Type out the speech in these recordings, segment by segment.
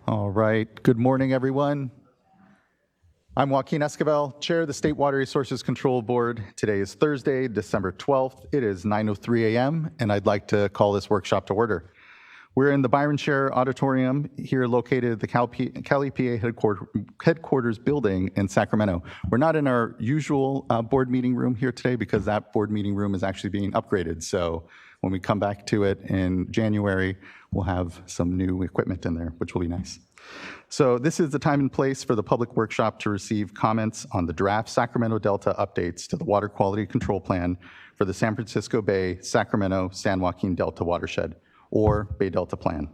All right. Good morning, everyone. I'm Joaquin Esquivel, Chair of the State Water Resources Control Board. Today is Thursday, December 12th. It is 9:03 a.m., and I'd like to call this workshop to order. We're in the Byron Scher Auditorium here located at the Cali PA headquarters building in Sacramento. We're not in our usual board meeting room here today because that board meeting room is actually being upgraded. So when we come back to it in January, we'll have some new equipment in there, which will be nice. So this is the time and place for the public workshop to receive comments on the draft Sacramento Delta updates to the Water Quality Control Plan for the San Francisco Bay, Sacramento, San Joaquin Delta watershed, or Bay Delta Plan.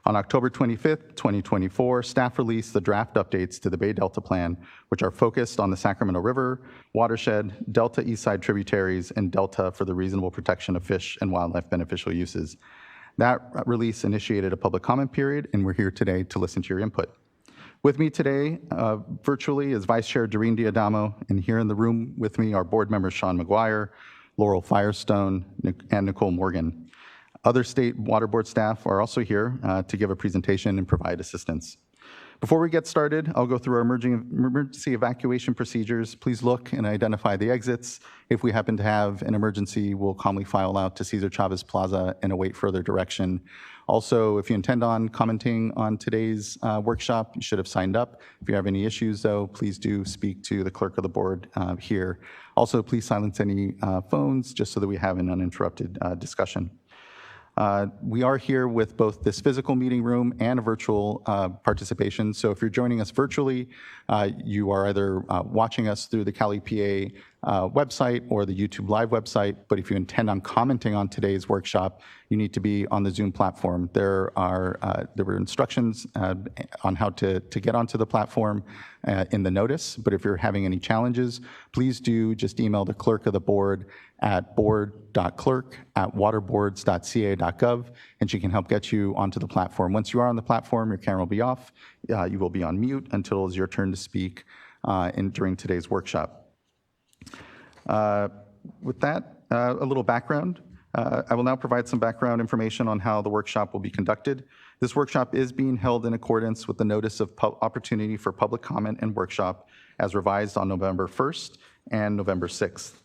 On October 25th, 2024, staff released the draft updates to the Bay Delta Plan, which are focused on the Sacramento River, watershed, Delta Eastside tributaries, and Delta for the reasonable protection of fish and wildlife beneficial uses. That release initiated a public comment period, and we're here today to listen to your input. With me today, virtually, is Vice Chair Doreen D'Adamo, and here in the room with me are board members Sean McGuire, Laurel Firestone, and Nicole Morgan. Other state water board staff are also here to give a presentation and provide assistance. Before we get started, I'll go through our emergency evacuation procedures. Please look and identify the exits. If we happen to have an emergency, we'll calmly file out to Cesar Chavez Plaza and await further direction. Also, if you intend on commenting on today's workshop, you should have signed up. If you have any issues, though, please do speak to the clerk of the board here. Also, please silence any phones just so that we have an uninterrupted discussion. We are here with both this physical meeting room and a virtual participation. So if you're joining us virtually, you are either watching us through the Cali PA website or the YouTube Live website. But if you intend on commenting on today's workshop, you need to be on the Zoom platform. There were instructions on how to get onto the platform in the notice. But if you're having any challenges, please do just email the clerk of the board at board.clerk@waterboards.ca.gov, and she can help get you onto the platform. Once you are on the platform, your camera will be off. You will be on mute until it's your turn to speak during today's workshop. With that, a little background. I will now provide some background information on how the workshop will be conducted. This workshop is being held in accordance with the Notice of Opportunity for Public Comment and Workshop as revised on November 1st and November 6th.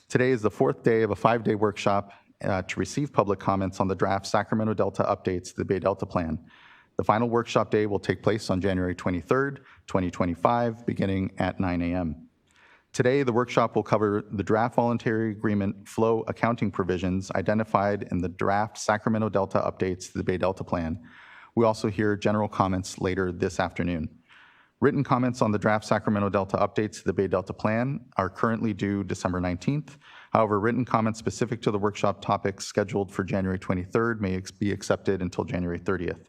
Today is the fourth day of a 5-day workshop to receive public comments on the draft Sacramento Delta updates to the Bay Delta Plan. The final workshop day will take place on January 23rd, 2025, beginning at 9 a.m. Today, the workshop will cover the draft voluntary agreement flow accounting provisions identified in the draft Sacramento Delta updates to the Bay Delta Plan. We also hear general comments later this afternoon. Written comments on the draft Sacramento Delta updates to the Bay Delta Plan are currently due December 19th. However, written comments specific to the workshop topics scheduled for January 23rd may be accepted until January 30th.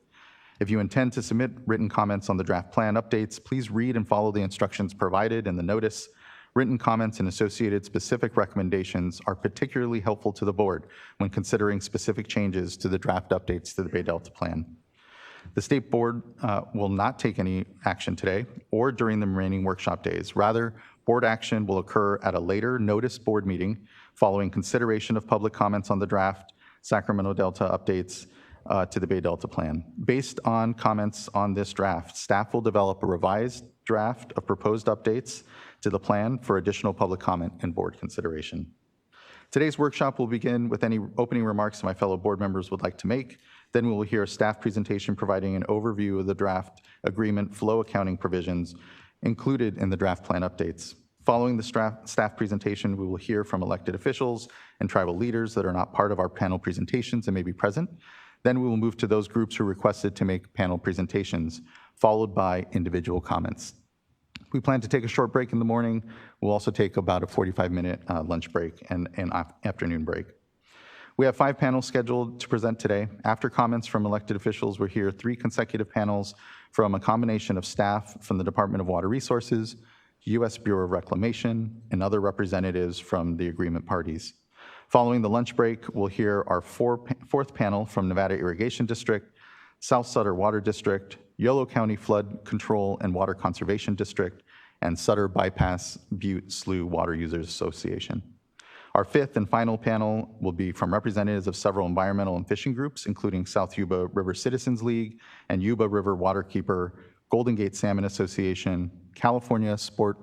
If you intend to submit written comments on the draft plan updates, please read and follow the instructions provided in the notice. Written comments and associated specific recommendations are particularly helpful to the board when considering specific changes to the draft updates to the Bay Delta Plan. The State Board will not take any action today or during the remaining workshop days. Rather, board action will occur at a later notice board meeting following consideration of public comments on the draft Sacramento Delta updates to the Bay Delta Plan. Based on comments on this draft, staff will develop a revised draft of proposed updates to the plan for additional public comment and board consideration. Today's workshop will begin with any opening remarks my fellow board members would like to make. Then we will hear a staff presentation providing an overview of the draft agreement flow accounting provisions included in the draft plan updates. Following the staff presentation, we will hear from elected officials and tribal leaders that are not part of our panel presentations and may be present. Then we will move to those groups who requested to make panel presentations, followed by individual comments. We plan to take a short break in the morning. We'll also take about a 45-minute lunch break and afternoon break. We have 5 panels scheduled to present today. After comments from elected officials, we'll hear 3 consecutive panels from a combination of staff from the Department of Water Resources, U.S. Bureau of Reclamation, and other representatives from the agreement parties. Following the lunch break, we'll hear our fourth panel from Nevada Irrigation District, South Sutter Water District, Yolo County Flood Control and Water Conservation District, and Sutter Bypass Butte Slough Water Users Association. Our fifth and final panel will be from representatives of several environmental and fishing groups, including South Yuba River Citizens League and Yuba River Waterkeeper, Golden Gate Salmon Association, California Sport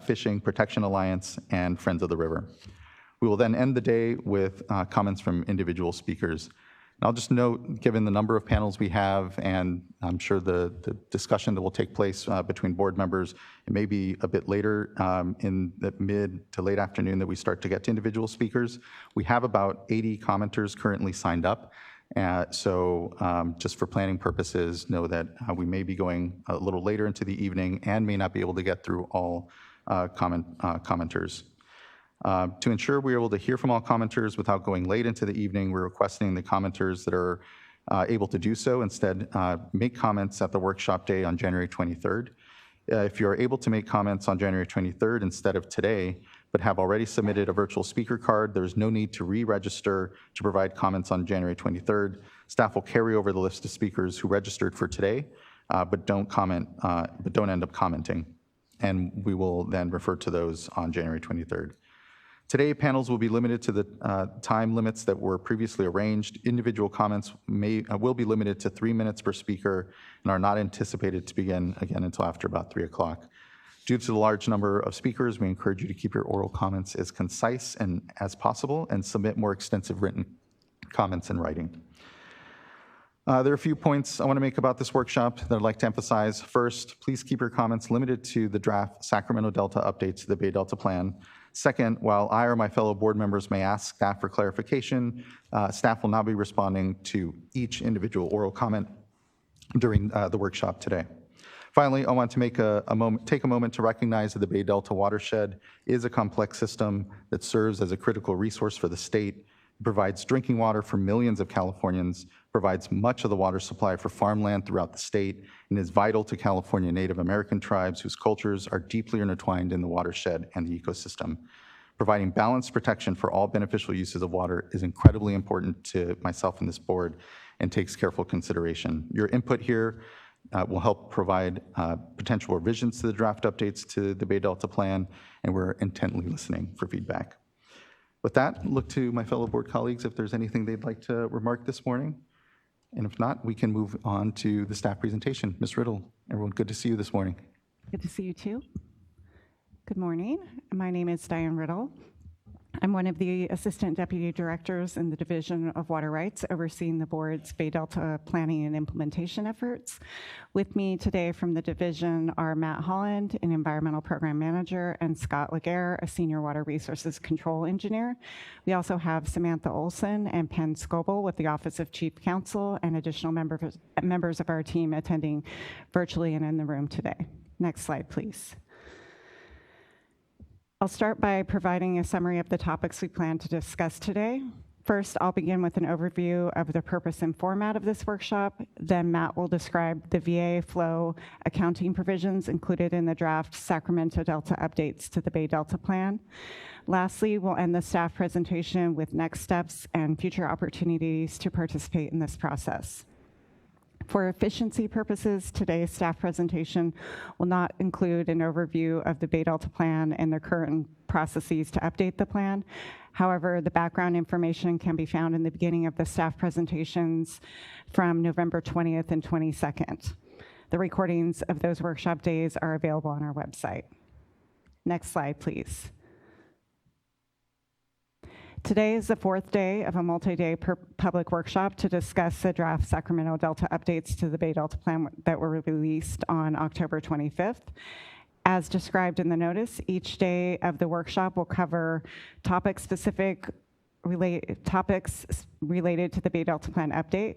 Fishing Protection Alliance, and Friends of the River. We will then end the day with comments from individual speakers. And I'll just note, given the number of panels we have, and I'm sure the discussion that will take place between board members, it may be a bit later in the mid to late afternoon that we start to get to individual speakers. We have about 80 commenters currently signed up. So just for planning purposes, know that we may be going a little later into the evening and may not be able to get through all commenters. To ensure we're able to hear from all commenters without going late into the evening, we're requesting the commenters that are able to do so instead make comments at the workshop day on January 23rd. If you're able to make comments on January 23rd instead of today, but have already submitted a virtual speaker card, there's no need to re-register to provide comments on January 23rd. Staff will carry over the list of speakers who registered for today, but don't end up commenting. And we will then refer to those on January 23rd. Today, panels will be limited to the time limits that were previously arranged. Individual comments will be limited to 3 minutes per speaker and are not anticipated to begin again until after about 3 o'clock. Due to the large number of speakers, we encourage you to keep your oral comments as concise and as possible and submit more extensive written comments in writing. There are a few points I want to make about this workshop that I'd like to emphasize. First, please keep your comments limited to the draft Sacramento Delta updates to the Bay Delta Plan. Second, while I or my fellow board members may ask staff for clarification, staff will now be responding to each individual oral comment during the workshop today. Finally, I want to take a moment to recognize that the Bay Delta watershed is a complex system that serves as a critical resource for the state, provides drinking water for millions of Californians, provides much of the water supply for farmland throughout the state, and is vital to California Native American tribes whose cultures are deeply intertwined in the watershed and the ecosystem. Providing balanced protection for all beneficial uses of water is incredibly important to myself and this board and takes careful consideration. Your input here will help provide potential revisions to the draft updates to the Bay Delta Plan, and we're intently listening for feedback. With that, look to my fellow board colleagues if there's anything they'd like to remark this morning. And if not, we can move on to the staff presentation. Ms. Riddle, everyone, good to see you this morning. Good to see you too. Good morning. My name is Diane Riddle. I'm one of the Assistant Deputy Directors in the Division of Water Rights, overseeing the board's Bay Delta planning and implementation efforts. With me today from the division are Matt Holland, an Environmental Program Manager, and Scott Laguerre, a Senior Water Resources Control Engineer. We also have Samantha Olson and Penn Scoble with the Office of Chief Counsel and additional members of our team attending virtually and in the room today. Next slide, please. I'll start by providing a summary of the topics we plan to discuss today. First, I'll begin with an overview of the purpose and format of this workshop. Then Matt will describe the VA flow accounting provisions included in the draft Sacramento Delta updates to the Bay Delta Plan. Lastly, we'll end the staff presentation with next steps and future opportunities to participate in this process. For efficiency purposes, today's staff presentation will not include an overview of the Bay Delta Plan and the current processes to update the plan. However, the background information can be found in the beginning of the staff presentations from November 20th and 22nd. The recordings of those workshop days are available on our website. Next slide, please. Today is the fourth day of a multi-day public workshop to discuss the draft Sacramento Delta updates to the Bay Delta Plan that were released on October 25th. As described in the notice, each day of the workshop will cover topics related to the Bay Delta Plan update.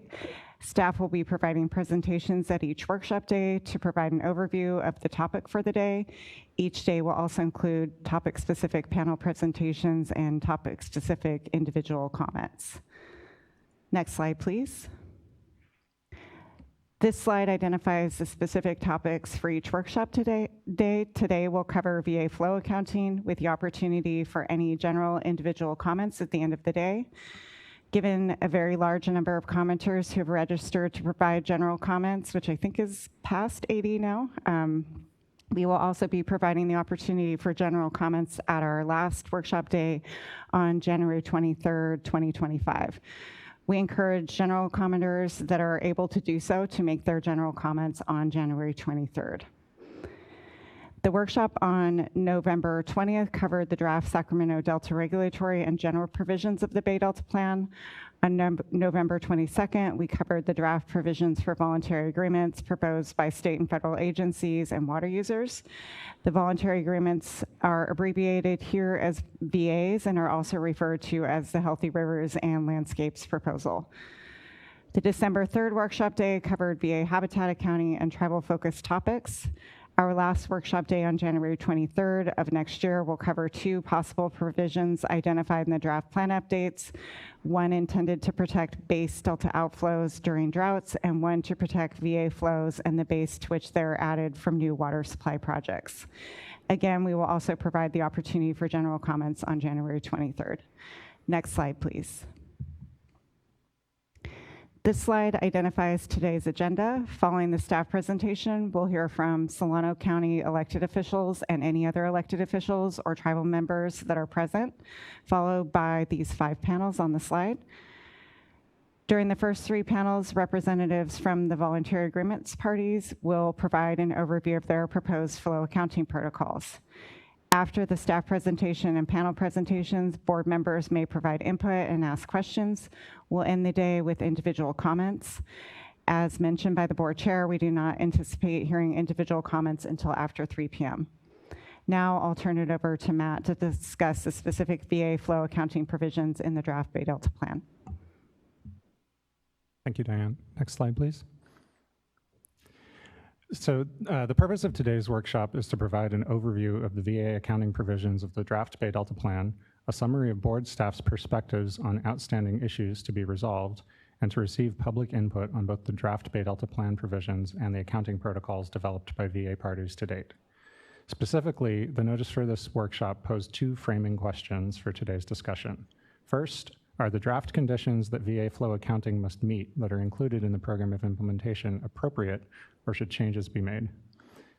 Staff will be providing presentations at each workshop day to provide an overview of the topic for the day. Each day will also include topic-specific panel presentations and topic-specific individual comments. Next slide, please. This slide identifies the specific topics for each workshop today. Today we'll cover VA flow accounting with the opportunity for any general individual comments at the end of the day. Given a very large number of commenters who have registered to provide general comments, which I think is past 80 now, We will also be providing the opportunity for general comments at our last workshop day on January 23rd, 2025. We encourage general commenters that are able to do so to make their general comments on January 23rd. The workshop on November 20th covered the draft Sacramento Delta regulatory and general provisions of the Bay Delta Plan. On November 22nd, we covered the draft provisions for voluntary agreements proposed by state and federal agencies and water users. The voluntary agreements are abbreviated here as VAs and are also referred to as the Healthy Rivers and Landscapes proposal. The December 3rd workshop day covered VA habitat accounting and tribal-focused topics. Our last workshop day on January 23rd of next year will cover 2 possible provisions identified in the draft plan updates, one intended to protect base delta outflows during droughts, and one to protect VA flows and the base to which they're added from new water supply projects. Again, we will also provide the opportunity for general comments on January 23rd. Next slide, please. This slide identifies today's agenda. Following the staff presentation, we'll hear from Solano County elected officials and any other elected officials or tribal members that are present, followed by these 5 panels on the slide. During the first 3 panels, representatives from the voluntary agreements parties will provide an overview of their proposed flow accounting protocols. After the staff presentation and panel presentations, board members may provide input and ask questions. We'll end the day with individual comments. As mentioned by the board chair, we do not anticipate hearing individual comments until after 3 p.m. Now I'll turn it over to Matt to discuss the specific VA flow accounting provisions in the draft Bay Delta Plan. Thank you, Diane. Next slide, please. So the purpose of today's workshop is to provide an overview of the VA accounting provisions of the draft Bay Delta Plan, a summary of board staff's perspectives on outstanding issues to be resolved, and to receive public input on both the draft Bay Delta Plan provisions and the accounting protocols developed by VA parties to date. Specifically, the notice for this workshop posed 2 framing questions for today's discussion. First, are the draft conditions that VA flow accounting must meet that are included in the program of implementation appropriate, or should changes be made?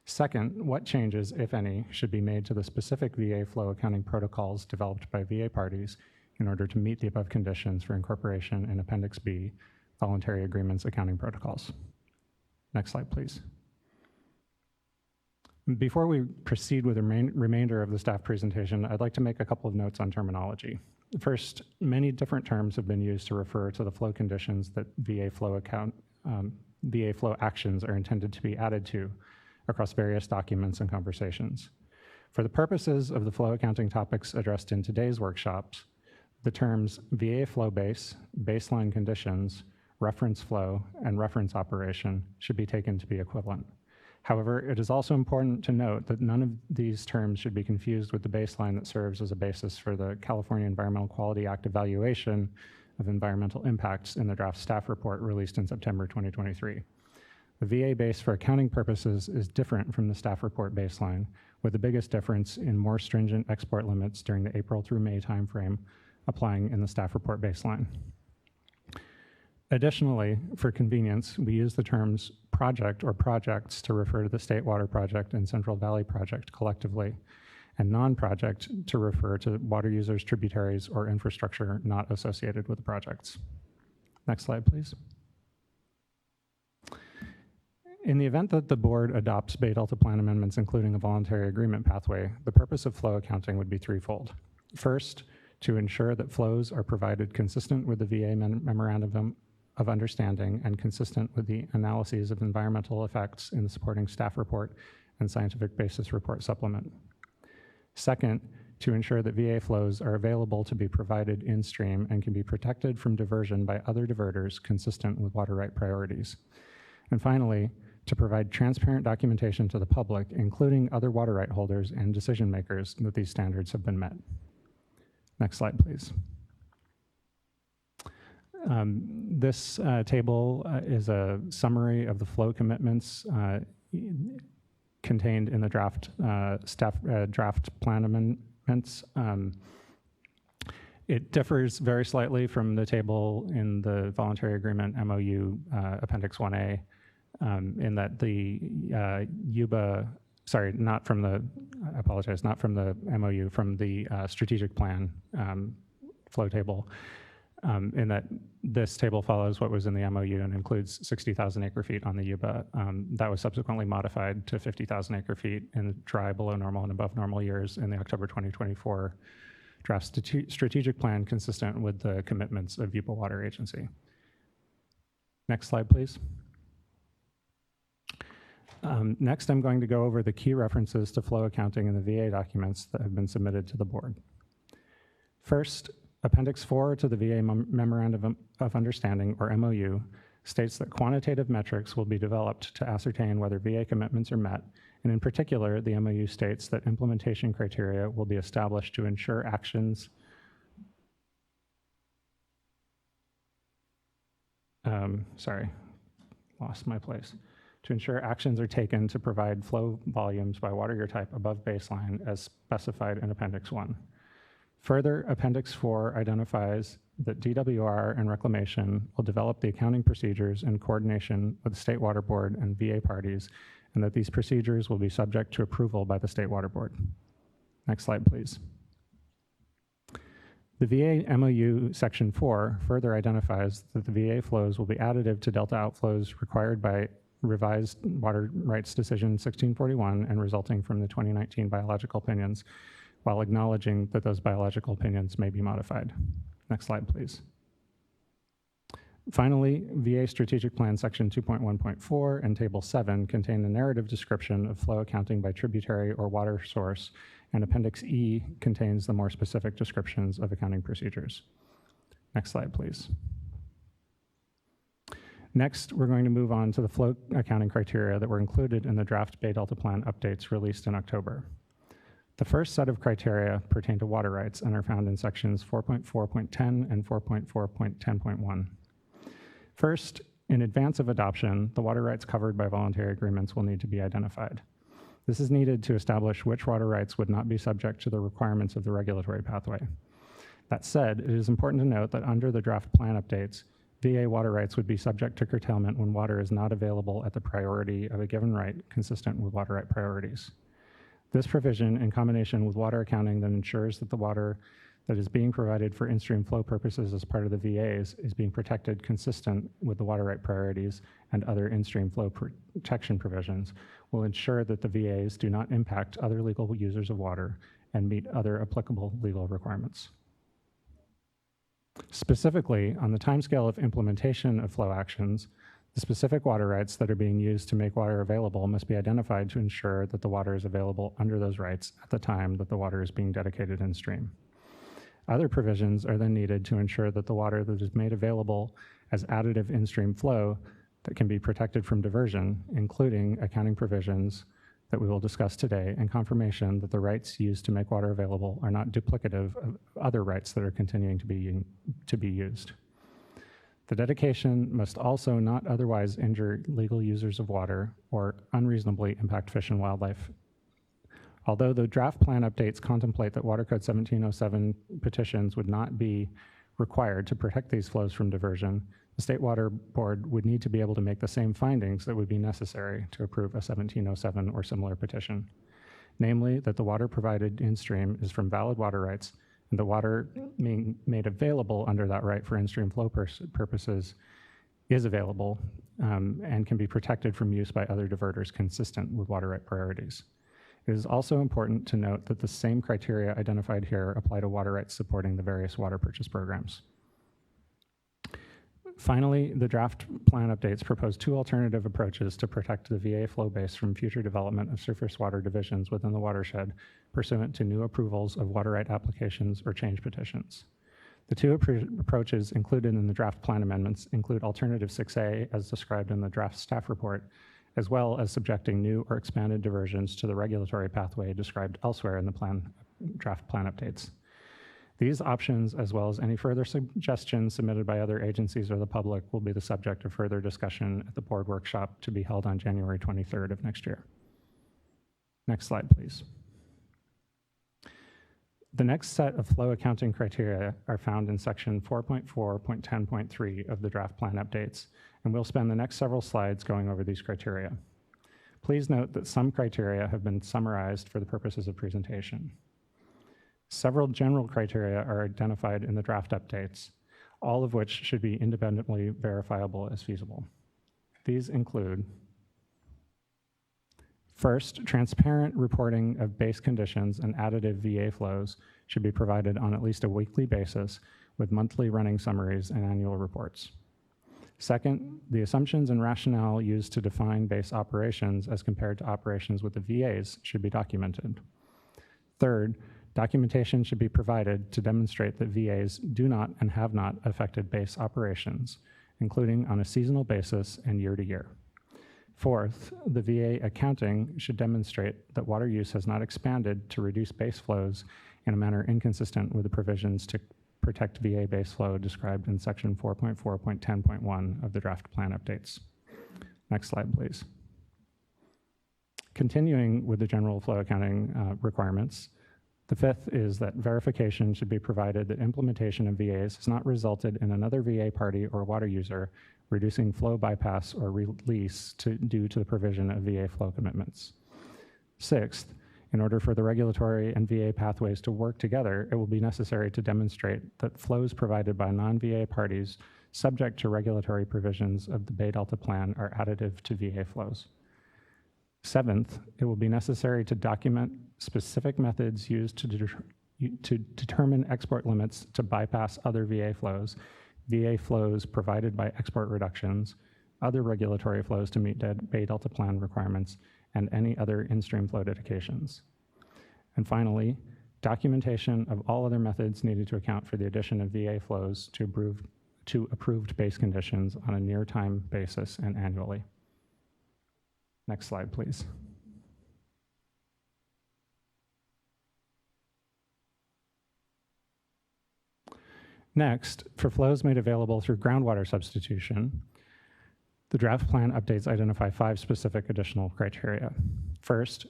Second, what changes, if any, should be made to the specific VA flow accounting protocols developed by VA parties in order to meet the above conditions for incorporation in Appendix B, Voluntary Agreements Accounting Protocols? Next slide, please. Before we proceed with the remainder of the staff presentation, I'd like to make a couple of notes on terminology. First, many different terms have been used to refer to the flow conditions that VA flow actions are intended to be added to across various documents and conversations. For the purposes of the flow accounting topics addressed in today's workshops, the terms VA flow base, baseline conditions, reference flow, and reference operation should be taken to be equivalent. However, it is also important to note that none of these terms should be confused with the baseline that serves as a basis for the California Environmental Quality Act evaluation of environmental impacts in the draft staff report released in September 2023. The VA base for accounting purposes is different from the staff report baseline, with the biggest difference in more stringent export limits during the April through May timeframe applying in the staff report baseline. Additionally, for convenience, we use the terms project or projects to refer to the State Water Project and Central Valley Project collectively, and non-project to refer to water users, tributaries, or infrastructure not associated with the projects. Next slide, please. In the event that the board adopts Bay Delta Plan amendments, including a voluntary agreement pathway, the purpose of flow accounting would be threefold. First, to ensure that flows are provided consistent with the VA Memorandum of Understanding and consistent with the analyses of environmental effects in the supporting staff report and scientific basis report supplement. Second, to ensure that VA flows are available to be provided in stream and can be protected from diversion by other diverters consistent with water right priorities. And finally, to provide transparent documentation to the public, including other water right holders and decision makers, that these standards have been met. Next slide, please. This table is a summary of the flow commitments contained in the draft plan amendments. It differs very slightly from the table in the voluntary agreement MOU Appendix 1A in that the UBA sorry, not from the, I apologize, not from the MOU, from the strategic plan flow table, in that this table follows what was in the MOU and includes 60,000 acre feet on the Yuba. That was subsequently modified to 50,000 acre feet in dry, below normal, and above normal years in the October 2024 draft strategic plan, consistent with the commitments of Yuba Water Agency. Next slide, please. Next, I'm going to go over the key references to flow accounting in the VA documents that have been submitted to the board. First, Appendix 4 to the VA Memorandum of Understanding, or MOU, states that quantitative metrics will be developed to ascertain whether VA commitments are met, and in particular, the MOU states that implementation criteria will be established to ensure actions sorry, lost my place. To ensure actions are taken to provide flow volumes by water year type above baseline as specified in Appendix 1. Further, Appendix 4 identifies that DWR and Reclamation will develop the accounting procedures in coordination with the State Water Board and VA parties, and that these procedures will be subject to approval by the State Water Board. Next slide, please. The VA MOU Section 4 further identifies that the VA flows will be additive to delta outflows required by revised Water Rights Decision 1641 and resulting from the 2019 biological opinions, while acknowledging that those biological opinions may be modified. Next slide, please. Finally, VA Strategic Plan Section 2.1.4 and Table 7 contain a narrative description of flow accounting by tributary or water source, and Appendix E contains the more specific descriptions of accounting procedures. Next slide, please. Next, we're going to move on to the flow accounting criteria that were included in the draft Bay Delta Plan updates released in October. The first set of criteria pertain to water rights and are found in sections 4.4.10 and 4.4.10.1. First, in advance of adoption, the water rights covered by voluntary agreements will need to be identified. This is needed to establish which water rights would not be subject to the requirements of the regulatory pathway. That said, it is important to note that under the draft plan updates, VA water rights would be subject to curtailment when water is not available at the priority of a given right consistent with water right priorities. This provision, in combination with water accounting that ensures that the water that is being provided for in-stream flow purposes as part of the VAs is being protected consistent with the water right priorities and other in-stream flow protection provisions, will ensure that the VAs do not impact other legal users of water and meet other applicable legal requirements. Specifically, on the timescale of implementation of flow actions, the specific water rights that are being used to make water available must be identified to ensure that the water is available under those rights at the time that the water is being dedicated in stream. Other provisions are then needed to ensure that the water that is made available as additive in-stream flow that can be protected from diversion, including accounting provisions that we will discuss today, and confirmation that the rights used to make water available are not duplicative of other rights that are continuing to be used. The dedication must also not otherwise injure legal users of water or unreasonably impact fish and wildlife. Although the draft plan updates contemplate that Water Code 1707 petitions would not be required to protect these flows from diversion, the State Water Board would need to be able to make the same findings that would be necessary to approve a 1707 or similar petition. Namely, that the water provided in stream is from valid water rights, and the water being made available under that right for in-stream flow purposes is available and can be protected from use by other diverters consistent with water right priorities. It is also important to note that the same criteria identified here apply to water rights supporting the various water purchase programs. Finally, the draft plan updates propose two alternative approaches to protect the VA flow base from future development of surface water divisions within the watershed pursuant to new approvals of water right applications or change petitions. The two approaches included in the draft plan amendments include Alternative 6A, as described in the draft staff report, as well as subjecting new or expanded diversions to the regulatory pathway described elsewhere in the draft plan updates. These options, as well as any further suggestions submitted by other agencies or the public, will be the subject of further discussion at the board workshop to be held on January 23rd of next year. Next slide, please. The next set of flow accounting criteria are found in section 4.4.10.3 of the draft plan updates, and we'll spend the next several slides going over these criteria. Please note that some criteria have been summarized for the purposes of presentation. Several general criteria are identified in the draft updates, all of which should be independently verifiable as feasible. These include: first, transparent reporting of base conditions and additive VA flows should be provided on at least a weekly basis with monthly running summaries and annual reports. Second, the assumptions and rationale used to define base operations as compared to operations with the VAs should be documented. Third, documentation should be provided to demonstrate that VAs do not and have not affected base operations, including on a seasonal basis and year to year. Fourth, the VA accounting should demonstrate that water use has not expanded to reduce base flows in a manner inconsistent with the provisions to protect VA base flow described in section 4.4.10.1 of the draft plan updates. Next slide, please. Continuing with the general flow accounting requirements, the fifth is that verification should be provided that implementation of VAs has not resulted in another VA party or water user reducing flow bypass or release due to the provision of VA flow commitments. Sixth, in order for the regulatory and VA pathways to work together, it will be necessary to demonstrate that flows provided by non-VA parties subject to regulatory provisions of the Bay Delta Plan are additive to VA flows. Seventh, it will be necessary to document specific methods used to determine export limits to bypass other VA flows provided by export reductions, other regulatory flows to meet Bay Delta Plan requirements, and any other in-stream flow dedications. And finally, documentation of all other methods needed to account for the addition of VA flows to approved base conditions on a near-time basis and annually. Next slide, please. Next, for flows made available through groundwater substitution, the draft plan updates identify 5 specific additional criteria. First,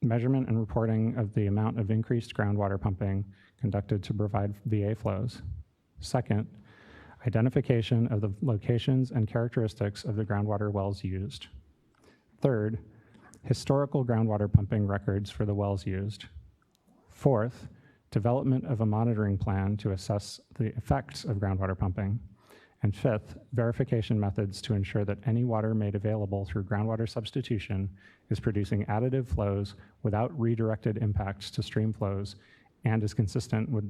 measurement and reporting of the amount of increased groundwater pumping conducted to provide VA flows. Second, identification of the locations and characteristics of the groundwater wells used. Third, historical groundwater pumping records for the wells used. Fourth, development of a monitoring plan to assess the effects of groundwater pumping. And fifth, verification methods to ensure that any water made available through groundwater substitution is producing additive flows without redirected impacts to stream flows and is consistent with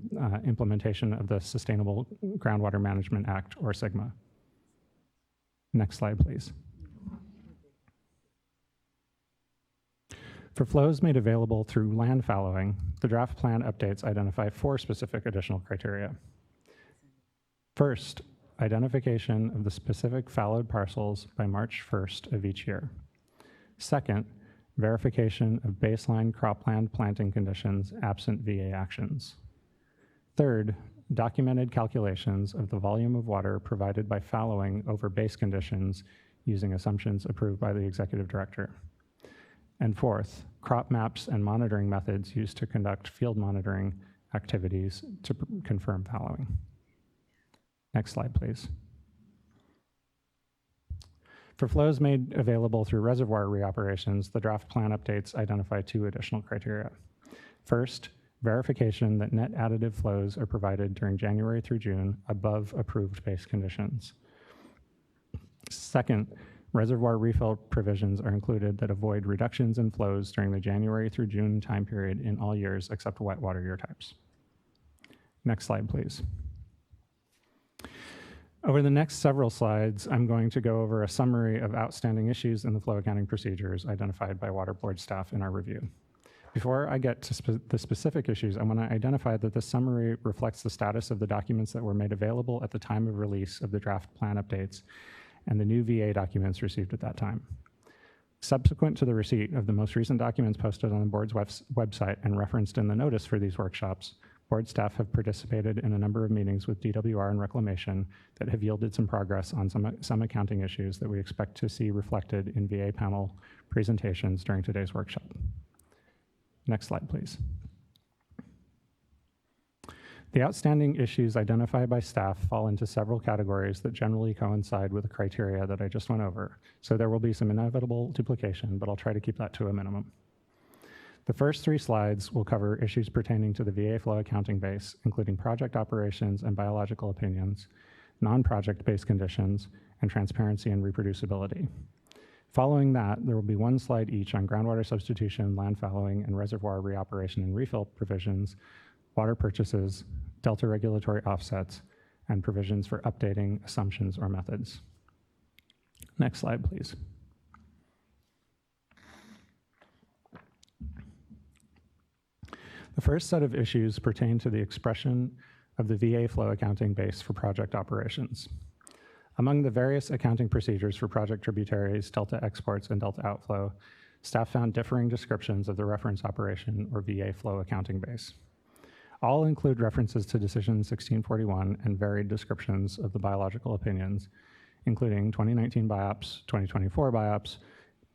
implementation of the Sustainable Groundwater Management Act, or SGMA. Next slide, please. For flows made available through land fallowing, the draft plan updates identify 4 specific additional criteria. First, identification of the specific fallowed parcels by March 1st of each year. Second, verification of baseline cropland planting conditions absent VA actions. Third, documented calculations of the volume of water provided by fallowing over base conditions using assumptions approved by the executive director. And fourth, crop maps and monitoring methods used to conduct field monitoring activities to confirm fallowing. Next slide, please. For flows made available through reservoir reoperations, the draft plan updates identify 2 additional criteria. First, verification that net additive flows are provided during January through June above approved base conditions. Second, reservoir refill provisions are included that avoid reductions in flows during the January through June time period in all years except wet water year types. Next slide, please. Over the next several slides, I'm going to go over a summary of outstanding issues in the flow accounting procedures identified by Water Board staff in our review. Before I get to the specific issues, I want to identify that this summary reflects the status of the documents that were made available at the time of release of the draft plan updates and the new VA documents received at that time. Subsequent to the receipt of the most recent documents posted on the board's website and referenced in the notice for these workshops, board staff have participated in a number of meetings with DWR and Reclamation that have yielded some progress on some accounting issues that we expect to see reflected in VA panel presentations during today's workshop. Next slide, please. The outstanding issues identified by staff fall into several categories that generally coincide with the criteria that I just went over. So there will be some inevitable duplication, but I'll try to keep that to a minimum. The first 3 slides will cover issues pertaining to the VA flow accounting base, including project operations and biological opinions, non-project-based conditions, and transparency and reproducibility. Following that, there will be 1 slide each on groundwater substitution, land fallowing, and reservoir reoperation and refill provisions, water purchases, delta regulatory offsets, and provisions for updating assumptions or methods. Next slide, please. The first set of issues pertain to the expression of the VA flow accounting base for project operations. Among the various accounting procedures for project tributaries, delta exports, and delta outflow, staff found differing descriptions of the reference operation or VA flow accounting base. All include references to Decision 1641 and varied descriptions of the biological opinions, including 2019 BIOPS, 2024 BIOPS,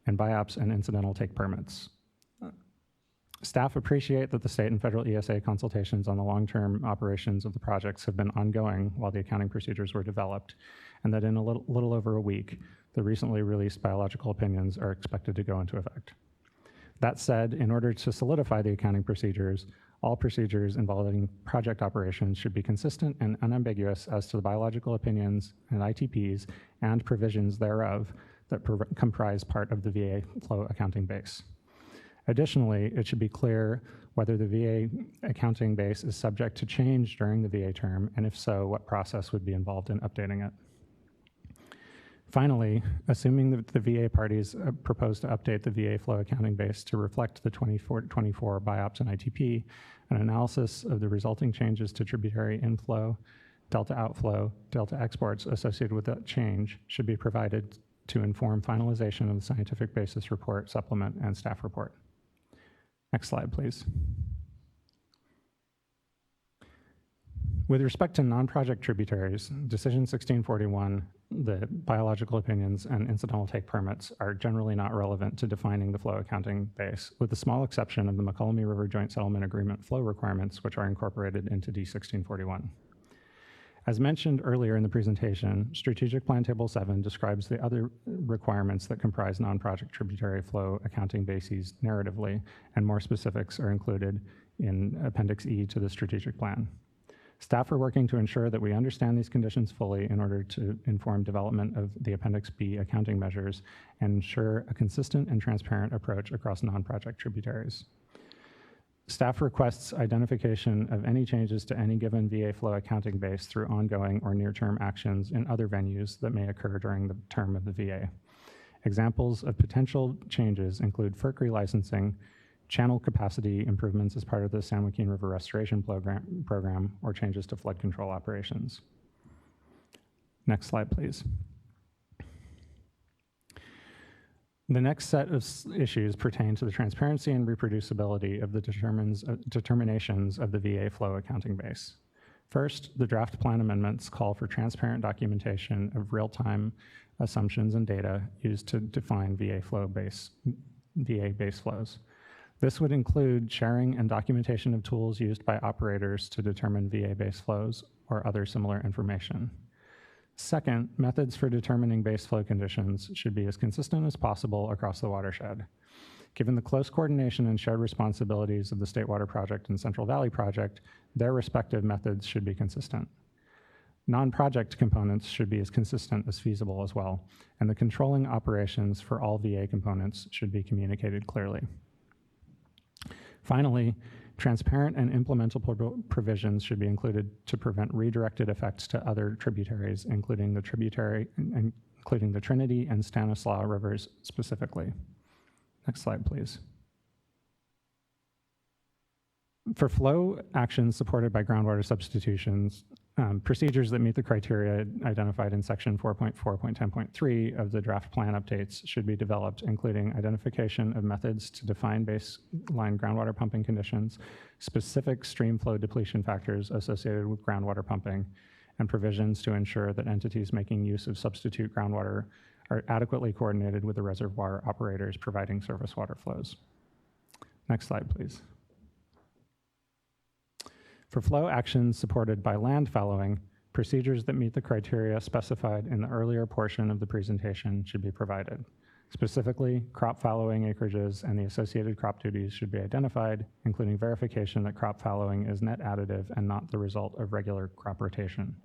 and BIOPS and incidental take permits. Staff appreciate that the state and federal ESA consultations on the long-term operations of the projects have been ongoing while the accounting procedures were developed, and that in a little over a week, the recently released biological opinions are expected to go into effect. That said, in order to solidify the accounting procedures, all procedures involving project operations should be consistent and unambiguous as to the biological opinions and ITPs and provisions thereof that comprise part of the VA flow accounting base. Additionally, it should be clear whether the VA accounting base is subject to change during the VA term, and if so, what process would be involved in updating it. Finally, assuming that the VA parties propose to update the VA flow accounting base to reflect the 24 BIOPS and ITP, an analysis of the resulting changes to tributary inflow, delta outflow, delta exports associated with that change should be provided to inform finalization of the scientific basis report, supplement, and staff report. Next slide, please. With respect to non-project tributaries, Decision 1641, the biological opinions, and incidental take permits are generally not relevant to defining the flow accounting base, with the small exception of the McCollum River Joint Settlement Agreement flow requirements, which are incorporated into D1641. As mentioned earlier in the presentation, Strategic Plan Table 7 describes the other requirements that comprise non-project tributary flow accounting bases narratively, and more specifics are included in Appendix E to the strategic plan. Staff are working to ensure that we understand these conditions fully in order to inform development of the Appendix B accounting measures and ensure a consistent and transparent approach across non-project tributaries. Staff requests identification of any changes to any given VA flow accounting base through ongoing or near-term actions in other venues that may occur during the term of the VA. Examples of potential changes include FERC relicensing, channel capacity improvements as part of the San Joaquin River Restoration Program, or changes to flood control operations. Next slide, please. The next set of issues pertain to the transparency and reproducibility of the determinations of the VA flow accounting base. First, the draft plan amendments call for transparent documentation of real-time assumptions and data used to define VA base flows. This would include sharing and documentation of tools used by operators to determine VA base flows or other similar information. Second, methods for determining base flow conditions should be as consistent as possible across the watershed. Given the close coordination and shared responsibilities of the State Water Project and Central Valley Project, their respective methods should be consistent. Non-project components should be as consistent as feasible as well, and the controlling operations for all VA components should be communicated clearly. Finally, transparent and implementable provisions should be included to prevent redirected effects to other tributaries, including the Trinity and Stanislaus rivers specifically. Next slide, please. For flow actions supported by groundwater substitutions, procedures that meet the criteria identified in section 4.4.10.3 of the draft plan updates should be developed, including identification of methods to define baseline groundwater pumping conditions, specific stream flow depletion factors associated with groundwater pumping, and provisions to ensure that entities making use of substitute groundwater are adequately coordinated with the reservoir operators providing surface water flows. Next slide, please. For flow actions supported by land fallowing, procedures that meet the criteria specified in the earlier portion of the presentation should be provided. Specifically, crop fallowing acreages and the associated crop duties should be identified, including verification that crop fallowing is net additive and not the result of regular crop rotation.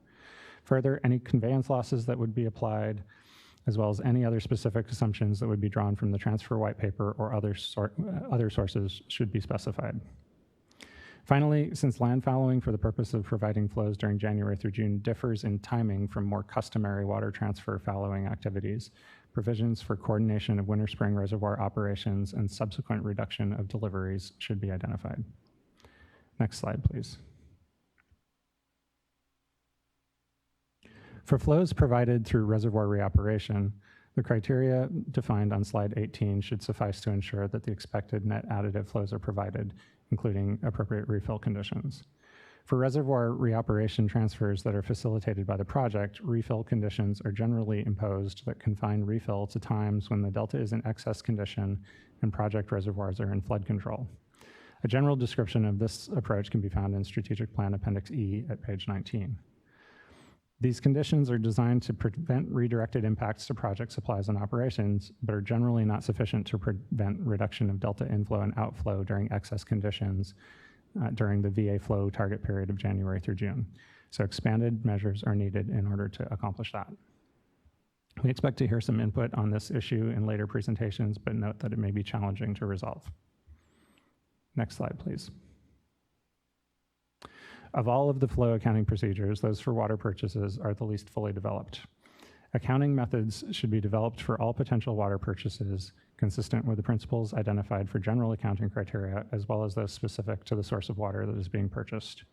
Further, any conveyance losses that would be applied, as well as any other specific assumptions that would be drawn from the transfer white paper or other sources should be specified. Finally, since land fallowing for the purpose of providing flows during January through June differs in timing from more customary water transfer fallowing activities, provisions for coordination of winter-spring reservoir operations and subsequent reduction of deliveries should be identified. Next slide, please. For flows provided through reservoir reoperation, the criteria defined on slide 18 should suffice to ensure that the expected net additive flows are provided, including appropriate refill conditions. For reservoir reoperation transfers that are facilitated by the project, refill conditions are generally imposed that confine refill to times when the delta is in excess condition and project reservoirs are in flood control. A general description of this approach can be found in Strategic Plan Appendix E at page 19. These conditions are designed to prevent redirected impacts to project supplies and operations, but are generally not sufficient to prevent reduction of delta inflow and outflow during excess conditions during the VA flow target period of January through June. So expanded measures are needed in order to accomplish that. We expect to hear some input on this issue in later presentations, but note that it may be challenging to resolve. Next slide, please. Of all of the flow accounting procedures, those for water purchases are the least fully developed. Accounting methods should be developed for all potential water purchases consistent with the principles identified for general accounting criteria, as well as those specific to the source of water that is being purchased.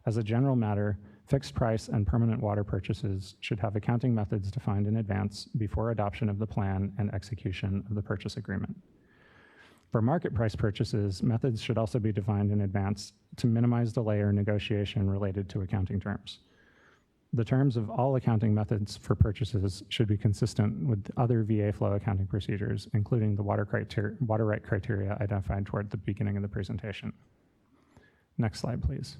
As a general matter, fixed price and permanent water purchases should have accounting methods defined in advance before adoption of the plan and execution of the purchase agreement. For market price purchases, methods should also be defined in advance to minimize delay or negotiation related to accounting terms. The terms of all accounting methods for purchases should be consistent with other VA flow accounting procedures, including the water right criteria identified toward the beginning of the presentation. Next slide, please.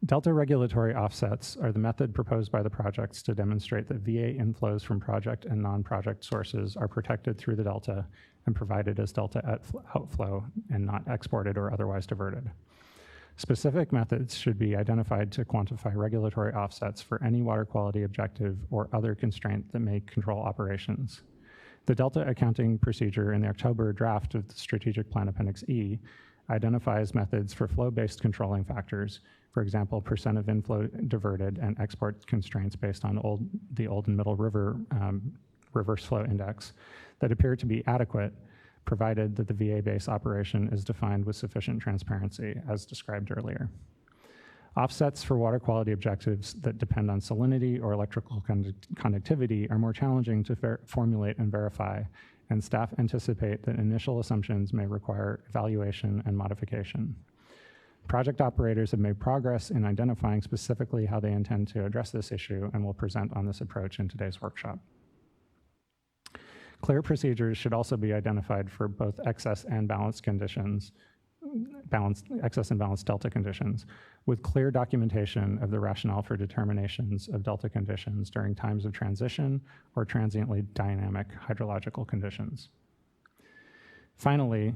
Delta regulatory offsets are the method proposed by the projects to demonstrate that VA inflows from project and non-project sources are protected through the delta and provided as delta outflow and not exported or otherwise diverted. Specific methods should be identified to quantify regulatory offsets for any water quality objective or other constraint that may control operations. The delta accounting procedure in the October draft of the Strategic Plan Appendix E identifies methods for flow-based controlling factors, for example, percent of inflow diverted and export constraints based on the Old and Middle River reverse flow index that appear to be adequate, provided that the VA base operation is defined with sufficient transparency, as described earlier. Offsets for water quality objectives that depend on salinity or electrical conductivity are more challenging to formulate and verify, and staff anticipate that initial assumptions may require evaluation and modification. Project operators have made progress in identifying specifically how they intend to address this issue and will present on this approach in today's workshop. Clear procedures should also be identified for both excess and balanced conditions, excess and balanced delta conditions, with clear documentation of the rationale for determinations of delta conditions during times of transition or transiently dynamic hydrological conditions. Finally,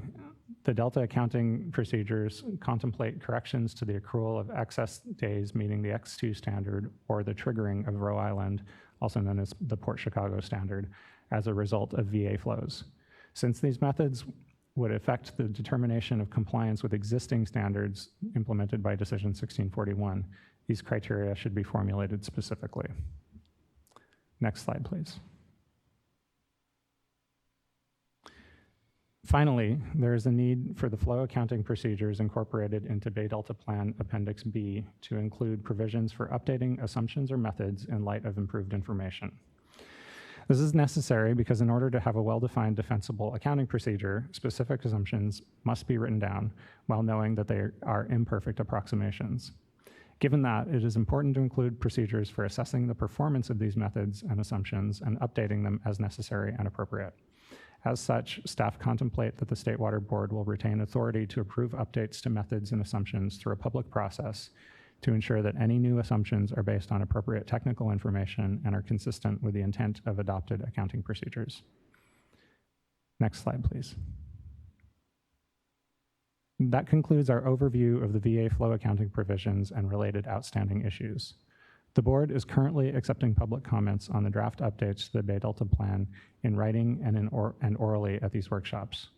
the delta accounting procedures contemplate corrections to the accrual of excess days meeting the X2 standard or the triggering of Roe Island, also known as the Port Chicago standard, as a result of VA flows. Since these methods would affect the determination of compliance with existing standards implemented by Decision 1641, these criteria should be formulated specifically. Next slide, please. Finally, there is a need for the flow accounting procedures incorporated into Bay Delta Plan Appendix B to include provisions for updating assumptions or methods in light of improved information. This is necessary because in order to have a well-defined defensible accounting procedure, specific assumptions must be written down while knowing that they are imperfect approximations. Given that, it is important to include procedures for assessing the performance of these methods and assumptions and updating them as necessary and appropriate. As such, staff contemplate that the State Water Board will retain authority to approve updates to methods and assumptions through a public process to ensure that any new assumptions are based on appropriate technical information and are consistent with the intent of adopted accounting procedures. Next slide, please. That concludes our overview of the VA flow accounting provisions and related outstanding issues. The board is currently accepting public comments on the draft updates to the Bay Delta Plan in writing and orally at these workshops.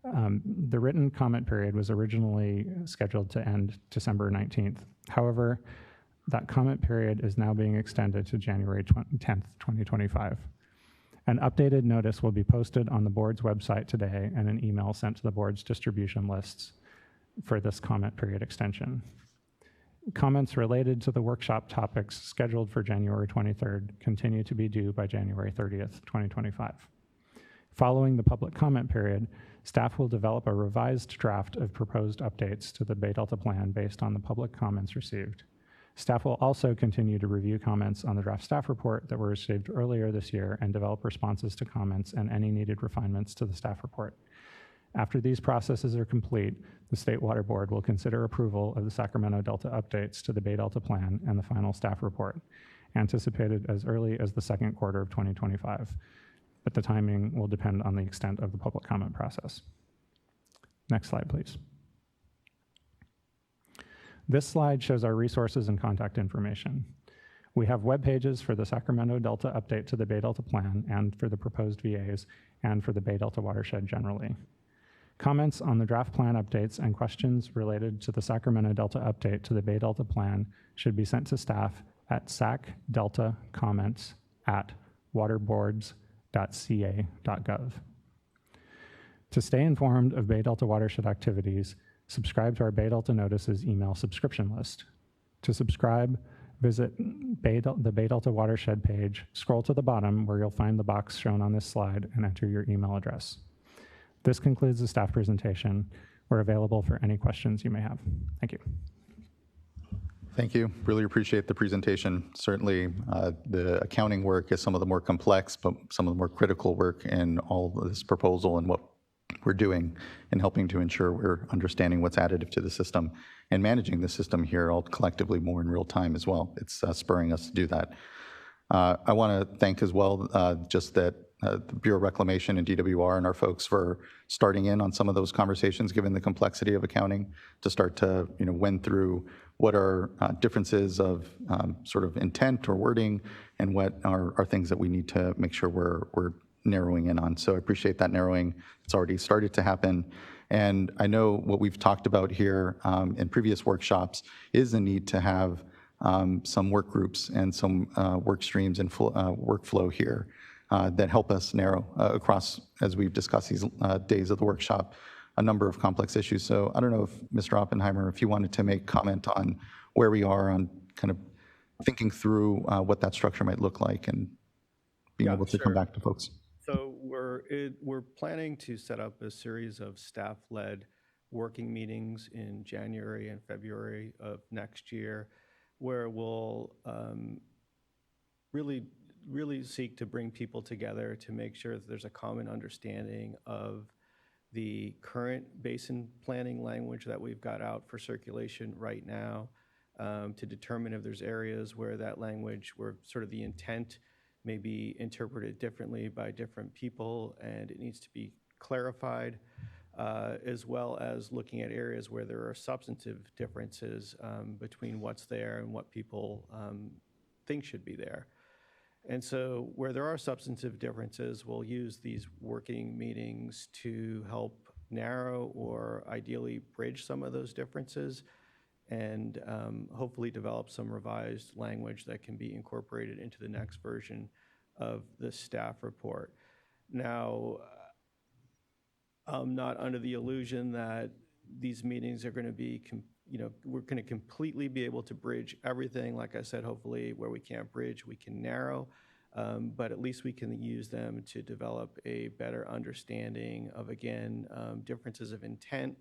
The written comment period was originally scheduled to end December 19th. However, that comment period is now being extended to January 10th, 2025. An updated notice will be posted on the board's website today and an email sent to the board's distribution lists for this comment period extension. Comments related to the workshop topics scheduled for January 23rd continue to be due by January 30th, 2025. Following the public comment period, staff will develop a revised draft of proposed updates to the Bay Delta Plan based on the public comments received. Staff will also continue to review comments on the draft staff report that were received earlier this year and develop responses to comments and any needed refinements to the staff report. After these processes are complete, the State Water Board will consider approval of the Sacramento Delta updates to the Bay Delta Plan and the final staff report, anticipated as early as the second quarter of 2025, but the timing will depend on the extent of the public comment process. Next slide, please. This slide shows our resources and contact information. We have web pages for the Sacramento Delta update to the Bay Delta Plan and for the proposed VAs and for the Bay Delta watershed generally. Comments on the draft plan updates and questions related to the Sacramento Delta update to the Bay Delta Plan should be sent to staff at sacdeltacomments@waterboards.ca.gov. To stay informed of Bay Delta watershed activities, subscribe to our Bay Delta Notices email subscription list. To subscribe, visit the Bay Delta Watershed page, scroll to the bottom where you'll find the box shown on this slide and enter your email address. This concludes the staff presentation. We're available for any questions you may have. Thank you. Thank you. Really appreciate the presentation. Certainly, the accounting work is some of the more complex, but some of the more critical work in all of this proposal and what we're doing in helping to ensure we're understanding what's additive to the system and managing the system here all collectively more in real time as well. It's spurring us to do that. I want to thank as well just that the Bureau of Reclamation and DWR and our folks for starting in on some of those conversations, given the complexity of accounting, to start to wend through what are differences of sort of intent or wording and what are things that we need to make sure we're narrowing in on. So I appreciate that narrowing. It's already started to happen. And I know what we've talked about here in previous workshops is the need to have some work groups and some work streams and workflow here that help us narrow across, as we've discussed these days of the workshop, a number of complex issues. So I don't know if Mr. Oppenheimer, if you wanted to make comment on where we are on kind of thinking through what that structure might look like and being able to come back to folks. So we're planning to set up a series of staff-led working meetings in January and February of next year, where we'll really seek to bring people together to make sure that there's a common understanding of the current basin planning language that we've got out for circulation right now, to determine if there's areas where that language, where sort of the intent may be interpreted differently by different people and it needs to be clarified, as well as looking at areas where there are substantive differences between what's there and what people think should be there. And so where there are substantive differences, we'll use these working meetings to help narrow or ideally bridge some of those differences and hopefully develop some revised language that can be incorporated into the next version of the staff report. Now, I'm not under the illusion that these meetings are going to be, we're going to completely be able to bridge everything. Like I said, hopefully where we can't bridge, we can narrow, but at least we can use them to develop a better understanding of, again, differences of intent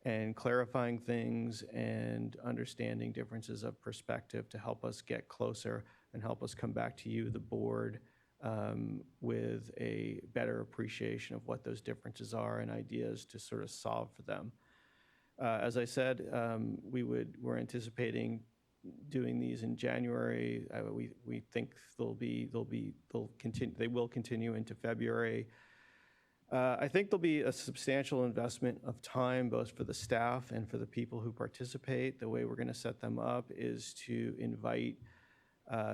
and clarifying things and understanding differences of perspective to help us get closer and help us come back to you, the board, with a better appreciation of what those differences are and ideas to sort of solve for them. As I said, we're anticipating doing these in January. We think they will continue into February. I think there'll be a substantial investment of time, both for the staff and for the people who participate. The way we're going to set them up is to invite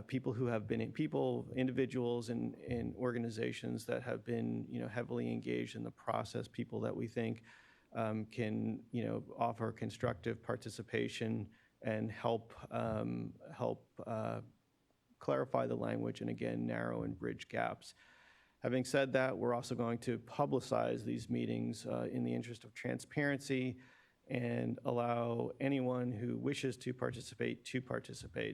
people who have been individuals and organizations that have been, heavily engaged in the process, people that we think can, offer constructive participation and help clarify the language and, again, narrow and bridge gaps. Having said that, we're also going to publicize these meetings in the interest of transparency and allow anyone who wishes to participate.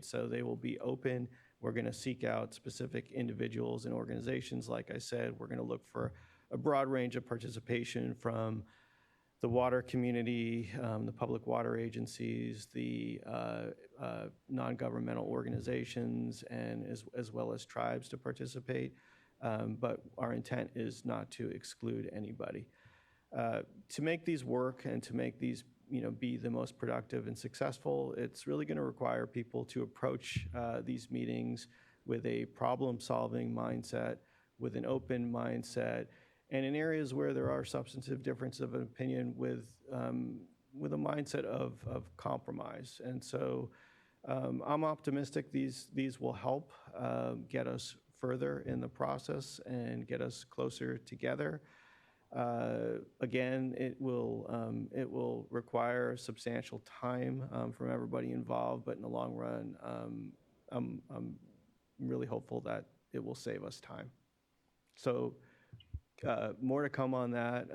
So they will be open. We're going to seek out specific individuals and organizations. Like I said, we're going to look for a broad range of participation from the water community, the public water agencies, the non-governmental organizations, and as well as tribes to participate. But our intent is not to exclude anybody. To make these work and to make these be the most productive and successful, it's really going to require people to approach these meetings with a problem-solving mindset, with an open mindset, and in areas where there are substantive differences of opinion with a mindset of compromise. And so I'm optimistic these will help get us further in the process and get us closer together. Again, it will require substantial time from everybody involved, but in the long run, I'm really hopeful that it will save us time. So more to come on that.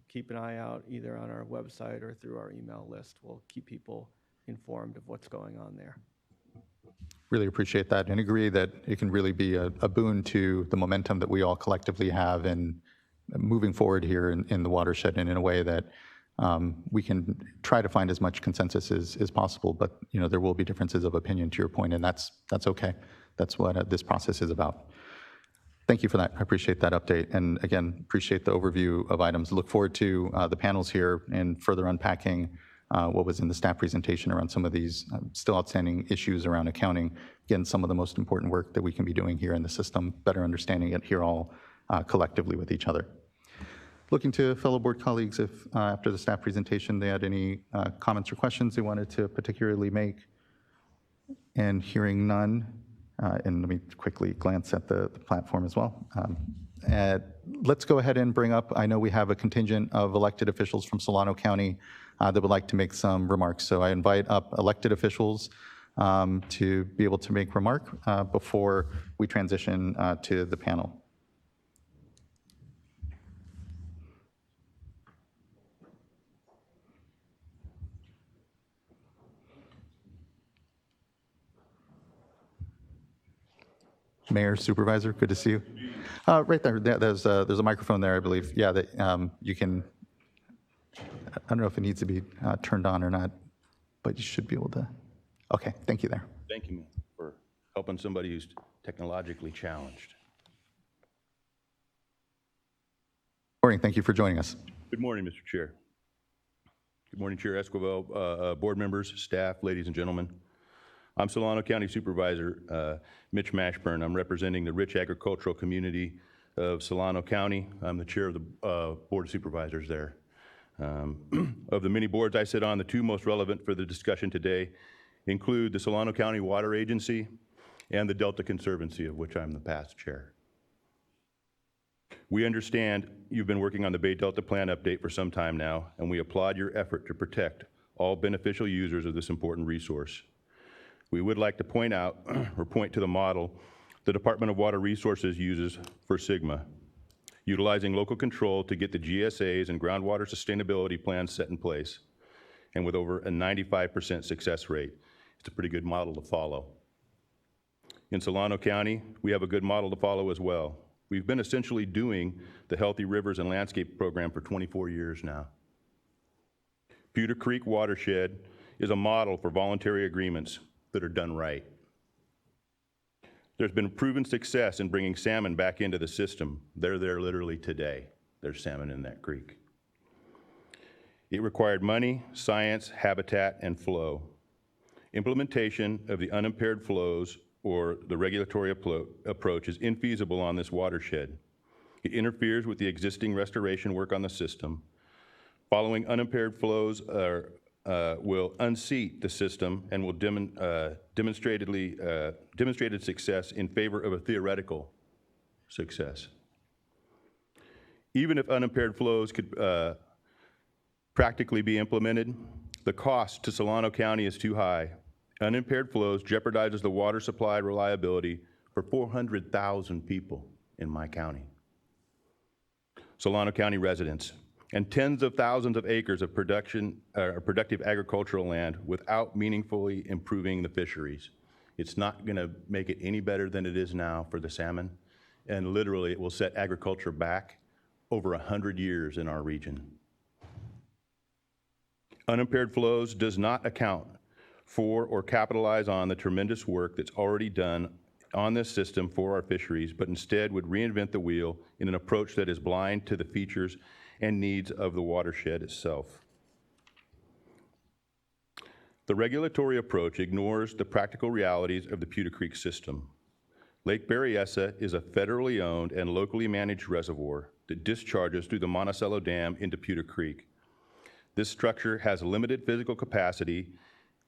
Keep an eye out either on our website or through our email list. We'll keep people informed of what's going on there. Really appreciate that and agree that it can really be a boon to the momentum that we all collectively have in moving forward here in the watershed and in a way that we can try to find as much consensus as possible. But there will be differences of opinion, to your point, and that's okay. That's what this process is about. Thank you for that. I appreciate that update. And again, appreciate the overview of items. Look forward to the panels here and further unpacking what was in the staff presentation around some of these still outstanding issues around accounting. Again, some of the most important work that we can be doing here in the system, better understanding it here all collectively with each other. Looking to fellow board colleagues if after the staff presentation they had any comments or questions they wanted to particularly make. And hearing none, and let me quickly glance at the platform as well. Let's go ahead and bring up, I know we have a contingent of elected officials from Solano County that would like to make some remarks. So I invite up elected officials to be able to make remark before we transition to the panel. Mayor, Supervisor, good to see you. Right there, there's a microphone there, I believe. Yeah, that you can, I don't know if it needs to be turned on or not, but you should be able to. Okay, thank you there. Thank you for helping somebody who's technologically challenged. Morning, thank you for joining us. Good morning, Mr. Chair. Good morning, Chair Esquivel, board members, staff, ladies and gentlemen. I'm Solano County Supervisor Mitch Mashburn. I'm representing the rich agricultural community of Solano County. I'm the chair of the Board of Supervisors there. Of the many boards I sit on, the two most relevant for the discussion today include the Solano County Water Agency and the Delta Conservancy, of which I'm the past chair. We understand you've been working on the Bay Delta Plan update for some time now, and we applaud your effort to protect all beneficial users of this important resource. We would like to point out or point to the model the Department of Water Resources uses for SGMA, utilizing local control to get the GSAs and groundwater sustainability plans set in place. And with over a 95% success rate, it's a pretty good model to follow. In Solano County, we have a good model to follow as well. We've been essentially doing the Healthy Rivers and Landscape program for 24 years now. Pewter Creek Watershed is a model for voluntary agreements that are done right. There's been proven success in bringing salmon back into the system. They're there literally today. There's salmon in that creek. It required money, science, habitat, and flow. Implementation of the unimpaired flows or the regulatory approach is infeasible on this watershed. It interferes with the existing restoration work on the system. Following unimpaired flows will unseat the system and will demonstrated success in favor of a theoretical success. Even if unimpaired flows could practically be implemented, the cost to Solano County is too high. Unimpaired flows jeopardizes the water supply reliability for 400,000 people in my county. Solano County residents, and tens of thousands of acres of productive agricultural land without meaningfully improving the fisheries. It's not gonna make it any better than it is now for the salmon, and literally it will set agriculture back over 100 years in our region. Unimpaired flows does not account for or capitalize on the tremendous work that's already done on this system for our fisheries, but instead would reinvent the wheel in an approach that is blind to the features and needs of the watershed itself. The regulatory approach ignores the practical realities of the Pewter Creek system. Lake Berryessa is a federally owned and locally managed reservoir that discharges through the Monticello Dam into Pewter Creek. This structure has limited physical capacity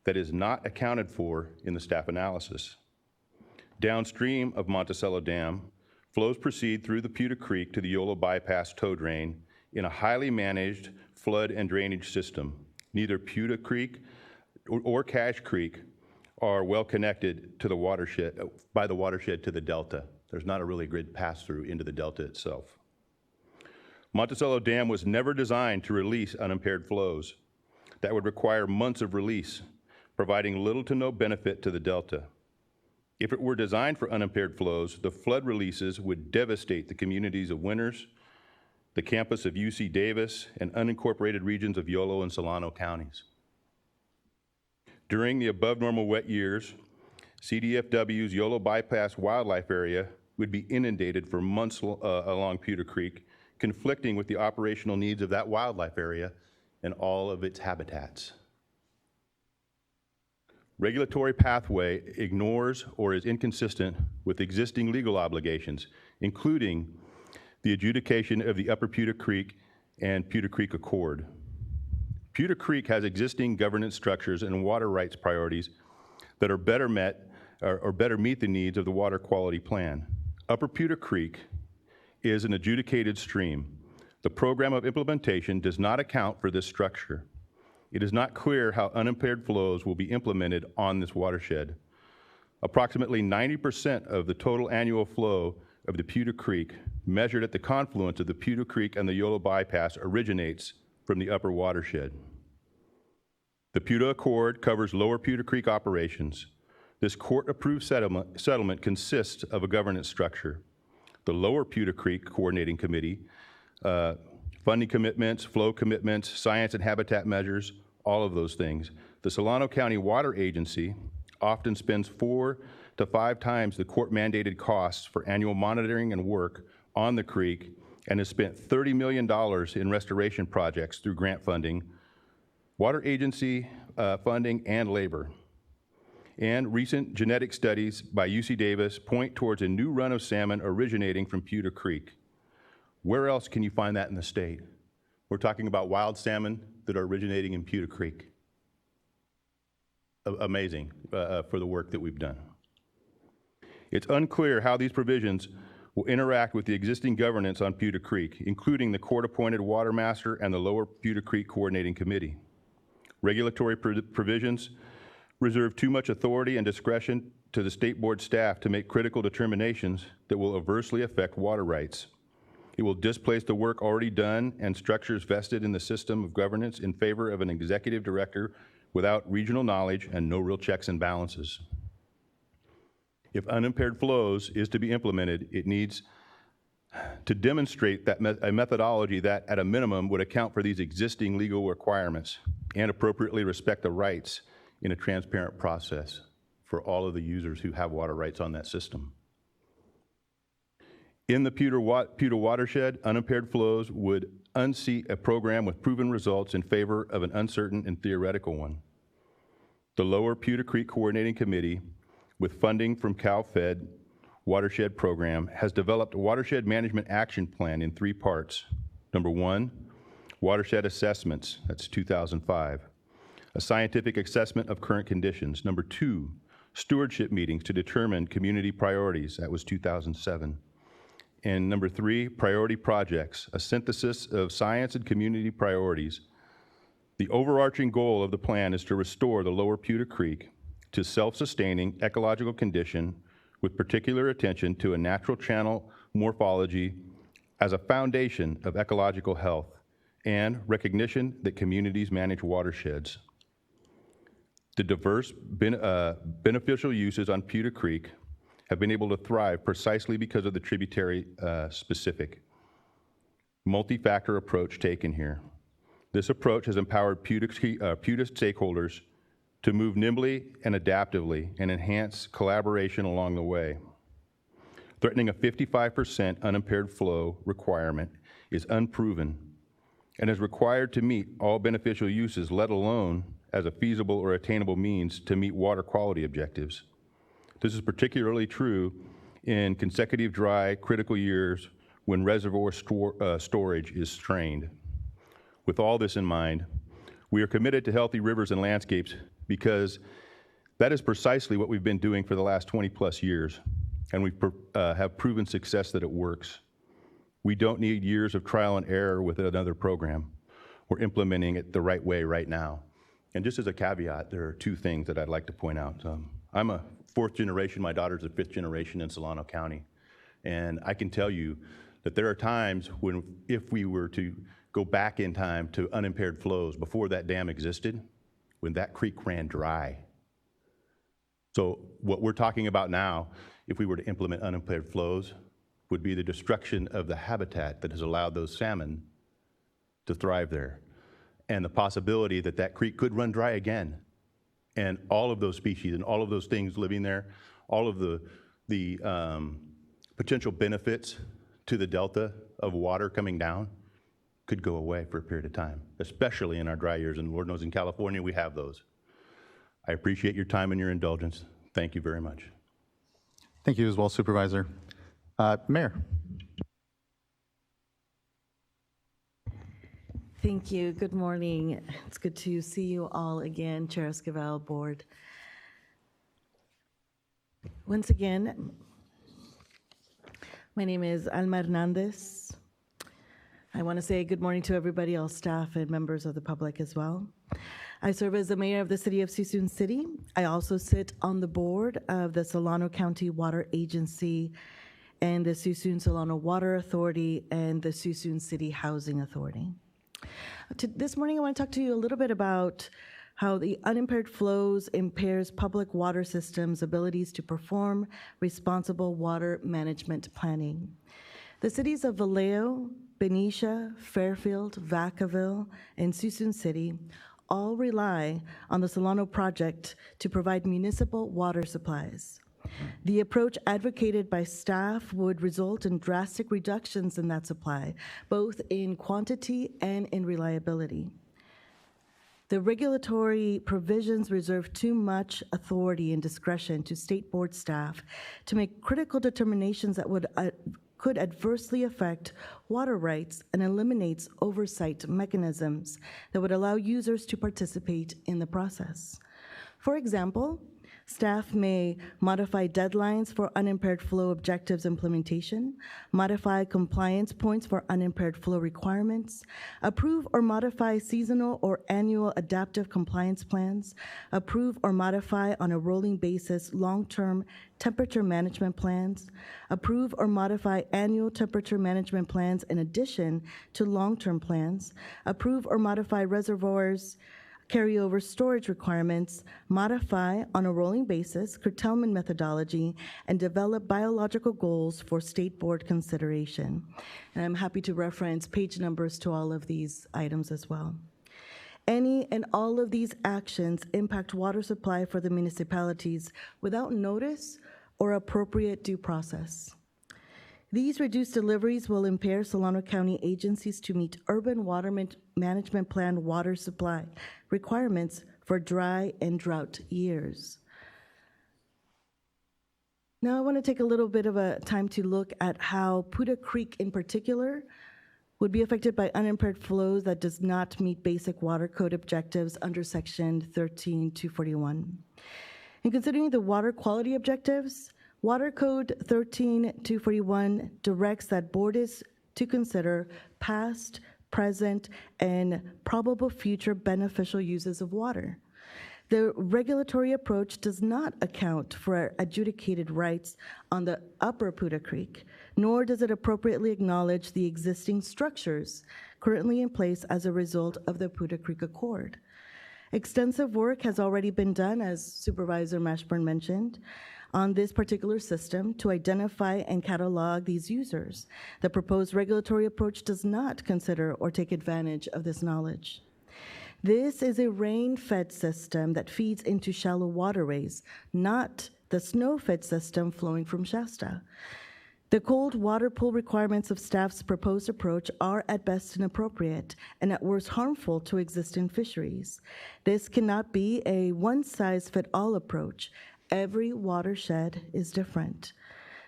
that is not accounted for in the staff analysis. Downstream of Monticello Dam, flows proceed through the Pewter Creek to the Yolo Bypass tow drain in a highly managed flood and drainage system. Neither Pewter Creek or Cache Creek are well connected to the watershed, by the watershed to the delta. There's not a really good pass-through into the delta itself. Monticello Dam was never designed to release unimpaired flows. That would require months of release, providing little to no benefit to the delta. If it were designed for unimpaired flows, the flood releases would devastate the communities of Winters, the campus of UC Davis, and unincorporated regions of Yolo and Solano counties. During the above normal wet years, CDFW's Yolo Bypass wildlife area would be inundated for months along Pewter Creek, conflicting with the operational needs of that wildlife area and all of its habitats. Regulatory pathway ignores or is inconsistent with existing legal obligations, including the adjudication of the Upper Pewter Creek and Pewter Creek Accord. Pewter Creek has existing governance structures and water rights priorities that are better met or better meet the needs of the water quality plan. Upper Pewter Creek is an adjudicated stream. The program of implementation does not account for this structure. It is not clear how unimpaired flows will be implemented on this watershed. Approximately 90% of the total annual flow of the Pewter Creek, measured at the confluence of the Pewter Creek and the Yolo Bypass, originates from the upper watershed. The Pewter Accord covers lower Pewter Creek operations. This court-approved settlement consists of a governance structure. The lower Pewter Creek Coordinating Committee, funding commitments, flow commitments, science and habitat measures, all of those things. The Solano County Water Agency often spends 4 to 5 times the court-mandated costs for annual monitoring and work on the creek, and has spent $30 million in restoration projects through grant funding, water agency funding, and labor. And recent genetic studies by UC Davis point towards a new run of salmon originating from Pewter Creek. Where else can you find that in the state? We're talking about wild salmon that are originating in Pewter Creek. Amazing for the work that we've done. It's unclear how these provisions will interact with the existing governance on Pewter Creek, including the court-appointed water master and the lower Pewter Creek Coordinating Committee. Regulatory provisions reserve too much authority and discretion to the state board staff to make critical determinations that will adversely affect water rights. It will displace the work already done and structures vested in the system of governance in favor of an executive director without regional knowledge and no real checks and balances. If unimpaired flows is to be implemented, it needs to demonstrate that a methodology that, at a minimum, would account for these existing legal requirements and appropriately respect the rights in a transparent process for all of the users who have water rights on that system. In the Pewter watershed, unimpaired flows would unseat a program with proven results in favor of an uncertain and theoretical one. The Lower Pewter Creek Coordinating Committee, with funding from CalFed Watershed Program, has developed a watershed management action plan in 3 parts. Number 1, watershed assessments, that's 2005. A scientific assessment of current conditions. Number 2, stewardship meetings to determine community priorities, that was 2007. And number 3, priority projects, a synthesis of science and community priorities. The overarching goal of the plan is to restore the Lower Pewter Creek to self-sustaining ecological condition with particular attention to a natural channel morphology as a foundation of ecological health and recognition that communities manage watersheds. The diverse beneficial uses on Pewter Creek have been able to thrive precisely because of the tributary specific multi-factor approach taken here. This approach has empowered Pewter stakeholders to move nimbly and adaptively and enhance collaboration along the way. Threatening a 55% unimpaired flow requirement is unproven and is required to meet all beneficial uses, let alone as a feasible or attainable means to meet water quality objectives. This is particularly true in consecutive dry, critical years when reservoir storage is strained. With all this in mind, we are committed to healthy rivers and landscapes because that is precisely what we've been doing for the last 20+ years, and we have proven success that it works. We don't need years of trial and error with another program. We're implementing it the right way right now. And just as a caveat, there are 2 things that I'd like to point out. I'm a 4th generation, my daughter's a 5th generation in Solano County. And I can tell you that there are times when, if we were to go back in time to unimpaired flows before that dam existed, when that creek ran dry. So what we're talking about now, if we were to implement unimpaired flows, would be the destruction of the habitat that has allowed those salmon to thrive there. And the possibility that that creek could run dry again. And all of those species and all of those things living there, all of the potential benefits to the delta of water coming down could go away for a period of time, especially in our dry years. And Lord knows in California we have those. I appreciate your time and your indulgence. Thank you very much. Thank you as well, Supervisor. Mayor. Thank you. Good morning. It's good to see you all again, Chair Esquivel, Board. Once again, my name is Alma Hernandez. I want to say good morning to everybody, all staff and members of the public as well. I serve as the mayor of the city of Suisun City. I also sit on the board of the Solano County Water Agency and the Suisun Solano Water Authority and the Suisun City Housing Authority. This morning, I want to talk to you a little bit about how the unimpaired flows impairs public water systems' abilities to perform responsible water management planning. The cities of Vallejo, Benicia, Fairfield, Vacaville, and Suisun City all rely on the Solano project to provide municipal water supplies. The approach advocated by staff would result in drastic reductions in that supply, both in quantity and in reliability. The regulatory provisions reserve too much authority and discretion to state board staff to make critical determinations that could adversely affect water rights and eliminates oversight mechanisms that would allow users to participate in the process. For example, staff may modify deadlines for unimpaired flow objectives implementation, modify compliance points for unimpaired flow requirements, approve or modify seasonal or annual adaptive compliance plans, approve or modify on a rolling basis long-term temperature management plans, approve or modify annual temperature management plans in addition to long-term plans, approve or modify reservoirs, carryover storage requirements, modify on a rolling basis curtailment methodology, and develop biological goals for state board consideration. And I'm happy to reference page numbers to all of these items as well. Any and all of these actions impact water supply for the municipalities without notice or appropriate due process. These reduced deliveries will impair Solano County agencies to meet urban water management plan water supply requirements for dry and drought years. Now I want to take a little bit of a time to look at how Puda Creek in particular would be affected by unimpaired flows that does not meet basic water code objectives under section 13241. In considering the water quality objectives, Water Code 13241 directs that board is to consider past, present, and probable future beneficial uses of water. The regulatory approach does not account for adjudicated rights on the upper Puda Creek, nor does it appropriately acknowledge the existing structures currently in place as a result of the Puda Creek Accord. Extensive work has already been done, as Supervisor Mashburn mentioned, on this particular system to identify and catalog these users. The proposed regulatory approach does not consider or take advantage of this knowledge. This is a rain-fed system that feeds into shallow waterways, not the snow-fed system flowing from Shasta. The cold water pool requirements of staff's proposed approach are at best inappropriate and at worst harmful to existing fisheries. This cannot be a one-size-fits-all approach. Every watershed is different.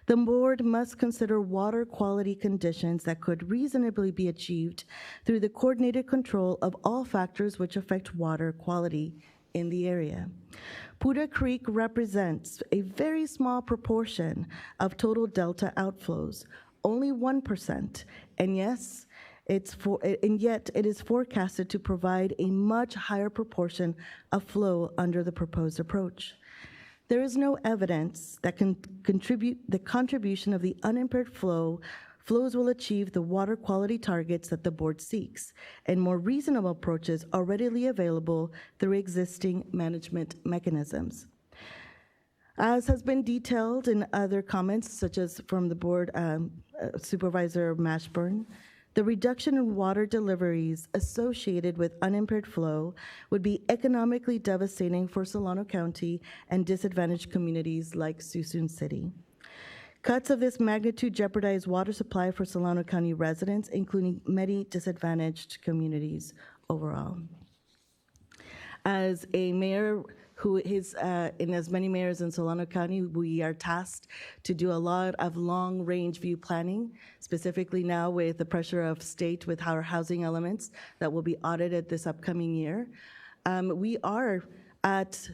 The board must consider water quality conditions that could reasonably be achieved through the coordinated control of all factors which affect water quality in the area. Puda Creek represents a very small proportion of total delta outflows, only 1%, and yes, yet it is forecasted to provide a much higher proportion of flow under the proposed approach. There is no evidence that the contribution of the unimpaired flows will achieve the water quality targets that the board seeks, and more reasonable approaches are readily available through existing management mechanisms. As has been detailed in other comments, such as from the board Supervisor Mashburn, the reduction in water deliveries associated with unimpaired flow would be economically devastating for Solano County and disadvantaged communities like Suisun City. Cuts of this magnitude jeopardize water supply for Solano County residents, including many disadvantaged communities overall. As a mayor who is in as many mayors in Solano County, we are tasked to do a lot of long-range view planning, specifically now with the pressure of state with our housing elements that will be audited this upcoming year. We are at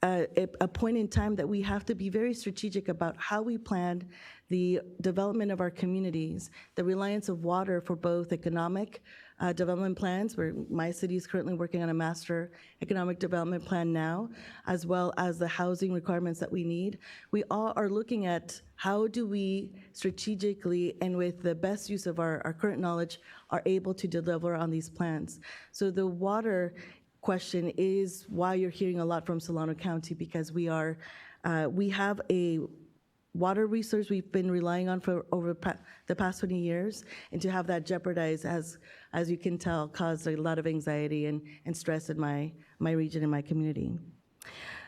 a point in time that we have to be very strategic about how we plan the development of our communities, the reliance of water for both economic development plans, where my city is currently working on a master economic development plan now, as well as the housing requirements that we need. We all are looking at how do we strategically and with the best use of our current knowledge are able to deliver on these plans. So the water question is why you're hearing a lot from Solano County, because we have a water resource we've been relying on for over the past 20 years, and to have that jeopardized, as you can tell, caused a lot of anxiety and stress in my region and my community.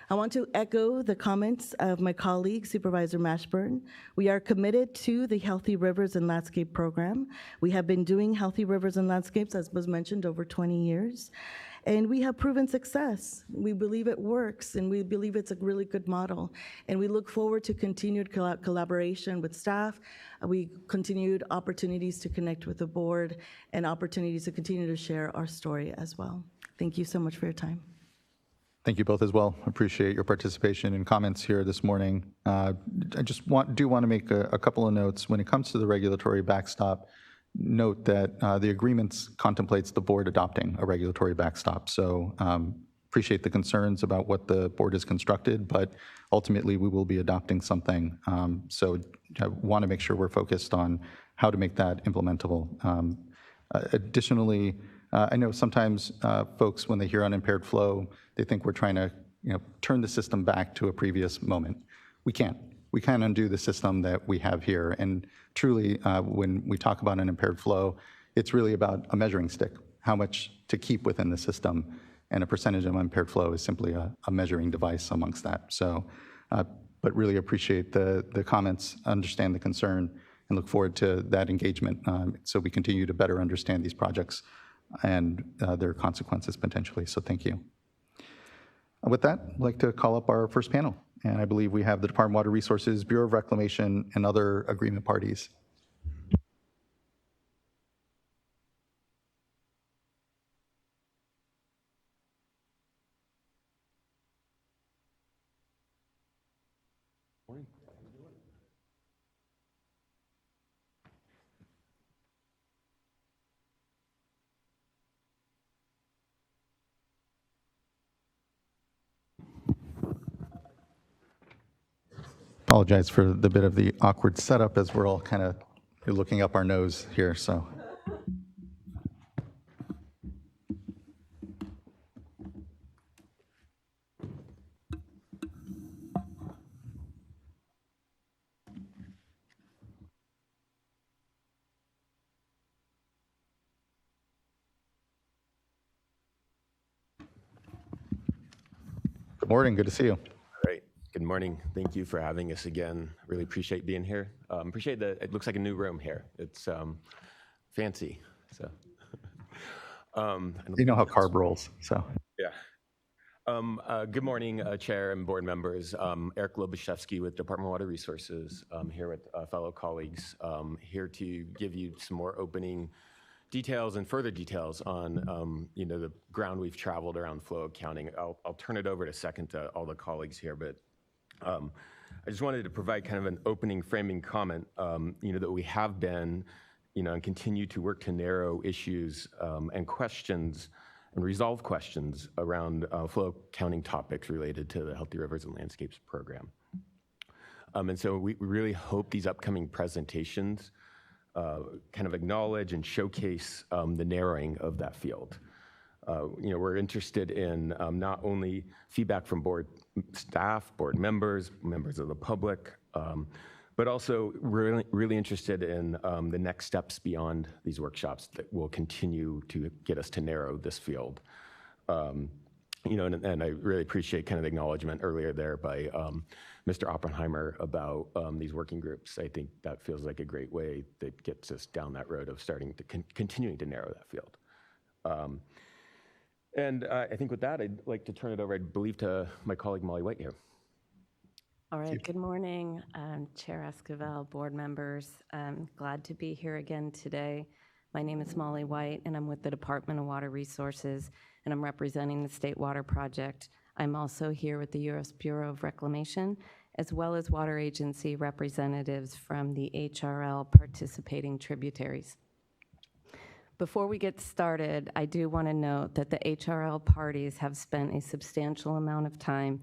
I want to echo the comments of my colleague, Supervisor Mashburn. We are committed to the Healthy Rivers and Landscape program. We have been doing Healthy Rivers and Landscapes, as was mentioned, over 20 years. And we have proven success. We believe it works, and we believe it's a really good model. And we look forward to continued collaboration with staff. We continued opportunities to connect with the board and opportunities to continue to share our story as well. Thank you so much for your time. Thank you both as well. Appreciate your participation and comments here this morning. I just do want to make a couple of notes. When it comes to the regulatory backstop, note that the agreements contemplates the board adopting a regulatory backstop. So appreciate the concerns about what the board has constructed, but ultimately we will be adopting something. So I want to make sure we're focused on how to make that implementable. Additionally, I know sometimes folks, when they hear unimpaired flow, they think we're trying to turn the system back to a previous moment. We can't. We can't undo the system that we have here. And truly, when we talk about an impaired flow, it's really about a measuring stick, how much to keep within the system. And a percentage of unimpaired flow is simply a measuring device amongst that. So, but really appreciate the comments, understand the concern, and look forward to that engagement so we continue to better understand these projects and their consequences potentially. So thank you. With that, I'd like to call up our first panel. And I believe we have the Department of Water Resources, Bureau of Reclamation, and other agreement parties. Apologize for the bit of the awkward setup as we're all kind of looking up our nose here, so. Good morning, good to see you. Great. Good morning. Thank you for having us again. Really appreciate being here. Appreciate that it looks like a new room here. It's fancy. So, You know how carb rolls, so. yeah. Good morning, Chair and board members. Eric Lobashevsky with Department of Water Resources. Here with fellow colleagues. Here to give you some more opening details and further details on the ground we've traveled around flow accounting. I'll turn it over in a second to all the colleagues here, but I just wanted to provide kind of an opening framing comment, that we have been, and continue to work to narrow issues and questions and resolve questions around flow accounting topics related to the Healthy Rivers and Landscapes program. And so we really hope these upcoming presentations kind of acknowledge and showcase the narrowing of that field. We're interested in not only feedback from board staff, board members, members of the public, but also really interested in the next steps beyond these workshops that will continue to get us to narrow this field. And I really appreciate kind of the acknowledgement earlier there by Mr. Oppenheimer about these working groups. I think that feels like a great way that gets us down that road of starting to continuing to narrow that field. And I think with that, I'd like to turn it over, I believe, to my colleague Molly White here. All right, good morning, Chair Esquivel, board members. Glad to be here again today. My name is Molly White, and I'm with the Department of Water Resources, and I'm representing the State Water Project. I'm also here with the U.S. Bureau of Reclamation, as well as water agency representatives from the HRL participating tributaries. Before we get started, I do want to note that the HRL parties have spent a substantial amount of time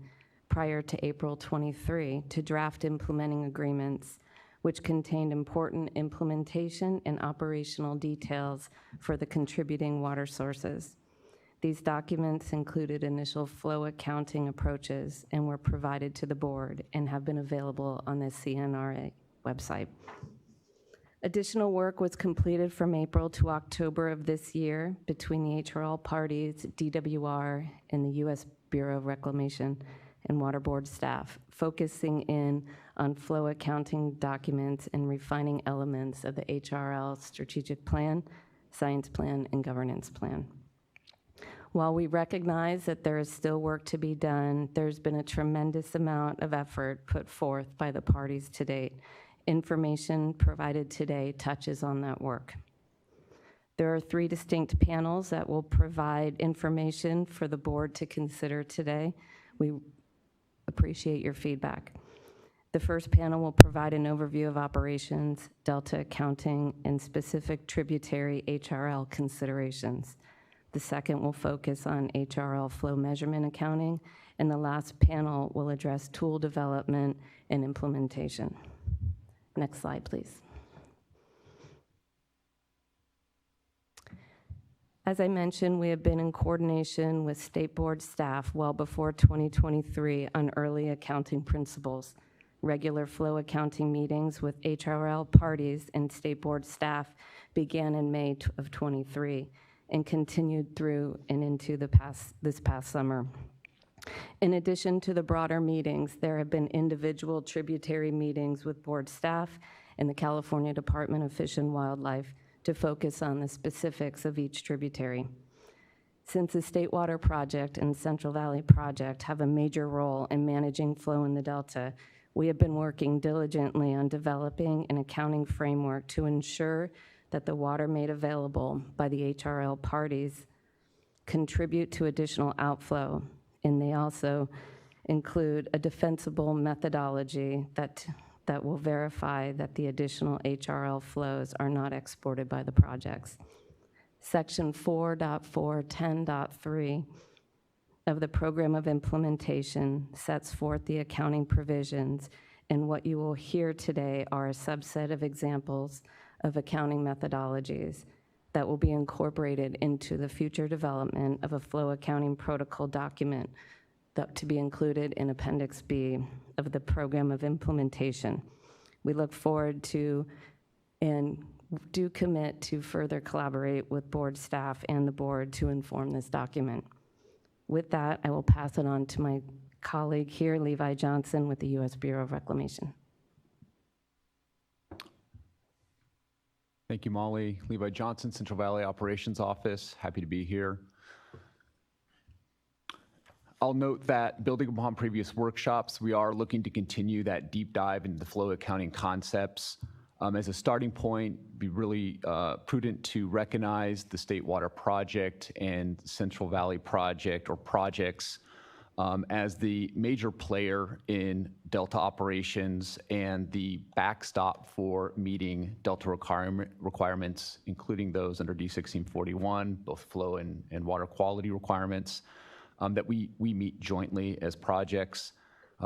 prior to April 23 to draft implementing agreements, which contained important implementation and operational details for the contributing water sources. These documents included initial flow accounting approaches and were provided to the board and have been available on the CNRA website. Additional work was completed from April to October of this year between the HRL parties, DWR, and the U.S. Bureau of Reclamation and Water Board staff, focusing in on flow accounting documents and refining elements of the HRL strategic plan, science plan, and governance plan. While we recognize that there is still work to be done, there's been a tremendous amount of effort put forth by the parties to date. Information provided today touches on that work. There are 3 distinct panels that will provide information for the board to consider today. We appreciate your feedback. The first panel will provide an overview of operations, delta accounting, and specific tributary HRL considerations. The second will focus on HRL flow measurement accounting, and the last panel will address tool development and implementation. Next slide, please. As I mentioned, we have been in coordination with State Board staff well before 2023 on early accounting principles. Regular flow accounting meetings with HRL parties and State Board staff began in May of 23 and continued through and into this past summer. In addition to the broader meetings, there have been individual tributary meetings with board staff and the California Department of Fish and Wildlife to focus on the specifics of each tributary. Since the State Water Project and Central Valley Project have a major role in managing flow in the Delta, we have been working diligently on developing an accounting framework to ensure that the water made available by the HRL parties contribute to additional outflow, and they also include a defensible methodology that will verify that the additional HRL flows are not exported by the projects. Section 4.410.3 of the Program of Implementation sets forth the accounting provisions, and what you will hear today are a subset of examples of accounting methodologies that will be incorporated into the future development of a flow accounting protocol document that to be included in Appendix B of the Program of Implementation. We look forward to and do commit to further collaborate with board staff and the board to inform this document. With that, I will pass it on to my colleague here, Levi Johnson with the U.S. Bureau of Reclamation. Thank you, Molly. Levi Johnson, Central Valley Operations Office. Happy to be here. I'll note that building upon previous workshops, we are looking to continue that deep dive into the flow accounting concepts. As a starting point, be really prudent to recognize the State Water Project and Central Valley Project or projects as the major player in Delta operations and the backstop for meeting Delta requirements, including those under D1641, both flow and water quality requirements, that we meet jointly as projects.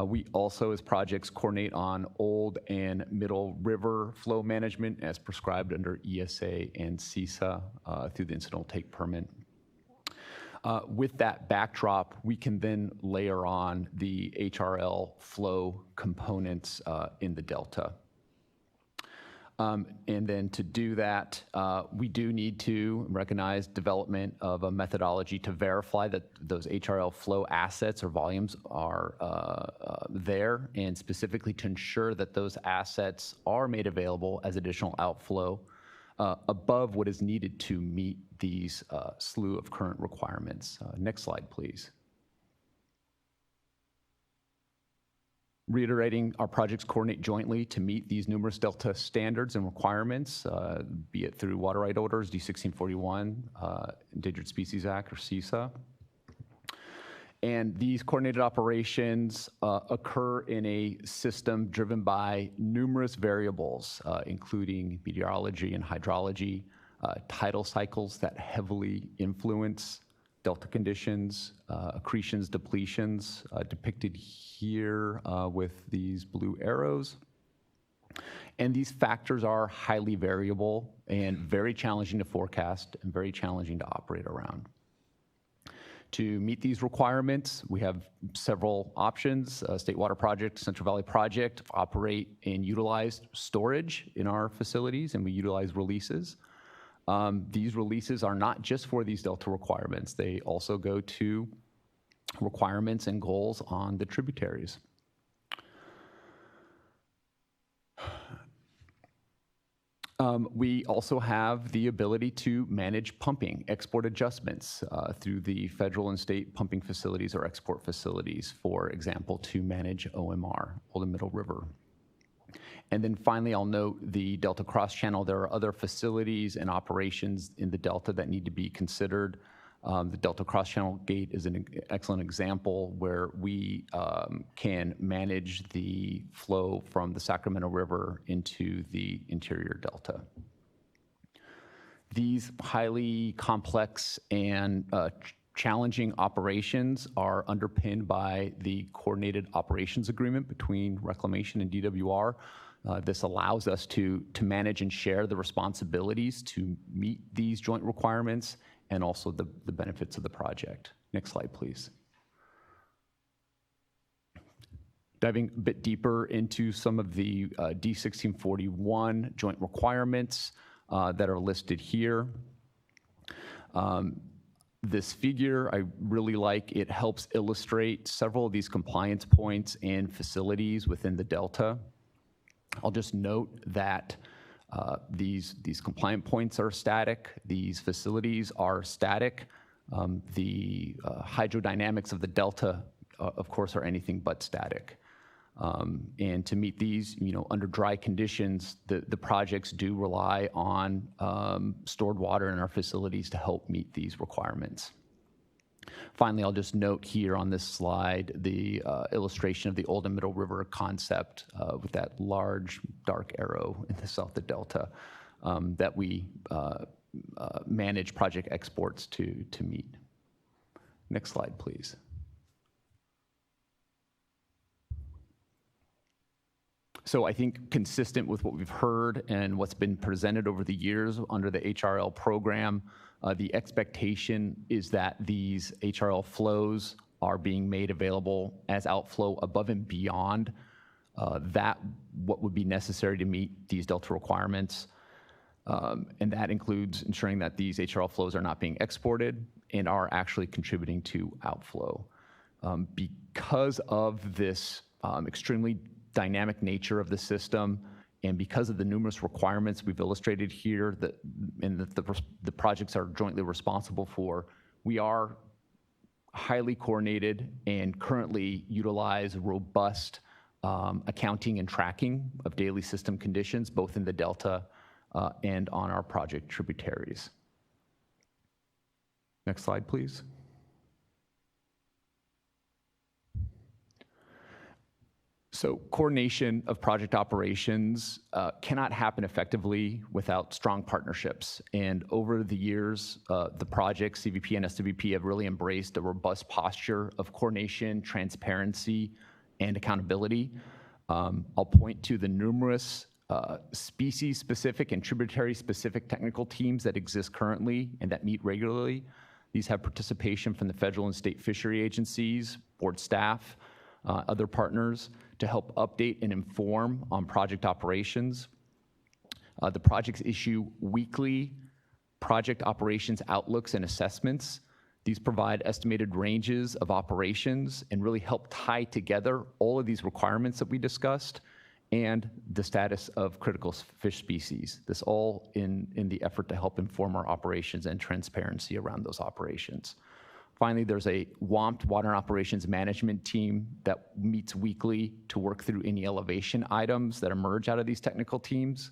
We also, as projects, coordinate on Old and Middle River flow management as prescribed under ESA and CISA through the incidental take permit. With that backdrop, we can then layer on the HRL flow components in the Delta. And then to do that, we do need to recognize development of a methodology to verify that those HRL flow assets or volumes are there, and specifically to ensure that those assets are made available as additional outflow above what is needed to meet these slew of current requirements. Next slide, please. Reiterating, our projects coordinate jointly to meet these numerous Delta standards and requirements, be it through water right orders, D1641, Endangered Species Act, or CISA. And these coordinated operations occur in a system driven by numerous variables, including meteorology and hydrology, tidal cycles that heavily influence Delta conditions, accretions, depletions, depicted here with these blue arrows. And these factors are highly variable and very challenging to forecast and very challenging to operate around. To meet these requirements, we have several options. State Water Project, Central Valley Project operate and utilize storage in our facilities, and we utilize releases. These releases are not just for these Delta requirements. They also go to requirements and goals on the tributaries. We also have the ability to manage pumping, export adjustments through the federal and state pumping facilities or export facilities, for example, to manage OMR, Old and Middle River. And then finally, I'll note the Delta Cross Channel. There are other facilities and operations in the Delta that need to be considered. The Delta Cross Channel Gate is an excellent example where we can manage the flow from the Sacramento River into the interior Delta. These highly complex and challenging operations are underpinned by the Coordinated Operations Agreement between Reclamation and DWR. This allows us to manage and share the responsibilities to meet these joint requirements and also the benefits of the project. Next slide, please. Diving a bit deeper into some of the D1641 joint requirements that are listed here. This figure I really like. It helps illustrate several of these compliance points and facilities within the Delta. I'll just note that these compliant points are static. These facilities are static. The hydrodynamics of the delta, of course, are anything but static. And to meet these, under dry conditions, the projects do rely on stored water in our facilities to help meet these requirements. Finally, I'll just note here on this slide the illustration of the Old and Middle River concept with that large dark arrow in the south of the delta that we manage project exports to meet. Next slide, please. So I think consistent with what we've heard and what's been presented over the years under the HRL program, the expectation is that these HRL flows are being made available as outflow above and beyond what would be necessary to meet these delta requirements. And that includes ensuring that these HRL flows are not being exported and are actually contributing to outflow. Because of this extremely dynamic nature of the system, and because of the numerous requirements we've illustrated here and that the projects are jointly responsible for, we are highly coordinated and currently utilize robust accounting and tracking of daily system conditions, both in the delta and on our project tributaries. Next slide, please. So coordination of project operations cannot happen effectively without strong partnerships. And over the years, the projects, CVP and SWRCB, have really embraced a robust posture of coordination, transparency, and accountability. I'll point to the numerous species-specific and tributary-specific technical teams that exist currently and that meet regularly. These have participation from the federal and state fishery agencies, board staff, other partners to help update and inform on project operations. The projects issue weekly project operations outlooks and assessments. These provide estimated ranges of operations and really help tie together all of these requirements that we discussed and the status of critical fish species. This all in the effort to help inform our operations and transparency around those operations. Finally, there's a WAMPT, Water and Operations Management team, that meets weekly to work through any elevation items that emerge out of these technical teams.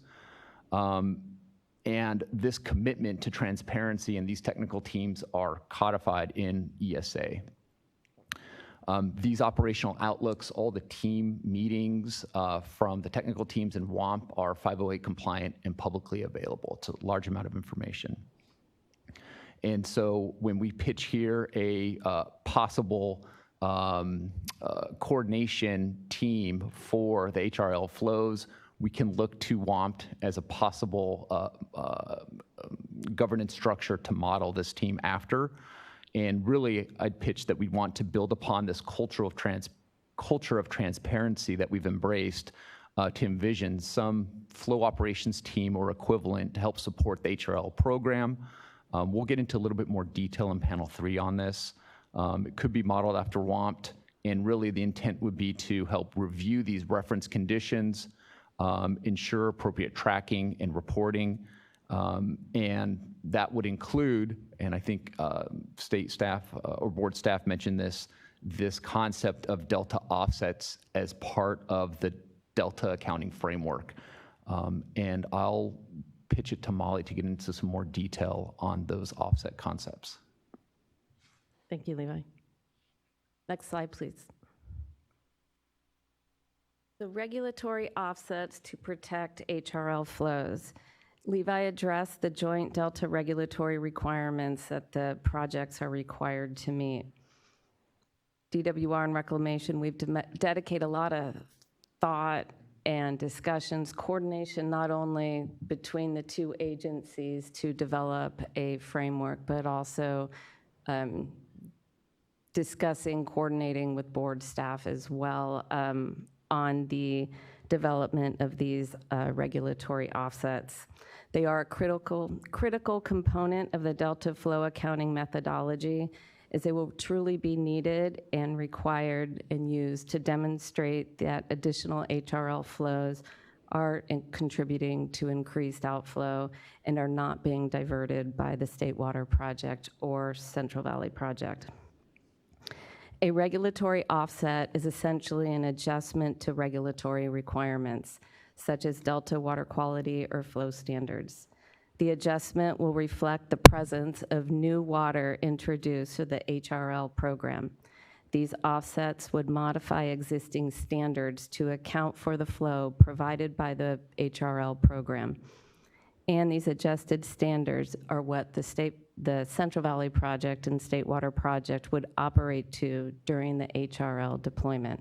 And this commitment to transparency in these technical teams are codified in ESA. These operational outlooks, all the team meetings from the technical teams in WAMP are 508 compliant and publicly available. It's a large amount of information. And so when we pitch here a possible coordination team for the HRL flows, we can look to WAMPT as a possible governance structure to model this team after. And really, I'd pitch that we want to build upon this culture of transparency that we've embraced to envision some flow operations team or equivalent to help support the HRL program. We'll get into a little bit more detail in panel 3 on this. It could be modeled after WAMPT, and really the intent would be to help review these reference conditions, ensure appropriate tracking and reporting, and that would include, and I think state staff or board staff mentioned this concept of delta offsets as part of the delta accounting framework. And I'll pitch it to Molly to get into some more detail on those offset concepts. Thank you, Levi. Next slide, please. The regulatory offsets to protect HRL flows. Levi addressed the joint delta regulatory requirements that the projects are required to meet. DWR and Reclamation, we've dedicated a lot of thought and discussions, coordination not only between the two agencies to develop a framework, but also discussing, coordinating with board staff as well on the development of these regulatory offsets. They are a critical component of the delta flow accounting methodology, as they will truly be needed and required and used to demonstrate that additional HRL flows contributing to increased outflow and are not being diverted by the State Water Project or Central Valley Project. A regulatory offset is essentially an adjustment to regulatory requirements, such as Delta water quality or flow standards. The adjustment will reflect the presence of new water introduced to the HRL program. These offsets would modify existing standards to account for the flow provided by the HRL program. And these adjusted standards are what the Central Valley Project and State Water Project would operate to during the HRL deployment.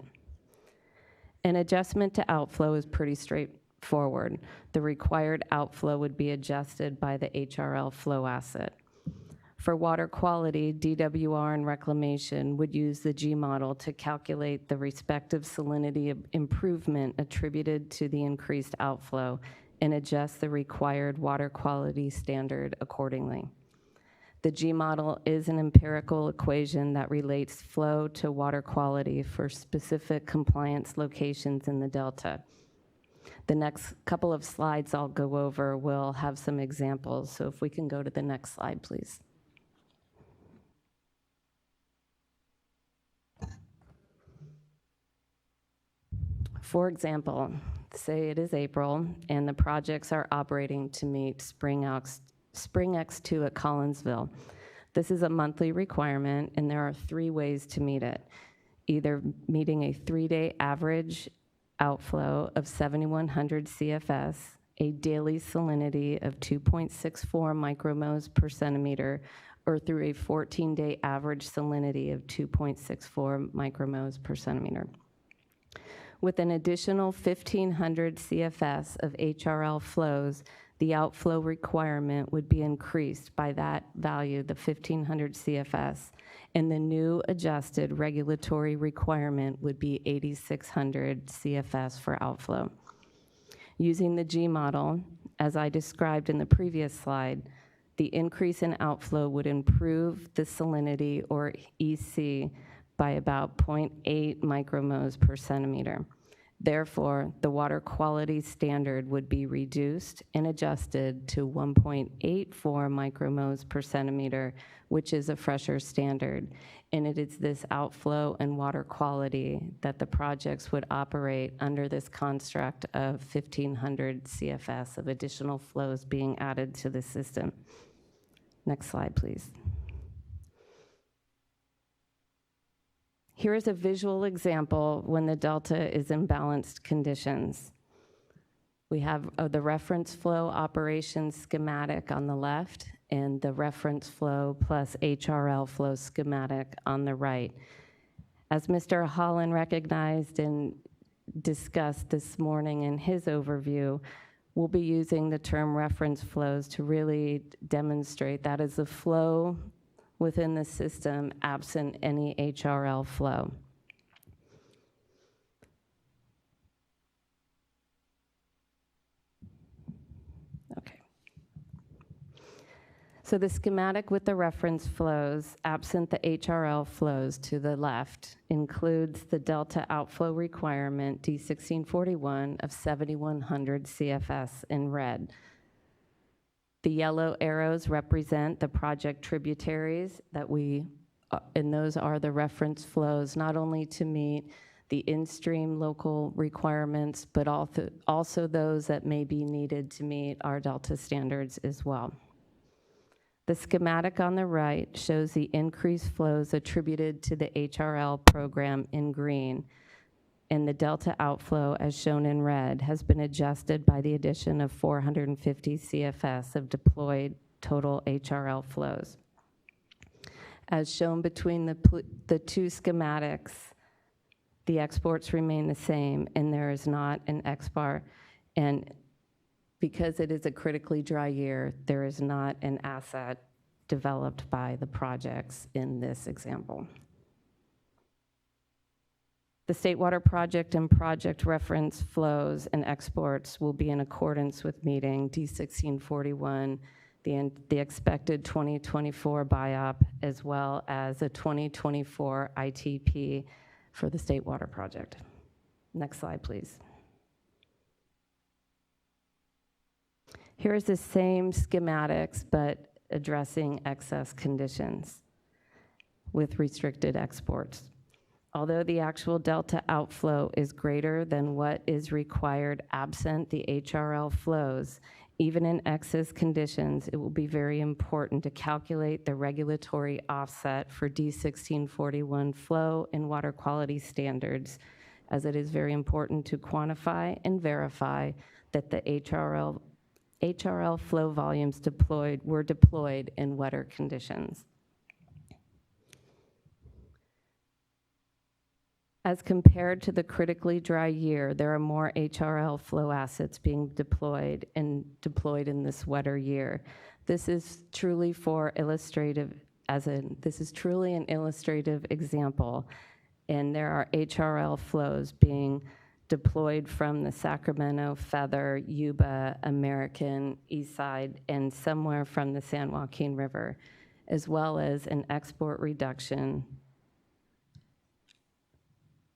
An adjustment to outflow is pretty straightforward. The required outflow would be adjusted by the HRL flow asset. For water quality, DWR and Reclamation would use the G model to calculate the respective salinity improvement attributed to the increased outflow and adjust the required water quality standard accordingly. The G model is an empirical equation that relates flow to water quality for specific compliance locations in the Delta. The next couple of slides I'll go over will have some examples, so if we can go to the next slide, please. For example, say it is April and the projects are operating to meet Spring X2 at Collinsville. This is a monthly requirement and there are 3 ways to meet it. Either meeting a 3-day average outflow of 7,100 CFS, a daily salinity of 2.64 micromoles per centimeter, or through a 14-day average salinity of 2.64 micromoles per centimeter. With an additional 1,500 CFS of HRL flows, the outflow requirement would be increased by that value, the 1,500 CFS, and the new adjusted regulatory requirement would be 8,600 CFS for outflow. Using the G model, as I described in the previous slide, the increase in outflow would improve the salinity, or EC, by about 0.8 micromoles per centimeter. Therefore, the water quality standard would be reduced and adjusted to 1.84 micromoles per centimeter, which is a fresher standard. And it is this outflow and water quality that the projects would operate under this construct of 1,500 CFS of additional flows being added to the system. Next slide, please. Here is a visual example when the Delta is in balanced conditions. We have the reference flow operations schematic on the left and the reference flow plus HRL flow schematic on the right. As Mr. Holland recognized and discussed this morning in his overview, we'll be using the term reference flows to really demonstrate that as the flow within the system absent any HRL flow. Okay. So the schematic with the reference flows absent the HRL flows to the left includes the Delta outflow requirement D1641 of 7,100 CFS in red. The yellow arrows represent the project tributaries that and those are the reference flows, not only to meet the in-stream local requirements, but also those that may be needed to meet our Delta standards as well. The schematic on the right shows the increased flows attributed to the HRL program in green, and the Delta outflow, as shown in red, has been adjusted by the addition of 450 CFS of deployed total HRL flows. As shown between the 2 schematics, the exports remain the same, and there is not an XBAR, and because it is a critically dry year, there is not an asset developed by the projects in this example. The State Water Project and project reference flows and exports will be in accordance with meeting D1641, the expected 2024 BIOP, as well as a 2024 ITP for the State Water Project. Next slide, please. Here's the same schematics, but addressing excess conditions with restricted exports. Although the actual delta outflow is greater than what is required absent the HRL flows, even in excess conditions, it will be very important to calculate the regulatory offset for D1641 flow and water quality standards, as it is very important to quantify and verify that the HRL flow volumes were deployed in wetter conditions. As compared to the critically dry year, there are more HRL flow assets being deployed in this wetter year. This is truly this is truly an illustrative example, and there are HRL flows being deployed from the Sacramento, Feather, Yuba, American, Eastside, and somewhere from the San Joaquin River, as well as an export reduction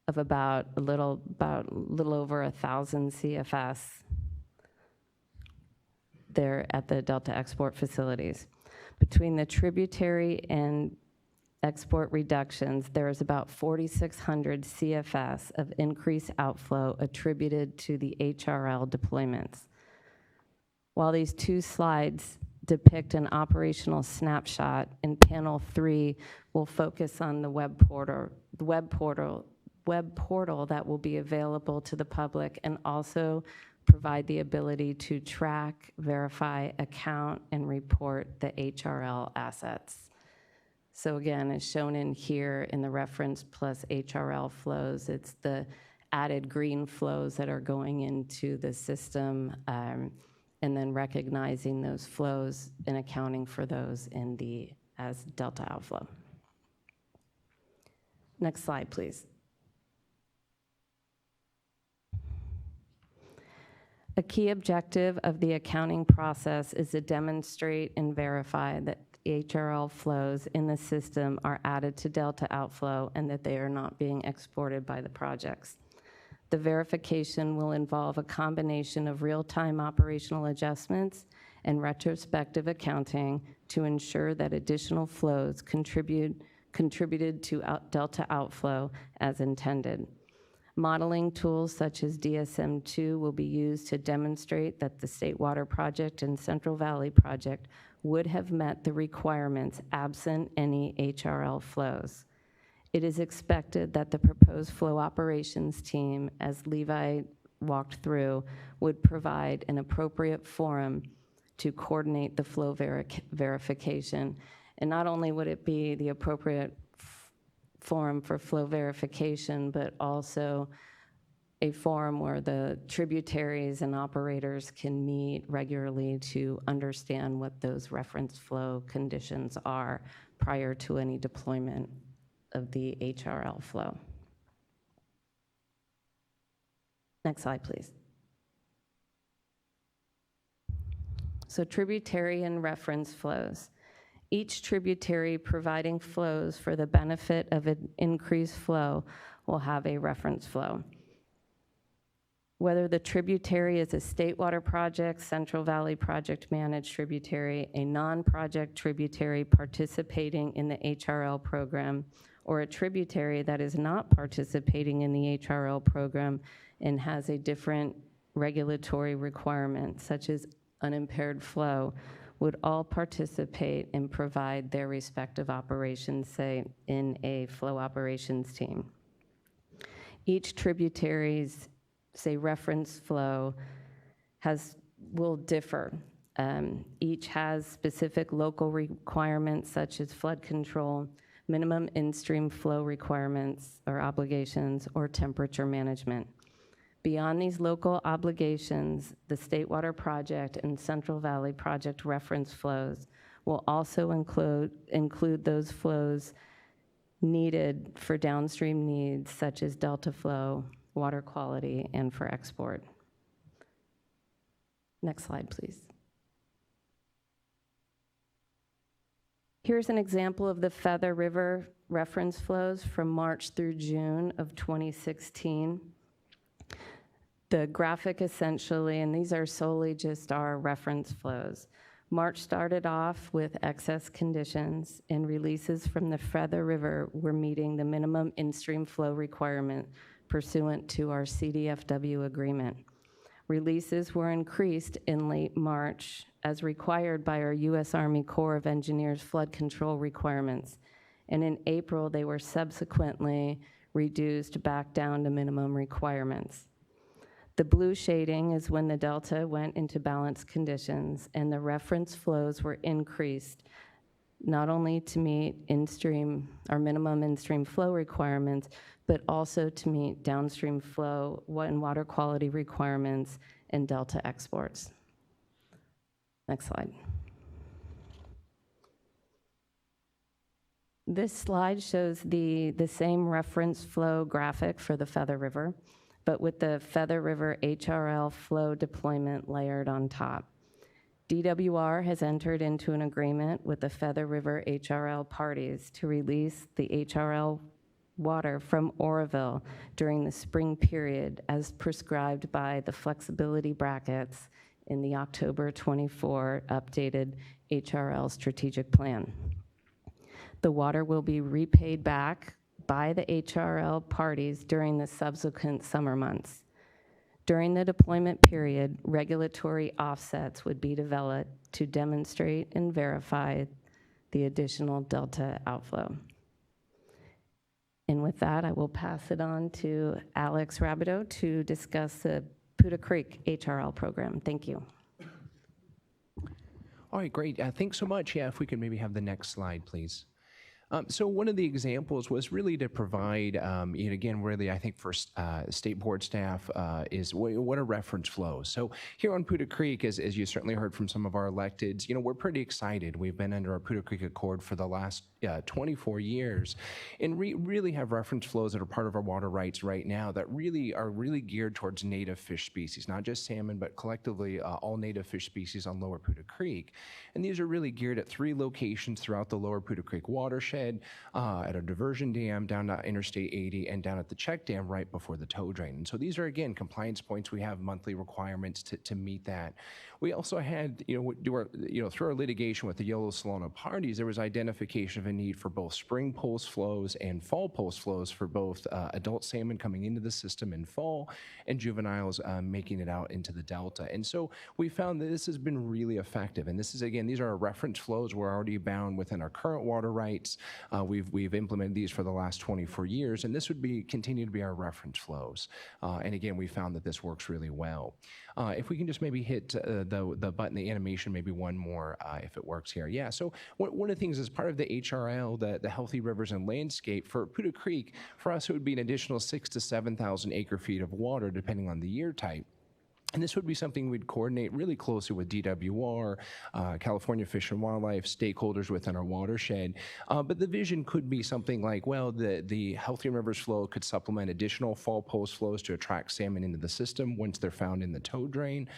of about a little over 1,000 CFS there at the Delta export facilities. Between the tributary and export reductions, there is about 4,600 CFS of increased outflow attributed to the HRL deployments. While these two slides depict an operational snapshot, in panel 3 will focus on the web portal that will be available to the public and also provide the ability to track, verify, account, and report the HRL assets. So again, as shown in here in the reference plus HRL flows, it's the added green flows that are going into the system, and then recognizing those flows and accounting for those as delta outflow. Next slide, please. A key objective of the accounting process is to demonstrate and verify that HRL flows in the system are added to delta outflow and that they are not being exported by the projects. The verification will involve a combination of real-time operational adjustments and retrospective accounting to ensure that additional flows contributed to delta outflow as intended. Modeling tools such as DSM-2 will be used to demonstrate that the State Water Project and Central Valley Project would have met the requirements absent any HRL flows. It is expected that the proposed flow operations team, as Levi walked through, would provide an appropriate forum to coordinate the flow verification. And not only would it be the appropriate forum for flow verification, but also a forum where the tributaries and operators can meet regularly to understand what those reference flow conditions are prior to any deployment of the HRL flow. Next slide, please. So tributary and reference flows. Each tributary providing flows for the benefit of an increased flow will have a reference flow. Whether the tributary is a State Water Project, Central Valley Project managed tributary, a non-project tributary participating in the HRL program, or a tributary that is not participating in the HRL program and has a different regulatory requirement, such as unimpaired flow, would all participate and provide their respective operations, say, in a flow operations team. Each tributary's, say, reference flow will differ. Each has specific local requirements such as flood control, minimum in-stream flow requirements or obligations, or temperature management. Beyond these local obligations, the State Water Project and Central Valley Project reference flows will also include those flows needed for downstream needs such as delta flow, water quality, and for export. Next slide, please. Here's an example of the Feather River reference flows from March through June of 2016. The graphic essentially, and these are solely just our reference flows. March started off with excess conditions, and releases from the Feather River were meeting the minimum in-stream flow requirement pursuant to our CDFW agreement. Releases were increased in late March as required by our U.S. Army Corps of Engineers flood control requirements, and in April they were subsequently reduced back down to minimum requirements. The blue shading is when the delta went into balanced conditions and the reference flows were increased not only to meet in-stream or minimum in-stream flow requirements, but also to meet downstream flow and water quality requirements and delta exports. Next slide. This slide shows the same reference flow graphic for the Feather River, but with the Feather River HRL flow deployment layered on top. DWR has entered into an agreement with the Feather River HRL parties to release the HRL water from Oroville during the spring period as prescribed by the flexibility brackets in the October 24 updated HRL strategic plan. The water will be repaid back by the HRL parties during the subsequent summer months. During the deployment period, regulatory offsets would be developed to demonstrate and verify the additional delta outflow. And with that, I will pass it on to Alex Rabideau to discuss the Puda Creek HRL program. Thank you. All right, great. Thanks so much. Yeah, if we could maybe have the next slide, please. So one of the examples was really to provide, again, really I think for state board staff is what are reference flows. So here on Puda Creek, as you certainly heard from some of our electeds, we're pretty excited. We've been under our Puda Creek Accord for the last 24 years and really have reference flows that are part of our water rights right now that really are geared towards native fish species, not just salmon, but collectively all native fish species on Lower Puda Creek. And these are really geared at 3 locations throughout the Lower Puda Creek watershed, at a diversion dam down at Interstate 80 and down at the check dam right before the tow drain. And so these are, again, compliance points. We have monthly requirements to meet that. We also had, through our litigation with the Yellow Solana parties, there was identification of a need for both spring pulse flows and fall pulse flows for both adult salmon coming into the system in fall and juveniles making it out into the delta. And so we found that this has been really effective. And this is, again, these are our reference flows. We're already bound within our current water rights. We've implemented these for the last 24 years, and this would continue to be our reference flows. And again, we found that this works really well. If we can just maybe hit the button, the animation, maybe one more, if it works here. Yeah, so one of the things as part of the HRL, the Healthy Rivers and Landscape, for Puda Creek, for us it would be an additional 6,000 to 7,000 acre feet of water, depending on the year type. And this would be something we'd coordinate really closely with DWR, California Fish and Wildlife, stakeholders within our watershed. But the vision could be something like, well, the Healthy Rivers flow could supplement additional fall post flows to attract salmon into the system once they're found in the tow drain,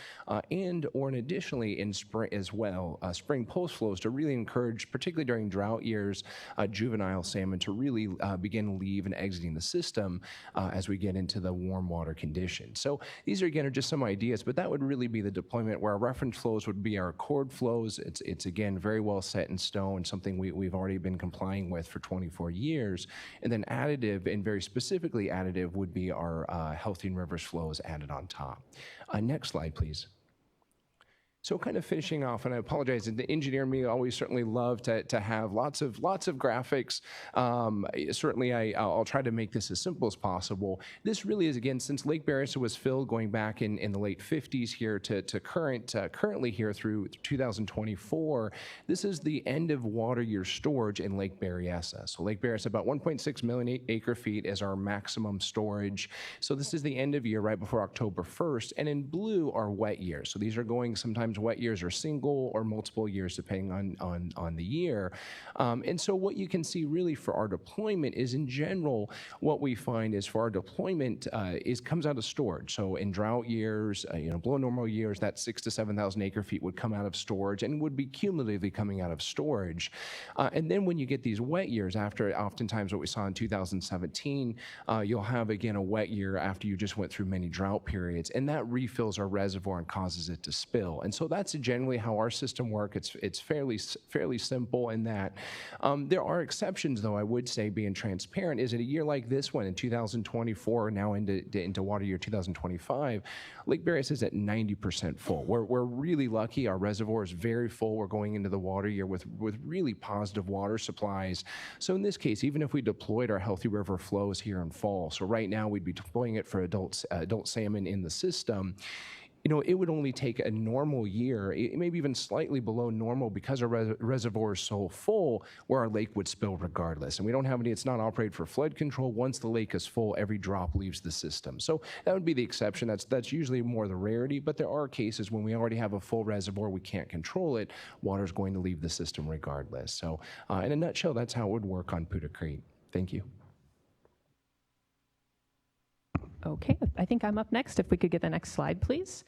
or additionally in spring as well, spring post flows to really encourage, particularly during drought years, juvenile salmon to really begin leave and exiting the system as we get into the warm water conditions. So these are, again, are just some ideas, but that would really be the deployment where our reference flows would be our accord flows. It's again, very well set in stone, something we've already been complying with for 24 years. And then additive, and very specifically additive, would be our Healthy Rivers flows added on top. Next slide, please. So kind of finishing off, and I apologize, the engineer me always certainly love to have lots of graphics. Certainly I'll try to make this as simple as possible. This really is, again, since Lake Berryessa was filled going back in the late 50s here to currently here through 2024, this is the end of water year storage in Lake Berryessa. So Lake Berryessa, about 1.6 million acre feet is our maximum storage. So this is the end of year right before October 1st, and in blue are wet years. So these are going sometimes sometimes wet years are single or multiple years depending on the year. And so what you can see really for our deployment is, in general, what we find is for our deployment comes out of storage. So in drought years, below normal years, that 6,000 to 7,000 acre feet would come out of storage and would be cumulatively coming out of storage. And then when you get these wet years, after oftentimes what we saw in 2017, you'll have again a wet year after you just went through many drought periods, and that refills our reservoir and causes it to spill. And so that's generally how our system works. It's fairly simple in that. There are exceptions, though, I would say, being transparent, is in a year like this one in 2024, now into water year 2025, Lake Berryessa is at 90% full. We're really lucky. Our reservoir is very full. We're going into the water year with really positive water supplies. So in this case, even if we deployed our Healthy River flows here in fall, so right now we'd be deploying it for adult salmon in the system, it would only take a normal year, maybe even slightly below normal, because our reservoir is so full, where our lake would spill regardless. And we don't have it's not operated for flood control. Once the lake is full, every drop leaves the system. So that would be the exception. That's usually more the rarity, but there are cases when we already have a full reservoir, we can't control it, water's going to leave the system regardless. So in a nutshell, that's how it would work on Puda Creek. Thank you. Okay, I think I'm up next. If we could get the next slide, please.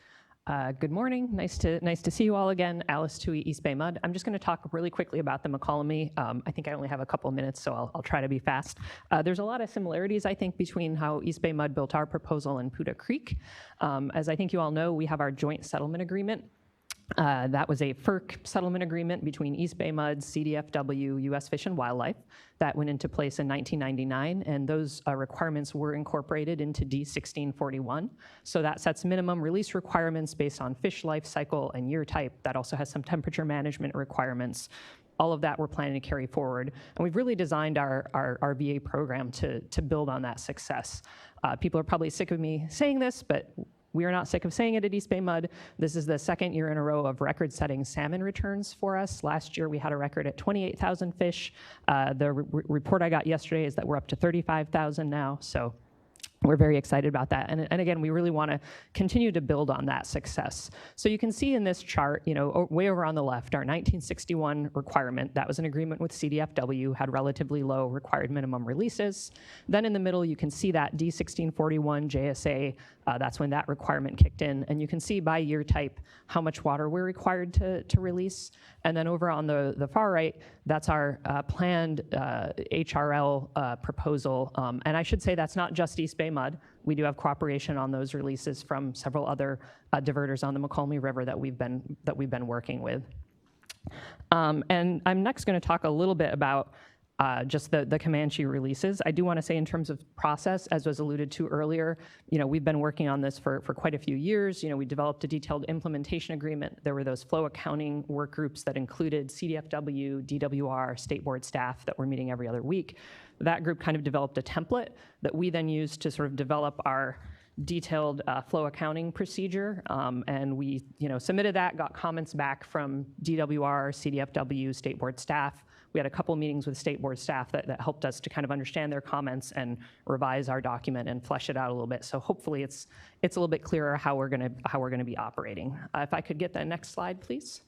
Good morning. Nice to see you all again. Alice Tui, East Bay Mud. I'm just going to talk really quickly about the McCollum. I think I only have a couple of minutes, so I'll try to be fast. There's a lot of similarities, I think, between how East Bay Mud built our proposal and Puda Creek. As I think you all know, we have our joint settlement agreement. That was a FERC settlement agreement between East Bay Mud, CDFW, U.S. Fish and Wildlife that went into place in 1999, and those requirements were incorporated into D1641. So that sets minimum release requirements based on fish life cycle and year type. That also has some temperature management requirements. All of that we're planning to carry forward. And we've really designed our VA program to build on that success. People are probably sick of me saying this, but we are not sick of saying it at East Bay Mud. This is the second year in a row of record-setting salmon returns for us. Last year, we had a record at 28,000 fish. The report I got yesterday is that we're up to 35,000 now. So we're very excited about that. And again, we really want to continue to build on that success. So you can see in this chart, way over on the left, our 1961 requirement, that was an agreement with CDFW, had relatively low required minimum releases. Then in the middle, you can see that D1641 JSA, that's when that requirement kicked in. And you can see by year type how much water we're required to release. And then over on the far right, that's our planned HRL proposal. And I should say that's not just East Bay Mud. We do have cooperation on those releases from several other diverters on the McCollum River that we've been working with. And I'm next going to talk a little bit about just the Comanche releases. I do want to say in terms of process, as was alluded to earlier, we've been working on this for quite a few years. We developed a detailed implementation agreement. There were those flow accounting work groups that included CDFW, DWR, state board staff that were meeting every other week. That group kind of developed a template that we then used to sort of develop our detailed flow accounting procedure, and we submitted that, got comments back from DWR, CDFW, state board staff. We had a couple meetings with state board staff that helped us to kind of understand their comments and revise our document and flesh it out a little bit. So hopefully it's a little bit clearer how we're going to be operating. If I could get the next slide, please.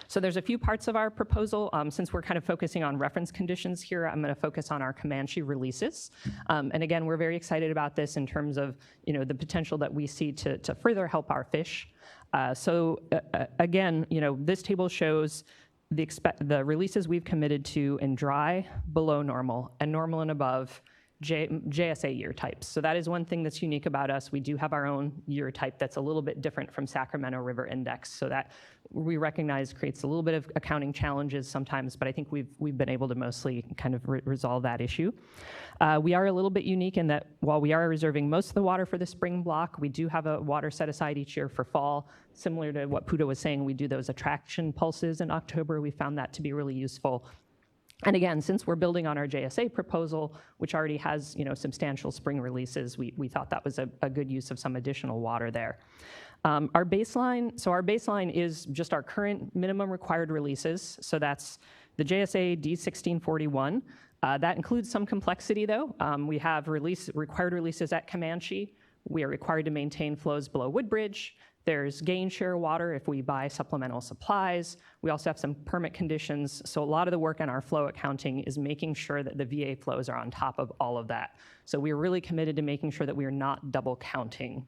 So there's a few parts of our proposal. Since we're kind of focusing on reference conditions here, I'm going to focus on our Comanche releases. And again, we're very excited about this in terms of the potential that we see to further help our fish. Again, this table shows the releases we've committed to in dry, below normal, and normal and above JSA year types. So that is one thing that's unique about us. We do have our own year type that's a little bit different from Sacramento River Index, so that we recognize creates a little bit of accounting challenges sometimes, but I think we've been able to mostly kind of resolve that issue. We are a little bit unique in that while we are reserving most of the water for the spring block, we do have a water set aside each year for fall. Similar to what Puda was saying, we do those attraction pulses in October. We found that to be really useful. And again, since we're building on our JSA proposal, which already has substantial spring releases, we thought that was a good use of some additional water there. Our baseline is just our current minimum required releases. So that's the JSA D1641. That includes some complexity though. We have required releases at Comanche. We are required to maintain flows below Woodbridge. There's gain share water if we buy supplemental supplies. We also have some permit conditions. So a lot of the work on our flow accounting is making sure that the VA flows are on top of all of that. So we're really committed to making sure that we are not double counting,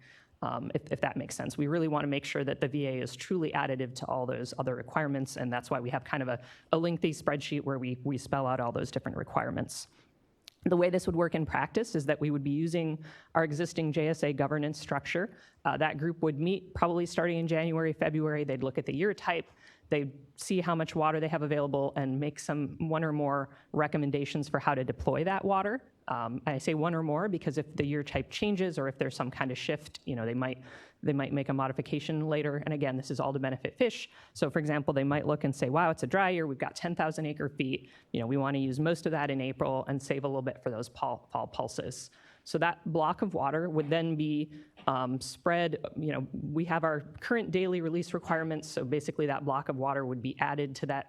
if that makes sense. We really want to make sure that the VA is truly additive to all those other requirements, and that's why we have kind of a lengthy spreadsheet where we spell out all those different requirements. The way this would work in practice is that we would be using our existing JSA governance structure. That group would meet probably starting in January, February. They'd look at the year type. They'd see how much water they have available and make one or more recommendations for how to deploy that water. I say one or more because if the year type changes or if there's some kind of shift, they might make a modification later. And again, this is all to benefit fish. So for example, they might look and say, wow, it's a dry year. We've got 10,000 acre feet. We want to use most of that in April and save a little bit for those fall pulses. So that block of water would then be spread. We have our current daily release requirements. So basically that block of water would be added to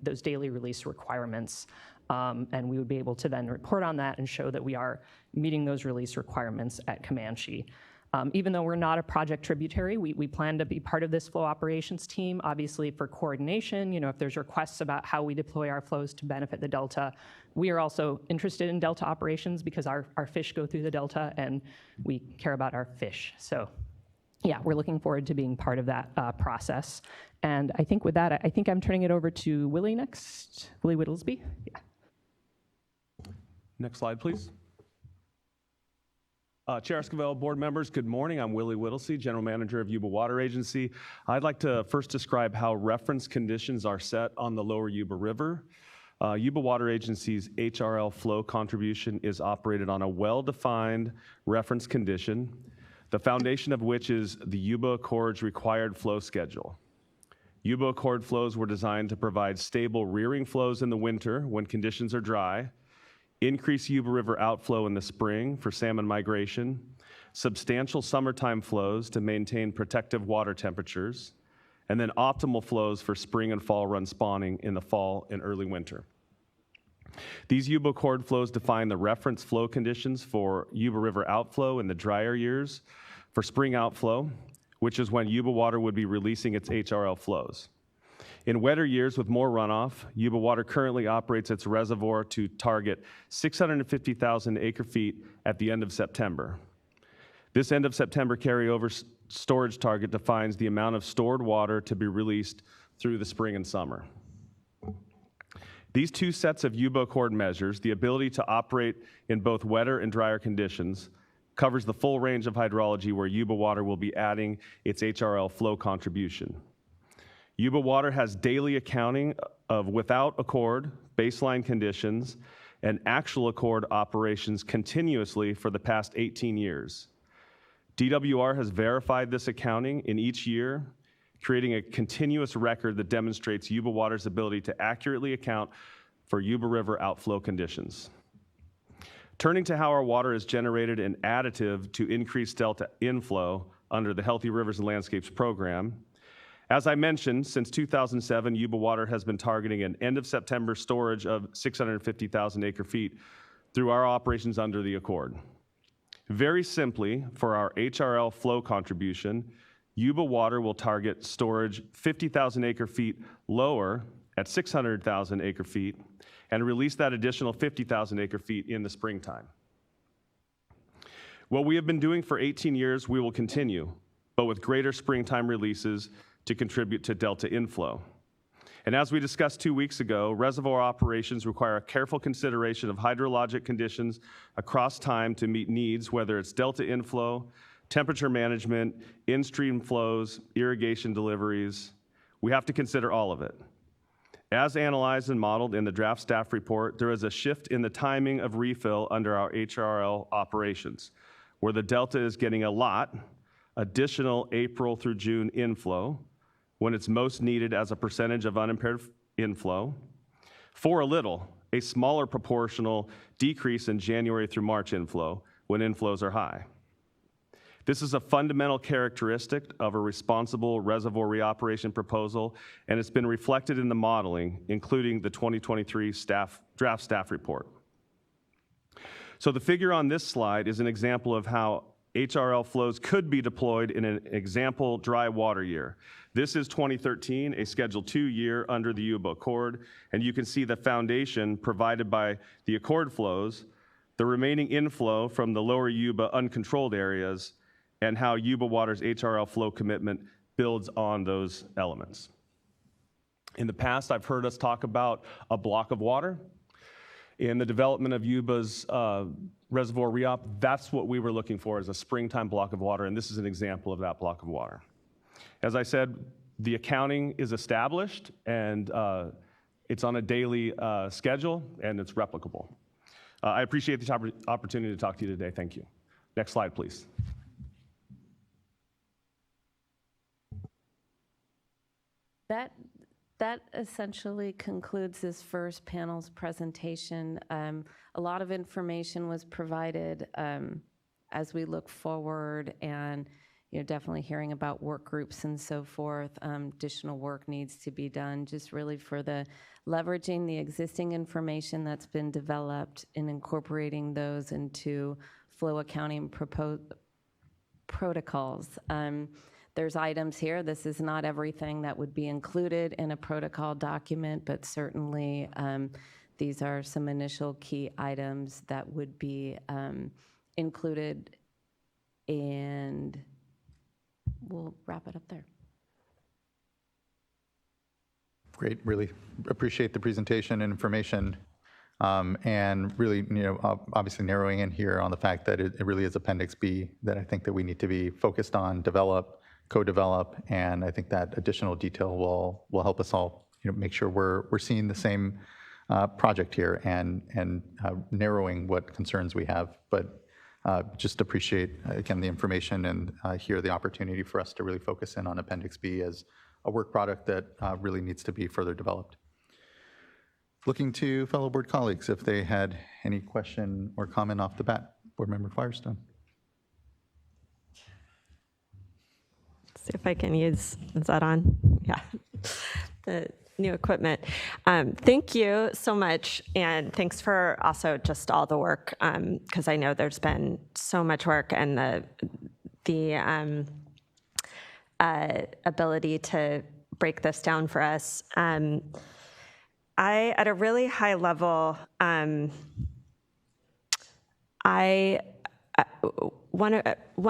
those daily release requirements. And we would be able to then report on that and show that we are meeting those release requirements at Comanche. Even though we're not a project tributary, we plan to be part of this flow operations team, obviously for coordination. If there's requests about how we deploy our flows to benefit the Delta, we are also interested in Delta operations because our fish go through the Delta and we care about our fish. So yeah, we're looking forward to being part of that process. And I think with that, I think I'm turning it over to Willie next. Willie Whittlesby. Yeah. Next slide, please. Chair Esquivel, board members, good morning. I'm Willie Whittlesey, General Manager of Yuba Water Agency. I'd like to first describe how reference conditions are set on the lower Yuba River. Yuba Water Agency's HRL flow contribution is operated on a well-defined reference condition, the foundation of which is the Yuba Accord's required flow schedule. Yuba Accord flows were designed to provide stable rearing flows in the winter when conditions are dry, increase Yuba River outflow in the spring for salmon migration, substantial summertime flows to maintain protective water temperatures, and then optimal flows for spring and fall run spawning in the fall and early winter. These Yuba Accord flows define the reference flow conditions for Yuba River outflow in the drier years, for spring outflow, which is when Yuba Water would be releasing its HRL flows. In wetter years with more runoff, Yuba Water currently operates its reservoir to target 650,000 acre feet at the end of September. This end of September carryover storage target defines the amount of stored water to be released through the spring and summer. These two sets of Yuba Accord measures, the ability to operate in both wetter and drier conditions, covers the full range of hydrology where Yuba Water will be adding its HRL flow contribution. Yuba Water has daily accounting of without accord, baseline conditions, and actual accord operations continuously for the past 18 years. DWR has verified this accounting in each year, creating a continuous record that demonstrates Yuba Water's ability to accurately account for Yuba River outflow conditions. Turning to how our water is generated and additive to increase Delta inflow under the Healthy Rivers and Landscapes program, as I mentioned, since 2007, Yuba Water has been targeting an end of September storage of 650,000 acre feet through our operations under the Accord. Very simply, for our HRL flow contribution, Yuba Water will target storage 50,000 acre feet lower at 600,000 acre feet and release that additional 50,000 acre feet in the springtime. What we have been doing for 18 years, we will continue, but with greater springtime releases to contribute to Delta inflow. And as we discussed 2 weeks ago, reservoir operations require a careful consideration of hydrologic conditions across time to meet needs, whether it's Delta inflow, temperature management, in-stream flows, irrigation deliveries. We have to consider all of it. As analyzed and modeled in the draft staff report, there is a shift in the timing of refill under our HRL operations, where the Delta is getting a lot additional April through June inflow, when it's most needed as a percentage of unimpaired inflow, for a little, a smaller proportional decrease in January through March inflow when inflows are high. This is a fundamental characteristic of a responsible reservoir reoperation proposal, and it's been reflected in the modeling, including the 2023 draft staff report. So the figure on this slide is an example of how HRL flows could be deployed in an example dry water year. This is 2013, a Schedule 2 year under the Yuba Accord, and you can see the foundation provided by the Accord flows, the remaining inflow from the lower Yuba uncontrolled areas, and how Yuba Water's HRL flow commitment builds on those elements. In the past, I've heard us talk about a block of water. In the development of Yuba's reservoir re-op, that's what we were looking for, as a springtime block of water, and this is an example of that block of water. As I said, the accounting is established, and it's on a daily schedule, and it's replicable. I appreciate the opportunity to talk to you today. Thank you. Next slide, please. That essentially concludes this first panel's presentation. A lot of information was provided as we look forward, and definitely hearing about work groups and so forth. Additional work needs to be done, just really for the leveraging the existing information that's been developed and incorporating those into flow accounting protocols. There's items here. This is not everything that would be included in a protocol document, but certainly these are some initial key items that would be included, and we'll wrap it up there. Great, really appreciate the presentation and information, and really, obviously narrowing in here on the fact that it really is Appendix B that I think that we need to be focused on, develop, co-develop, and I think that additional detail will help us all, make sure we're seeing the same project here and narrowing what concerns we have. But just appreciate again the information and here the opportunity for us to really focus in on Appendix B as a work product that really needs to be further developed. Looking to fellow board colleagues if they had any question or comment off the bat. Board Member Firestone. See if I can use, is that on? Yeah, the new equipment. Thank you so much, and thanks for also just all the work, because I know there's been so much work, and the ability to break this down for us. At a really high level, one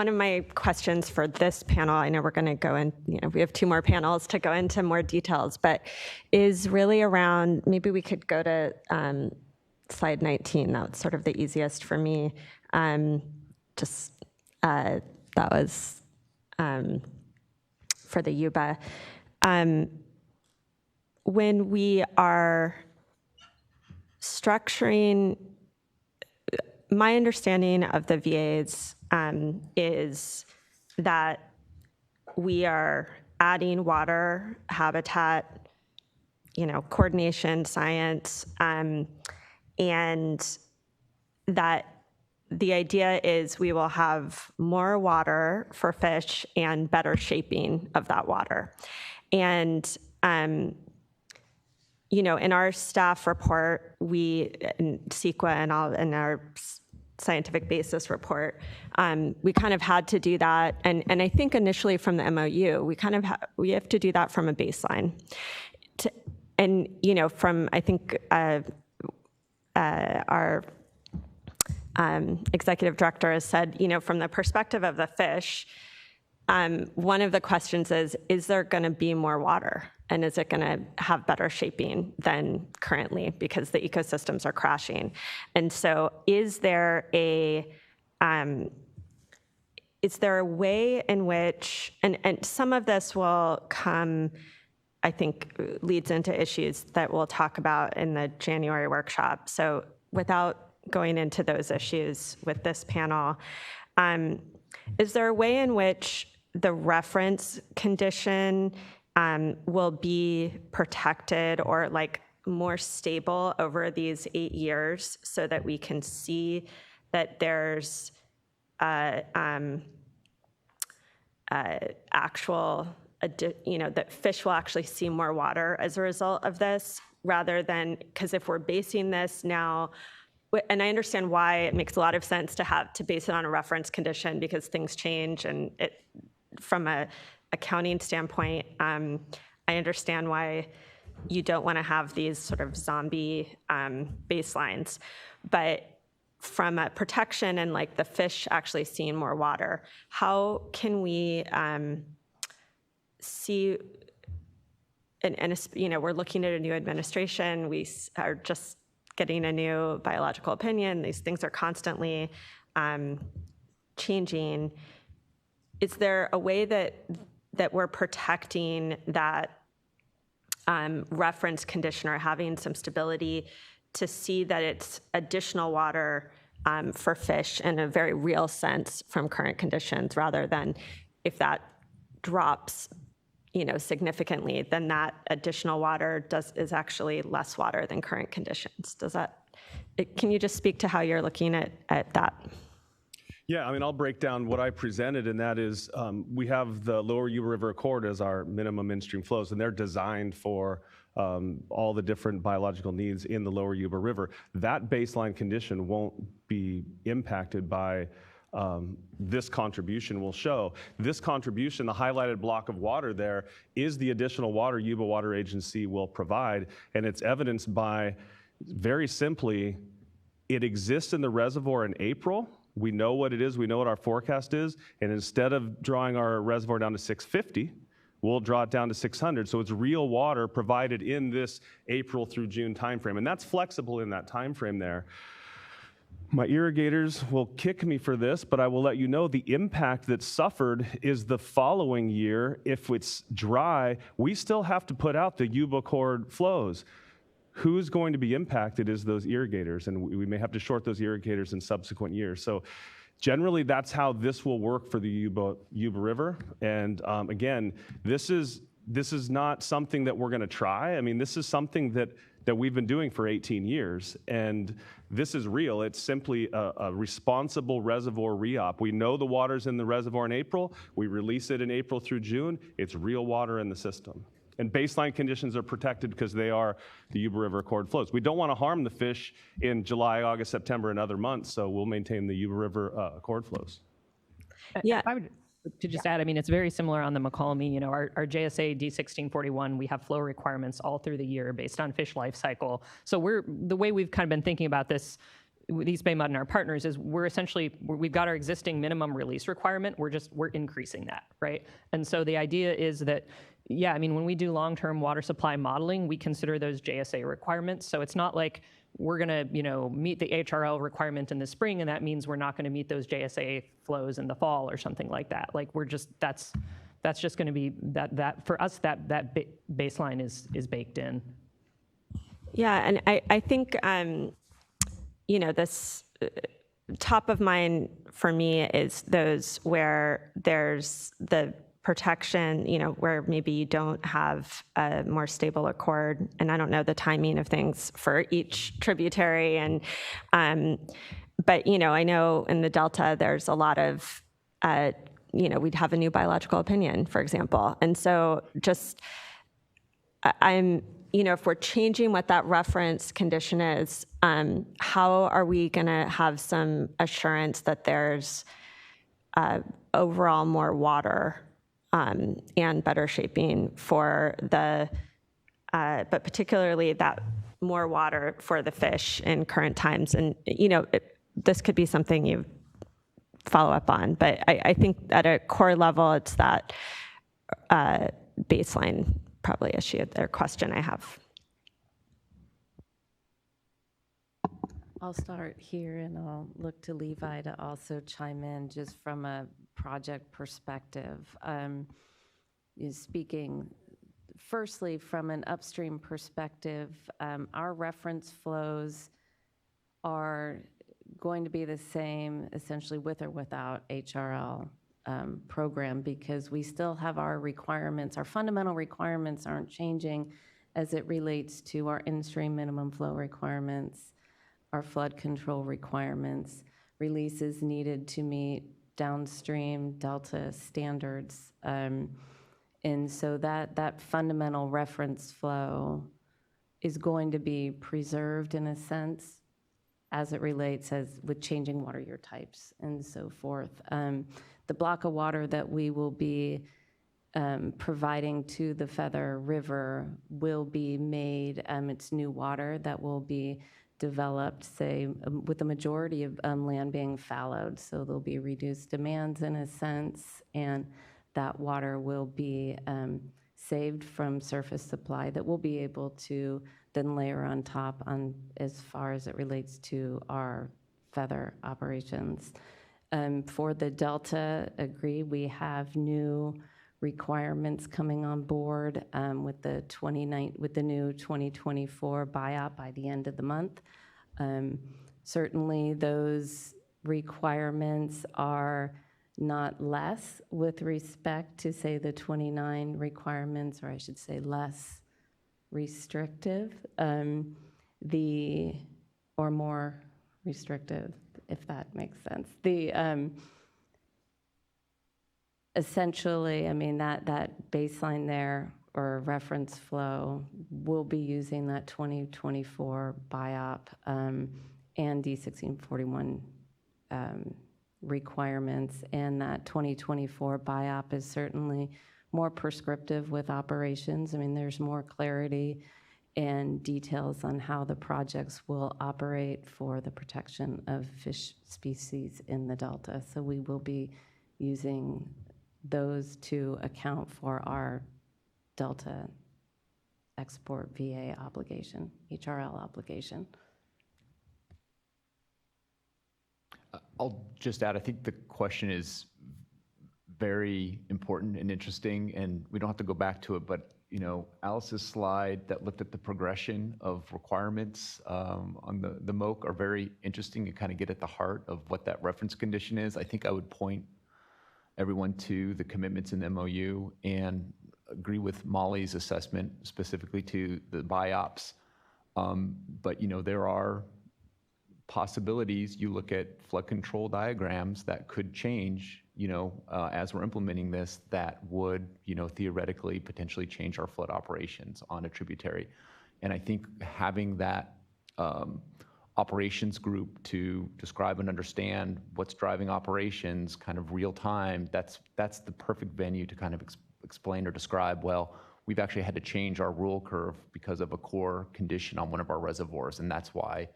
of my questions for this panel, I know we're going to go in, we have 2 more panels to go into more details, but is really around, maybe we could go to slide 19. That's sort of the easiest for me. That was for the Yuba. When we are structuring, my understanding of the VAs is that we are adding water, habitat, coordination, science, and that the idea is we will have more water for fish and better shaping of that water. And in our staff report, in CEQA and in our scientific basis report, we kind of had to do that. And I think initially from the MOU, we have to do that from a baseline. From, I think, our executive director has said, from the perspective of the fish, one of the questions is there going to be more water? And is it going to have better shaping than currently because the ecosystems are crashing? And so is there a way in which, and some of this will come, I think, leads into issues that we'll talk about in the January workshop. So without going into those issues with this panel, is there a way in which the reference condition will be protected or more stable over these 8 years so that we can see that there's actual, that fish will actually see more water as a result of this, rather than, because if we're basing this now and I understand why it makes a lot of sense to base it on a reference condition because things change, and from a accounting standpoint, I understand why you don't want to have these sort of zombie baselines, but from a protection and like the fish actually seeing more water, how can we see? And we're looking at a new administration. We are just getting a new biological opinion. These things are constantly changing. Is there a way that we're protecting that reference condition or having some stability to see that it's additional water for fish in a very real sense from current conditions, rather than if that drops significantly, then that additional water is actually less water than current conditions? Can you just speak to how you're looking at that? Yeah, I mean, I'll break down what I presented, and that is we have the Lower Yuba River Accord as our minimum in-stream flows, and they're designed for all the different biological needs in the Lower Yuba River. That baseline condition won't be impacted by this contribution will show. This contribution, the highlighted block of water there, is the additional water Yuba Water Agency will provide, and it's evidenced by, very simply, it exists in the reservoir in April. We know what it is, we know what our forecast is, and instead of drawing our reservoir down to 650, we'll draw it down to 600. So it's real water provided in this April through June timeframe, and that's flexible in that timeframe there. My irrigators will kick me for this, but I will let you know the impact that's suffered is the following year. If it's dry, we still have to put out the Yuba Accord flows. Who's going to be impacted is those irrigators, and we may have to short those irrigators in subsequent years. So generally, that's how this will work for the Yuba River. And again, this is not something that we're going to try. I mean, this is something that we've been doing for 18 years, and this is real. It's simply a responsible reservoir re-op. We know the water's in the reservoir in April. We release it in April through June. It's real water in the system. And baseline conditions are protected because they are the Yuba River Accord flows. We don't want to harm the fish in July, August, September, and other months, so we'll maintain the Yuba River Accord flows. Yeah. I would to just add, I mean, it's very similar on the McCallamy. Our JSA D1641, we have flow requirements all through the year based on fish life cycle. So the way we've kind of been thinking about this with East Bay Mud and our partners is we've got our existing minimum release requirement. We're increasing that, right? And so the idea is that, yeah, I mean, when we do long-term water supply modeling, we consider those JSA requirements. So it's not like we're going to, meet the HRL requirement in the spring, and that means we're not going to meet those JSA flows in the fall or something like that. Like that's just going to be that for us, that baseline is baked in. Yeah, and I think, this top of mind for me is those where there's the protection, where maybe you don't have a more stable accord, and I don't know the timing of things for each tributary, but I know in the Delta there's a lot of, we'd have a new biological opinion, for example, and so just if we're changing what that reference condition is, how are we going to have some assurance that there's overall more water and better shaping for but particularly that more water for the fish in current times? And, this could be something you follow up on, but I think at a core level, it's that baseline probably issue or question I have. I'll start here, and I'll look to Levi to also chime in just from a project perspective. Speaking firstly from an upstream perspective, our reference flows are going to be the same essentially with or without HRL program, because we still have our requirements. Our fundamental requirements aren't changing as it relates to our in-stream minimum flow requirements, our flood control requirements, releases needed to meet downstream Delta standards. And so that fundamental reference flow is going to be preserved in a sense. as it relates as with changing water year types and so forth. The block of water that we will be providing to the Feather River will be made, it's new water that will be developed, say, with the majority of land being fallowed. So there'll be reduced demands in a sense, and that water will be saved from surface supply that we'll be able to then layer on top on as far as it relates to our Feather operations. For the Delta, agree, we have new requirements coming on board with the new 2024 BIOP by the end of the month. Certainly, those requirements are not less with respect to, say, the 29 requirements, or I should say less restrictive, or more restrictive, if that makes sense. Essentially, I mean, that baseline there, or reference flow, will be using that 2024 BIOP and D1641 requirements, and that 2024 BIOP is certainly more prescriptive with operations. I mean, there's more clarity and details on how the projects will operate for the protection of fish species in the Delta. So we will be using those to account for our Delta export VA obligation, HRL obligation. I'll just add, I think the question is very important and interesting, and we don't have to go back to it, but you know, Alice's slide that looked at the progression of requirements on the MOC are very interesting and kind of get at the heart of what that reference condition is. I think I would point everyone to the commitments in the MOU and agree with Molly's assessment specifically to the BIOPS. But you know, there are possibilities. You look at flood control diagrams that could change, you know, as we're implementing this, that would, you know, theoretically potentially change our flood operations on a tributary. And I think having that operations group to describe and understand what's driving operations kind of real time, that's the perfect venue to kind of explain or describe, well, we've actually had to change our rule curve because of a core condition on one of our reservoirs, and that's why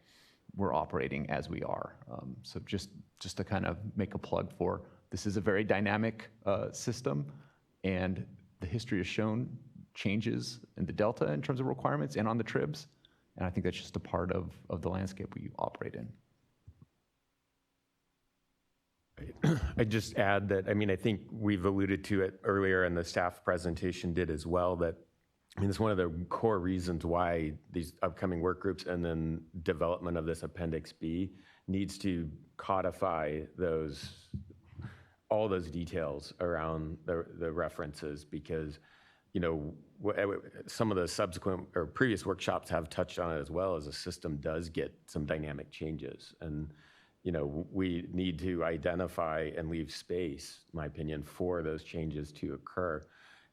we're operating as we are. So just to kind of make a plug for, this is a very dynamic system, and the history has shown changes in the Delta in terms of requirements and on the tribs, and I think that's just a part of the landscape we operate in. I'd just add that, I mean, I think we've alluded to it earlier, and the staff presentation did as well, that I mean, it's one of the core reasons why these upcoming work groups and then development of this Appendix B needs to codify all those details around the references, because, you know, some of the subsequent or previous workshops have touched on it as well, as the system does get some dynamic changes. And, you know, we need to identify and leave space, in my opinion, for those changes to occur.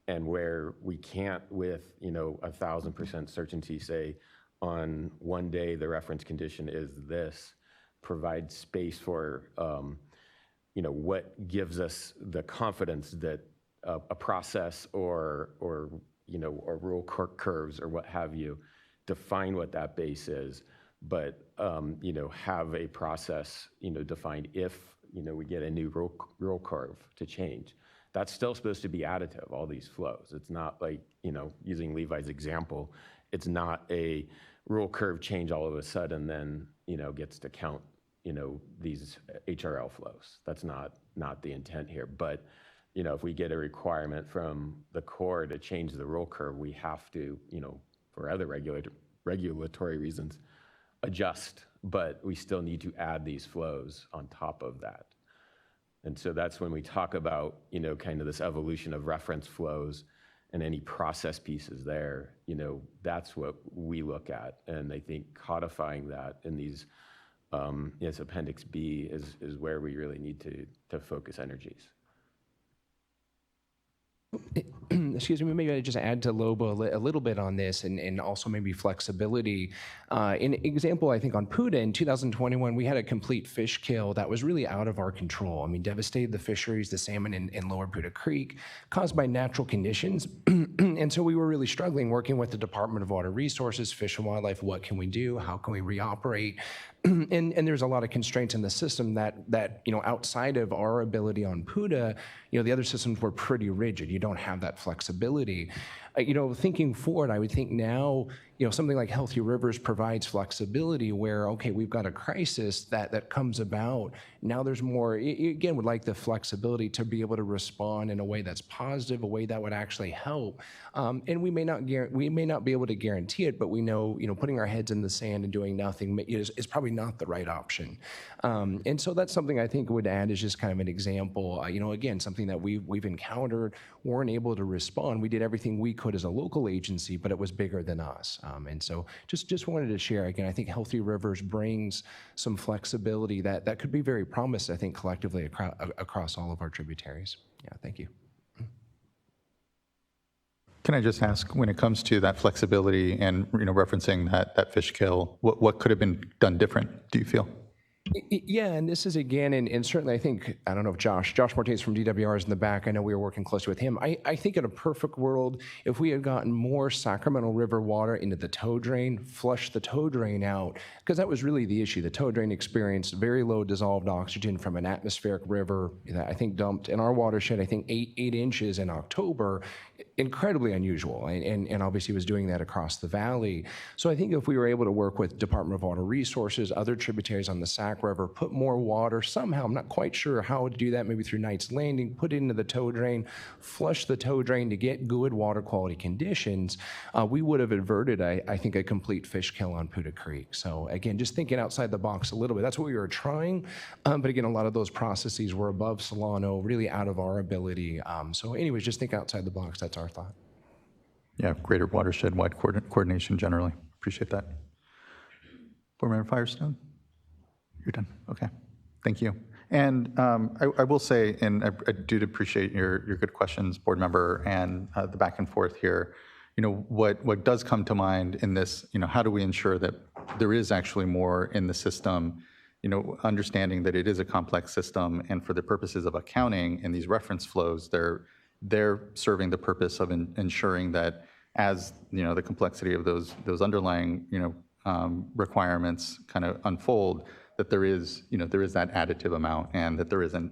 And where we can't, with, you know, 1,000% certainty, say on one day the reference condition is this, provide space for, you know, what gives us the confidence that a process or you know, or rule curves or what have you, define what that base is, but you know, have a process, you know, defined if, you know, we get a new rule curve to change. That's still supposed to be additive, all these flows. It's not like, you know, using Levi's example, it's not a rule curve change all of a sudden then, you know, gets to count, you know, these HRL flows. That's not the intent here. But, you know, if we get a requirement from the Corps to change the rule curve, we have to, you know, for other regulatory reasons, adjust. But we still need to add these flows on top of that. And so that's when we talk about, you know, kind of this evolution of reference flows and any process pieces there, you know, that's what we look at. And I think codifying that in these, yes, Appendix B is where we really need to focus energies. excuse me, maybe I just add to Lobo a little bit on this and also maybe flexibility. An example, I think on Puda in 2021, we had a complete fish kill that was really out of our control. I mean, devastated the fisheries, the salmon in Lower Puda Creek, caused by natural conditions. And so we were really struggling working with the Department of Water Resources, Fish and Wildlife. What can we do? How can we reoperate? And there's a lot of constraints in the system that outside of our ability on Puda, the other systems were pretty rigid. You don't have that flexibility. Thinking forward, I would think now, something like Healthy Rivers provides flexibility where, okay, we've got a crisis that comes about. Now there's more, again, would like the flexibility to be able to respond in a way that's positive, a way that would actually help. And we may not be able to guarantee it, but we know, putting our heads in the sand and doing nothing is probably not the right option. And so that's something I think would add is just kind of an example, again, something that we've encountered, weren't able to respond. We did everything we could as a local agency, but it was bigger than us. And so just wanted to share, again, I think Healthy Rivers brings some flexibility that could be very promised, I think, collectively across all of our tributaries. Yeah, thank you. Can I just ask, when it comes to that flexibility and referencing that fish kill, what could have been done different, do you feel? Yeah, and this is again, and certainly I think, I don't know if Josh Martinez from DWR is in the back. I know we were working closely with him. I think in a perfect world, if we had gotten more Sacramento River water into the tow drain, flushed the tow drain out, because that was really the issue. The tow drain experienced very low dissolved oxygen from an atmospheric river that I think dumped in our watershed, I think 8 inches in October. Incredibly unusual, and obviously was doing that across the valley. So I think if we were able to work with Department of Water Resources, other tributaries on the Sac River, put more water somehow, I'm not quite sure how to do that, maybe through Knight's Landing, put it into the tow drain, flush the tow drain to get good water quality conditions, we would have averted, I think, a complete fish kill on Puda Creek. So again, just thinking outside the box a little bit, that's what we were trying, but again, a lot of those processes were above Solano, really out of our ability. So anyways, just think outside the box, that's our thought. Yeah, greater watershed-wide coordination generally. Appreciate that. Board Member Firestone? You're done. Okay. Thank you. And I will say, and I do appreciate your good questions, Board Member, and the back and forth here. What does come to mind in this, how do we ensure that there is actually more in the system, understanding that it is a complex system, and for the purposes of accounting and these reference flows, they're serving the purpose of ensuring that as the complexity of those underlying requirements kind of unfold, that there is that additive amount, and that there isn't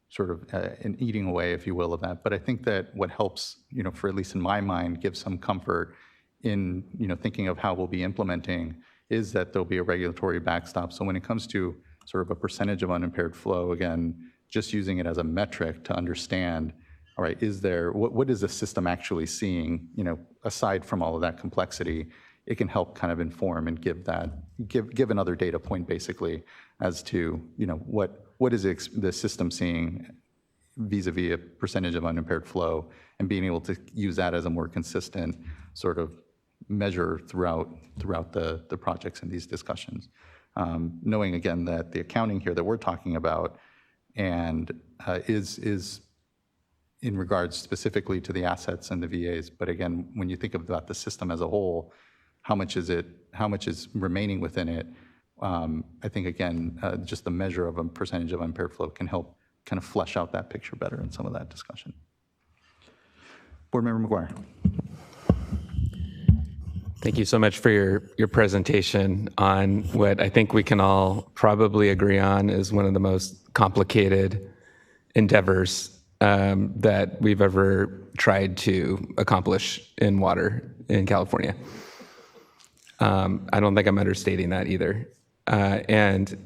sort of an eating away, if you will, of that. But I think that what helps, for at least in my mind, give some comfort in thinking of how we'll be implementing is that there'll be a regulatory backstop. So when it comes to sort of a percentage of unimpaired flow, again, just using it as a metric to understand, all right, what is the system actually seeing, aside from all of that complexity, it can help kind of inform and give another data point basically as to, what is the system seeing vis-a-vis a percentage of unimpaired flow, and being able to use that as a more consistent sort of measure throughout the projects and these discussions. Knowing again that the accounting here that we're talking about and is in regards specifically to the assets and the VAs. But again, when you think about the system as a whole, how much is remaining within it? I think again, just the measure of a percentage of unimpaired flow can help kind of flesh out that picture better in some of that discussion. Board Member McGuire. Thank you so much for your presentation on what I think we can all probably agree on is one of the most complicated endeavors that we've ever tried to accomplish in water in California. I don't think I'm understating that either. And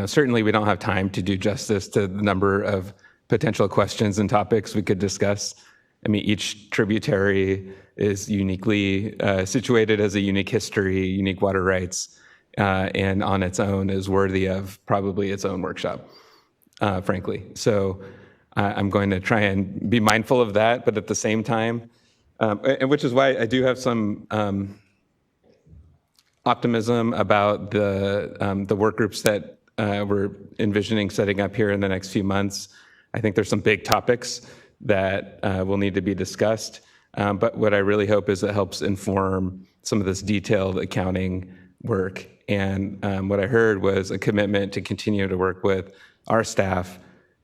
certainly we don't have time to do justice to the number of potential questions and topics we could discuss. I mean, each tributary is uniquely situated, as a unique history, unique water rights, and on its own is worthy of probably its own workshop, frankly. So I'm going to try and be mindful of that, but at the same time, and which is why I do have some optimism about the work groups that we're envisioning setting up here in the next few months. I think there's some big topics that will need to be discussed. But what I really hope is it helps inform some of this detailed accounting work. And what I heard was a commitment to continue to work with our staff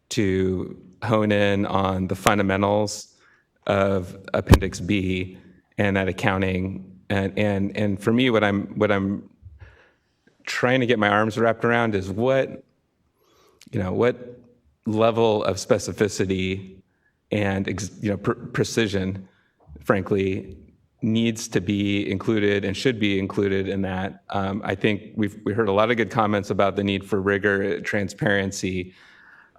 to hone in on the fundamentals of Appendix B and that accounting. And for me, what I'm trying to get my arms wrapped around is what level of specificity and precision, frankly, needs to be included and should be included in that. I think we heard a lot of good comments about the need for rigor, transparency,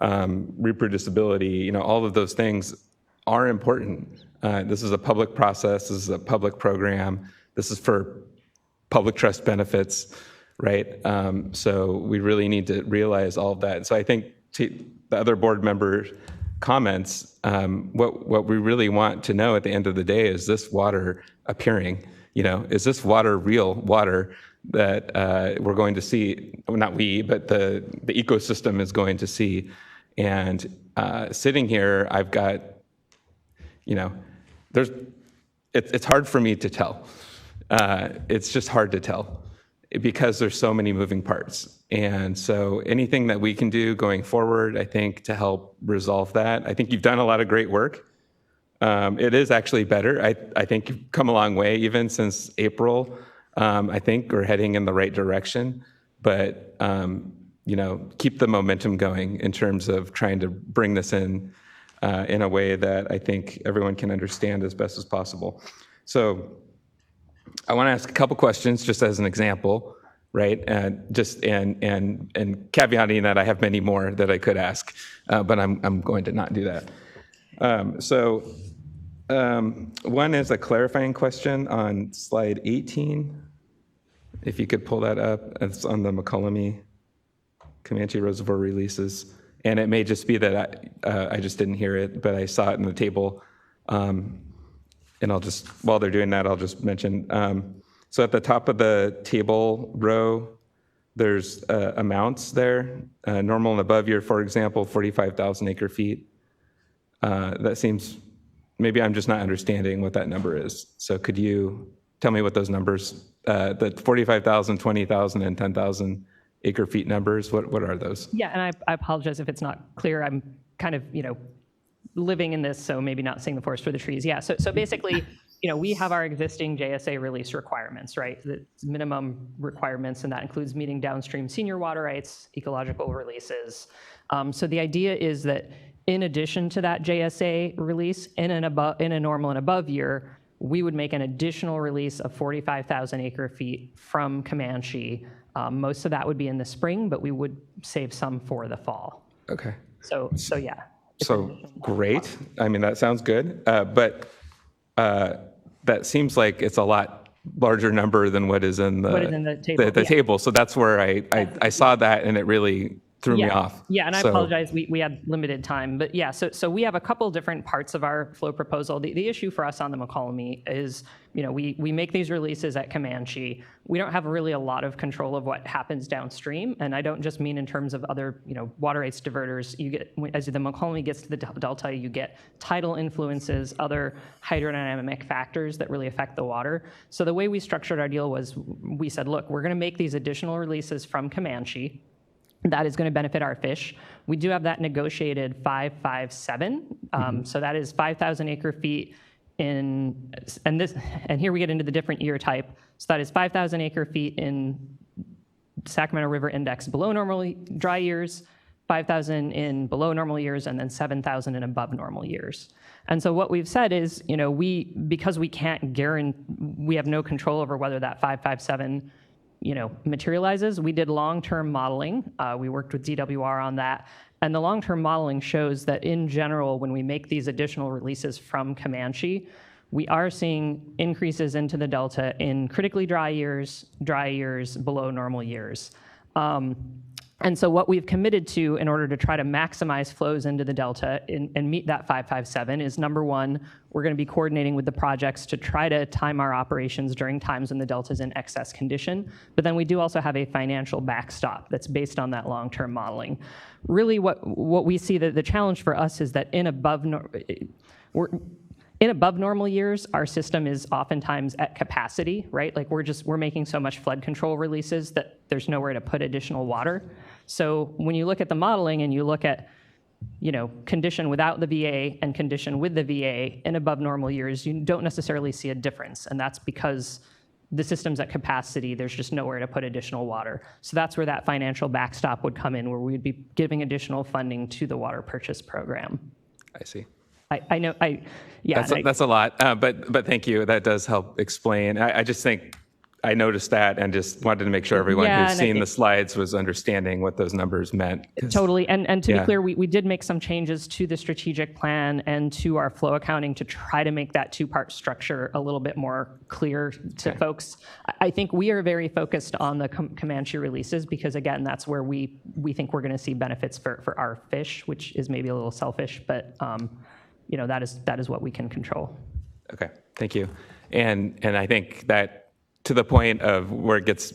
reproducibility. All of those things are important. This is a public process. This is a public program. This is for public trust benefits, right? So we really need to realize all of that. So I think to the other board members' comments, what we really want to know at the end of the day is this water appearing? Is this water real water that we're going to see? Well, not we, but the ecosystem is going to see. And sitting here, I've got, it's hard for me to tell. It's just hard to tell because there's so many moving parts. And so anything that we can do going forward, I think, to help resolve that. I think you've done a lot of great work. It is actually better. I think you've come a long way, even since April. I think we're heading in the right direction. But, keep the momentum going in terms of trying to bring this in a way that I think everyone can understand as best as possible. So I want to ask a couple questions just as an example, right? And caveating that I have many more that I could ask, but I'm going to not do that. One is a clarifying question on slide 18. If you could pull that up, it's on the McCollum Comanche Reservoir releases. And it may just be that I just didn't hear it, but I saw it in the table. And I'll just, while they're doing that, I'll just mention. So at the top of the table row, there's amounts there. Normal and above year, for example, 45,000 acre feet. That seems, maybe I'm just not understanding what that number is. So could you tell me what those numbers, the 45,000, 20,000, and 10,000 acre feet numbers, what are those? Yeah, and I apologize if it's not clear. I'm kind of, living in this, so maybe not seeing the forest for the trees. Yeah, so basically, we have our existing JSA release requirements, right? The minimum requirements, and that includes meeting downstream senior water rights, ecological releases. So the idea is that in addition to that JSA release, in a normal and above year, we would make an additional release of 45,000 acre feet from Comanche. Most of that would be in the spring, but we would save some for the fall. Okay. So yeah. So great. I mean, that sounds good. But that seems like it's a lot larger number than what is in the table. The table. So that's where I saw that, and it really threw me off. Yeah, and I apologize. We had limited time. But yeah, so we have a couple different parts of our flow proposal. The issue for us on the McCollum is, we make these releases at Comanche. We don't have really a lot of control of what happens downstream. And I don't just mean in terms of other, water rights diverters. You get, as the McCollum gets to the delta, you get tidal influences, other hydrodynamic factors that really affect the water. So the way we structured our deal was we said, look, we're going to make these additional releases from Comanche. That is going to benefit our fish. We do have that negotiated 557. So that is 5,000 acre feet and here we get into the different year type. So that is 5,000 acre feet in Sacramento River Index below normal dry years, 5,000 in below normal years, and then 7,000 in above normal years. And so what we've said is, because we can't guarantee, we have no control over whether that 557 materializes. We did long-term modeling. We worked with DWR on that. And the long-term modeling shows that in general, when we make these additional releases from Comanche, we are seeing increases into the delta in critically dry years, below normal years. And so what we've committed to in order to try to maximize flows into the Delta and meet that 557 is, number one, we're going to be coordinating with the projects to try to time our operations during times when the Delta is in excess condition. But then we do also have a financial backstop that's based on that long-term modeling. Really what we see that the challenge for us is that in above normal years, our system is oftentimes at capacity, right? Like we're making so much flood control releases that there's nowhere to put additional water. So when you look at the modeling and you look at, condition without the VA and condition with the VA in above normal years, you don't necessarily see a difference. And that's because the system's at capacity, there's just nowhere to put additional water. So that's where that financial backstop would come in, where we'd be giving additional funding to the water purchase program. I see. I know, yeah. That's a lot, but thank you. That does help explain. I just think I noticed that and just wanted to make sure everyone who's seen the slides was understanding what those numbers meant. Totally, and to be clear, we did make some changes to the strategic plan and to our flow accounting to try to make that two-part structure a little bit more clear to folks. I think we are very focused on the Comanche releases because, again, that's where we think we're going to see benefits for our fish, which is maybe a little selfish, but that is what we can control. Okay, thank you. And I think that to the point of where it gets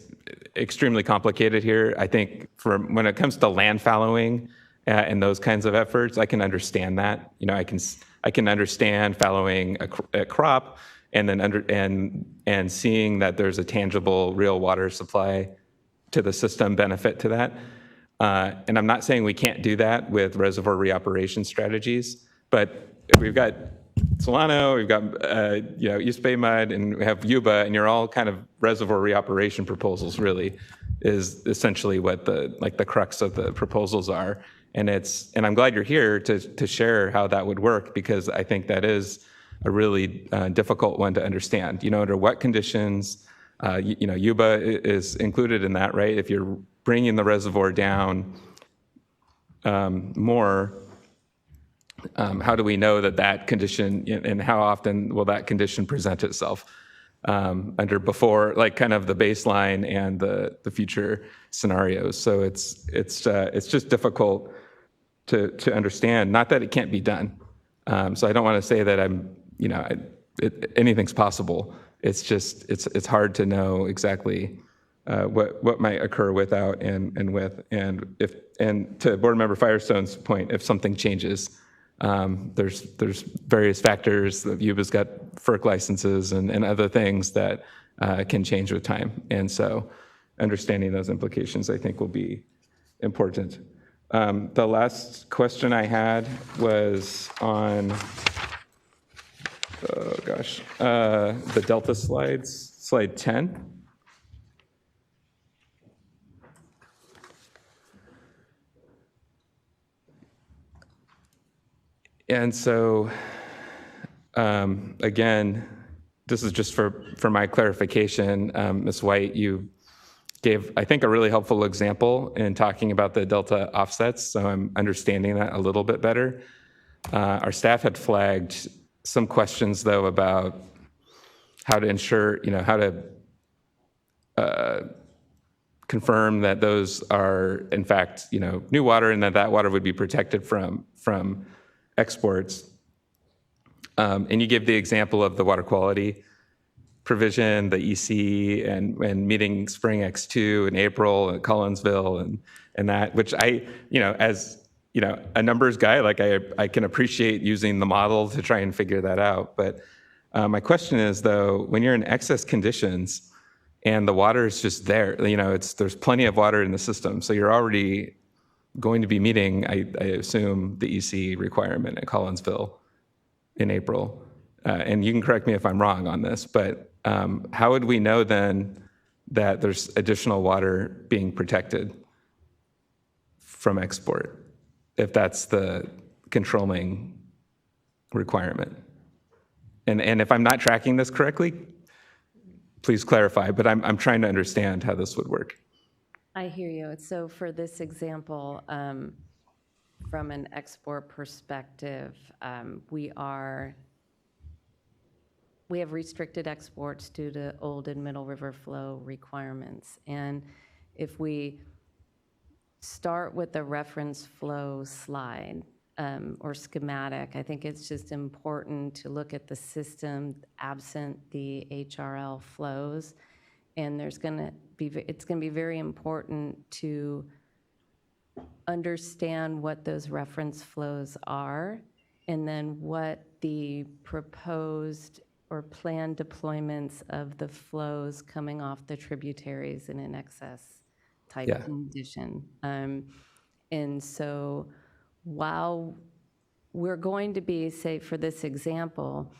extremely complicated here, I think when it comes to land fallowing and those kinds of efforts, I can understand that. I can understand fallowing a crop and then and seeing that there's a tangible real water supply to the system benefit to that. And I'm not saying we can't do that with reservoir reoperation strategies, but we've got Solano, we've got East Bay Mud, and we have Yuba, and you're all kind of reservoir reoperation proposals. Really, is essentially what the crux of the proposals are. And I'm glad you're here to share how that would work, because I think that is a really difficult one to understand. Under what conditions, Yuba is included in that, right? If you're bringing the reservoir down more. How do we know that condition, and how often will that condition present itself under before, like kind of the baseline and the future scenarios? So it's just difficult to understand. Not that it can't be done. So I don't want to say that anything's possible. It's just it's hard to know exactly what might occur without and with, and to Board Member Firestone's point, if something changes. There's various factors. Yuba's got FERC licenses and other things that can change with time. And so understanding those implications, I think, will be important. The last question I had was on, the Delta slides, slide 10. And so, again, this is just for my clarification. Ms. White, you gave, I think, a really helpful example in talking about the Delta offsets, so I'm understanding that a little bit better. Our staff had flagged some questions, though, about how to ensure, how to confirm that those are, in fact, new water, and that water would be protected from exports. And you give the example of the water quality provision, the EC, and meeting Spring X2 in April at Collinsville, and that, which I, as a numbers guy, like I can appreciate using the model to try and figure that out. But my question is, though, when you're in excess conditions and the water is just there, there's plenty of water in the system, so you're already going to be meeting, I assume, the EC requirement at Collinsville in April. And you can correct me if I'm wrong on this, but how would we know then that there's additional water being protected from export, if that's the controlling requirement? And if I'm not tracking this correctly, please clarify, but I'm trying to understand how this would work. I hear you. So for this example, from an export perspective, we have restricted exports due to old and middle river flow requirements. And if we start with the reference flow slide or schematic. I think it's just important to look at the system absent the HRL flows. And it's going to be very important to understand what those reference flows are, and then what the proposed or planned deployments of the flows coming off the tributaries in an excess type condition. And so while we're going to be, say for this example,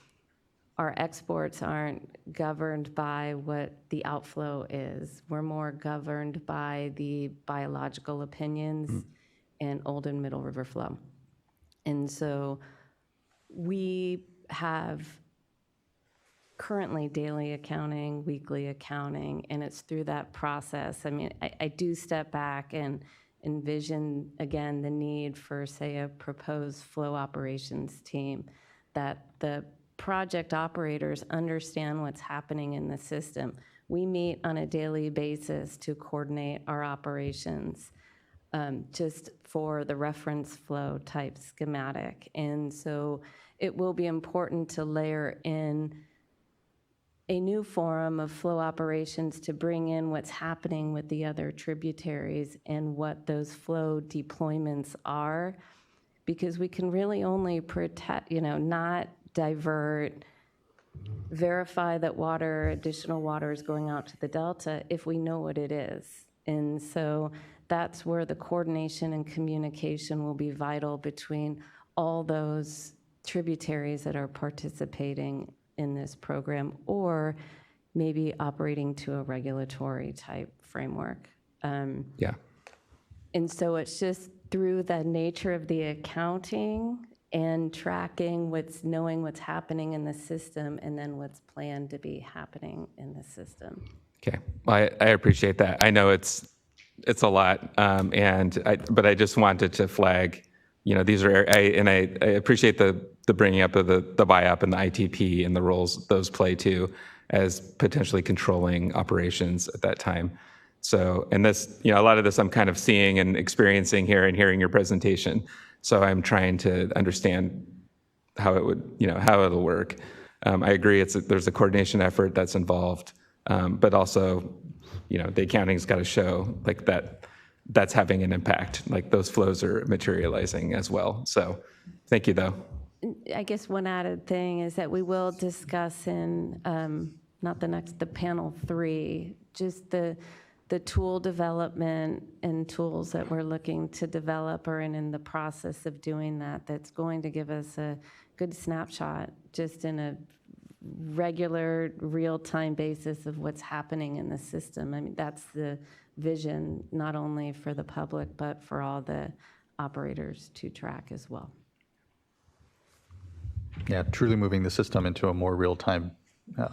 our exports aren't governed by what the outflow is. We're more governed by the biological opinions and Old and Middle River flow. And so we have currently daily accounting, weekly accounting, and it's through that process. I mean, I do step back and envision, again, the need for, say, a proposed flow operations team, that the project operators understand what's happening in the system. We meet on a daily basis to coordinate our operations just for the reference flow type schematic. And so it will be important to layer in a new forum of flow operations to bring in what's happening with the other tributaries and what those flow deployments are, because we can really only protect, not divert, verify that additional water is going out to the Delta if we know what it is. And so that's where the coordination and communication will be vital between all those tributaries that are participating in this program, or maybe operating to a regulatory type framework. And so it's just through the nature of the accounting and tracking knowing what's happening in the system, and then what's planned to be happening in the system. Okay, well, I appreciate that. I know it's a lot, but I just wanted to flag, these are, I appreciate the bringing up of the BIOP and the ITP and the roles those play too, as potentially controlling operations at that time. So, and this, a lot of this I'm kind of seeing and experiencing here and hearing your presentation. So I'm trying to understand how it would, how it'll work. I agree, there's a coordination effort that's involved, but also, the accounting's got to show like that's having an impact, like those flows are materializing as well. So thank you though. I guess one added thing is that we will discuss in, the panel 3, just the tool development and tools that we're looking to develop or in the process of doing that's going to give us a good snapshot just in a regular real-time basis of what's happening in the system. I mean, that's the vision, not only for the public, but for all the operators to track as well. Yeah, truly moving the system into a more real-time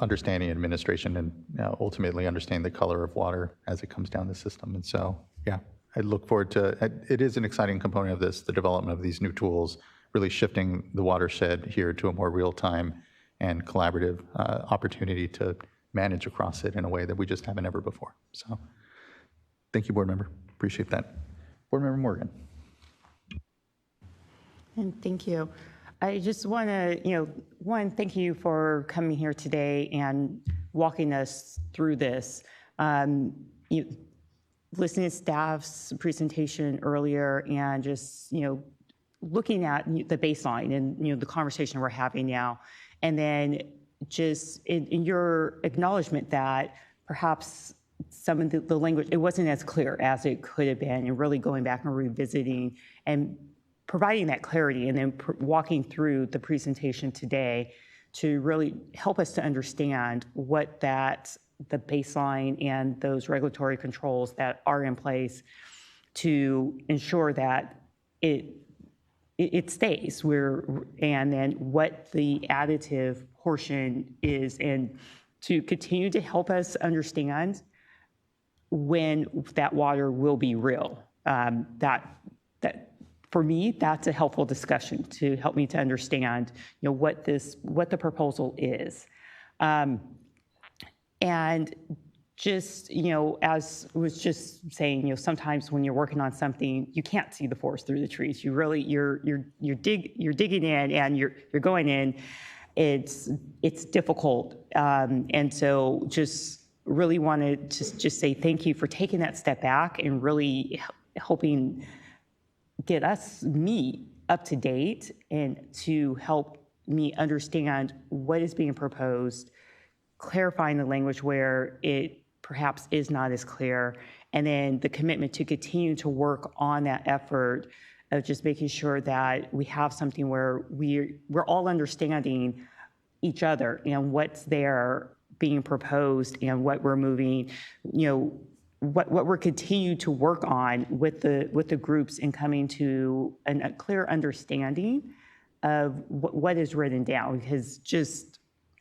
understanding and administration, and ultimately understanding the color of water as it comes down the system. And so, yeah, I look forward to, it is an exciting component of this, the development of these new tools, really shifting the watershed here to a more real-time and collaborative opportunity to manage across it in a way that we just haven't ever before. So thank you, board member. Appreciate that. Board member Morgan. And thank you. I just want to, thank you for coming here today and walking us through this. Listening to staff's presentation earlier and just, looking at the baseline and, the conversation we're having now, and then just in your acknowledgement that perhaps some of the language, it wasn't as clear as it could have been, and really going back and revisiting and providing that clarity, and then walking through the presentation today to really help us to understand what the baseline and those regulatory controls that are in place to ensure that it stays and then what the additive portion is, and to continue to help us understand when that water will be real. That for me, that's a helpful discussion to help me to understand, what the proposal is. And just, as was just saying, sometimes when you're working on something, you can't see the forest through the trees. You really, you're digging in and you're going in. It's difficult, and so just really wanted to just say thank you for taking that step back and really helping get me up to date and to help me understand what is being proposed, clarifying the language where it perhaps is not as clear, and then the commitment to continue to work on that effort of just making sure that we have something where we're all understanding each other and what's there being proposed and what we're moving, what we're continuing to work on with the groups and coming to a clear understanding of what is written down. Because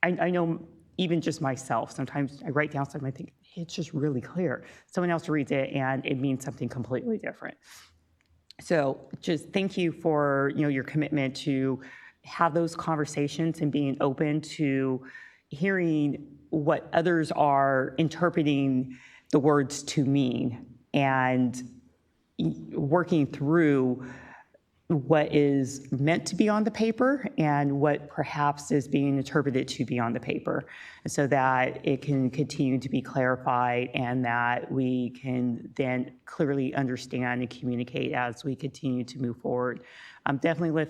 I know even just myself, sometimes I write down something, I think it's just really clear. Someone else reads it and it means something completely different. So just thank you for your commitment to have those conversations and being open to hearing what others are interpreting the words to mean and working through what is meant to be on the paper and what perhaps is being interpreted to be on the paper, so that it can continue to be clarified and that we can then clearly understand and communicate as we continue to move forward. I'm definitely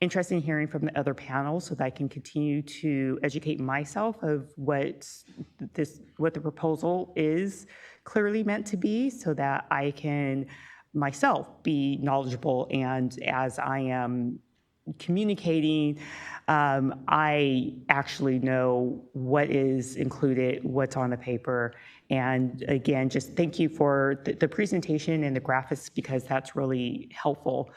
interested in hearing from the other panels so that I can continue to educate myself of what the proposal is clearly meant to be, so that I can myself be knowledgeable, and as I am communicating, I actually know what is included, what's on the paper. And again, just thank you for the presentation and the graphics, because that's really helpful.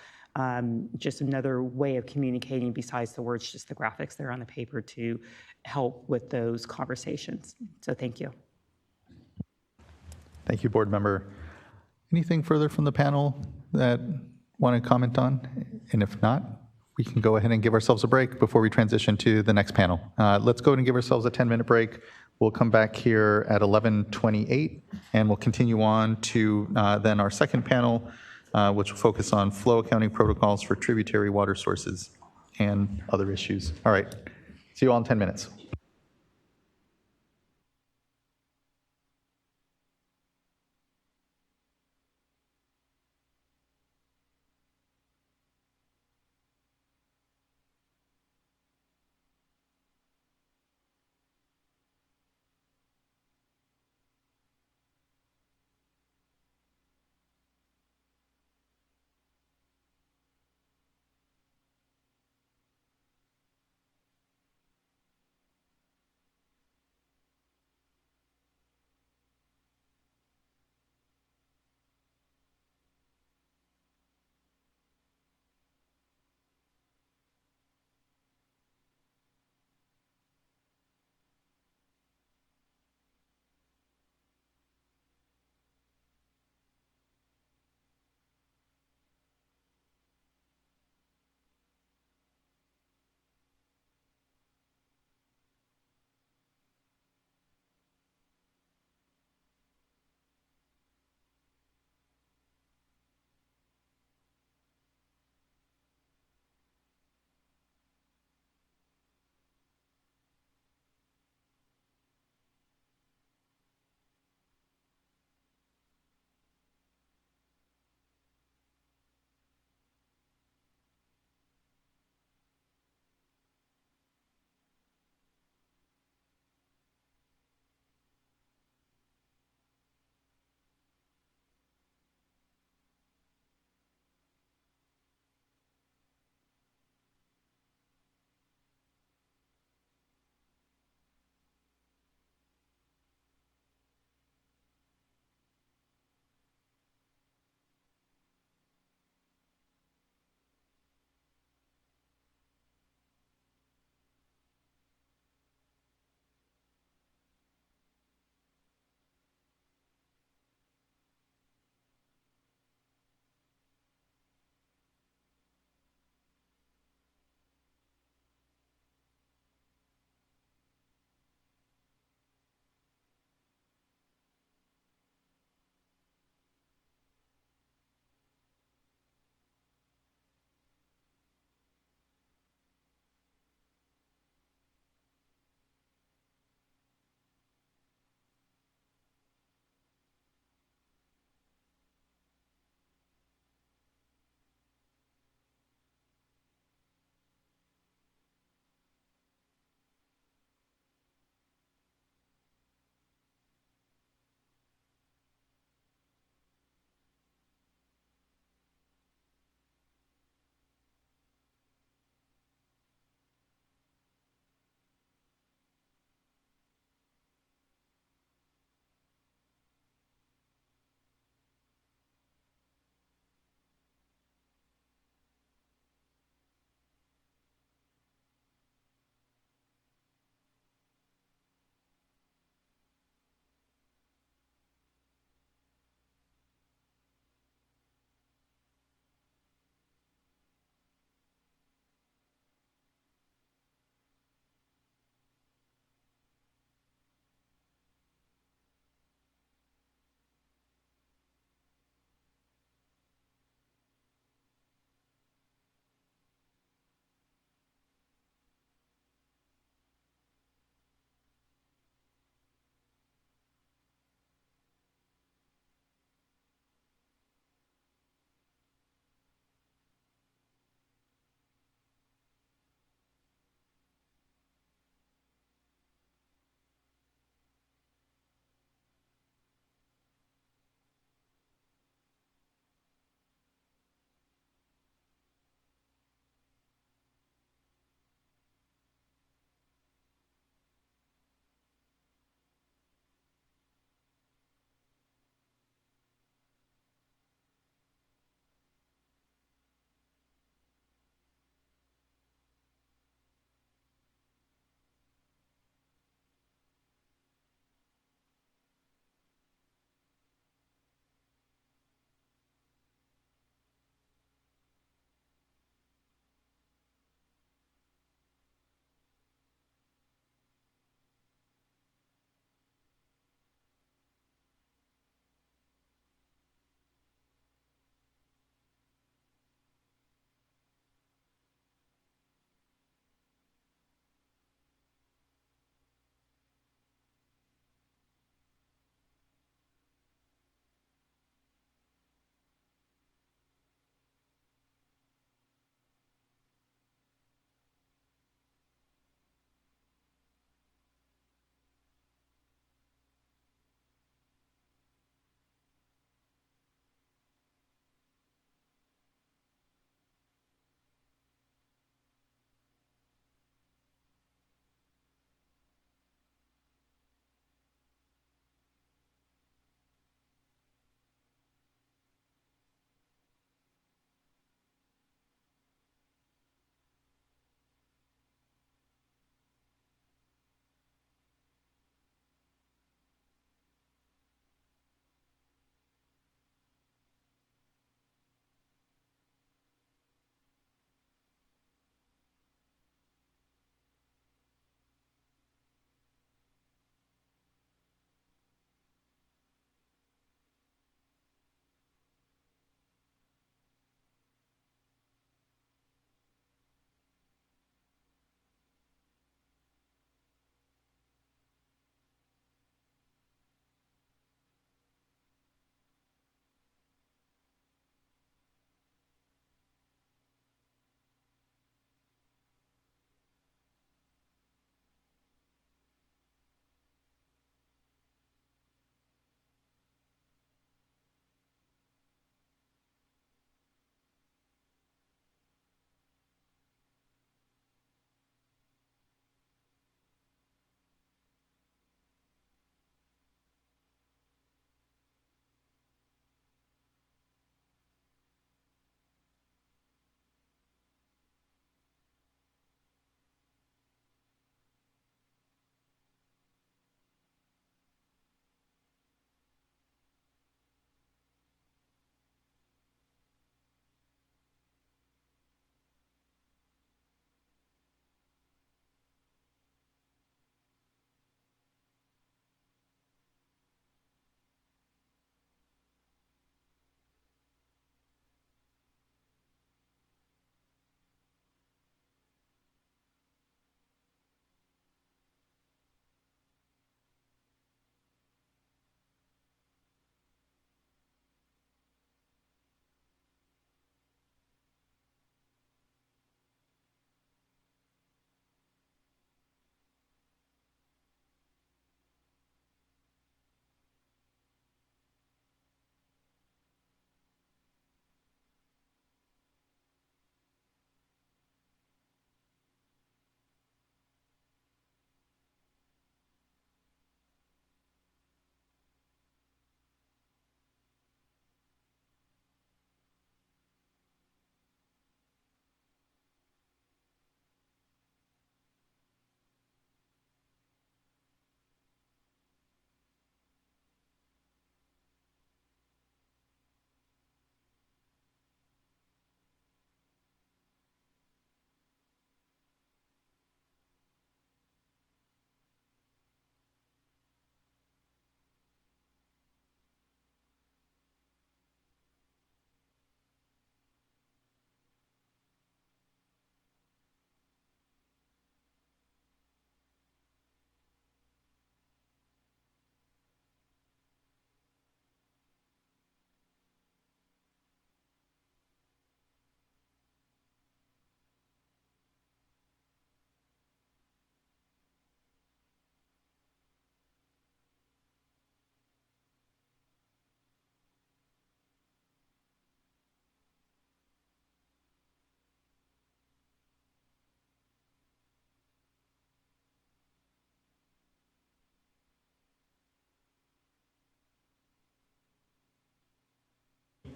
Just another way of communicating besides the words, just the graphics there on the paper to help with those conversations. So thank you. Thank you, board member. Anything further from the panel that want to comment on? And if not, we can go ahead and give ourselves a break before we transition to the next panel. Let's go ahead and give ourselves a 10-minute break. We'll come back here at 11:28, and we'll continue on to then our second panel, which will focus on flow accounting protocols for tributary water sources and other issues. All right, see you all in 10 minutes.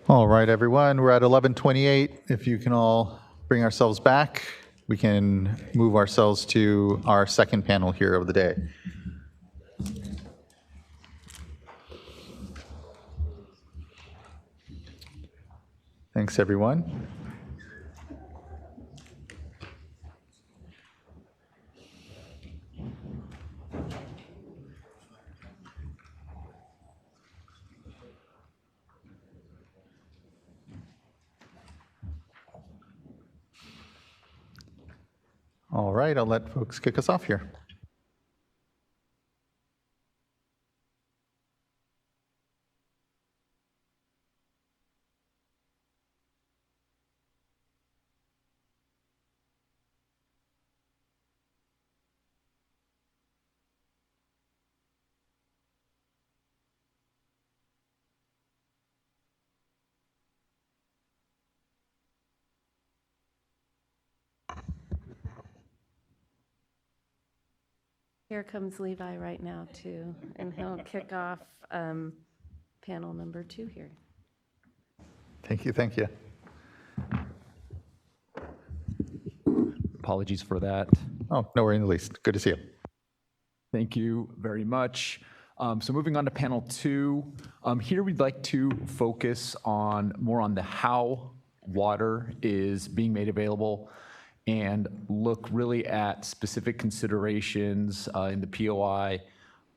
All right, everyone, we're at 11:28. If you can all bring ourselves back, we can move ourselves to our second panel here of the day. Thanks, everyone. All right, I'll let folks kick us off here. Here comes Levi right now, too, and he'll kick off panel number 2 here. Thank you, thank you. Apologies for that. Oh, no worry in the least. Good to see you. Thank you very much. So moving on to panel 2, here we'd like to focus more on the how water is being made available and look really at specific considerations in the POI.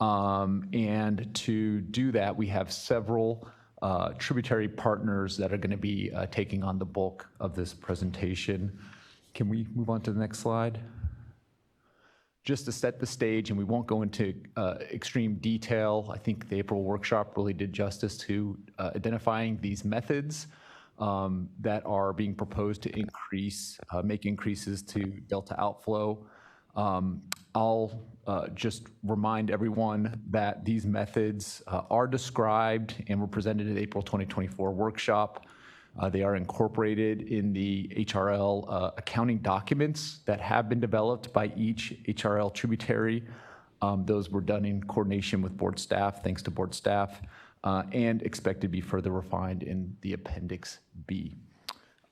And to do that, we have several tributary partners that are going to be taking on the bulk of this presentation. Can we move on to the next slide? Just to set the stage, and we won't go into extreme detail, I think the April workshop really did justice to identifying these methods that are being proposed to make increases to delta outflow. I'll just remind everyone that these methods are described and were presented at the April 2024 workshop. They are incorporated in the HRL accounting documents that have been developed by each HRL tributary. Those were done in coordination with board staff, thanks to board staff, and expect to be further refined in the Appendix B.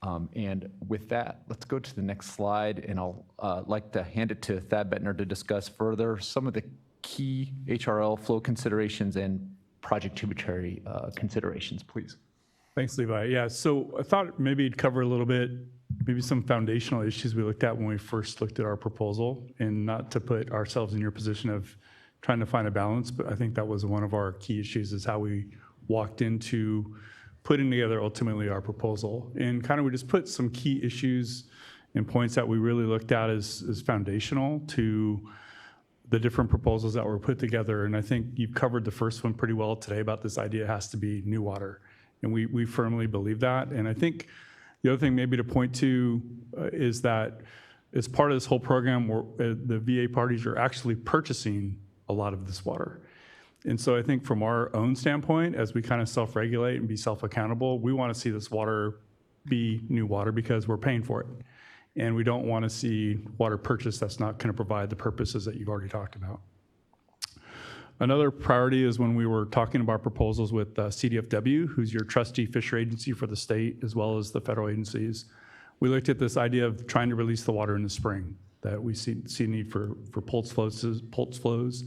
And with that, let's go to the next slide, and I'll like to hand it to Thad Bettner to discuss further some of the key HRL flow considerations and project tributary considerations, please. Thanks, Levi. Yeah, so I thought maybe I'd cover a little bit, maybe some foundational issues we looked at when we first looked at our proposal, and not to put ourselves in your position of trying to find a balance, but I think that was one of our key issues, is how we walked into putting together ultimately our proposal. And kind of we just put some key issues and points that we really looked at as foundational to the different proposals that were put together. And I think you've covered the first one pretty well today about this idea it has to be new water. And we firmly believe that. And I think the other thing maybe to point to is that as part of this whole program, the VA parties are actually purchasing a lot of this water. And so I think from our own standpoint, as we kind of self-regulate and be self-accountable, we want to see this water be new water because we're paying for it. And we don't want to see water purchased that's not going to provide the purposes that you've already talked about. Another priority is when we were talking about proposals with CDFW, who's your trustee fisher agency for the state, as well as the federal agencies. We looked at this idea of trying to release the water in the spring, that we see need for pulse flows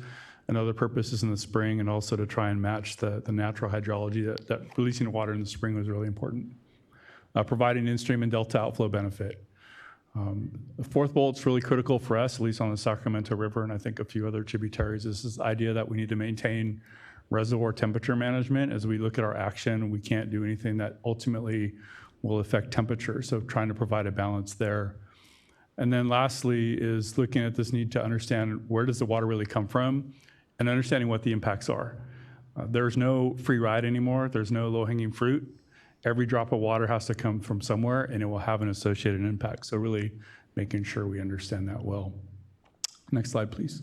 and other purposes in the spring, and also to try and match the natural hydrology, that releasing the water in the spring was really important. Providing in-stream and delta outflow benefit. The fourth bullet's really critical for us, at least on the Sacramento River, and I think a few other tributaries. This is the idea that we need to maintain reservoir temperature management. As we look at our action, we can't do anything that ultimately will affect temperature, so trying to provide a balance there. And then lastly is looking at this need to understand where does the water really come from and understanding what the impacts are. There's no free ride anymore. There's no low-hanging fruit. Every drop of water has to come from somewhere, and it will have an associated impact. So really making sure we understand that well. Next slide, please.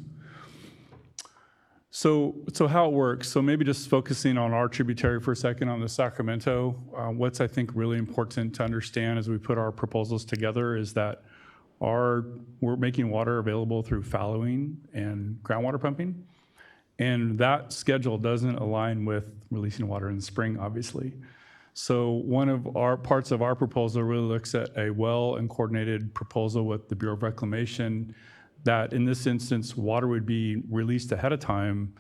So how it works. So maybe just focusing on our tributary for a second on the Sacramento. What's I think really important to understand as we put our proposals together is that we're making water available through fallowing and groundwater pumping. And that schedule doesn't align with releasing water in the spring, obviously. So one of our parts of our proposal really looks at a well and coordinated proposal with the Bureau of Reclamation that in this instance, water would be released ahead of time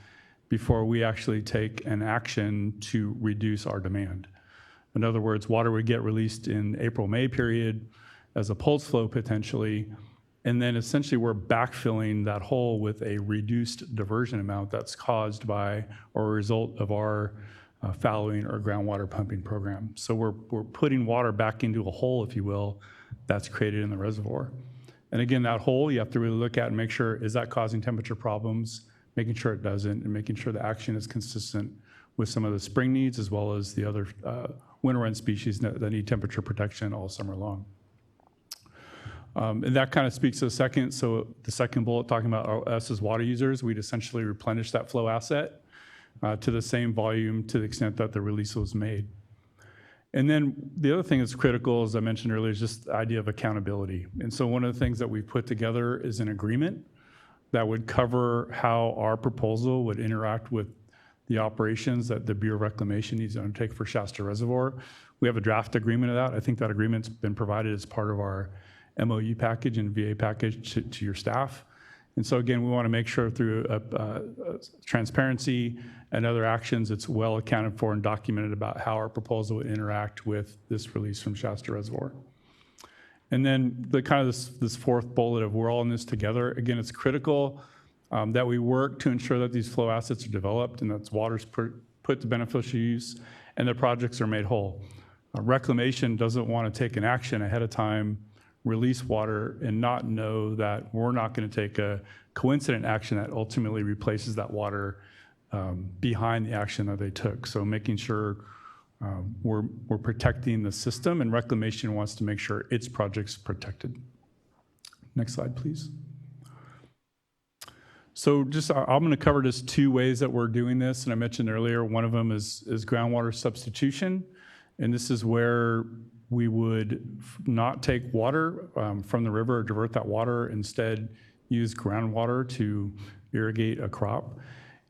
before we actually take an action to reduce our demand. In other words, water would get released in April-May period as a pulse flow potentially, and then essentially we're backfilling that hole with a reduced diversion amount that's caused by or a result of our fallowing or groundwater pumping program. So we're putting water back into a hole, if you will, that's created in the reservoir. And again, that hole you have to really look at and make sure, is that causing temperature problems, making sure it doesn't, and making sure the action is consistent with some of the spring needs as well as the other winter run species that need temperature protection all summer long. And that kind of speaks to the second. So the second bullet talking about us as water users, we'd essentially replenish that flow asset to the same volume to the extent that the release was made. And then the other thing that's critical, as I mentioned earlier, is just the idea of accountability. And so one of the things that we've put together is an agreement that would cover how our proposal would interact with the operations that the Bureau of Reclamation needs to undertake for Shasta Reservoir. We have a draft agreement of that. I think that agreement's been provided as part of our MOU package and VA package to your staff. And so again, we want to make sure through transparency and other actions, it's well accounted for and documented about how our proposal would interact with this release from Shasta Reservoir. And then the kind of this fourth bullet of we're all in this together. Again, it's critical that we work to ensure that these flow assets are developed and that water's put to beneficial use and the projects are made whole. Reclamation doesn't want to take an action ahead of time, release water, and not know that we're not going to take a coincident action that ultimately replaces that water behind the action that they took. So making sure we're protecting the system, and Reclamation wants to make sure its project's protected. Next slide, please. So just, I'm going to cover just two ways that we're doing this, and I mentioned earlier, one of them is groundwater substitution, and this is where we would not take water from the river or divert that water, instead use groundwater to irrigate a crop.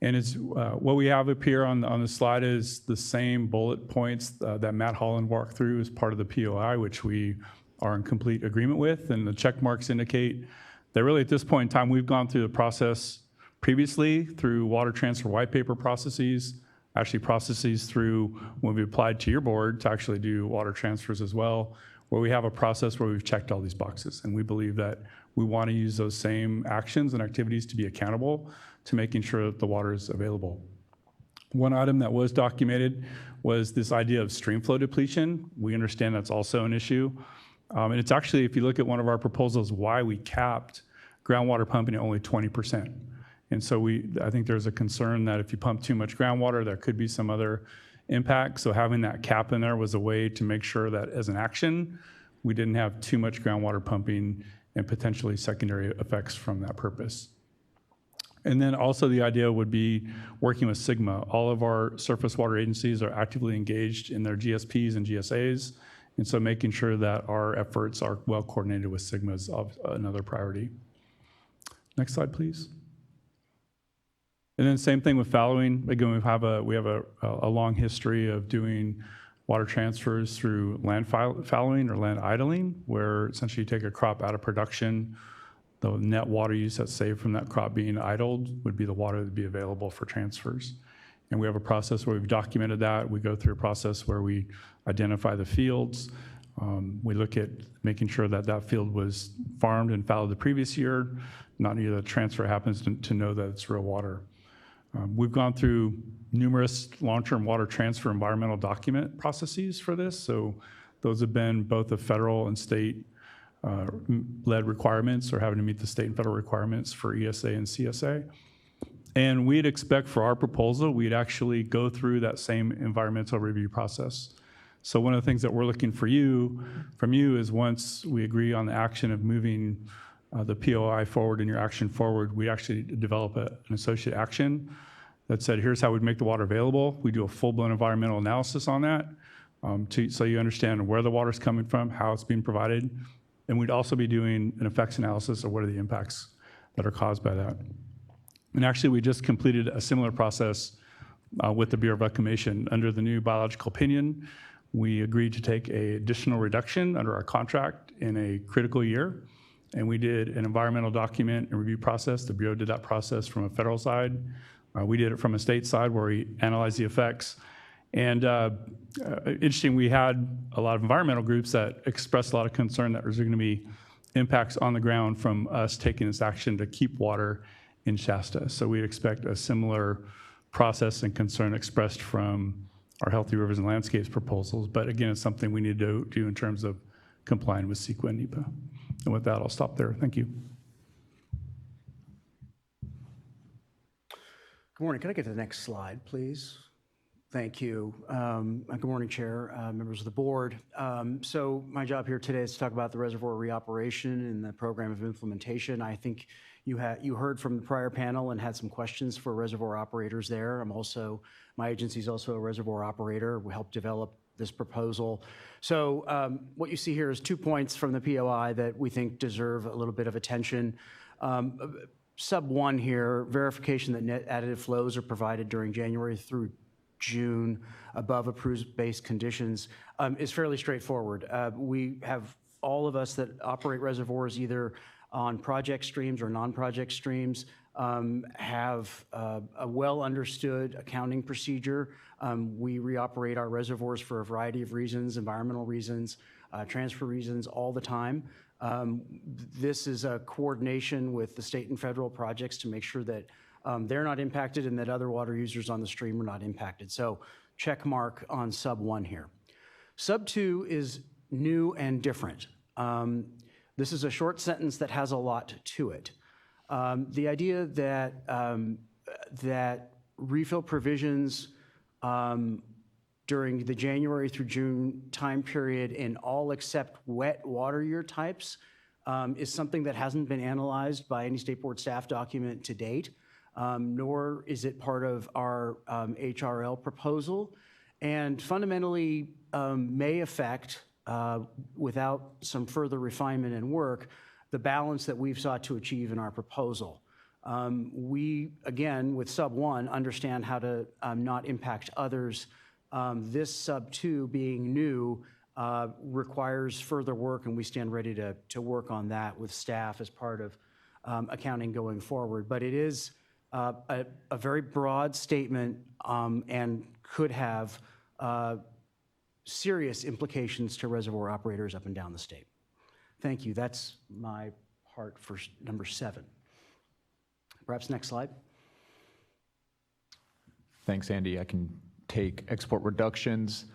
And it's what we have up here on the slide is the same bullet points that Matt Holland walked through as part of the POI, which we are in complete agreement with, and the check marks indicate that really at this point in time, we've gone through the process previously through water transfer white paper processes, actually processes through when we applied to your board to actually do water transfers as well, where we have a process where we've checked all these boxes. And we believe that we want to use those same actions and activities to be accountable to making sure that the water is available. One item that was documented was this idea of stream flow depletion. We understand that's also an issue. And it's actually, if you look at one of our proposals, why we capped groundwater pumping at only 20%. And so I think there's a concern that if you pump too much groundwater, there could be some other impact. So having that cap in there was a way to make sure that as an action, we didn't have too much groundwater pumping and potentially secondary effects from that purpose. And then also the idea would be working with SGMA. All of our surface water agencies are actively engaged in their GSPs and GSAs. And so making sure that our efforts are well coordinated with SGMA is another priority. Next slide, please. And then same thing with fallowing. Again, we have a long history of doing water transfers through land fallowing or land idling, where essentially you take a crop out of production. The net water use that's saved from that crop being idled would be the water that would be available for transfers. And we have a process where we've documented that. We go through a process where we identify the fields. We look at making sure that that field was farmed and fallowed the previous year, not near the transfer happens to know that it's real water. We've gone through numerous long-term water transfer environmental document processes for this. So those have been both the federal and state led requirements, or having to meet the state and federal requirements for ESA and CSA. And we'd expect for our proposal, we'd actually go through that same environmental review process. So one of the things that we're looking from you is once we agree on the action of moving the POI forward and your action forward, we actually develop an associate action that said, here's how we'd make the water available. We do a full-blown environmental analysis on that so you understand where the water's coming from, how it's being provided. And we'd also be doing an effects analysis of what are the impacts that are caused by that. And actually, we just completed a similar process with the Bureau of Reclamation. Under the new biological opinion, We agreed to take an additional reduction under our contract in a critical year, and we did an environmental document and review process. The Bureau did that process from a federal side. We did it from a state side where we analyzed the effects. And interesting, we had a lot of environmental groups that expressed a lot of concern that there's going to be impacts on the ground from us taking this action to keep water in Shasta. So we expect a similar process and concern expressed from our Healthy Rivers and Landscapes proposals. But again, it's something we need to do in terms of complying with CEQA and NEPA. And with that, I'll stop there. Thank you. Good morning. Can I get to the next slide, please? Thank you. Good morning, Chair, members of the board. So my job here today is to talk about the reservoir reoperation and the program of implementation. I think you heard from the prior panel and had some questions for reservoir operators there. My agency is also a reservoir operator. We helped develop this proposal. So what you see here is 2 points from the POI that we think deserve a little bit of attention. Sub 1 here, verification that net additive flows are provided during January through June above approved base conditions is fairly straightforward. We have all of us that operate reservoirs either on project streams or non-project streams have a well understood accounting procedure. We reoperate our reservoirs for a variety of reasons, environmental reasons, transfer reasons all the time. This is a coordination with the state and federal projects to make sure that they're not impacted and that other water users on the stream are not impacted. So check mark on sub 1 here. Sub 2 is new and different. This is a short sentence that has a lot to it. The idea that that refill provisions during the January through June time period in all except wet water year types is something that hasn't been analyzed by any state board staff document to date. Nor is it part of our HRL proposal, and fundamentally may affect, without some further refinement and work, the balance that we've sought to achieve in our proposal. We, again, with sub 1, understand how to not impact others. This sub 2 being new requires further work, and we stand ready to work on that with staff as part of accounting going forward. But it is a very broad statement and could have serious implications to reservoir operators up and down the state. Thank you. That's my part for number 7. Perhaps next slide. Thanks, Andy. I can take export reductions.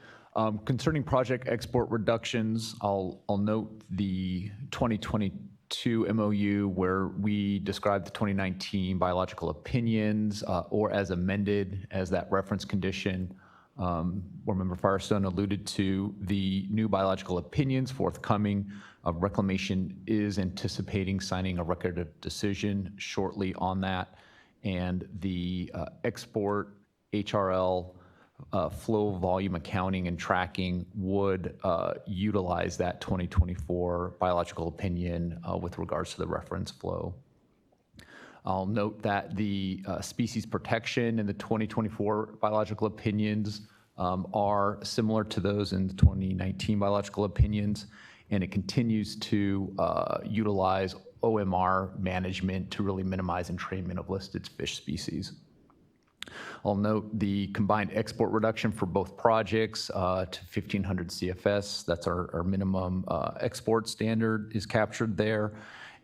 Concerning project export reductions, I'll note the 2022 MOU where we described the 2019 biological opinions or as amended as that reference condition. Board Member Firestone alluded to the new biological opinions forthcoming. Reclamation is anticipating signing a record of decision shortly on that, and the export HRL flow volume accounting and tracking would utilize that 2024 biological opinion with regards to the reference flow. I'll note that the species protection in the 2024 biological opinions are similar to those in the 2019 biological opinions, and it continues to utilize OMR management to really minimize entrainment of listed fish species. I'll note the combined export reduction for both projects to 1,500 CFS. That's our minimum export standard is captured there.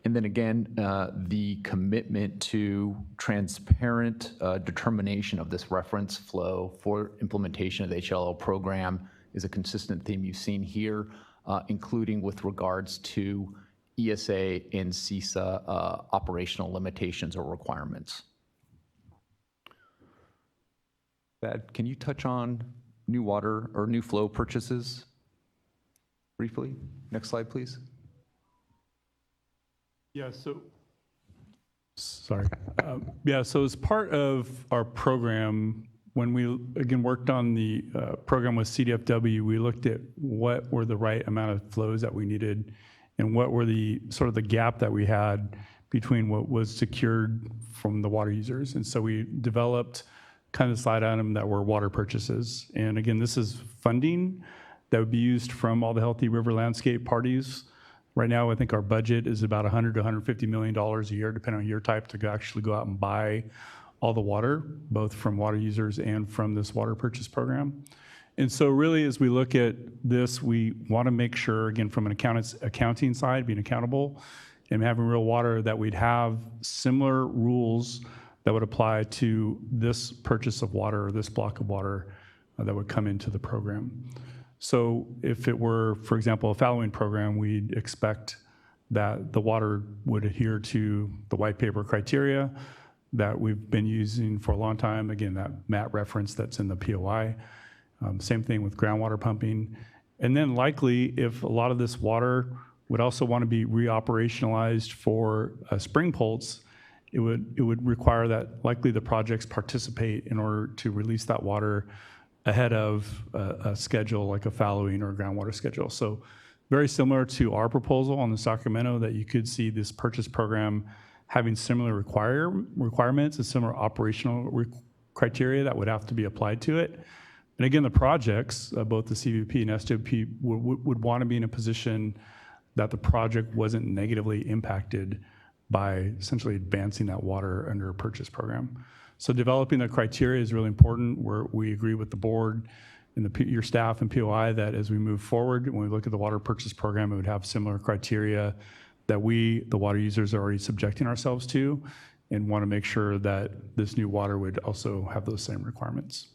And then again, the commitment to transparent determination of this reference flow for implementation of the HLO program is a consistent theme you've seen here, including with regards to ESA and CISA operational limitations or requirements. Thad, can you touch on new water or new flow purchases briefly? Next slide, please. Yeah, so, sorry. So as part of our program, when we, again, worked on the program with CDFW, we looked at what were the right amount of flows that we needed and what were the sort of the gap that we had between what was secured from the water users. And so we developed kind of slide item that were water purchases. And again, this is funding that would be used from all the Healthy River Landscape parties. Right now, I think our budget is about $100 to $150 million a year, depending on year type, to actually go out and buy all the water, both from water users and from this water purchase program. And so really, as we look at this, we want to make sure, again, from an accounting side, being accountable and having real water, that we'd have similar rules that would apply to this purchase of water or this block of water that would come into the program. So if it were, for example, a fallowing program, we'd expect that the water would adhere to the white paper criteria that we've been using for a long time. Again, that MAT reference that's in the POI. Same thing with groundwater pumping. And then likely, if a lot of this water would also want to be reoperationalized for spring pulse, it would require that likely the projects participate in order to release that water ahead of a schedule like a fallowing or a groundwater schedule. So very similar to our proposal on the Sacramento, that you could see this purchase program having similar requirements and similar operational criteria that would have to be applied to it. And again, the projects, both the CVP and SWP, would want to be in a position that the project wasn't negatively impacted by essentially advancing that water under a purchase program. So developing the criteria is really important, where we agree with the board and your staff and POI that as we move forward, when we look at the water purchase program, it would have similar criteria that we, the water users, are already subjecting ourselves to, and want to make sure that this new water would also have those same requirements.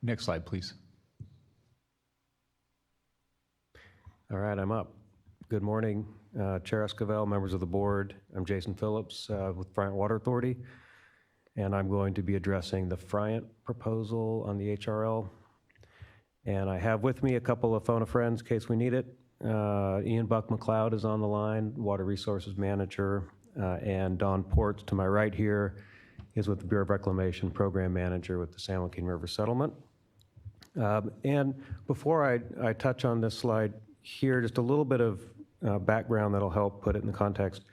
Next slide, please. All right, I'm up. Good morning, Chair Esquivel, members of the board. I'm Jason Phillips with Friant Water Authority, and I'm going to be addressing the Friant proposal on the HRL. And I have with me a couple of phone a friends in case we need it. Ian Buck McLeod is on the line, Water Resources Manager, and Don Ports to my right here is with the Bureau of Reclamation Program Manager with the San Joaquin River Settlement. And before I touch on this slide here, just a little bit of background that'll help put it in the context,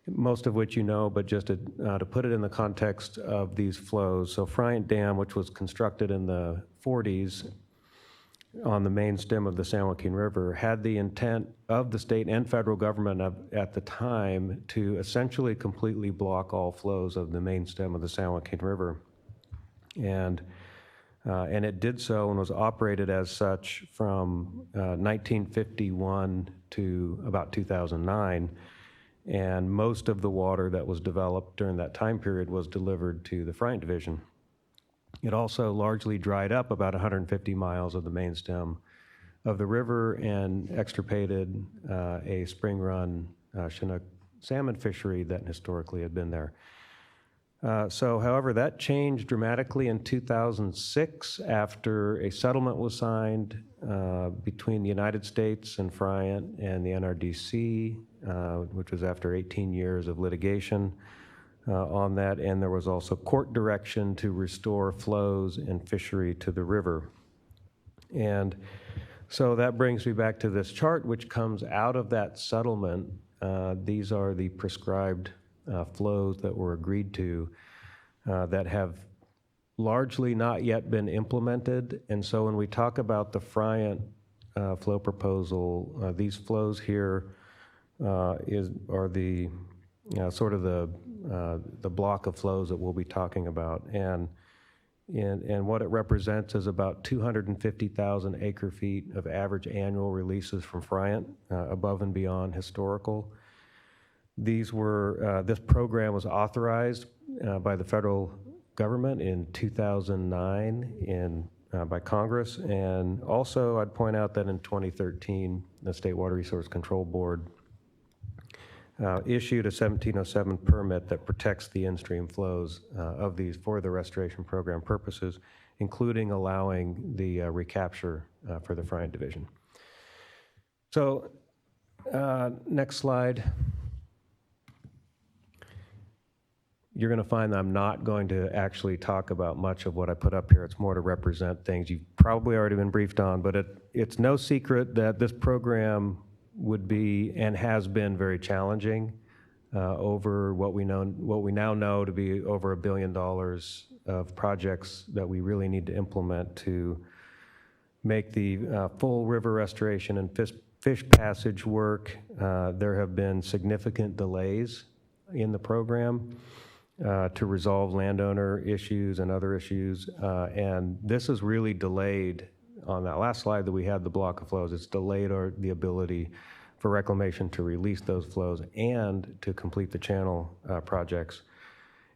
most of which you know, but just to put it in the context of these flows. So Friant Dam, which was constructed in the 40s on the main stem of the San Joaquin River, had the intent of the state and federal government at the time to essentially completely block all flows of the main stem of the San Joaquin River. And it did so and was operated as such from 1951 to about 2009. And most of the water that was developed during that time period was delivered to the Friant Division. It also largely dried up about 150 miles of the main stem of the river and extirpated a spring run Chinook salmon fishery that historically had been there. However, that changed dramatically in 2006 after a settlement was signed between the United States and Friant and the NRDC, which was after 18 years of litigation on that, and there was also court direction to restore flows and fishery to the river. And so that brings me back to this chart, which comes out of that settlement. These are the prescribed flows that were agreed to that have largely not yet been implemented. And so when we talk about the Friant flow proposal, these flows here are the sort of the block of flows that we'll be talking about. And what it represents is about 250,000 acre feet of average annual releases from Friant, above and beyond historical. This program was authorized by the federal government in 2009 by Congress. And also I'd point out that in 2013, the State Water Resource Control Board issued a 1707 permit that protects the in-stream flows of these for the restoration program purposes, including allowing the recapture for the Friant Division. So next slide. You're going to find that I'm not going to actually talk about much of what I put up here. It's more to represent things you've probably already been briefed on, but it's no secret that this program would be and has been very challenging over what we now know to be over $1 billion of projects that we really need to implement to make the full river restoration and fish passage work. There have been significant delays in the program to resolve landowner issues and other issues, and this is really delayed. On that last slide that we had, the block of flows, it's delayed the ability for reclamation to release those flows and to complete the channel projects.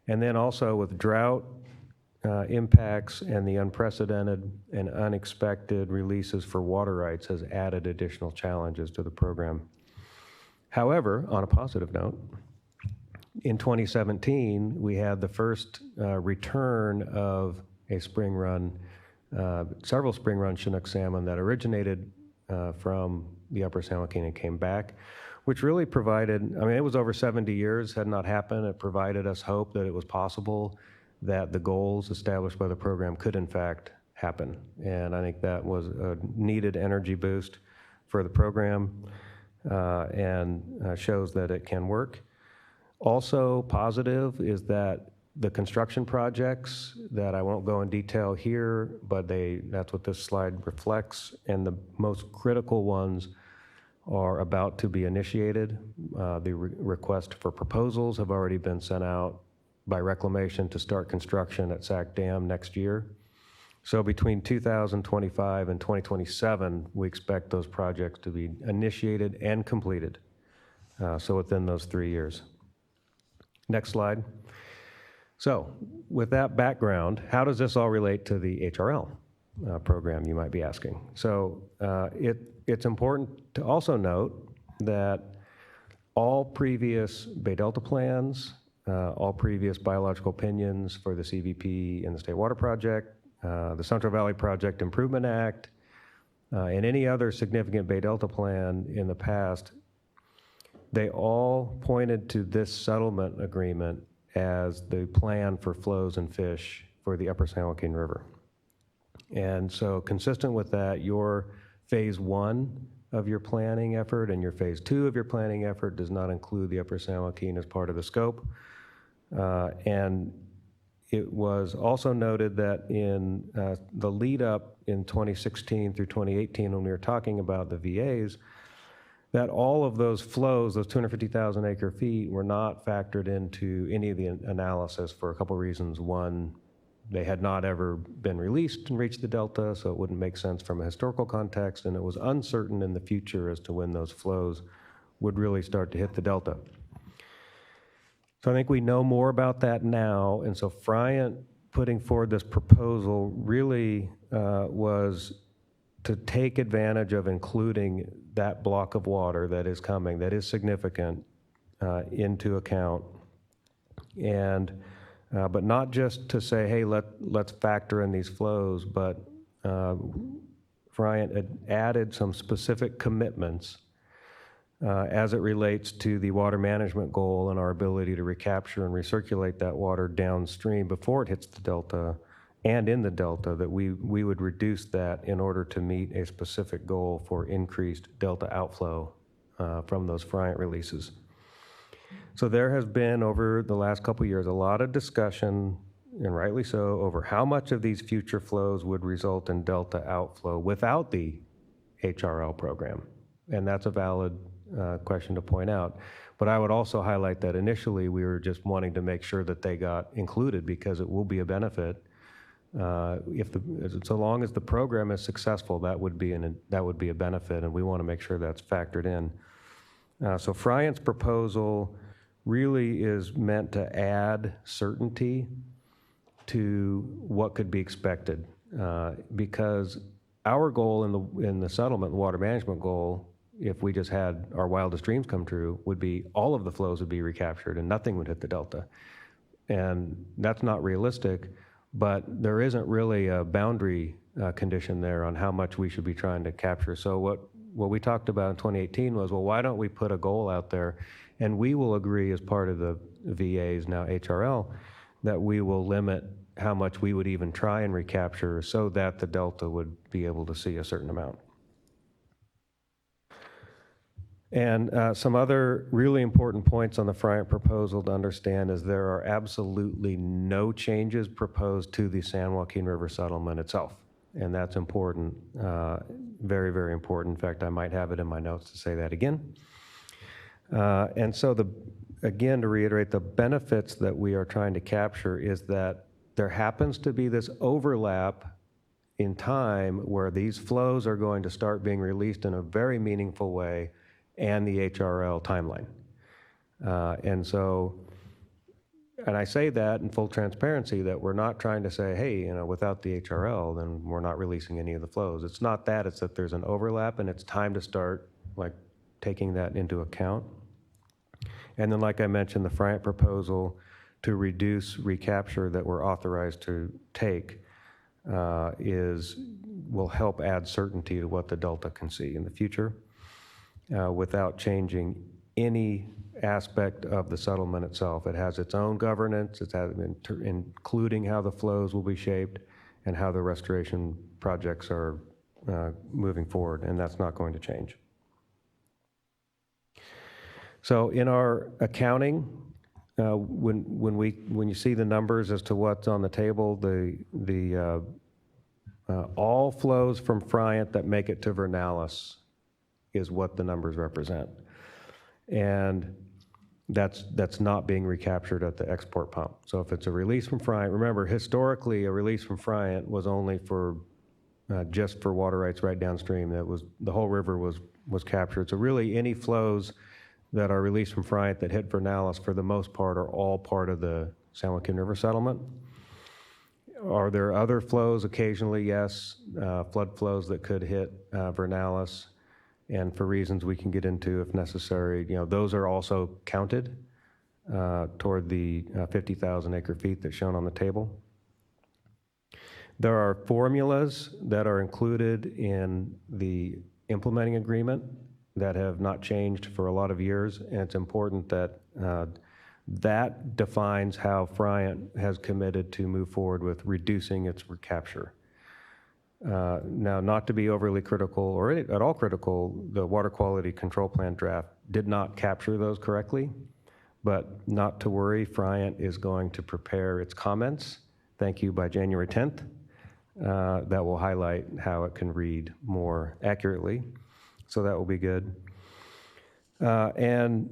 And then also with drought impacts and the unprecedented and unexpected releases for water rights has added additional challenges to the program. However, on a positive note, in 2017, we had the first return of a spring run, several spring run Chinook salmon that originated from the Upper San Joaquin and came back, which really provided, I mean, it was over 70 years, had not happened. It provided us hope that it was possible that the goals established by the program could in fact happen. And I think that was a needed energy boost for the program and shows that it can work. Also positive is that the construction projects that I won't go in detail here, but that's what this slide reflects, and the most critical ones are about to be initiated. The request for proposals have already been sent out by Reclamation to start construction at Sac Dam next year. So between 2025 and 2027, we expect those projects to be initiated and completed, so within those 3 years. Next slide. So with that background, how does this all relate to the HRL program, you might be asking? So it's important to also note that all previous Bay Delta plans, all previous biological opinions for the CVP and the State Water Project, the Central Valley Project Improvement Act, and any other significant Bay Delta plan in the past, they all pointed to this settlement agreement as the plan for flows and fish for the Upper San Joaquin River. And so consistent with that, your phase 1 of your planning effort and your phase 2 of your planning effort does not include the Upper San Joaquin as part of the scope. And it was also noted that in the lead up in 2016 through 2018, when we were talking about the VAs, that all of those flows, those 250,000 acre feet, were not factored into any of the analysis for a couple reasons. One, they had not ever been released and reached the Delta, so it wouldn't make sense from a historical context, and it was uncertain in the future as to when those flows would really start to hit the Delta. So I think we know more about that now, and so Friant putting forward this proposal really was to take advantage of including that block of water that is coming, that is significant, into account. And, but not just to say, hey, let's factor in these flows, but Friant had added some specific commitments as it relates to the water management goal and our ability to recapture and recirculate that water downstream before it hits the Delta and in the Delta, that we would reduce that in order to meet a specific goal for increased Delta outflow from those Friant releases. So there has been, over the last couple of years, a lot of discussion, and rightly so, over how much of these future flows would result in Delta outflow without the HRL program. And that's a valid question to point out. But I would also highlight that initially we were just wanting to make sure that they got included, because it will be a benefit. So long as the program is successful, that would be a benefit, and we want to make sure that's factored in. So Friant's proposal really is meant to add certainty to what could be expected, because our goal in the settlement, the water management goal, if we just had our wildest dreams come true, would be all of the flows would be recaptured and nothing would hit the Delta. And that's not realistic. But there isn't really a boundary condition there on how much we should be trying to capture. So what we talked about in 2018 was, well, why don't we put a goal out there, and we will agree as part of the VAs, now HRL, that we will limit how much we would even try and recapture so that the Delta would be able to see a certain amount. And some other really important points on the Friant proposal to understand is there are absolutely no changes proposed to the San Joaquin River settlement itself. And that's important, very, very important. In fact, I might have it in my notes to say that again. And so again, to reiterate, the benefits that we are trying to capture is that there happens to be this overlap in time where these flows are going to start being released in a very meaningful way, and the HRL timeline. And I say that in full transparency, that we're not trying to say, hey, you know, without the HRL, then we're not releasing any of the flows. It's not that, it's that there's an overlap and it's time to start like taking that into account. And then, like I mentioned, the Friant proposal to reduce recapture that we're authorized to take will help add certainty to what the Delta can see in the future without changing any aspect of the settlement itself. It has its own governance, including how the flows will be shaped and how the restoration projects are moving forward, and that's not going to change. So in our accounting, when you see the numbers as to what's on the table, all flows from Friant that make it to Vernalis is what the numbers represent. And that's not being recaptured at the export pump. So if it's a release from Friant, remember, historically, a release from Friant was only for just for water rights right downstream. That was, the whole river was captured. So really, any flows that are released from Friant that hit Vernalis, for the most part, are all part of the San Joaquin River settlement. Are there other flows? Occasionally, yes, flood flows that could hit Vernalis. And for reasons we can get into if necessary, you know, those are also counted toward the 50,000 acre feet that's shown on the table. There are formulas that are included in the implementing agreement that have not changed for a lot of years, and it's important that that defines how Friant has committed to move forward with reducing its recapture. Now, not to be overly critical or at all critical, the Water Quality Control Plan draft did not capture those correctly, but not to worry, Friant is going to prepare its comments, thank you, by January 10th. That will highlight how it can read more accurately, so that will be good. And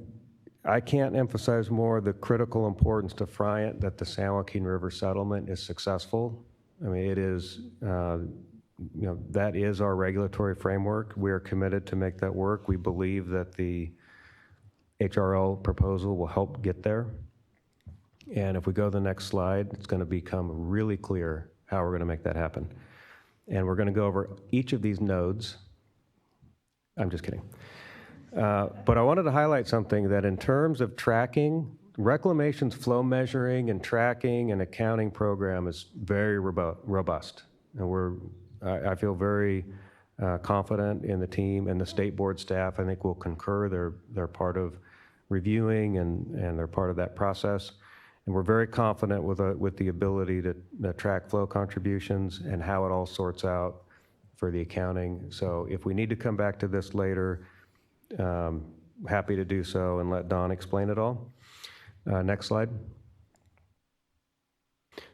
I can't emphasize more the critical importance to Friant that the San Joaquin River settlement is successful. I mean, it is, you know, that is our regulatory framework. We are committed to make that work. We believe that the HRL proposal will help get there. And if we go to the next slide, it's going to become really clear how we're going to make that happen. And we're going to go over each of these nodes. I'm just kidding. But I wanted to highlight something that in terms of tracking, Reclamation's flow measuring and tracking and accounting program is very robust. And I feel very confident in the team, and the state board staff, I think, will concur. They're part of reviewing and they're part of that process. And we're very confident with the ability to track flow contributions and how it all sorts out for the accounting. So if we need to come back to this later, happy to do so and let Don explain it all. Next slide.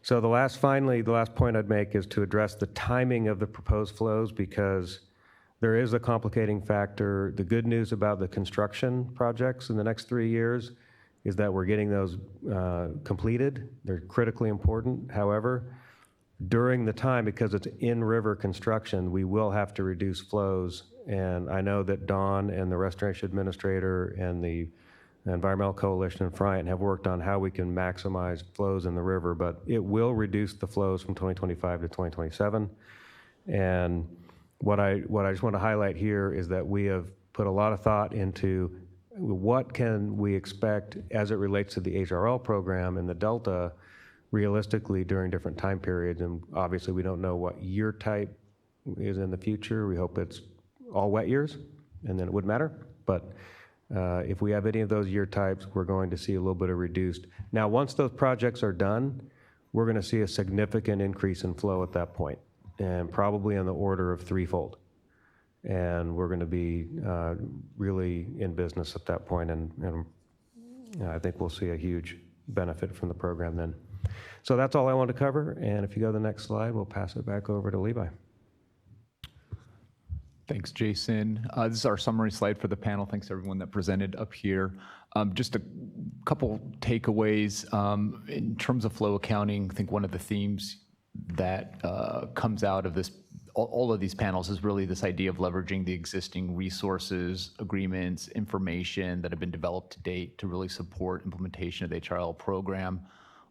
So the last point I'd make is to address the timing of the proposed flows, because there is a complicating factor. The good news about the construction projects in the next 3 years is that we're getting those completed. They're critically important. However, during the time, because it's in-river construction, we will have to reduce flows. And I know that Don and the Restoration Administrator and the Environmental Coalition and Friant have worked on how we can maximize flows in the river, but it will reduce the flows from 2025 to 2027. And what I just want to highlight here is that we have put a lot of thought into what can we expect as it relates to the HRL program in the Delta realistically during different time periods. And obviously we don't know what year type is in the future. We hope it's all wet years, and then it wouldn't matter. But if we have any of those year types, we're going to see a little bit of reduced. Now, once those projects are done, we're going to see a significant increase in flow at that point, and probably on the order of threefold. and we're going to be really in business at that point, and I think we'll see a huge benefit from the program then. So that's all I want to cover, and if you go to the next slide, we'll pass it back over to Levi. Thanks, Jason. This is our summary slide for the panel. Thanks to everyone that presented up here. Just a couple takeaways. In terms of flow accounting, I think one of the themes that comes out of this, all of these panels, is really this idea of leveraging the existing resources, agreements, information that have been developed to date to really support implementation of the HRL program,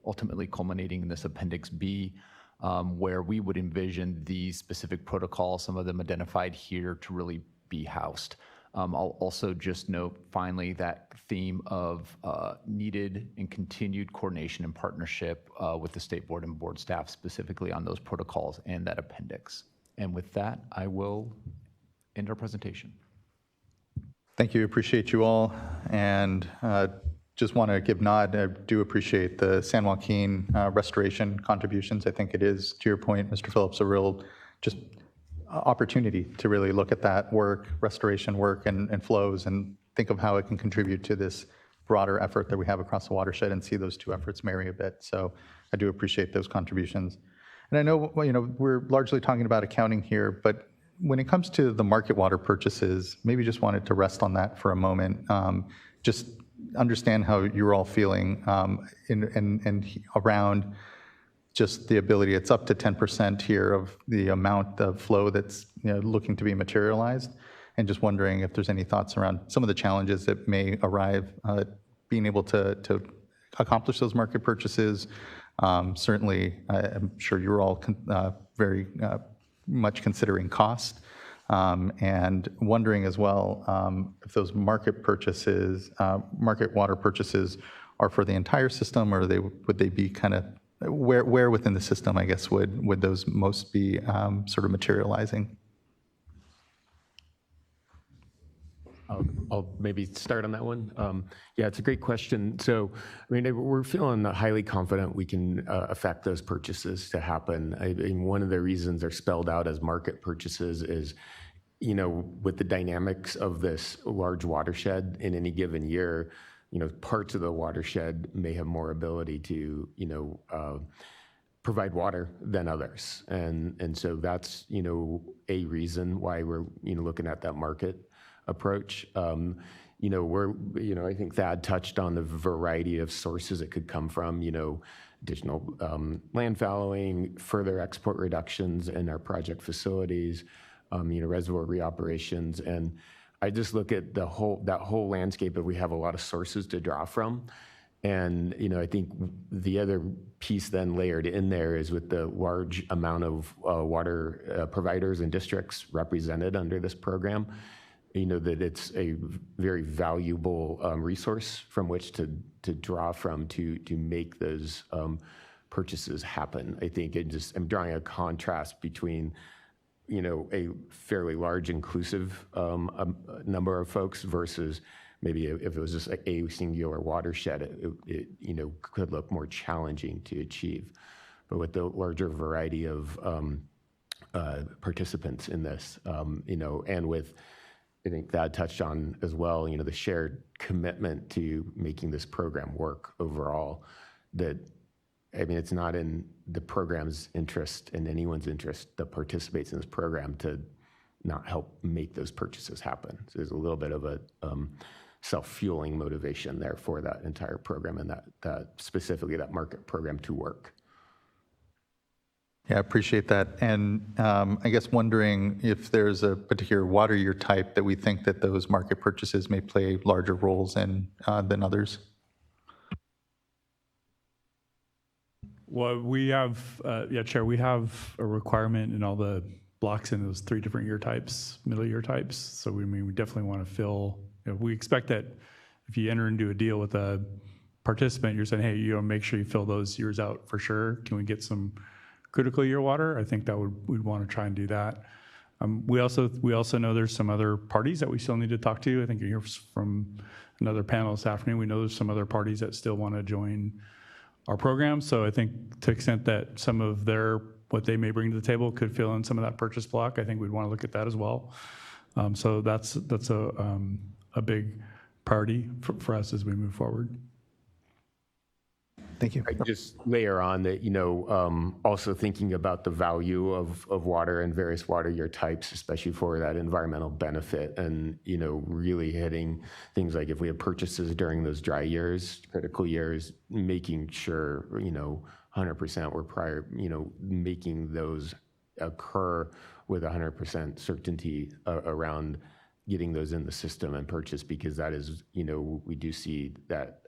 ultimately culminating in this Appendix B, where we would envision these specific protocols, some of them identified here, to really be housed. I'll also just note finally that theme of needed and continued coordination and partnership with the state board and board staff, specifically on those protocols and that appendix. And with that, I will end our presentation. Thank you. Appreciate you all. And just want to give nod. I do appreciate the San Joaquin restoration contributions. I think it is, to your point, Mr. Phillips, a real just opportunity to really look at that work, restoration work, and flows, and think of how it can contribute to this broader effort that we have across the watershed, and see those two efforts marry a bit. So I do appreciate those contributions. And I know, we're largely talking about accounting here, but when it comes to the market water purchases, maybe just wanted to rest on that for a moment. Just understand how you're all feeling and around just the ability. It's up to 10% here of the amount of flow that's looking to be materialized, and just wondering if there's any thoughts around some of the challenges that may arrive being able to accomplish those market purchases. Certainly, I'm sure you're all very much considering cost, and wondering as well if those market purchases, market water purchases, are for the entire system, or would they be kind of where within the system, I guess, would those most be sort of materializing? I'll maybe start on that one. Yeah, it's a great question. So, I mean, we're feeling highly confident we can affect those purchases to happen. I mean, one of the reasons they're spelled out as market purchases is, with the dynamics of this large watershed in any given year, parts of the watershed may have more ability to, provide water than others. And so that's, a reason why we're, looking at that market approach. I think Thad touched on the variety of sources it could come from, additional land fallowing, further export reductions in our project facilities, reservoir reoperations. And I just look at that whole landscape of we have a lot of sources to draw from. And, I think the other piece then layered in there is with the large amount of water providers and districts represented under this program, that it's a very valuable resource from which to draw from to make those purchases happen. I think I'm drawing a contrast between, a fairly large inclusive number of folks versus maybe if it was just a singular watershed, it could look more challenging to achieve. But with the larger variety of participants in this, and with, I think Thad touched on as well, the shared commitment to making this program work overall, that, I mean, it's not in the program's interest, in anyone's interest that participates in this program, to not help make those purchases happen. So there's a little bit of a self-fueling motivation there for that entire program, and that specifically that market program to work. Yeah, I appreciate that. And I guess wondering if there's a particular water year type that we think that those market purchases may play larger roles in than others. Well, we have, Chair, we have a requirement in all the blocks in those 3 different year types, middle year types. So we definitely want to fill, we expect that if you enter into a deal with a participant, you're saying, hey, make sure you fill those years out for sure. Can we get some critical year water? I think that we'd want to try and do that. We also know there's some other parties that we still need to talk to. I think you hear from another panel this afternoon. We know there's some other parties that still want to join our program. So I think to the extent that some of what they may bring to the table could fill in some of that purchase block, I think we'd want to look at that as well. So that's a big priority for us as we move forward. Thank you. I just layer on that, also thinking about the value of water and various water year types, especially for that environmental benefit, and, really hitting things like if we have purchases during those dry years, critical years, making sure, 100% we're making those occur with 100% certainty around getting those in the system and purchase, because that is, we do see that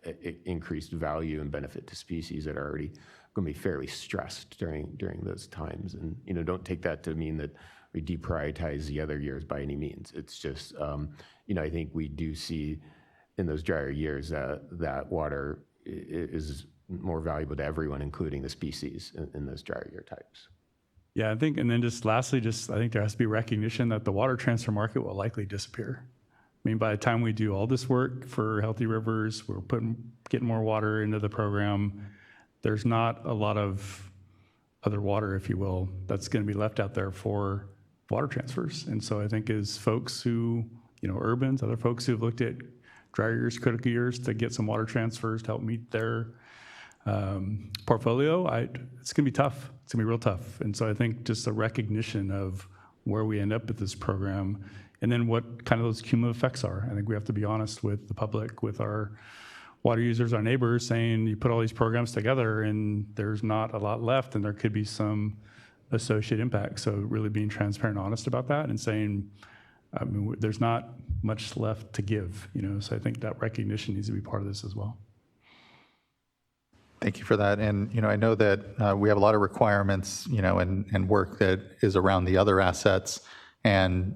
increased value and benefit to species that are already going to be fairly stressed during those times. And, don't take that to mean that we deprioritize the other years by any means. It's just, I think we do see in those drier years that water is more valuable to everyone, including the species in those drier year types. Yeah, I think, and then just lastly, I think there has to be recognition that the water transfer market will likely disappear. I mean, by the time we do all this work for Healthy Rivers, we're getting more water into the program. There's not a lot of other water, if you will, that's going to be left out there for water transfers. And so I think as folks who, urbans, other folks who've looked at dry years, critical years to get some water transfers to help meet their portfolio, it's going to be tough. It's going to be real tough. And so I think just a recognition of where we end up with this program and then what kind of those cumulative effects are. I think we have to be honest with the public, with our water users, our neighbors, saying you put all these programs together and there's not a lot left and there could be some associated impact. So really being transparent and honest about that and saying, there's not much left to give, so I think that recognition needs to be part of this as well. Thank you for that. And, I know that we have a lot of requirements, and work that is around the other assets. And,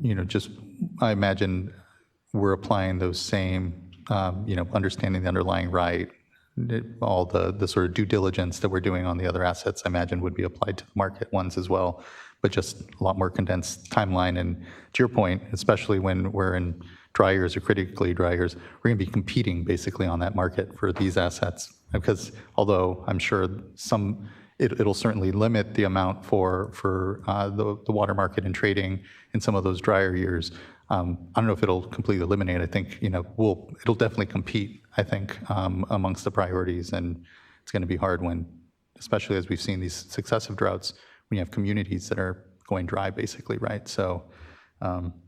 I imagine we're applying those same, understanding the underlying right, all the sort of due diligence that we're doing on the other assets, I imagine would be applied to the market ones as well, but just a lot more condensed timeline. And to your point, especially when we're in dry years or critically dry years, we're going to be competing basically on that market for these assets. Because although I'm sure it'll certainly limit the amount for the water market and trading in some of those drier years. I don't know if it'll completely eliminate. I think it'll definitely compete. I think amongst the priorities, and it's going to be hard when, especially as we've seen these successive droughts, when you have communities that are going dry, basically, right? So,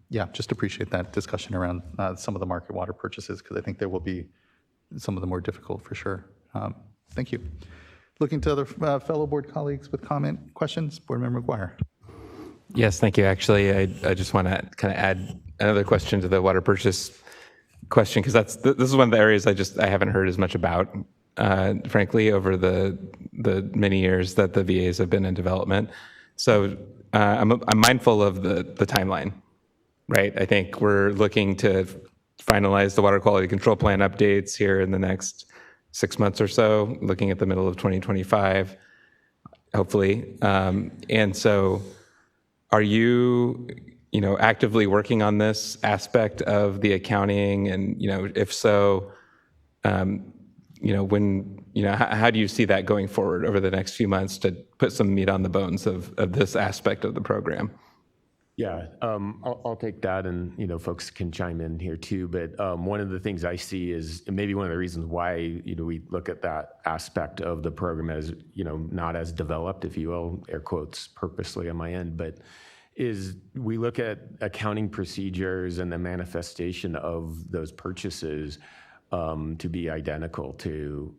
yeah, just appreciate that discussion around some of the market water purchases, because I think there will be some of the more difficult for sure. Thank you. Looking to other fellow board colleagues with questions. Board Member McGuire. Yes, thank you. Actually, I just want to kind of add another question to the water purchase question, because this is one of the areas I haven't heard as much about, frankly, over the many years that the VAs have been in development. So I'm mindful of the timeline, right? I think we're looking to finalize the water quality control plan updates here in the next 6 months or so, looking at the middle of 2025, hopefully. And so are you, actively working on this aspect of the accounting? And, if so, how do you see that going forward over the next few months to put some meat on the bones of this aspect of the program? Yeah, I'll take that, and folks can chime in here too. But one of the things I see is, and maybe one of the reasons why we look at that aspect of the program as not as developed, if you will, air quotes purposely on my end, but is we look at accounting procedures and the manifestation of those purchases to be identical to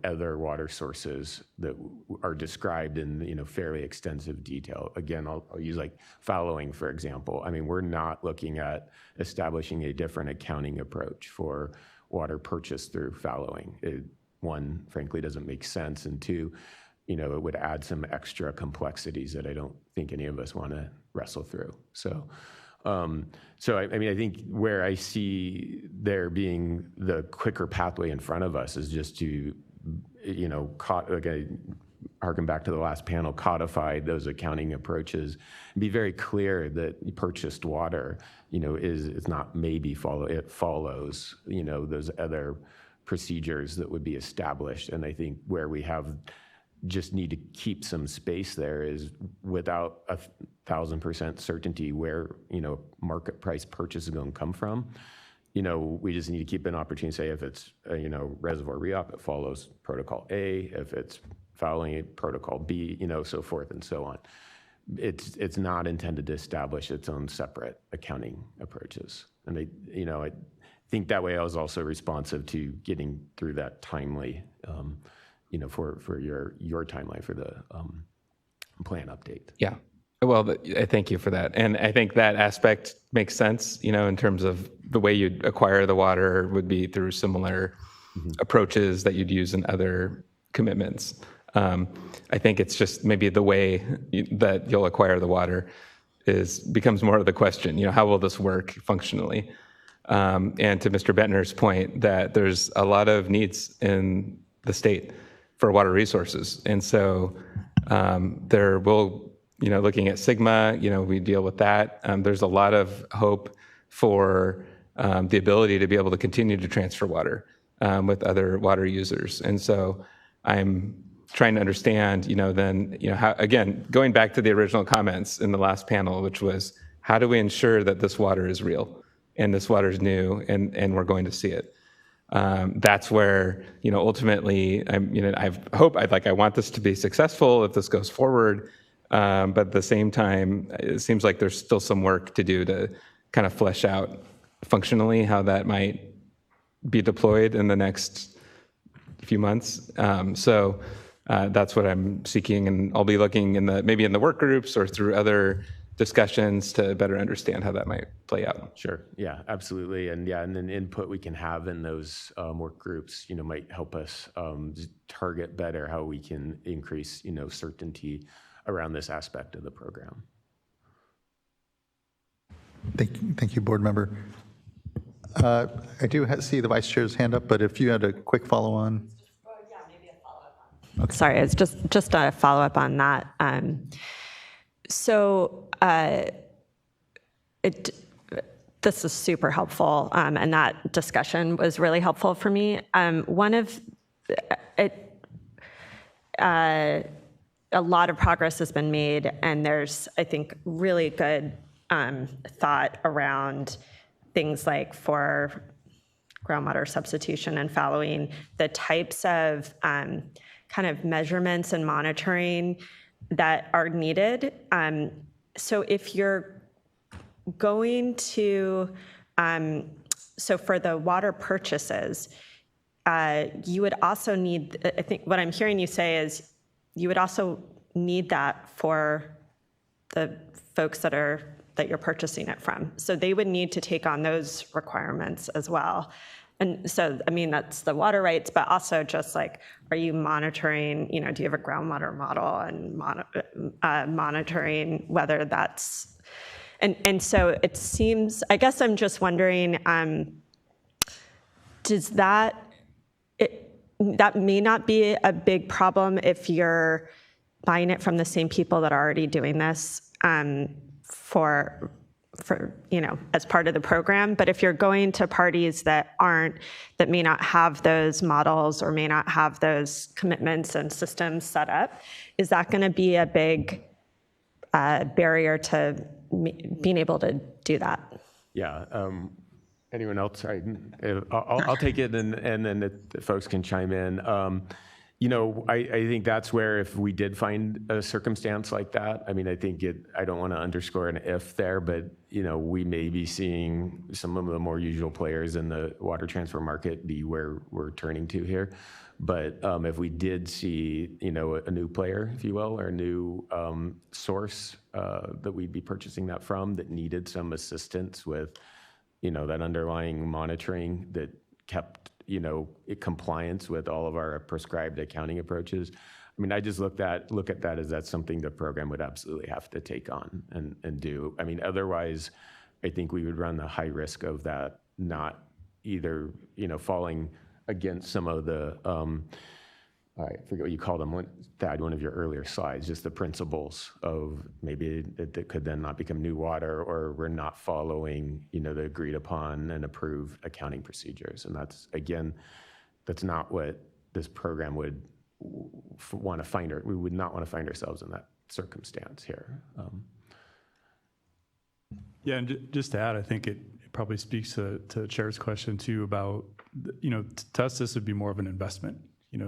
other water sources that are described in fairly extensive detail. Again, I'll use like fallowing, for example. I mean, we're not looking at establishing a different accounting approach for water purchased through fallowing. One, frankly, doesn't make sense, and two, it would add some extra complexities that I don't think any of us want to wrestle through. So I think where I see there being the quicker pathway in front of us is just to, harken back to the last panel, codify those accounting approaches, and be very clear that purchased water, it's not maybe it follows, those other procedures that would be established. And I think where we have just need to keep some space there is without 1,000% certainty where, market price purchase is going to come from. We just need to keep an opportunity to say if it's, reservoir re-op, it follows protocol A. If it's following protocol B, so forth and so on. It's not intended to establish its own separate accounting approaches. And I think that way I was also responsive to getting through that timely, for your timeline for the plan update. Yeah. Well, I thank you for that. And I think that aspect makes sense, in terms of the way you'd acquire the water would be through similar approaches that you'd use in other commitments. I think it's just maybe the way that you'll acquire the water becomes more of the question, how will this work functionally? And to Mr. Bettner's point that there's a lot of needs in the state for water resources. And so there will, looking at Sigma, we deal with that. There's a lot of hope for the ability to be able to continue to transfer water with other water users. And so I'm trying to understand, how, again, going back to the original comments in the last panel, which was, how do we ensure that this water is real and this water is new and we're going to see it? That's where, ultimately, I want this to be successful if this goes forward. But at the same time, it seems like there's still some work to do to kind of flesh out functionally how that might be deployed in the next few months. So that's what I'm seeking, and I'll be looking maybe in the work groups or through other discussions to better understand how that might play out. Sure. Yeah, absolutely. And then input we can have in those work groups, might help us target better how we can increase, certainty around this aspect of the program. Thank you, board member. I do see the vice chair's hand up, but if you had a quick follow-on. Sorry, it's just a follow-up on that. This is super helpful, and that discussion was really helpful for me. A lot of progress has been made, and there's, I think, really good thought around things like for groundwater substitution and following, the types of kind of measurements and monitoring that are needed. So if you're going to, so for the water purchases, you would also need, I think what I'm hearing you say is you would also need that for the folks that you're purchasing it from. So they would need to take on those requirements as well. And so, that's the water rights, but also just like, are you monitoring, do you have a groundwater model and monitoring whether that's, and so it seems, I guess I'm just wondering, that may not be a big problem if you're buying it from the same people that are already doing this for as part of the program. But if you're going to parties that may not have those models or may not have those commitments and systems set up, is that going to be a big barrier to being able to do that? Yeah. Anyone else? Sorry, I'll take it, and then the folks can chime in. I think that's where if we did find a circumstance like that, I think I don't want to underscore an if there, but, we may be seeing some of the more usual players in the water transfer market be where we're turning to here. But if we did see, a new player, if you will, or a new source that we'd be purchasing that from that needed some assistance with, that underlying monitoring that kept compliance with all of our prescribed accounting approaches. I just look at that as that's something the program would absolutely have to take on and do. Otherwise, I think we would run the high risk of that not either, falling against some of the, I forget what you called them, Thad, one of your earlier slides, just the principles of maybe it could then not become new water, or we're not following, the agreed upon and approved accounting procedures. And that's not what this program want to find we would not want to find ourselves in that circumstance here. Yeah, and just to add, I think it probably speaks to Chair's question too about, to us, this would be more of an investment,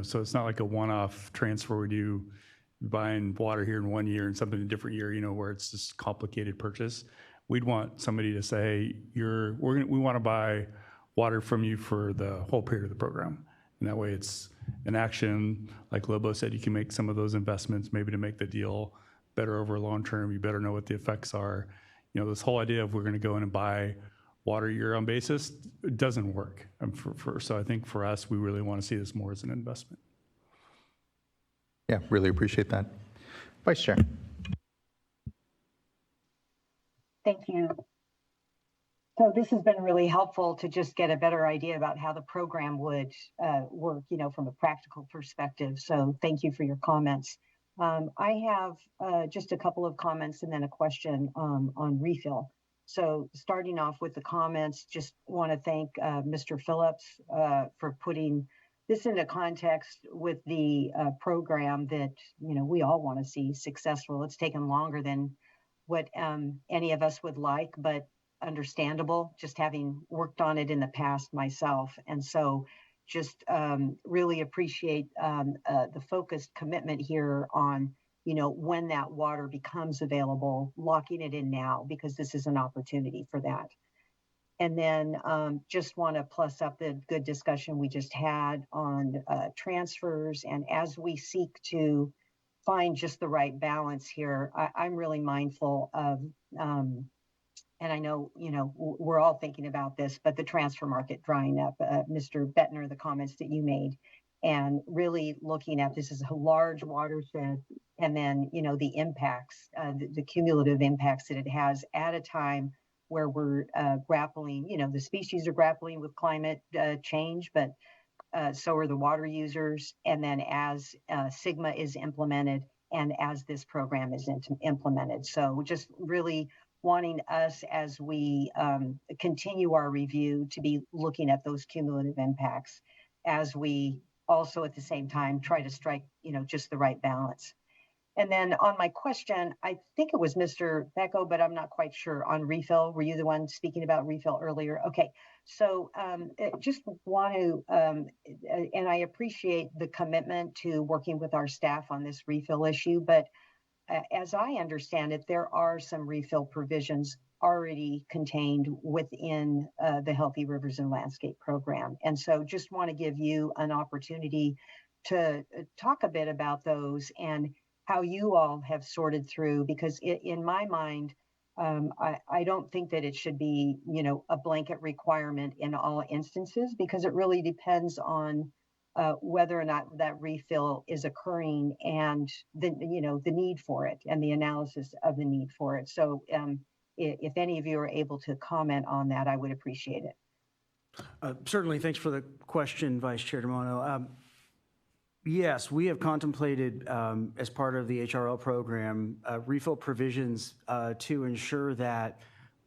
so it's not like a one-off transfer where you buying water here in 1 year and something in a different year, where it's this complicated purchase. We'd want somebody to say, we want to buy water from you for the whole period of the program. And that way it's an action, like Lobo said, you can make some of those investments maybe to make the deal better over long term. You better know what the effects are. This whole idea of we're going to go in and buy water year-on basis, it doesn't work. So I think for us, we really want to see this more as an investment. Yeah, really appreciate that. Vice Chair. Thank you. So this has been really helpful to just get a better idea about how the program would work, from a practical perspective. So thank you for your comments. I have just a couple of comments and then a question on refill. So starting off with the comments, just want to thank Mr. Phillips for putting this into context with the program that, we all want to see successful. It's taken longer than what any of us would like, but understandable, just having worked on it in the past myself. And so just really appreciate the focused commitment here on, when that water becomes available, locking it in now, because this is an opportunity for that. And then just want to plus up the good discussion we just had on transfers. And as we seek to find just the right balance here, I'm really mindful of, and I know, we're all thinking about this, but the transfer market drying up, Mr. Bettner, the comments that you made, and really looking at this as a large watershed, and then, the impacts, the cumulative impacts that it has at a time where we're grappling, the species are grappling with climate change, but so are the water users. And then as Sigma is implemented and as this program is implemented. So just really wanting us, as we continue our review, to be looking at those cumulative impacts as we also at the same time try to strike, just the right balance. And then on my question, I think it was Mr. Becko, but I'm not quite sure, on refill. Were you the one speaking about refill earlier? Okay, so just want to, and I appreciate the commitment to working with our staff on this refill issue, but as I understand it, there are some refill provisions already contained within the Healthy Rivers and Landscape program. And so just want to give you an opportunity to talk a bit about those and how you all have sorted through, because in my mind, I don't think that it should be, a blanket requirement in all instances, because it really depends on whether or not that refill is occurring and the need for it and the analysis of the need for it. So if any of you are able to comment on that, I would appreciate it. Certainly, thanks for the question, Vice Chair DeMono. Yes, we have contemplated as part of the HRL program refill provisions to ensure that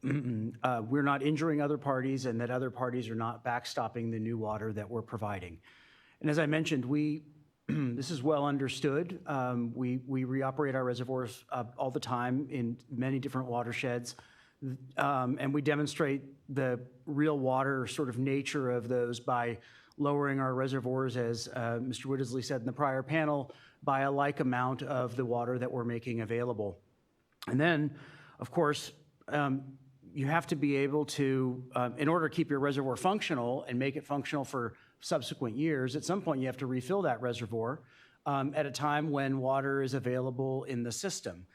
we're not injuring other parties and that other parties are not backstopping the new water that we're providing. And as I mentioned, this is well understood. We reoperate our reservoirs all the time in many different watersheds, and we demonstrate the real water sort of nature of those by lowering our reservoirs, as Mr. Woodsley said in the prior panel, by a like amount of the water that we're making available. And then, of course, you have to be able to, in order to keep your reservoir functional and make it functional for subsequent years, at some point you have to refill that reservoir at a time when water is available in the system.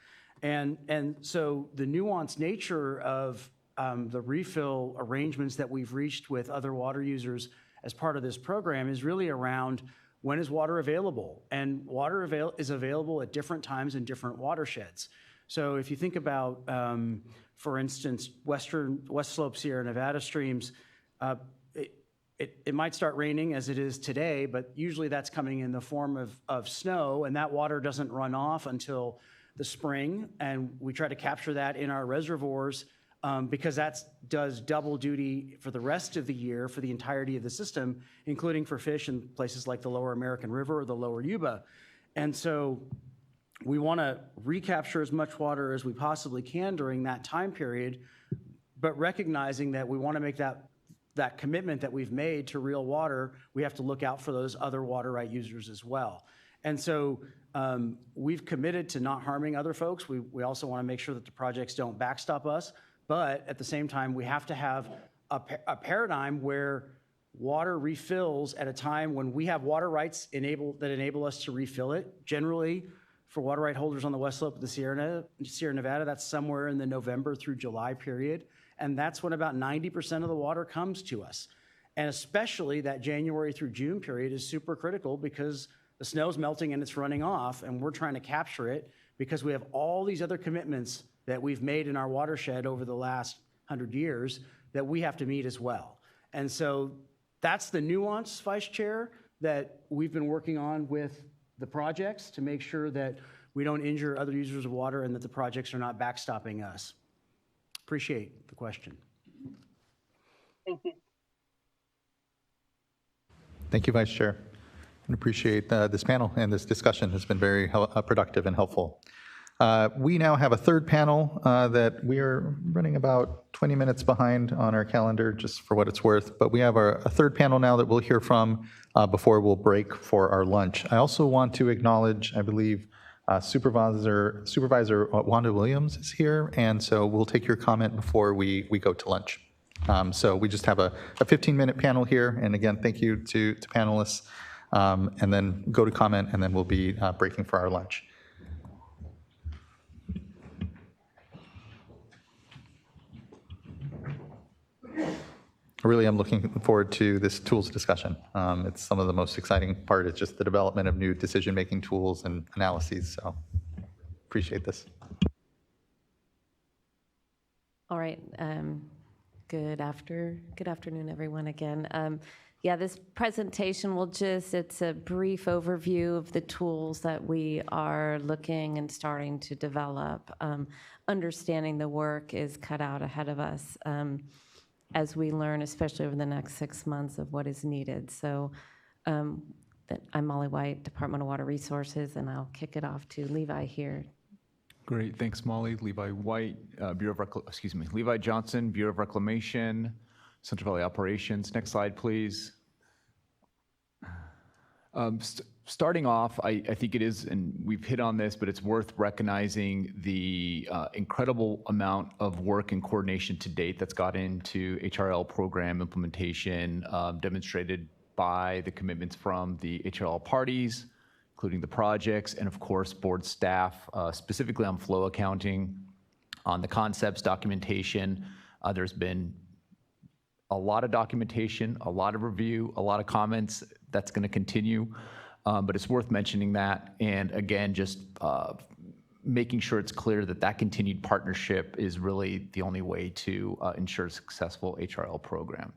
And so the nuanced nature of the refill arrangements that we've reached with other water users as part of this program is really around when is water available, and water is available at different times in different watersheds. So if you think about, for instance, West Slope Sierra Nevada streams, it might start raining as it is today, but usually that's coming in the form of snow, and that water doesn't run off until the spring, and we try to capture that in our reservoirs because that does double duty for the rest of the year for the entirety of the system, including for fish in places like the Lower American River or the Lower Yuba. And so we want to recapture as much water as we possibly can during that time period, but recognizing that we want to make that commitment that we've made to real water, we have to look out for those other water right users as well. And so we've committed to not harming other folks. We also want to make sure that the projects don't backstop us, but at the same time, we have to have a paradigm where water refills at a time when we have water rights that enable us to refill it. Generally, for water right holders on the west slope of the Sierra Nevada, that's somewhere in the November through July period. And that's when about 90% of the water comes to us. And especially that January through June period is super critical because the snow's melting and it's running off, and we're trying to capture it because we have all these other commitments that we've made in our watershed over the last 100 years that we have to meet as well. And so that's the nuance, Vice Chair, that we've been working on with the projects to make sure that we don't injure other users of water and that the projects are not backstopping us. Appreciate the question. Thank you. Thank you, Vice Chair. I appreciate this panel, and this discussion has been very productive and helpful. We now have a third panel that we are running about 20 minutes behind on our calendar, just for what it's worth. But we have a third panel now that we'll hear from before we'll break for our lunch. I also want to acknowledge, I believe, Supervisor Wanda Williams is here, and so we'll take your comment before we go to lunch. So we just have a 15-minute panel here, and again, thank you to panelists, and then go to comment, and then we'll be breaking for our lunch. I really am looking forward to this tools discussion. It's some of the most exciting part is just the development of new decision-making tools and analyses, so appreciate this. All right. Good afternoon, everyone, again. Yeah, this presentation it's a brief overview of the tools that we are looking and starting to develop. Understanding the work is cut out ahead of us as we learn, especially over the next 6 months, of what is needed. So I'm Molly White, Department of Water Resources, and I'll kick it off to Levi here. Great, thanks, Molly. Levi White, Levi Johnson, Bureau of Reclamation, Central Valley Operations. Next slide, please. Starting off, I think it is, and we've hit on this, but it's worth recognizing the incredible amount of work and coordination to date that's got into HRL program implementation, demonstrated by the commitments from the HRL parties, including the projects, and of course, board staff, specifically on flow accounting, on the concepts documentation. There's been a lot of documentation, a lot of review, a lot of comments. That's going to continue. But it's worth mentioning that, and again, just making sure it's clear that that continued partnership is really the only way to ensure a successful HRL program.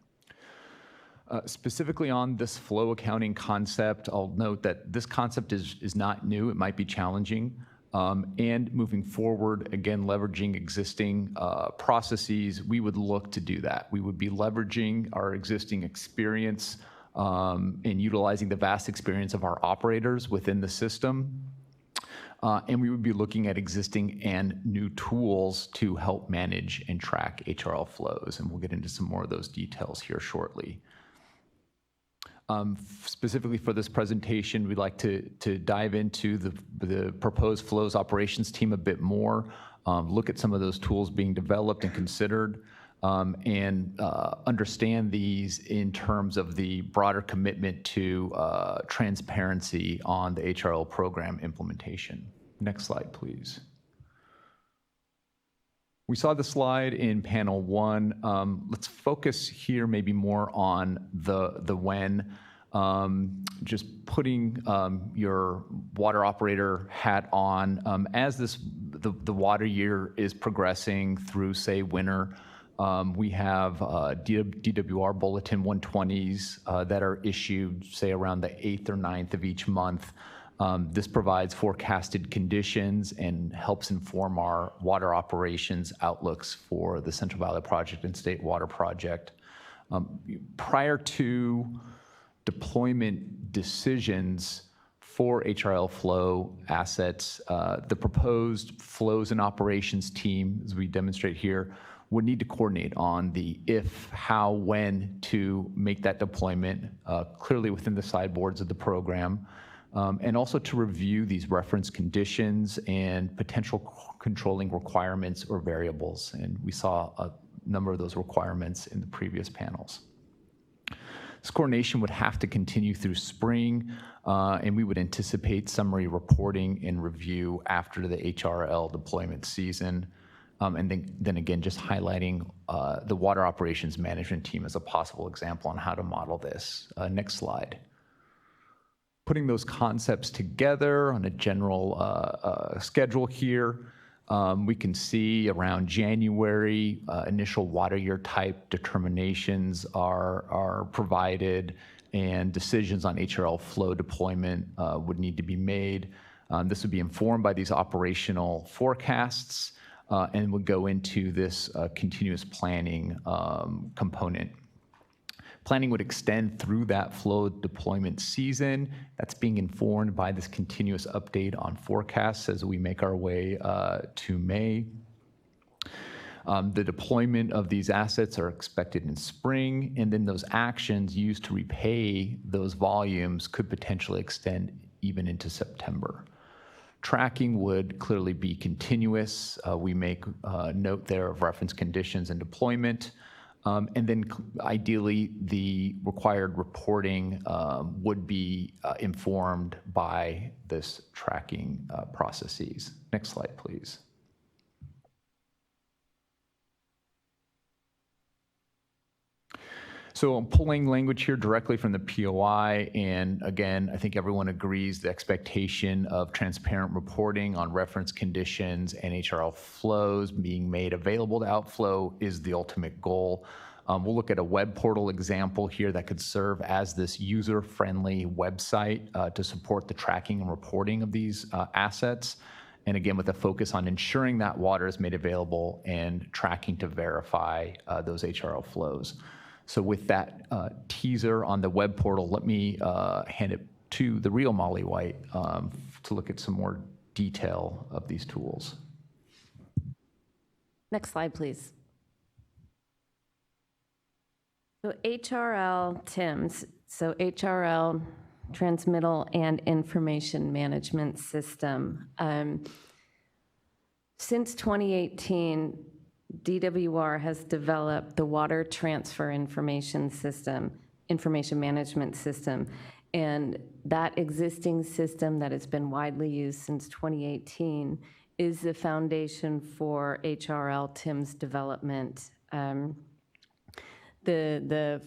Specifically on this flow accounting concept, I'll note that this concept is not new. It might be challenging. And moving forward, again, leveraging existing processes, we would look to do that. We would be leveraging our existing experience and utilizing the vast experience of our operators within the system. And we would be looking at existing and new tools to help manage and track HRL flows. And we'll get into some more of those details here shortly. Specifically for this presentation, we'd like to dive into the proposed flows operations team a bit more, look at some of those tools being developed and considered, and understand these in terms of the broader commitment to transparency on the HRL program implementation. Next slide, please. We saw the slide in panel 1. Let's focus here maybe more on the when. Just putting your water operator hat on. As the water year is progressing through, say, winter, we have DWR Bulletin 120s that are issued, say, around the 8th or 9th of each month. This provides forecasted conditions and helps inform our water operations outlooks for the Central Valley Project and State Water Project. Prior to deployment decisions for HRL flow assets, the proposed flows and operations team, as we demonstrate here, would need to coordinate on the if, how, when to make that deployment clearly within the sideboards of the program, and also to review these reference conditions and potential controlling requirements or variables. And we saw a number of those requirements in the previous panels. This coordination would have to continue through spring, and we would anticipate summary reporting and review after the HRL deployment season. And then again, just highlighting the water operations management team as a possible example on how to model this. Next slide. Putting those concepts together on a general schedule here, we can see around January, initial water year type determinations are provided, and decisions on HRL flow deployment would need to be made. This would be informed by these operational forecasts and would go into this continuous planning component. Planning would extend through that flow deployment season. That's being informed by this continuous update on forecasts as we make our way to May. The deployment of these assets are expected in spring, and then those actions used to repay those volumes could potentially extend even into September. Tracking would clearly be continuous. We make note there of reference conditions and deployment. And then ideally, the required reporting would be informed by this tracking processes. Next slide, please. So I'm pulling language here directly from the POI, and again, I think everyone agrees the expectation of transparent reporting on reference conditions and HRL flows being made available to outflow is the ultimate goal. We'll look at a web portal example here that could serve as this user-friendly website to support the tracking and reporting of these assets. And again, with a focus on ensuring that water is made available and tracking to verify those HRL flows. So with that teaser on the web portal, let me hand it to the real Molly White to look at some more detail of these tools. Next slide, please. So HRL TIMS, so HRL Transmittal and Information Management System. Since 2018, DWR has developed the Water Transfer Information Management System, and that existing system that has been widely used since 2018 is the foundation for HRL TIMS development. The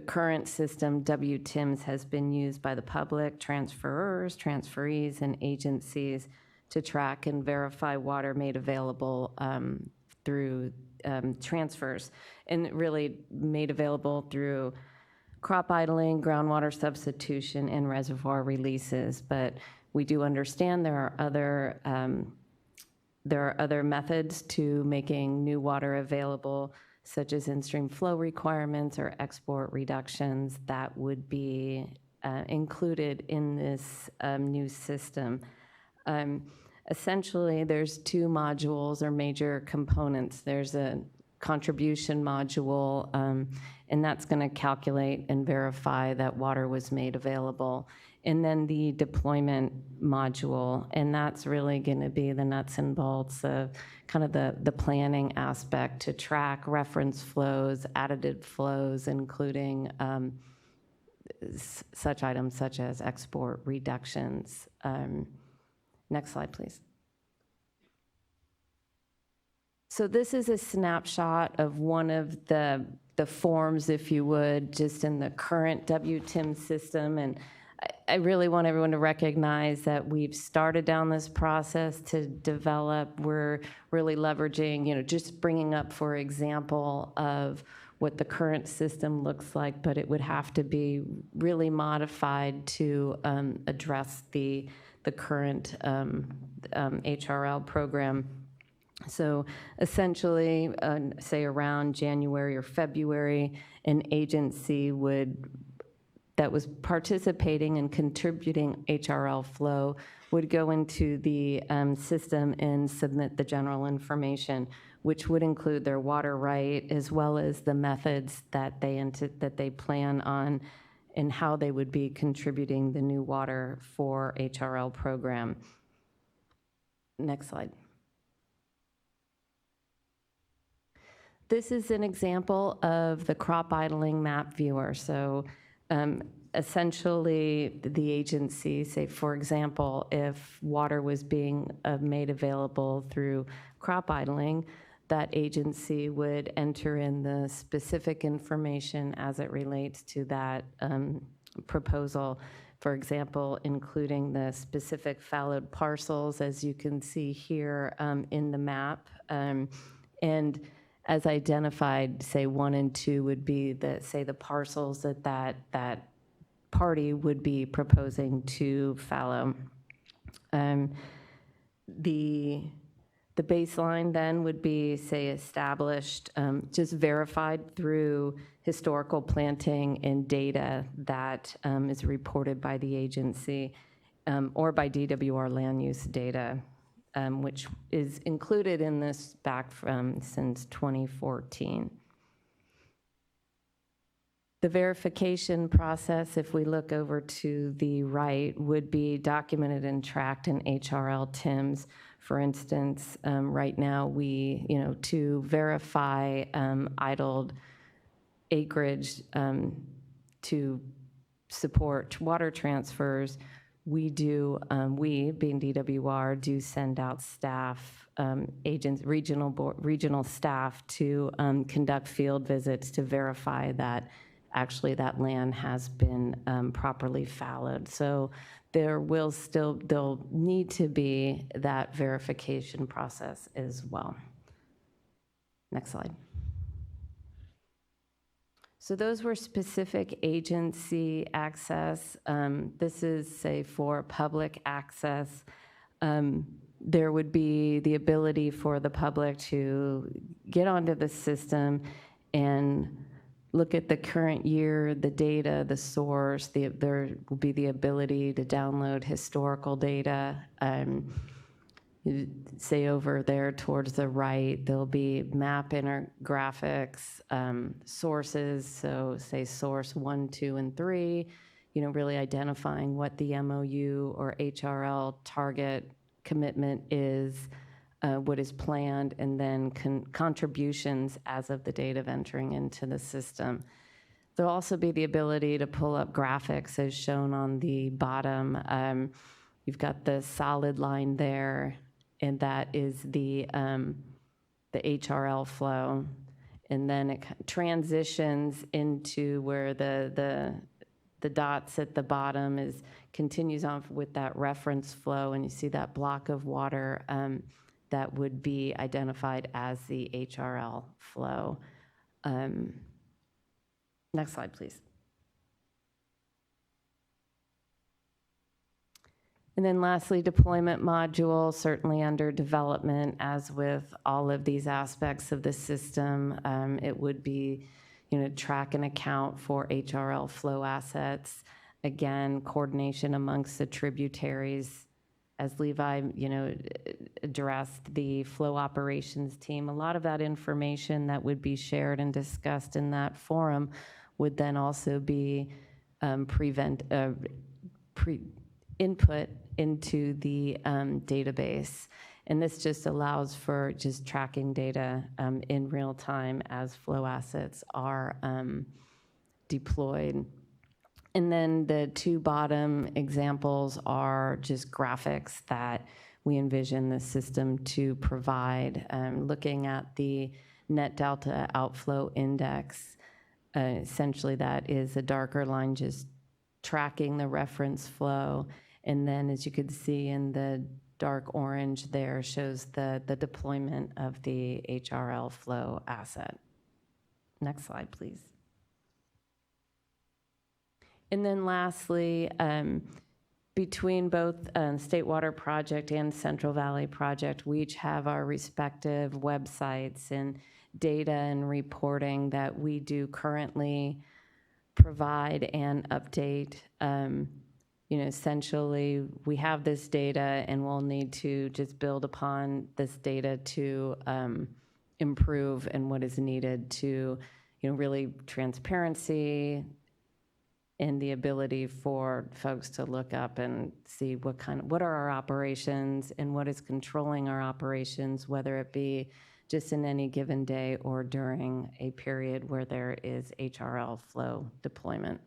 current system, WTIMS, has been used by the public, transferors, transferees, and agencies to track and verify water made available through transfers, and really made available through crop idling, groundwater substitution, and reservoir releases. But we do understand there are other methods to making new water available, such as in-stream flow requirements or export reductions that would be included in this new system. Essentially, there's two modules or major components. There's a contribution module, and that's going to calculate and verify that water was made available. And then the deployment module, and that's really going to be the nuts and bolts of kind of the planning aspect to track reference flows, additive flows, including such items such as export reductions. Next slide, please. So this is a snapshot of one of the forms, if you would, just in the current WTIM system. And I really want everyone to recognize that we've started down this process to develop. We're really leveraging, just bringing up, for example, of what the current system looks like, but it would have to be really modified to address the the current HRL program. So essentially, say around January or February, an agency that was participating and contributing HRL flow would go into the system and submit the general information, which would include their water right, as well as the methods that they plan on and how they would be contributing the new water for HRL program. Next slide. This is an example of the crop idling map viewer. So essentially, the agency, say for example, if water was being made available through crop idling, that agency would enter in the specific information as it relates to that proposal. For example, including the specific fallowed parcels, as you can see here in the map. And as identified, say 1 and 2 would be the parcels that party would be proposing to fallow. The baseline then would be, say, established, just verified through historical planting and data that is reported by the agency or by DWR land use data, which is included in this back from since 2014. The verification process, if we look over to the right, would be documented and tracked in HRL TIMS. For instance, right now to verify idled acreage to support water transfers, we being DWR, do send out staff, agents, regional staff to conduct field visits to verify that actually that land has been properly fallowed. So there'll need to be that verification process as well. Next slide. So those were specific agency access. This is, say, for public access. There would be the ability for the public to get onto the system and look at the current year, the data, the source. There will be the ability to download historical data. Say over there towards the right, there'll be map graphics, sources. So say source 1, 2, and 3, really identifying what the MOU or HRL target commitment is, what is planned, and then contributions as of the date of entering into the system. There'll also be the ability to pull up graphics as shown on the bottom. You've got the solid line there, and that is the HRL flow. And then it transitions into where the dots at the bottom continues on with that reference flow, and you see that block of water that would be identified as the HRL flow. Next slide, please. And then lastly, deployment module, certainly under development, as with all of these aspects of the system. It would be, track and account for HRL flow assets. Again, coordination amongst the tributaries. As Levi, addressed the flow operations team, a lot of that information that would be shared and discussed in that forum would then also be input into the database. And this just allows for just tracking data in real time as flow assets are deployed. And then the 2 bottom examples are just graphics that we envision the system to provide, looking at the net delta outflow index. Essentially, that is a darker line just tracking the reference flow. And then, as you can see in the dark orange there, shows the deployment of the HRL flow asset. Next slide, please. And then lastly, between both State Water Project and Central Valley Project, we each have our respective websites and data and reporting that we do currently provide and update. Essentially, we have this data and we'll need to just build upon this data to improve and what is needed to, really transparency and the ability for folks to look up and see what are our operations and what is controlling our operations, whether it be just in any given day or during a period where there is HRL flow deployment.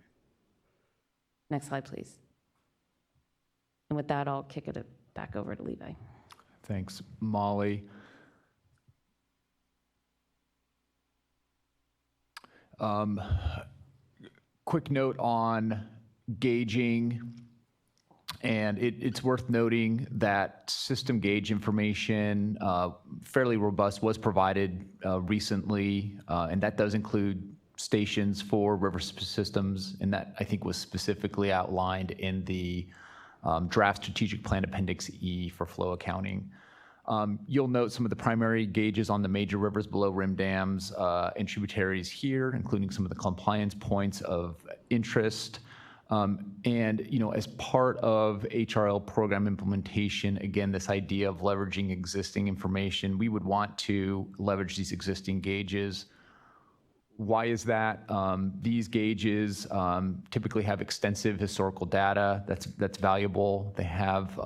Next slide, please. And with that, I'll kick it back over to Levi. Thanks, Molly. Quick note on gauging, and it's worth noting that system gauge information, fairly robust, was provided recently, and that does include stations for river systems, and that I think was specifically outlined in the draft strategic plan appendix E for flow accounting. You'll note some of the primary gauges on the major rivers below rim dams and tributaries here, including some of the compliance points of interest. As part of HRL program implementation, again, this idea of leveraging existing information, we would want to leverage these existing gauges. Why is that? These gauges typically have extensive historical data that's valuable. They have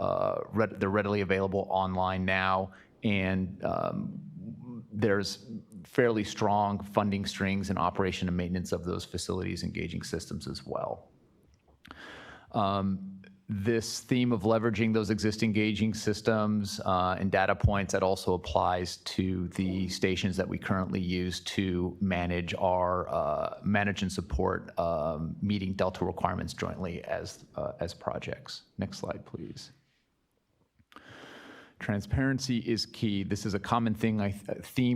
they're readily available online now, and there's fairly strong funding strings and operation and maintenance of those facilities and gauging systems as well. This theme of leveraging those existing gauging systems and data points, that also applies to the stations that we currently use to manage and support meeting Delta requirements jointly as projects. Next slide, please. Transparency is key. This is a common theme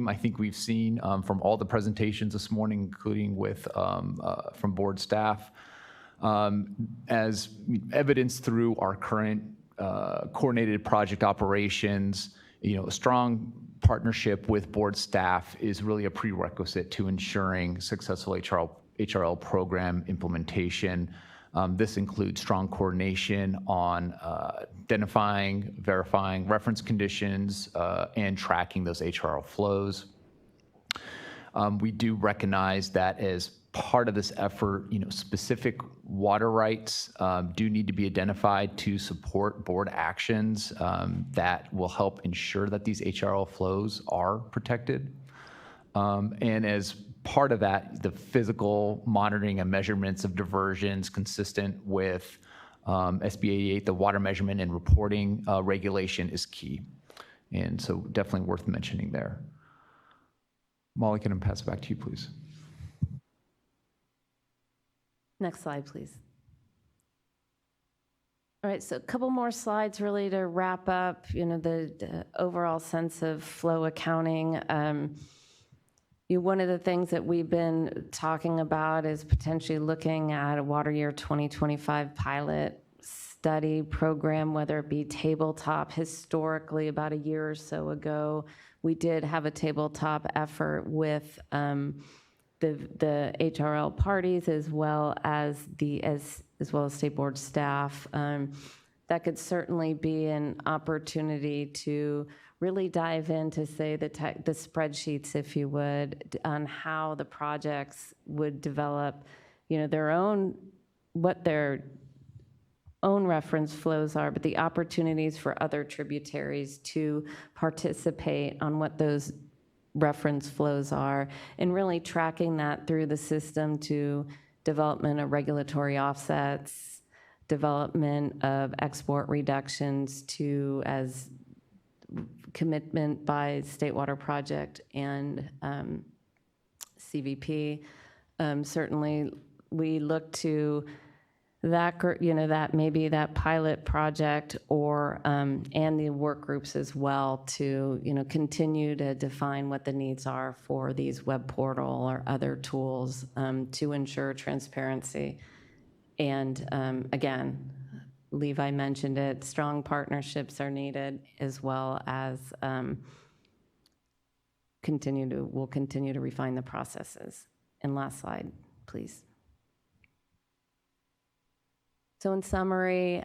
I think we've seen from all the presentations this morning, including from board staff. As evidenced through our current coordinated project operations, a strong partnership with board staff is really a prerequisite to ensuring successful HRL program implementation. This includes strong coordination on identifying, verifying reference conditions, and tracking those HRL flows. We do recognize that as part of this effort, specific water rights do need to be identified to support board actions that will help ensure that these HRL flows are protected. And as part of that, the physical monitoring and measurements of diversions consistent with SB 88, the water measurement and reporting regulation, is key. And so definitely worth mentioning there. Molly, can I pass it back to you, please? Next slide, please. All right, so a couple more slides really to wrap up, the overall sense of flow accounting. One of the things that we've been talking about is potentially looking at a water year 2025 pilot study program, whether it be tabletop. Historically, about a year or so ago, we did have a tabletop effort with the HRL parties as well as state board staff. That could certainly be an opportunity to really dive into, say, the spreadsheets, if you would, on how the projects would develop, what their own reference flows are, but the opportunities for other tributaries to participate on what those reference flows are, and really tracking that through the system to development of regulatory offsets, development of export reductions to as commitment by State Water Project and CVP. Certainly, we look to that, that maybe that pilot project or and the work groups as well to continue to define what the needs are for these web portal or other tools to ensure transparency. And again, Levi mentioned it, strong partnerships are needed, as well as we'll continue to refine the processes. And last slide, please. So in summary,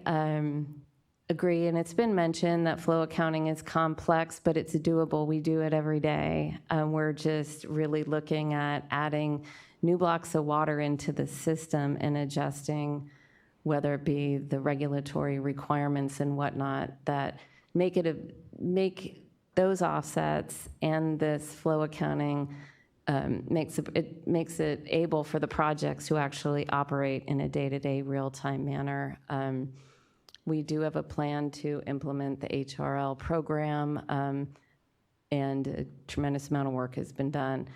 agree, and it's been mentioned that flow accounting is complex, but it's doable. We do it every day. We're just really looking at adding new blocks of water into the system and adjusting, whether it be the regulatory requirements and whatnot, that make those offsets and this flow accounting makes it able for the projects to actually operate in a day-to-day real-time manner. We do have a plan to implement the HRL program, and a tremendous amount of work has been done.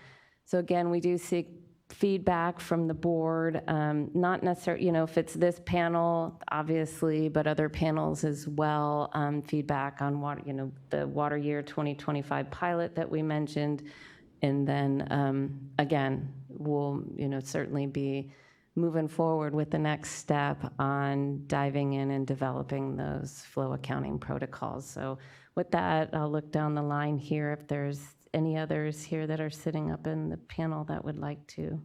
So again, we do seek feedback from the board, not necessarily, if it's this panel, obviously, but other panels as well, feedback on the Water Year 2025 pilot that we mentioned. And then, again, we'll, certainly be moving forward with the next step on diving in and developing those flow accounting protocols. So with that, I'll look down the line here if there's any others here that are sitting up in the panel that would like to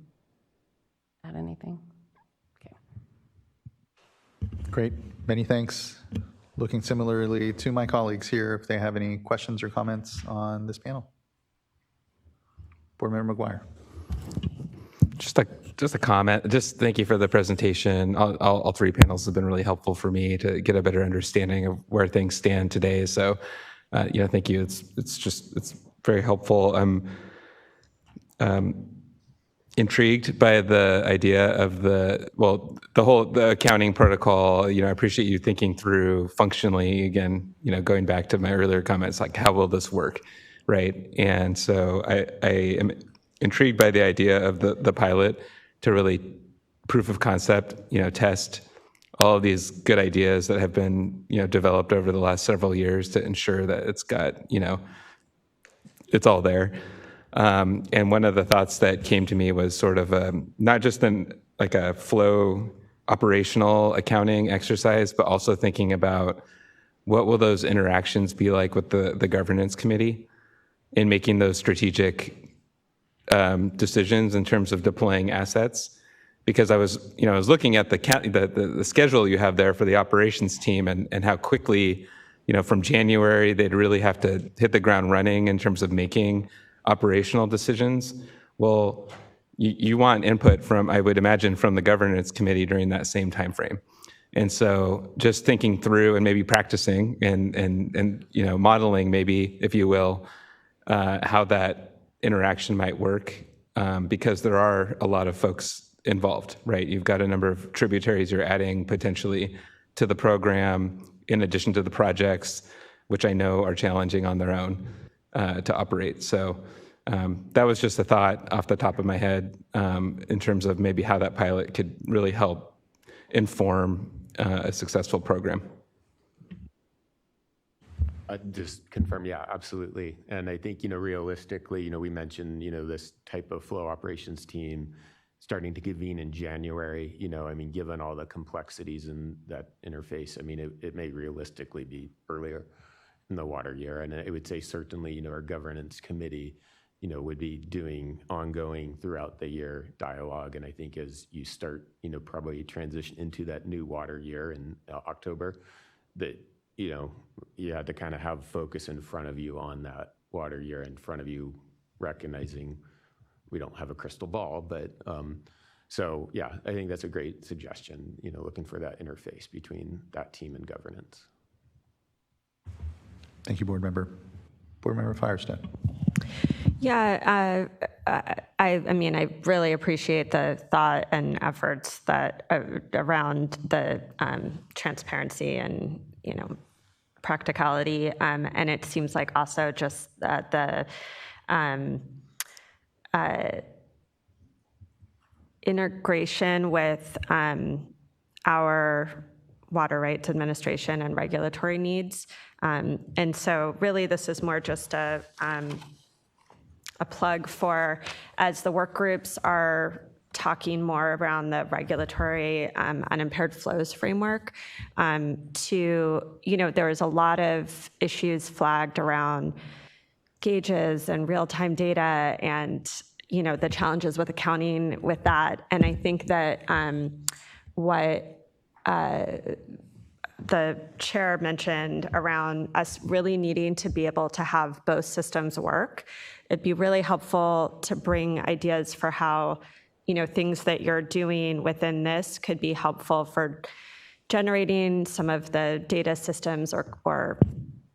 add anything. Okay. Great, many thanks. Looking similarly to my colleagues here if they have any questions or comments on this panel. Board Member McGuire. Just a comment. Just thank you for the presentation. All three panels have been really helpful for me to get a better understanding of where things stand today. So, thank you. It's very helpful. I'm intrigued by the idea of the accounting protocol. I appreciate you thinking through functionally, again, going back to my earlier comments, like how will this work, right? And so I am intrigued by the idea of the pilot to really proof of concept, test all of these good ideas that have been, developed over the last several years to ensure that it's got, it's all there. And one of the thoughts that came to me was sort of not just like a flow operational accounting exercise, but also thinking about what will those interactions be like with the governance committee in making those strategic decisions in terms of deploying assets. Because I was looking at the schedule you have there for the operations team and how quickly, from January, they'd really have to hit the ground running in terms of making operational decisions. Well, you want input from, I would imagine, from the governance committee during that same time frame. And so just thinking through and maybe practicing and modeling, maybe, if you will, how that interaction might work, because there are a lot of folks involved, right? You've got a number of tributaries you're adding potentially to the program, in addition to the projects, which I know are challenging on their own to operate. So that was just a thought off the top of my head in terms of maybe how that pilot could really help inform a successful program. Just confirm, yeah, absolutely. And I think, realistically, we mentioned, this type of flow operations team starting to convene in January, given all the complexities in that interface, it may realistically be earlier in the water year. And I would say certainly, our governance committee, would be doing ongoing throughout the year dialogue. And I think as you start, probably transition into that new water year in October, that you had to kind of have focus in front of you on that water year in front of you, recognizing we don't have a crystal ball, but so yeah, I think that's a great suggestion, looking for that interface between that team and governance. Thank you, Board Member. Board Member Firestone. Yeah, I really appreciate the thought and efforts that around the transparency and, practicality. And it seems like also just the integration with our water rights administration and regulatory needs. And so really this is more just a plug for, as the work groups are talking more around the regulatory unimpaired flows framework. There was a lot of issues flagged around gauges and real-time data and, the challenges with accounting with that. And I think that what the chair mentioned around us really needing to be able to have both systems work, it'd be really helpful to bring ideas for how things that you're doing within this could be helpful for generating some of the data systems or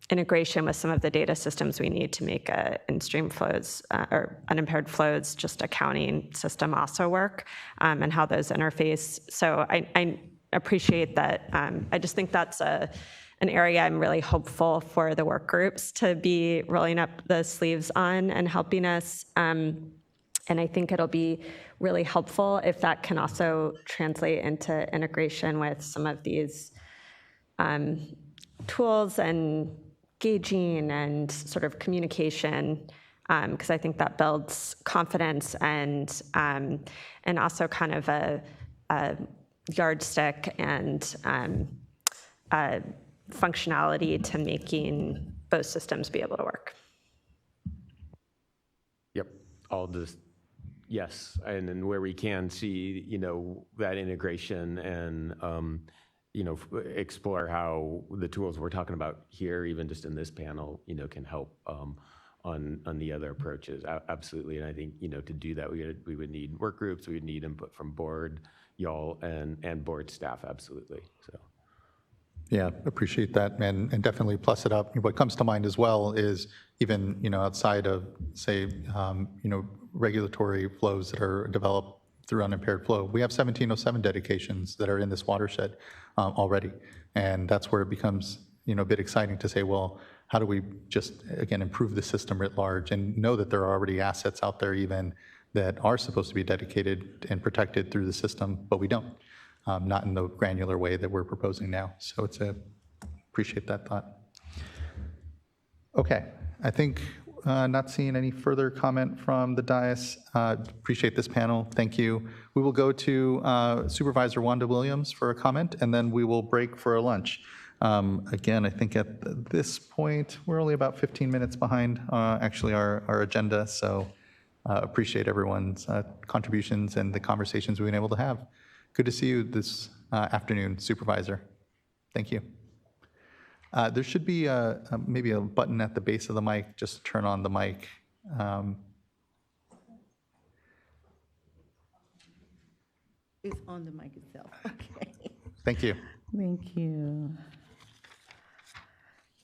integration with some of the data systems we need to make a in-stream flows or unimpaired flows just accounting system also work, and how those interface. So I appreciate that. I just think that's an area I'm really hopeful for the work groups to be rolling up the sleeves on and helping us. And I think it'll be really helpful if that can also translate into integration with some of these tools and gauging and sort of communication, because I think that builds confidence and also kind of a yardstick and functionality to making both systems be able to work. Yep, yes, and then where we can see, that integration and, explore how the tools we're talking about here, even just in this panel, can help on the other approaches. Absolutely, and I think, to do that, we would need work groups, we would need input from board, y'all, and board staff, absolutely, so. Yeah, appreciate that, and definitely plus it up. What comes to mind as well is even, outside of, say, regulatory flows that are developed through unimpaired flow, we have 1707 dedications that are in this watershed already. And that's where it becomes, a bit exciting to say, well, how do we just, again, improve the system writ large and know that there are already assets out there even that are supposed to be dedicated and protected through the system, but we don't. Not in the granular way that we're proposing now. So appreciate that thought. Okay, I think not seeing any further comment from the dais. Appreciate this panel, thank you. We will go to Supervisor Wanda Williams for a comment, and then we will break for a lunch. Again, I think at this point, we're only about 15 minutes behind actually our agenda, so appreciate everyone's contributions and the conversations we've been able to have. Good to see you this afternoon, Supervisor. Thank you. There should be maybe a button at the base of the mic, just turn on the mic. It's on the mic itself, okay. Thank you. Thank you.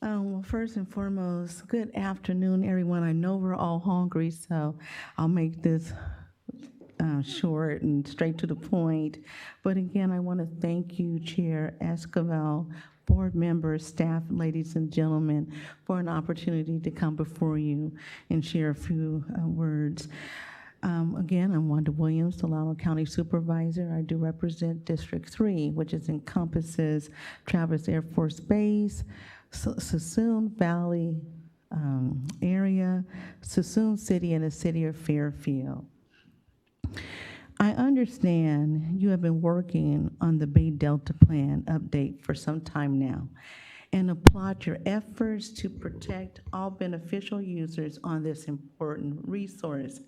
Well, first and foremost, good afternoon, everyone. I know we're all hungry, so I'll make this short and straight to the point. But again, I want to thank you, Chair Esquivel, board members, staff, ladies and gentlemen, for an opportunity to come before you and share a few words. Again, I'm Wanda Williams, Solano County Supervisor. I do represent District 3, which encompasses Travis Air Force Base, Suisun Valley area, Suisun City, and the city of Fairfield. I understand you have been working on the Bay Delta Plan update for some time now and applaud your efforts to protect all beneficial users on this important resource.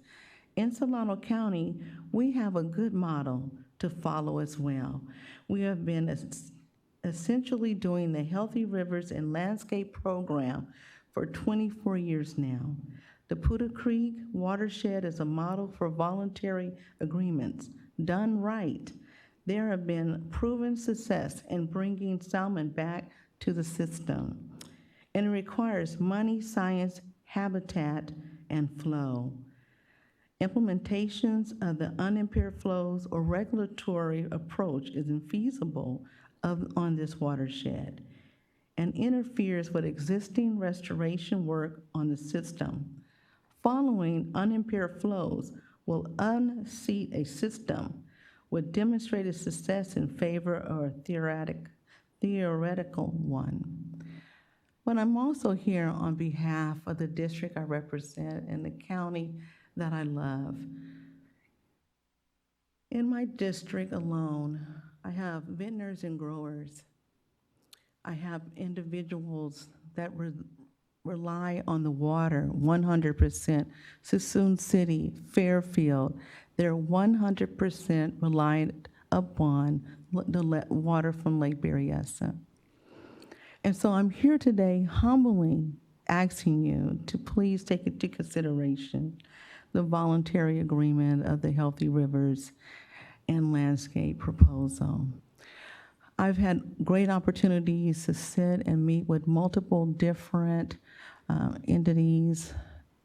In Solano County, we have a good model to follow as well. We have been essentially doing the Healthy Rivers and Landscape program for 24 years now. The Puda Creek watershed is a model for voluntary agreements. Done right, there have been proven success in bringing salmon back to the system. And it requires money, science, habitat, and flow. Implementations of the unimpaired flows or regulatory approach is infeasible on this watershed and interferes with existing restoration work on the system. Following unimpaired flows will unseat a system with demonstrated success in favor of a theoretical one. But I'm also here on behalf of the district I represent and the county that I love. In my district alone, I have vintners and growers. I have individuals that rely on the water 100%. Suisun City, Fairfield, they're 100% reliant upon the water from Lake Berryessa. And so I'm here today humbly asking you to please take into consideration the voluntary agreement of the Healthy Rivers and Landscape proposal. I've had great opportunities to sit and meet with multiple different entities,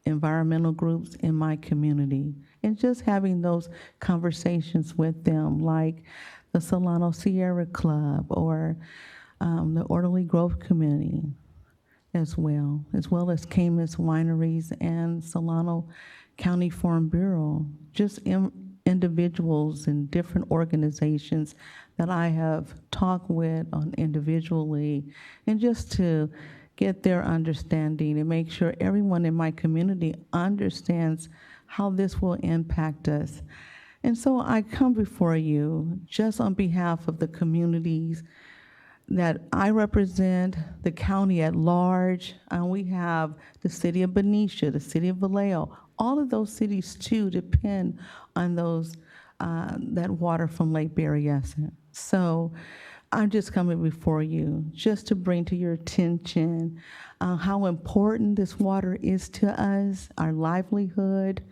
environmental groups in my community, and just having those conversations with them, like the Solano Sierra Club or the Orderly Growth Committee as well as Camus Wineries and Solano County Farm Bureau, just individuals and different organizations that I have talked with on individually, and just to get their understanding and make sure everyone in my community understands how this will impact us. And so I come before you just on behalf of the communities that I represent, the county at large, and we have the city of Benicia, the city of Vallejo. All of those cities too depend on those that water from Lake Berryessa. So I'm just coming before you just to bring to your attention how important this water is to us, our livelihood,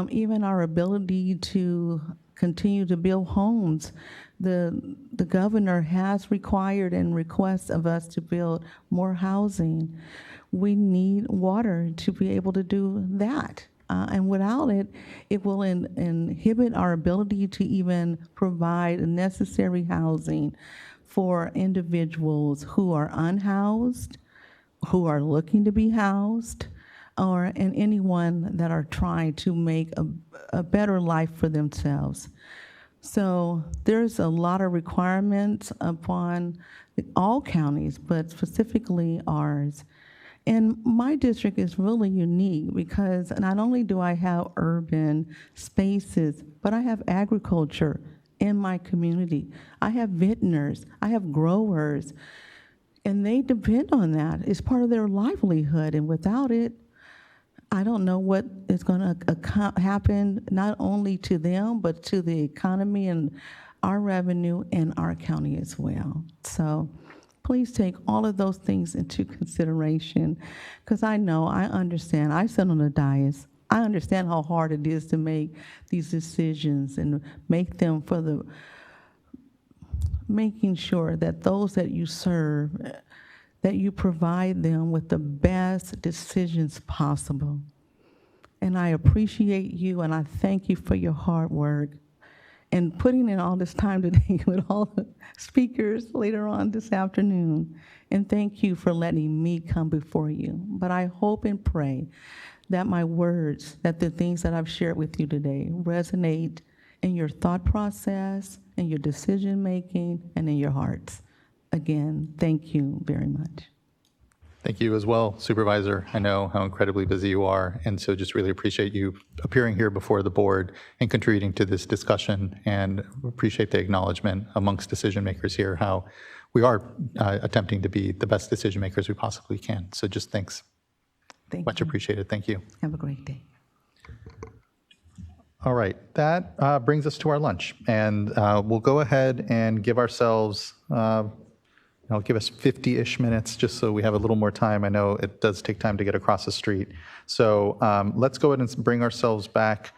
even our ability to continue to build homes. The governor has required and requests of us to build more housing. We need water to be able to do that. And without it, it will inhibit our ability to even provide necessary housing for individuals who are unhoused, who are looking to be housed, and anyone that are trying to make a better life for themselves. So there's a lot of requirements upon all counties, but specifically ours. And my district is really unique because not only do I have urban spaces, but I have agriculture in my community. I have vintners, I have growers, and they depend on that. It's part of their livelihood, and without it, I don't know what is going to happen, not only to them, but to the economy and our revenue in our county as well. So please take all of those things into consideration, because I understand. I sit on the dais. I understand how hard it is to make these decisions and make them for making sure that those that you serve, that you provide them with the best decisions possible. And I appreciate you, and I thank you for your hard work and putting in all this time today with all the speakers later on this afternoon. And thank you for letting me come before you. But I hope and pray that my words, that the things that I've shared with you today resonate in your thought process, in your decision making, and in your hearts. Again, thank you very much. Thank you as well, Supervisor. I know how incredibly busy you are, and so just really appreciate you appearing here before the board and contributing to this discussion, and appreciate the acknowledgement amongst decision makers here, how we are attempting to be the best decision makers we possibly can. So just thanks. Much appreciated. Thank you. Have a great day. All right, that brings us to our lunch, and we'll go ahead and give ourselves I'll give us 50-ish minutes just so we have a little more time. I know it does take time to get across the street. So let's go ahead and bring ourselves back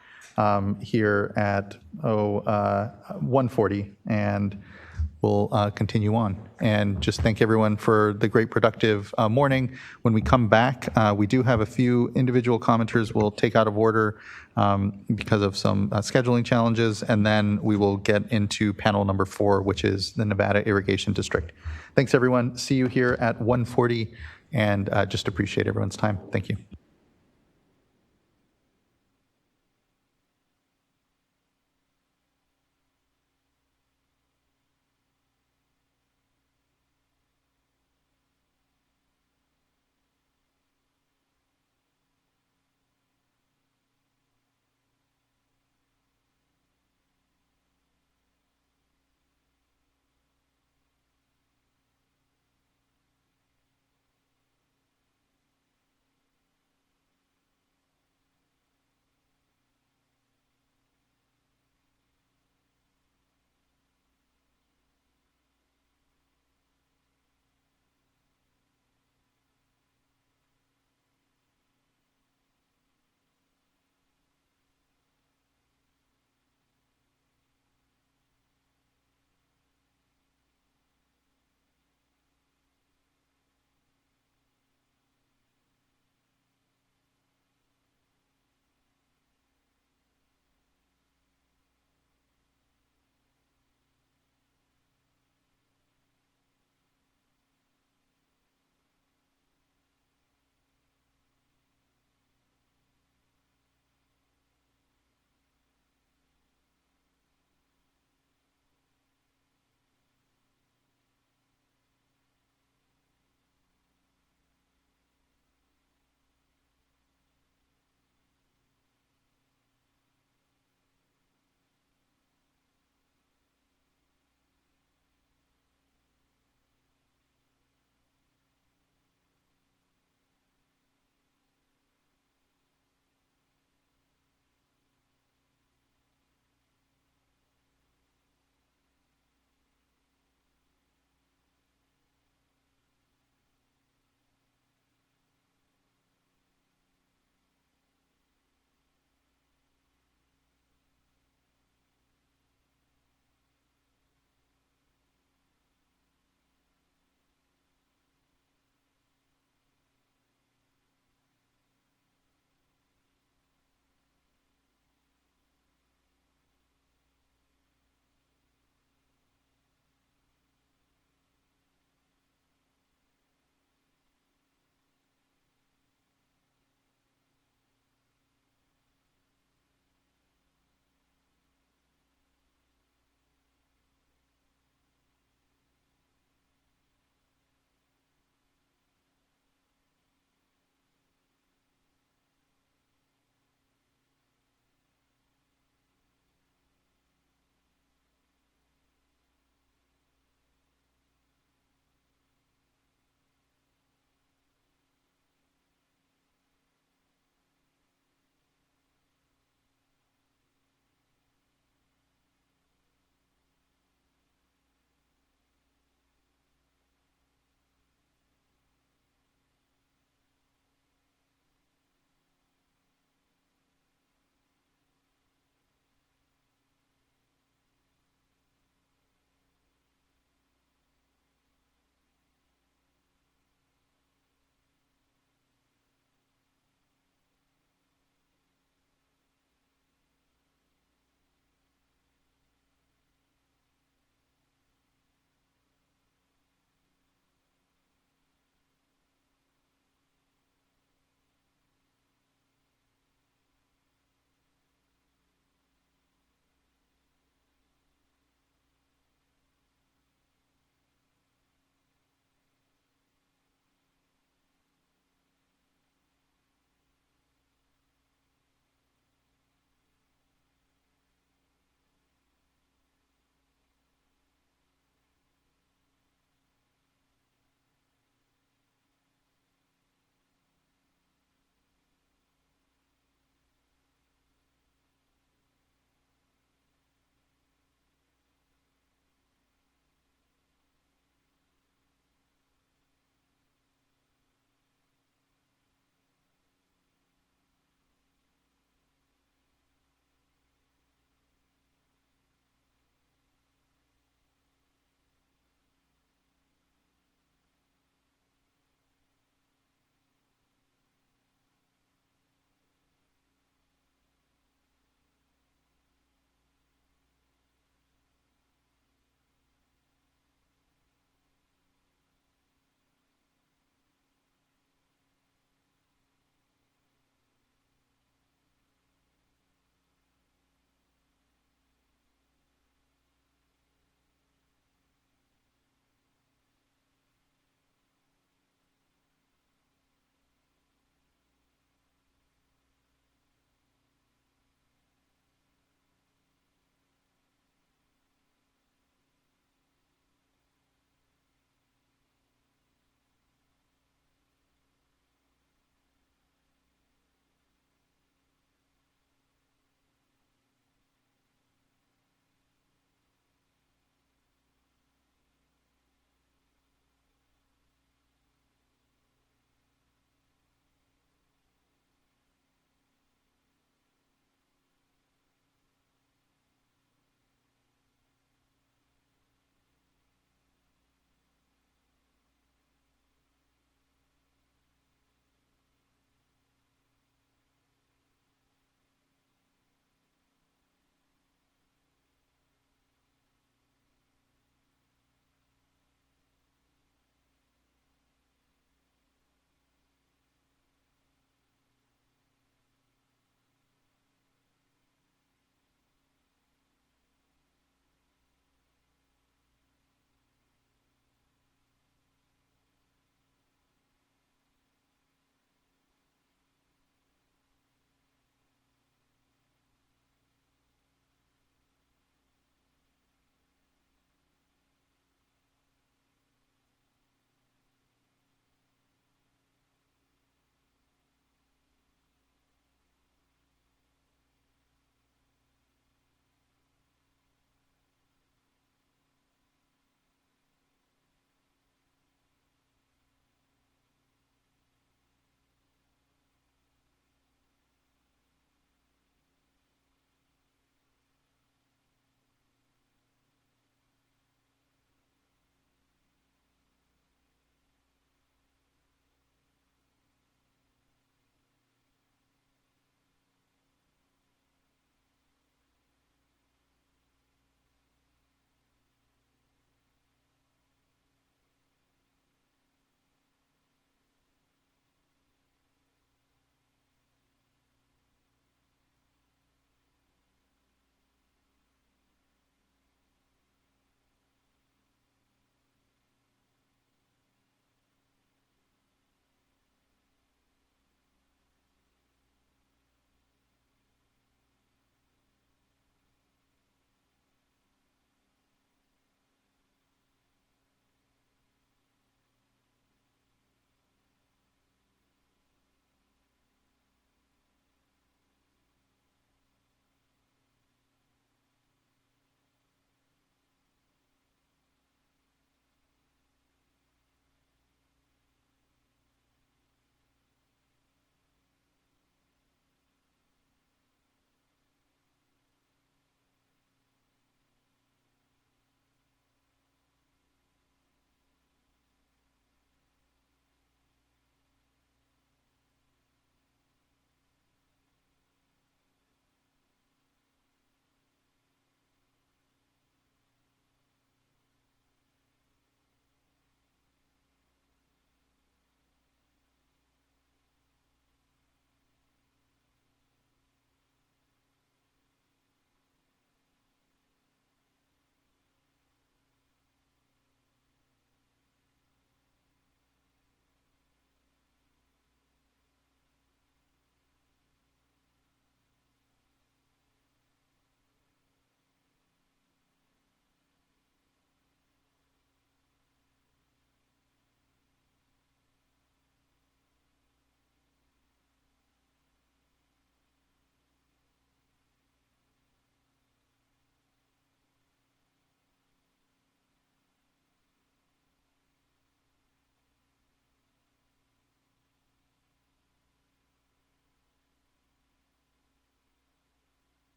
here at 1:40, and we'll continue on. And just thank everyone for the great productive morning. When we come back, we do have a few individual commenters we'll take out of order because of some scheduling challenges, and then we will get into panel number 4, which is the Nevada Irrigation District. Thanks, everyone. See you here at 1:40, and just appreciate everyone's time. Thank you.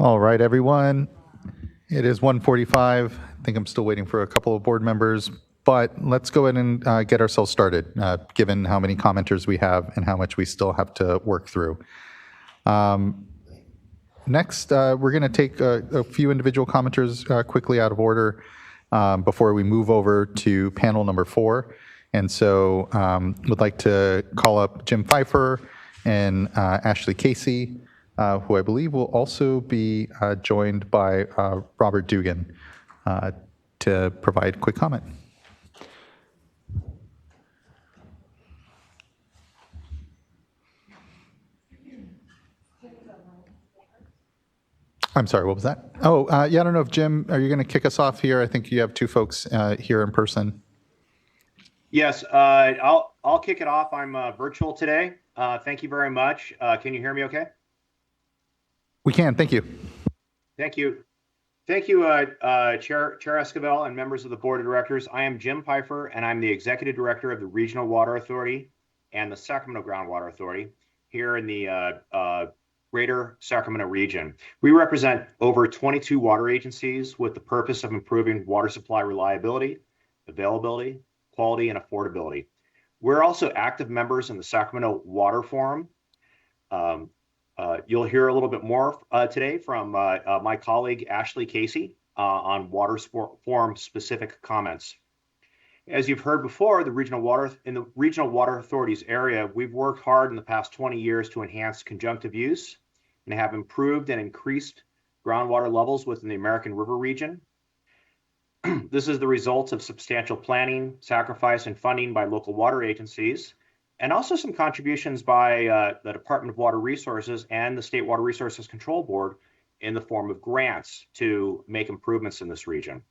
All right, everyone. It is 1:45. I think I'm still waiting for a couple of board members, but let's go ahead and get ourselves started, given how many commenters we have and how much we still have to work through. Next, we're going to take a few individual commenters quickly out of order before we move over to panel number 4. And so would like to call up Jim Pfeiffer and Ashley Casey, who I believe will also be joined by Robert Dugan to provide quick comment. I'm sorry, what was that? Oh, yeah, I don't know if Jim, are you going to kick us off here? I think you have 2 folks here in person. Yes, I'll kick it off. I'm virtual today. Thank you very much. Can you hear me okay? We can, thank you. Thank you. Thank you, Chair Esquivel and members of the Board of Directors. I am Jim Pfeiffer, and I'm the Executive Director of the Regional Water Authority and the Sacramento Groundwater Authority here in the Greater Sacramento region. We represent over 22 water agencies with the purpose of improving water supply reliability, availability, quality, and affordability. We're also active members in the Sacramento Water Forum. You'll hear a little bit more today from my colleague Ashley Casey on Water Forum specific comments. As you've heard before, in the Regional Water Authority's area, we've worked hard in the past 20 years to enhance conjunctive use and have improved and increased groundwater levels within the American River region. This is the result of substantial planning, sacrifice, and funding by local water agencies, and also some contributions by the Department of Water Resources and the State Water Resources Control Board in the form of grants to make improvements in this region.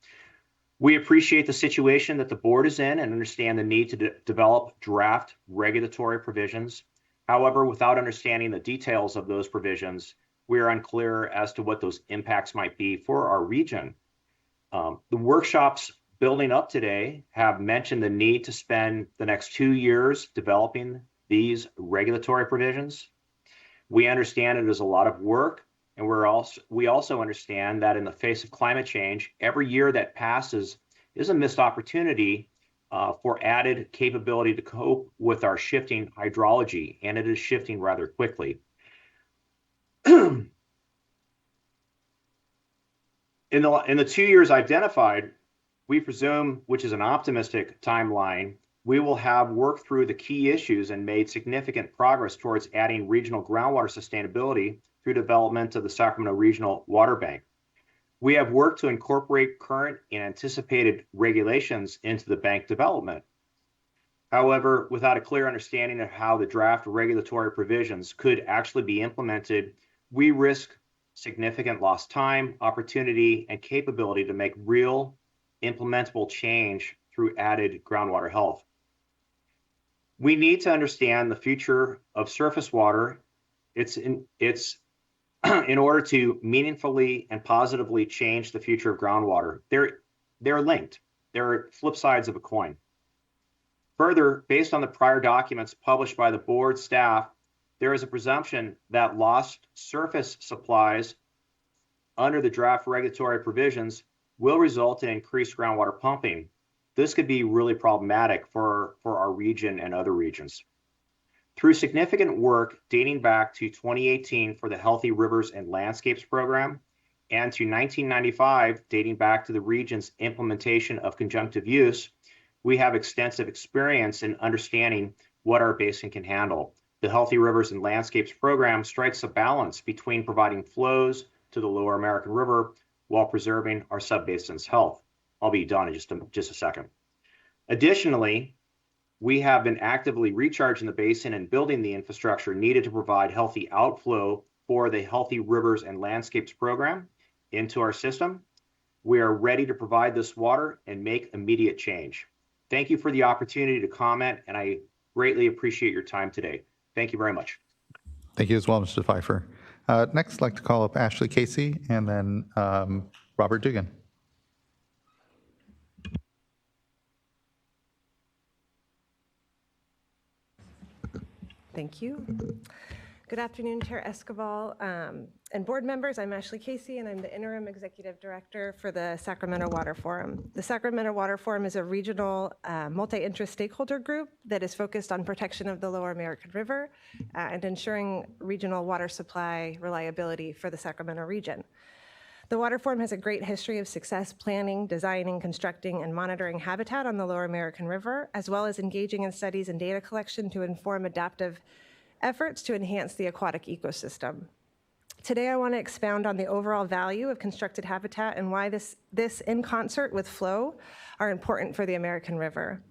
We appreciate the situation that the board is in and understand the need to develop draft regulatory provisions. However, without understanding the details of those provisions, we are unclear as to what those impacts might be for our region. The workshops building up today have mentioned the need to spend the next 2 years developing these regulatory provisions. We understand it is a lot of work, and we also understand that in the face of climate change, every year that passes is a missed opportunity for added capability to cope with our shifting hydrology, and it is shifting rather quickly. In the 2 years identified, we presume, which is an optimistic timeline, we will have worked through the key issues and made significant progress towards adding regional groundwater sustainability through development of the Sacramento Regional Water Bank. We have worked to incorporate current and anticipated regulations into the bank development. However, without a clear understanding of how the draft regulatory provisions could actually be implemented, we risk significant lost time, opportunity, and capability to make real implementable change through added groundwater health. We need to understand the future of surface water. It's in order to meaningfully and positively change the future of groundwater. They're linked. They're flip sides of a coin. Further, based on the prior documents published by the board staff, there is a presumption that lost surface supplies under the draft regulatory provisions will result in increased groundwater pumping. This could be really problematic for our region and other regions. Through significant work dating back to 2018 for the Healthy Rivers and Landscapes program and to 1995 dating back to the region's implementation of conjunctive use, we have extensive experience in understanding what our basin can handle. The Healthy Rivers and Landscapes program strikes a balance between providing flows to the Lower American River while preserving our subbasin's health. I'll be done in just a second. Additionally, we have been actively recharging the basin and building the infrastructure needed to provide healthy outflow for the Healthy Rivers and Landscapes program into our system. We are ready to provide this water and make immediate change. Thank you for the opportunity to comment, and I greatly appreciate your time today. Thank you very much. Thank you as well, Mr. Pfeiffer. Next, I'd like to call up Ashley Casey and then Robert Dugan. Thank you. Good afternoon, Chair Escobar and board members. I'm Ashley Casey, and I'm the Interim Executive Director for the Sacramento Water Forum. The Sacramento Water Forum is a regional multi-interest stakeholder group that is focused on protection of the Lower American River and ensuring regional water supply reliability for the Sacramento region. The Water Forum has a great history of success planning, designing, constructing, and monitoring habitat on the Lower American River, as well as engaging in studies and data collection to inform adaptive efforts to enhance the aquatic ecosystem. Today, I want to expound on the overall value of constructed habitat and why this in concert with flow, are important for the American River.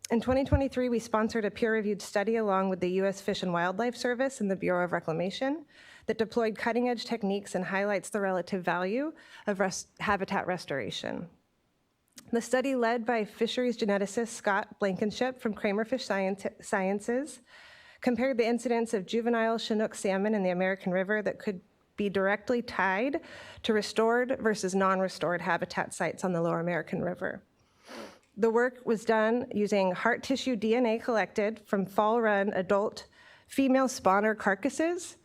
In 2023, we sponsored a peer-reviewed study along with the U.S. Fish and Wildlife Service and the Bureau of Reclamation that deployed cutting-edge techniques and highlights the relative value of habitat restoration. The study, led by fisheries geneticist Scott Blankenship from Kramer Fish Sciences, compared the incidence of juvenile Chinook salmon in the American River that could be directly tied to restored versus non-restored habitat sites on the Lower American River. The work was done using heart tissue DNA collected from fall-run adult female spawner carcasses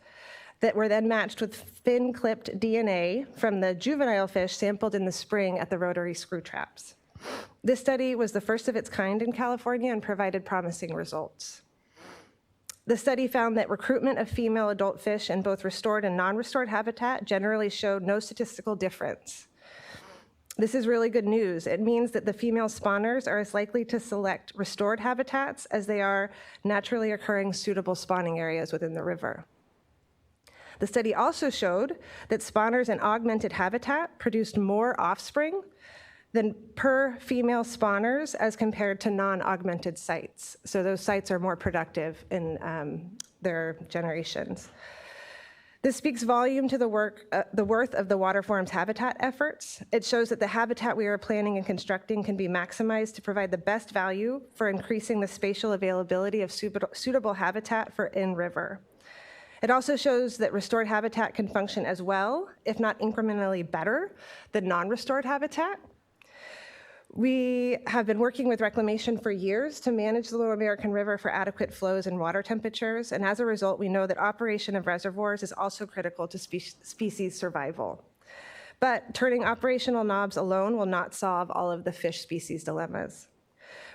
that were then matched with fin-clipped DNA from the juvenile fish sampled in the spring at the rotary screw traps. This study was the first of its kind in California and provided promising results. The study found that recruitment of female adult fish in both restored and non-restored habitat generally showed no statistical difference. This is really good news. It means that the female spawners are as likely to select restored habitats as they are naturally occurring suitable spawning areas within the river. The study also showed that spawners in augmented habitat produced more offspring than per female spawners as compared to non-augmented sites. So those sites are more productive in their generations. This speaks volume to the worth of the Water Forum's habitat efforts. It shows that the habitat we are planning and constructing can be maximized to provide the best value for increasing the spatial availability of suitable habitat for in-river. It also shows that restored habitat can function as well, if not incrementally better, than non-restored habitat. We have been working with reclamation for years to manage the Lower American River for adequate flows and water temperatures, and as a result, we know that operation of reservoirs is also critical to species survival. But turning operational knobs alone will not solve all of the fish species dilemmas.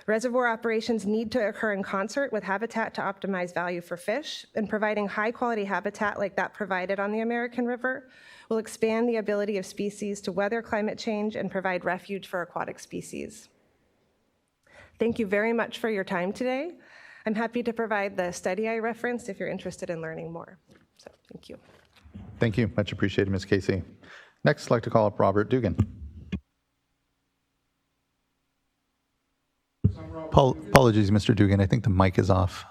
Reservoir operations need to occur in concert with habitat to optimize value for fish, and providing high-quality habitat like that provided on the American River will expand the ability of species to weather climate change and provide refuge for aquatic species. Thank you very much for your time today. I'm happy to provide the study I referenced if you're interested in learning more. So thank you. Thank you. Much appreciated, Ms. Casey. Next, I'd like to call up Robert Dugan. Apologies, Mr. Dugan. I think the mic is off.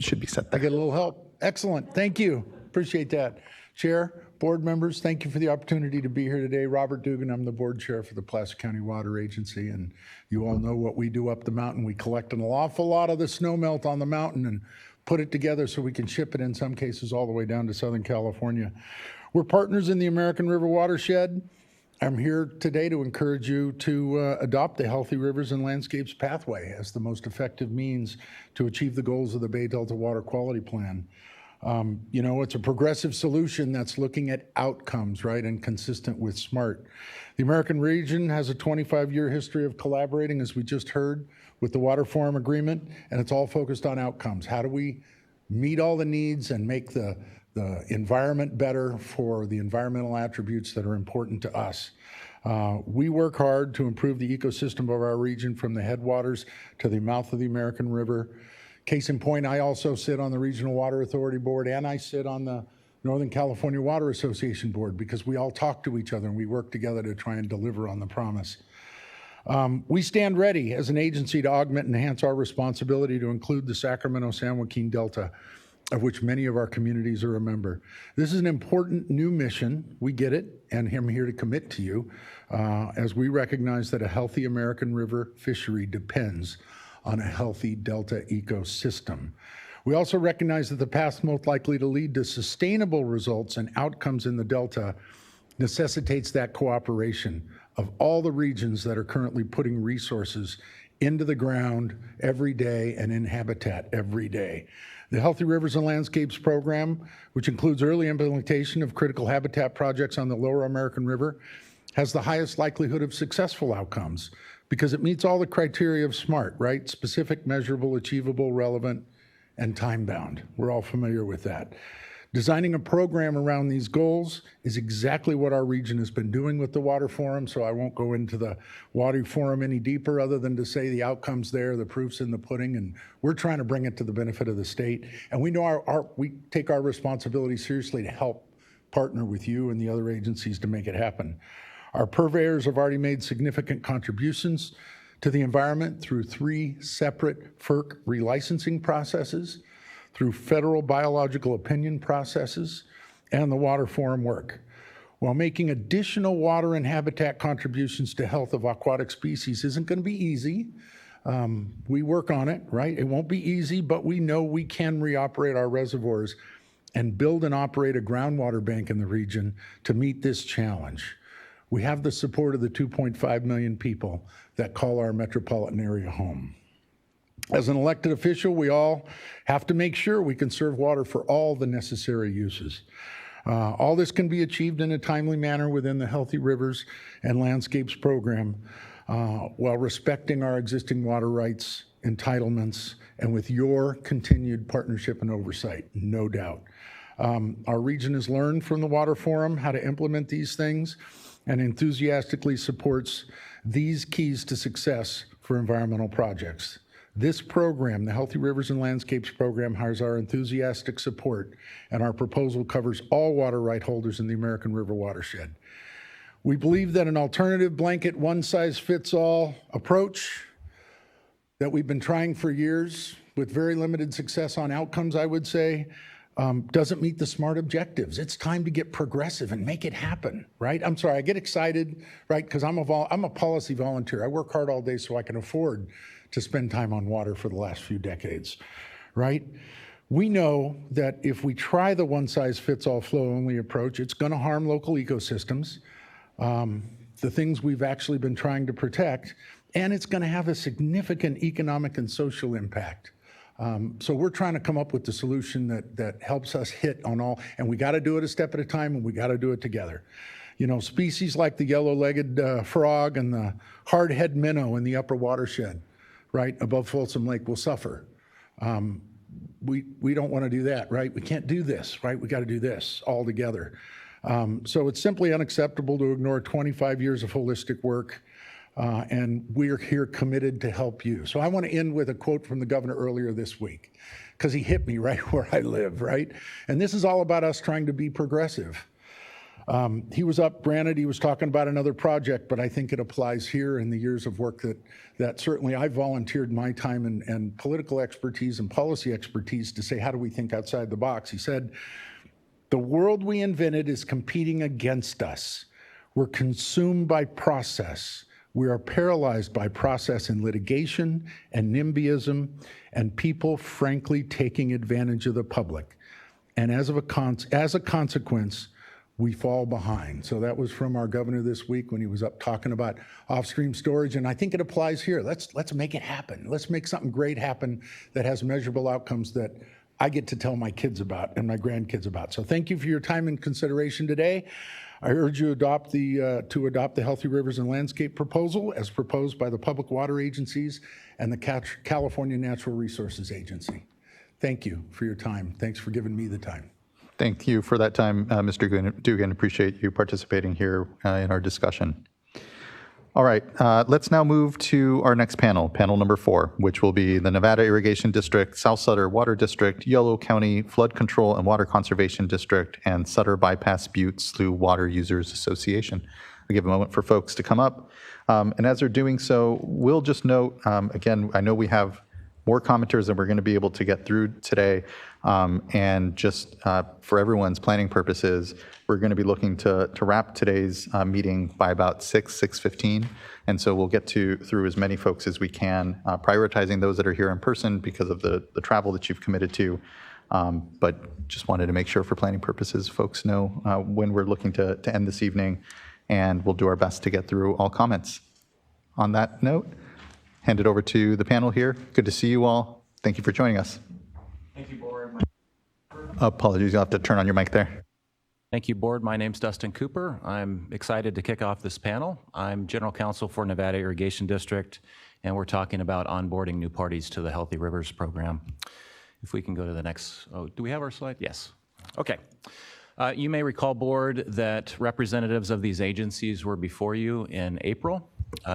Should be set there. I get a little help. Excellent. Thank you. Appreciate that. Chair, board members, thank you for the opportunity to be here today. Robert Dugan, I'm the board chair for the Placer County Water Agency, and you all know what we do up the mountain. We collect an awful lot of the snow melt on the mountain and put it together so we can ship it in some cases all the way down to Southern California. We're partners in the American River watershed. I'm here today to encourage you to adopt the Healthy Rivers and Landscapes pathway as the most effective means to achieve the goals of the Bay Delta Water Quality Plan. You know, it's a progressive solution that's looking at outcomes, right, and consistent with SMART. The American region has a 25-year history of collaborating, as we just heard, with the Water Forum Agreement, and it's all focused on outcomes. How do we meet all the needs and make the environment better for the environmental attributes that are important to us? We work hard to improve the ecosystem of our region from the headwaters to the mouth of the American River. Case in point, I also sit on the Regional Water Authority Board, and I sit on the Northern California Water Association Board, because we all talk to each other and we work together to try and deliver on the promise. We stand ready as an agency to augment and enhance our responsibility to include the Sacramento-San Joaquin Delta, of which many of our communities are a member. This is an important new mission. We get it, and I'm here to commit to you as we recognize that a healthy American River fishery depends on a healthy Delta ecosystem. We also recognize that the path most likely to lead to sustainable results and outcomes in the Delta necessitates that cooperation of all the regions that are currently putting resources into the ground every day and in habitat every day. The Healthy Rivers and Landscapes program, which includes early implementation of critical habitat projects on the Lower American River, has the highest likelihood of successful outcomes because it meets all the criteria of SMART, right? Specific, measurable, achievable, relevant, and time-bound. We're all familiar with that. Designing a program around these goals is exactly what our region has been doing with the Water Forum, so I won't go into the Water Forum any deeper other than to say the outcome's there, the proof's in the pudding, and we're trying to bring it to the benefit of the state. And we know we take our responsibility seriously to help partner with you and the other agencies to make it happen. Our purveyors have already made significant contributions to the environment through 3 separate FERC relicensing processes, through federal biological opinion processes, and the Water Forum work, while making additional water and habitat contributions to health of aquatic species isn't going to be easy. We work on it, right? It won't be easy, but we know we can reoperate our reservoirs and build and operate a groundwater bank in the region to meet this challenge. We have the support of the 2.5 million people that call our metropolitan area home. As an elected official, we all have to make sure we conserve water for all the necessary uses. All this can be achieved in a timely manner within the Healthy Rivers and Landscapes program while respecting our existing water rights, entitlements, and with your continued partnership and oversight, no doubt. Our region has learned from the Water Forum how to implement these things and enthusiastically supports these keys to success for environmental projects. This program, the Healthy Rivers and Landscapes program, has our enthusiastic support, and our proposal covers all water right holders in the American River watershed. We believe that an alternative blanket one-size-fits-all approach that we've been trying for years with very limited success on outcomes, I would say, doesn't meet the SMART objectives. It's time to get progressive and make it happen, right? I'm sorry, I get excited, right, because I'm a policy volunteer. I work hard all day so I can afford to spend time on water for the last few decades, right? We know that if we try the one-size-fits-all flow-only approach, it's going to harm local ecosystems, the things we've actually been trying to protect, and it's going to have a significant economic and social impact. So we're trying to come up with the solution that helps us hit on all, and we got to do it a step at a time, and we got to do it together. You know, species like the yellow-legged frog and the hardhead minnow in the upper watershed, right, above Folsom Lake will suffer. We don't want to do that, right? We can't do this, right? We got to do this all together. So it's simply unacceptable to ignore 25 years of holistic work, and we're here committed to help you. So I want to end with a quote from the governor earlier this week, because he hit me right where I live, right? And this is all about us trying to be progressive. He was up, granted, he was talking about another project, but I think it applies here in the years of work that certainly I volunteered my time and political expertise and policy expertise to say, how do we think outside the box? He said, the world we invented is competing against us. We're consumed by process. We are paralyzed by process and litigation and NIMBYism and people frankly taking advantage of the public. And as a consequence, we fall behind. So that was from our governor this week when he was up talking about off-stream storage, and I think it applies here. Let's make it happen. Let's make something great happen that has measurable outcomes that I get to tell my kids about and my grandkids about. So thank you for your time and consideration today. I urge you to adopt the Healthy Rivers and Landscape proposal as proposed by the Public Water Agencies and the California Natural Resources Agency. Thank you for your time. Thanks for giving me the time. Thank you for that time, Mr. Dugan. Appreciate you participating here in our discussion. All right, let's now move to our next panel, panel number 4, which will be the Nevada Irrigation District, South Sutter Water District, Yolo County Flood Control and Water Conservation District, and Sutter Bypass Butte Slough Water Users Association. I'll give a moment for folks to come up. And as they're doing so, we'll just note, again, I know we have more commenters than we're going to be able to get through today. And just for everyone's planning purposes, we're going to be looking to wrap today's meeting by about 6:15. And so we'll get through as many folks as we can, prioritizing those that are here in person because of the travel that you've committed to. But just wanted to make sure for planning purposes, folks know when we're looking to end this evening, and we'll do our best to get through all comments. On that note, hand it over to the panel here. Good to see you all. Thank you for joining us. Thank you, Board. Apologies, you'll have to turn on your mic there. Thank you, Board. My name's Dustin Cooper. I'm excited to kick off this panel. I'm General Counsel for Nevada Irrigation District, and we're talking about onboarding new parties to the Healthy Rivers program. If we can go to the next, do we have our slide? Yes. Okay. You may recall, Board, that representatives of these agencies were before you in April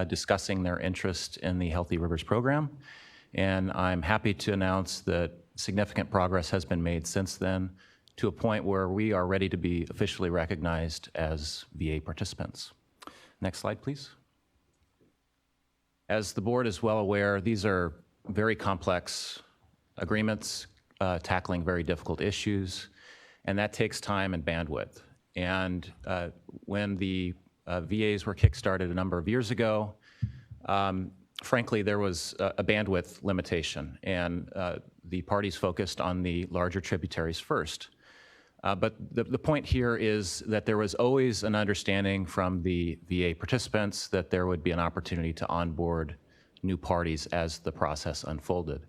discussing their interest in the Healthy Rivers program, and I'm happy to announce that significant progress has been made since then to a point where we are ready to be officially recognized as VA participants. Next slide, please. As the Board is well aware, these are very complex agreements tackling very difficult issues, and that takes time and bandwidth. And when the VAs were kickstarted a number of years ago, frankly, there was a bandwidth limitation, and the parties focused on the larger tributaries first. But the point here is that there was always an understanding from the VA participants that there would be an opportunity to onboard new parties as the process unfolded.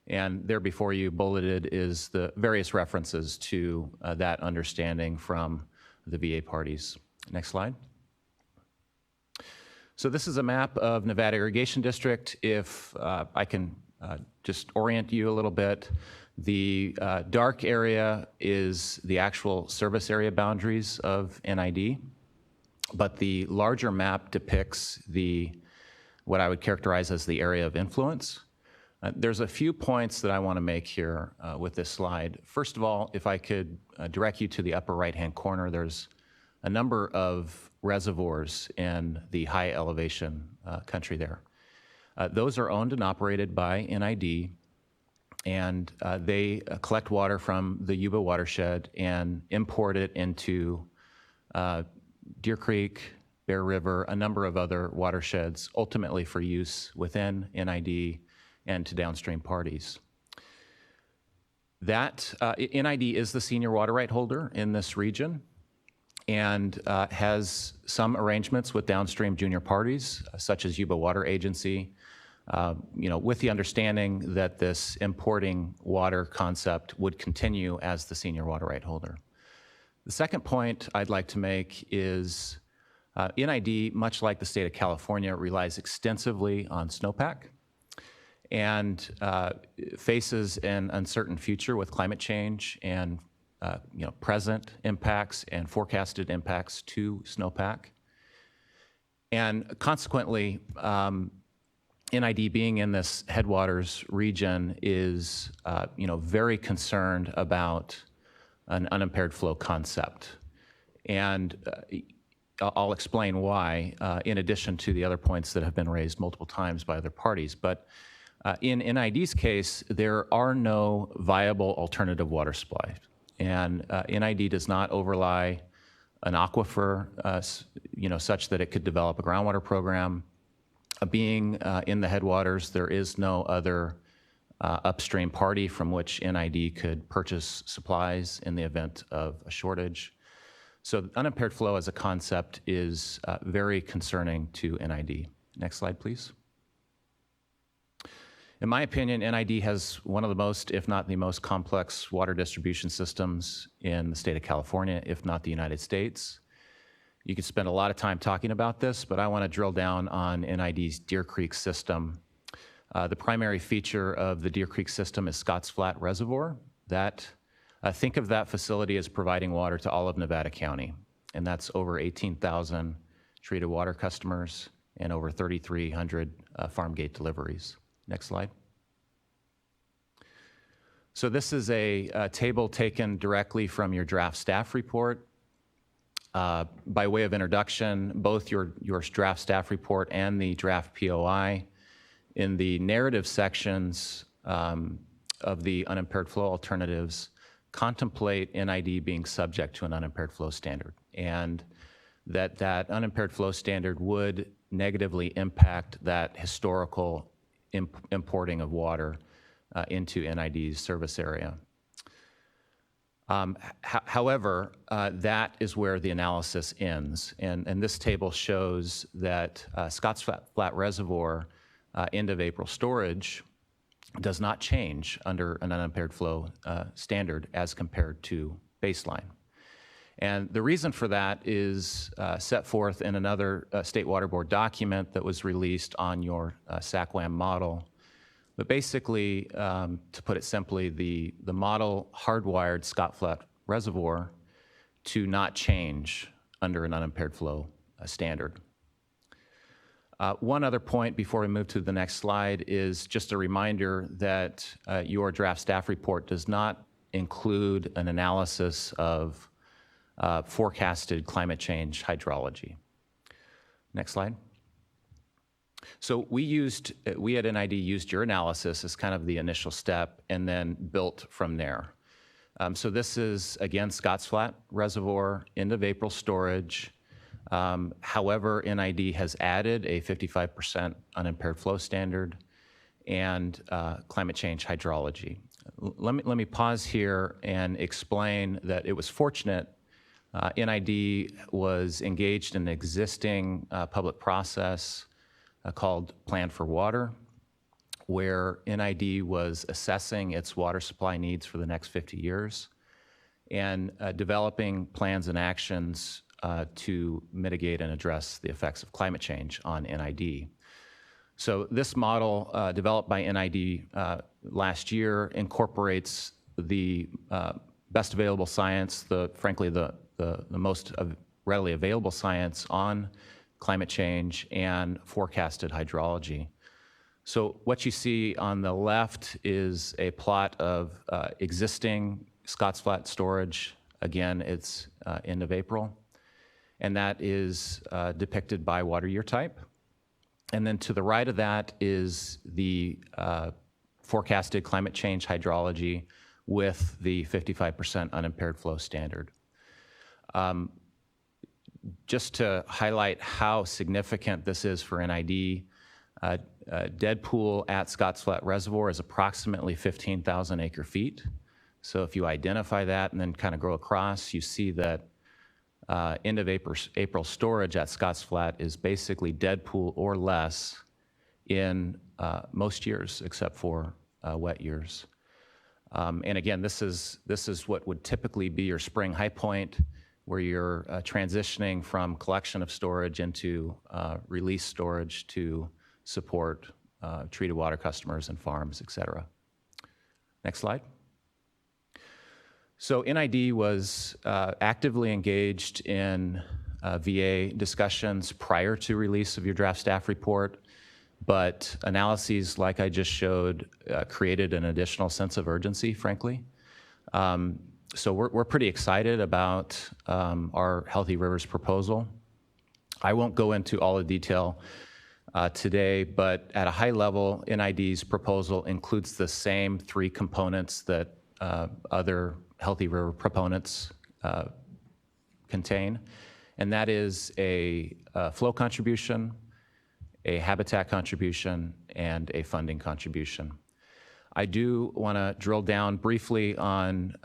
And there before you bulleted is the various references to that understanding from the VA parties. Next slide. So this is a map of Nevada Irrigation District. If I can just orient you a little bit, the dark area is the actual service area boundaries of NID, but the larger map depicts what I would characterize as the area of influence. There's a few points that I want to make here with this slide. First of all, if I could direct you to the upper right-hand corner, there's a number of reservoirs in the high elevation country there. Those are owned and operated by NID, and they collect water from the Yuba watershed and import it into Deer Creek, Bear River, a number of other watersheds, ultimately for use within NID and to downstream parties. That NID is the senior water right holder in this region and has some arrangements with downstream junior parties, such as Yuba Water Agency, with the understanding that this importing water concept would continue as the senior water right holder. The second point I'd like to make is NID, much like the state of California, relies extensively on snowpack and faces an uncertain future with climate change and present impacts and forecasted impacts to snowpack. And consequently, NID being in this headwaters region is very concerned about an unimpaired flow concept. And I'll explain why, in addition to the other points that have been raised multiple times by other parties. But in NID's case, there are no viable alternative water supply. And NID does not overlie an aquifer, such that it could develop a groundwater program. Being in the headwaters, there is no other upstream party from which NID could purchase supplies in the event of a shortage. So unimpaired flow as a concept is very concerning to NID. Next slide, please. In my opinion, NID has one of the most, if not the most complex water distribution systems in the state of California, if not the United States. You could spend a lot of time talking about this, but I want to drill down on NID's Deer Creek system. The primary feature of the Deer Creek system is Scotts Flat Reservoir. Think of that facility as providing water to all of Nevada County, and that's over 18,000 treated water customers and over 3,300 farm gate deliveries. Next slide. So this is a table taken directly from your draft staff report. By way of introduction, both your draft staff report and the draft POI, in the narrative sections of the unimpaired flow alternatives, contemplate NID being subject to an unimpaired flow standard, and that unimpaired flow standard would negatively impact that historical importing of water into NID's service area. However, that is where the analysis ends, and this table shows that Scotts Flat Reservoir end of April storage does not change under an unimpaired flow standard as compared to baseline. And the reason for that is set forth in another State Water Board document that was released on your SACWAM model. But basically, to put it simply, the model hardwired Scott Flat Reservoir to not change under an unimpaired flow standard. One other point before we move to the next slide is just a reminder that your draft staff report does not include an analysis of forecasted climate change hydrology. Next slide. So we at NID used your analysis as kind of the initial step and then built from there. So this is, again, Scotts Flat Reservoir, end of April storage. However, NID has added a 55% unimpaired flow standard and climate change hydrology. Let me pause here and explain that it was fortunate NID was engaged in an existing public process called Plan for Water, where NID was assessing its water supply needs for the next 50 years and developing plans and actions to mitigate and address the effects of climate change on NID. So this model developed by NID last year incorporates the best available science, frankly the most readily available science on climate change and forecasted hydrology. So what you see on the left is a plot of existing Scotts Flat storage. Again, it's end of April. And that is depicted by water year type. And then to the right of that is the forecasted climate change hydrology with the 55% unimpaired flow standard. Just to highlight how significant this is for NID, dead pool at Scotts Flat Reservoir is approximately 15,000 acre feet. So if you identify that and then kind of go across, you see that end of April storage at Scotts Flat is basically dead pool or less in most years except for wet years. And again, this is what would typically be your spring high point, where you're transitioning from collection of storage into release storage to support treated water customers and farms, et cetera. Next slide. So NID was actively engaged in VA discussions prior to release of your draft staff report, but analyses like I just showed created an additional sense of urgency, frankly. So we're pretty excited about our Healthy Rivers proposal. I won't go into all the detail today, but at a high level, NID's proposal includes the same three components that other Healthy River proponents contain, and that is a flow contribution, a habitat contribution, and a funding contribution. I do want to drill down briefly on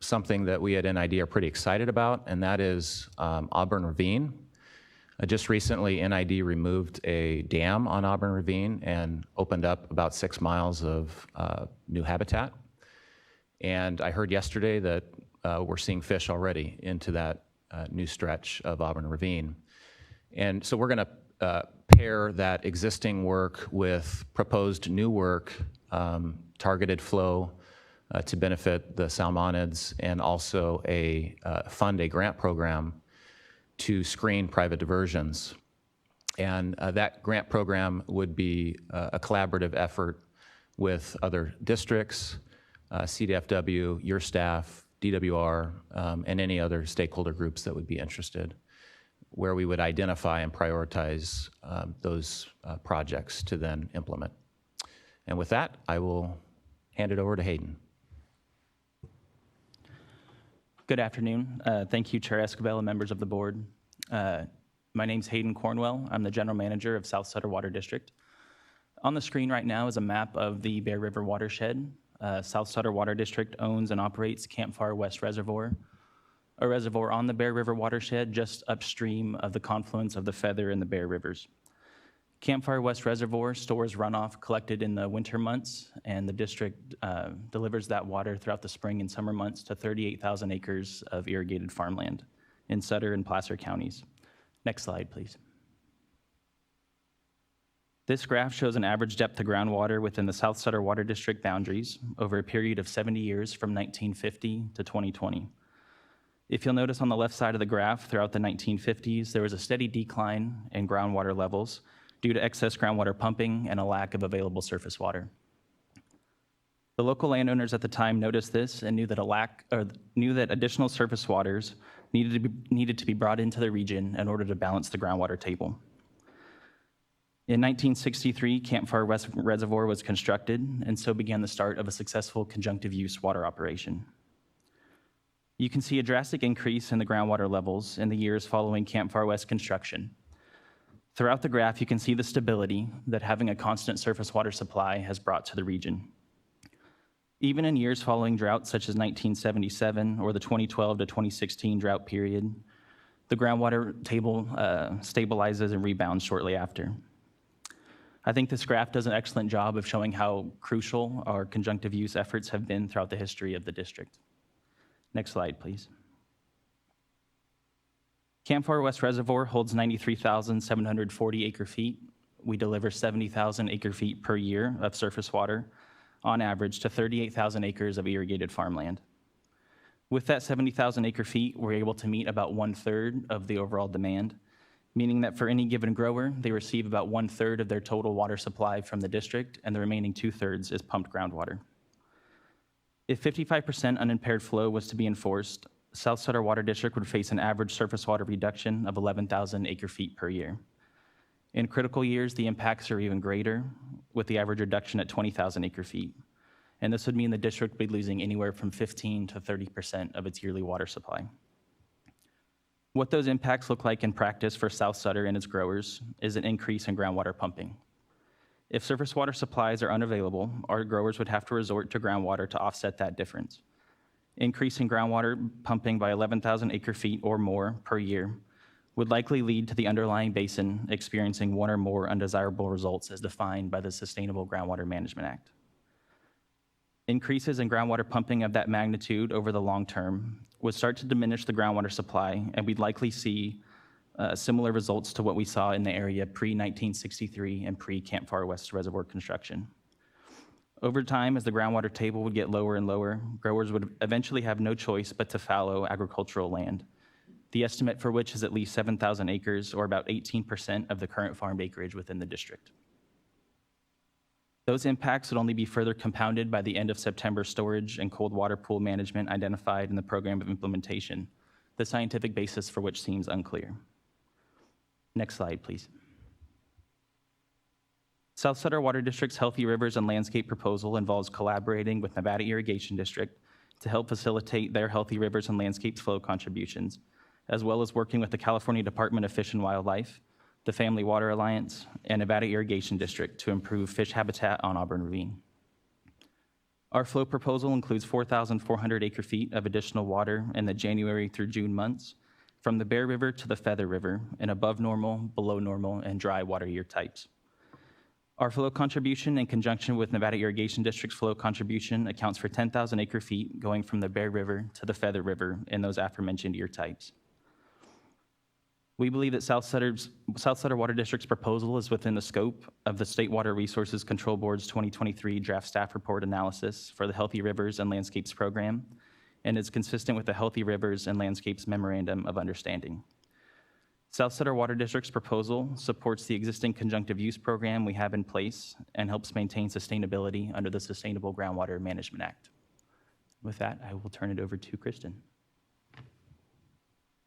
something that we at NID are pretty excited about, and that is Auburn Ravine. Just recently, NID removed a dam on Auburn Ravine and opened up about 6 miles of new habitat. And I heard yesterday that we're seeing fish already into that new stretch of Auburn Ravine. And so we're going to pair that existing work with proposed new work, targeted flow to benefit the salmonids, and also fund a grant program to screen private diversions. And that grant program would be a collaborative effort with other districts, CDFW, your staff, DWR, and any other stakeholder groups that would be interested, where we would identify and prioritize those projects to then implement. And with that, I will hand it over to Hayden. Good afternoon. Thank you, Chair Escobar and members of the board. My name's Hayden Cornwell. I'm the General Manager of South Sutter Water District. On the screen right now is a map of the Bear River watershed. South Sutter Water District owns and operates Campfire West Reservoir, a reservoir on the Bear River watershed just upstream of the confluence of the Feather and the Bear Rivers. Campfire West Reservoir stores runoff collected in the winter months, and the district delivers that water throughout the spring and summer months to 38,000 acres of irrigated farmland in Sutter and Placer counties. Next slide, please. This graph shows an average depth of groundwater within the South Sutter Water District boundaries over a period of 70 years from 1950 to 2020. If you'll notice on the left side of the graph, throughout the 1950s, there was a steady decline in groundwater levels due to excess groundwater pumping and a lack of available surface water. The local landowners at the time noticed this and knew that additional surface waters needed to be brought into the region in order to balance the groundwater table. In 1963, Campfire West Reservoir was constructed, and so began the start of a successful conjunctive use water operation. You can see a drastic increase in the groundwater levels in the years following Campfire West construction. Throughout the graph, you can see the stability that having a constant surface water supply has brought to the region. Even in years following droughts such as 1977 or the 2012 to 2016 drought period, the groundwater table stabilizes and rebounds shortly after. I think this graph does an excellent job of showing how crucial our conjunctive use efforts have been throughout the history of the district. Next slide, please. Campfire West Reservoir holds 93,740 acre-feet. We deliver 70,000 acre-feet per year of surface water, on average to 38,000 acres of irrigated farmland. With that 70,000 acre-feet, we're able to meet about 1/3 of the overall demand, meaning that for any given grower, they receive about 1/3 of their total water supply from the district, and the remaining 2/3 is pumped groundwater. If 55% unimpaired flow was to be enforced, South Sutter Water District would face an average surface water reduction of 11,000 acre-feet per year. In critical years, the impacts are even greater, with the average reduction at 20,000 acre-feet. And this would mean the district would be losing anywhere from 15 to 30% of its yearly water supply. What those impacts look like in practice for South Sutter and its growers is an increase in groundwater pumping. If surface water supplies are unavailable, our growers would have to resort to groundwater to offset that difference. Increasing groundwater pumping by 11,000 acre-feet or more per year would likely lead to the underlying basin experiencing one or more undesirable results as defined by the Sustainable Groundwater Management Act. Increases in groundwater pumping of that magnitude over the long term would start to diminish the groundwater supply, and we'd likely see similar results to what we saw in the area pre-1963 and pre-Campfire West Reservoir construction. Over time, as the groundwater table would get lower and lower, growers would eventually have no choice but to fallow agricultural land, the estimate for which is at least 7,000 acres, or about 18% of the current farmed acreage within the district. Those impacts would only be further compounded by the end of September storage and cold water pool management identified in the program of implementation, the scientific basis for which seems unclear. Next slide, please. South Sutter Water District's Healthy Rivers and Landscape proposal involves collaborating with Nevada Irrigation District to help facilitate their Healthy Rivers and Landscapes flow contributions, as well as working with the California Department of Fish and Wildlife, the Family Water Alliance, and Nevada Irrigation District to improve fish habitat on Auburn Ravine. Our flow proposal includes 4,400 acre-feet of additional water in the January through June months from the Bear River to the Feather River in above normal, below normal, and dry water year types. Our flow contribution in conjunction with Nevada Irrigation District's flow contribution accounts for 10,000 acre-feet going from the Bear River to the Feather River in those aforementioned year types. We believe that South Sutter Water District's proposal is within the scope of the State Water Resources Control Board's 2023 draft staff report analysis for the Healthy Rivers and Landscapes program, and is consistent with the Healthy Rivers and Landscapes Memorandum of Understanding. South Sutter Water District's proposal supports the existing conjunctive use program we have in place and helps maintain sustainability under the Sustainable Groundwater Management Act. With that, I will turn it over to Kristen.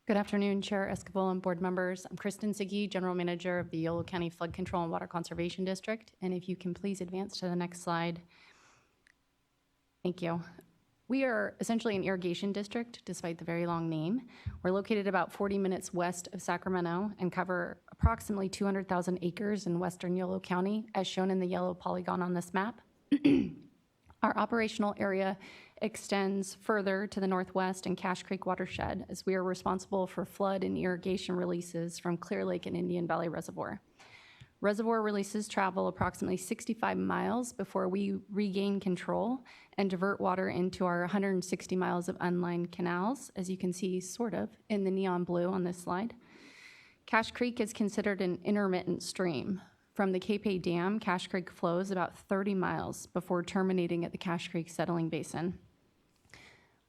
Good afternoon, Chair Esquivel and board members. I'm Kristen Siggy, General Manager of the Yolo County Flood Control and Water Conservation District. And if you can please advance to the next slide. Thank you. We are essentially an irrigation district, despite the very long name. We're located about 40 minutes west of Sacramento and cover approximately 200,000 acres in western Yolo County, as shown in the yellow polygon on this map. Our operational area extends further to the northwest and Cache Creek watershed, as we are responsible for flood and irrigation releases from Clear Lake and Indian Valley Reservoir. Reservoir releases travel approximately 65 miles before we regain control and divert water into our 160 miles of unlined canals, as you can see sort of in the neon blue on this slide. Cache Creek is considered an intermittent stream. From the Cape Dam, Cache Creek flows about 30 miles before terminating at the Cache Creek settling basin.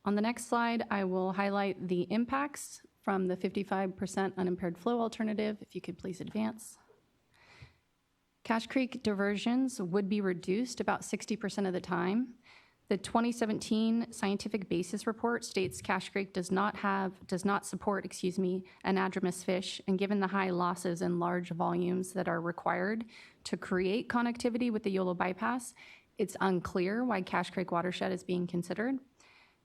On the next slide, I will highlight the impacts from the 55% unimpaired flow alternative. If you could please advance. Cache Creek diversions would be reduced about 60% of the time. The 2017 scientific basis report states Cache Creek does not support, anadromous fish, and given the high losses and large volumes that are required to create connectivity with the Yolo bypass, it's unclear why Cache Creek watershed is being considered.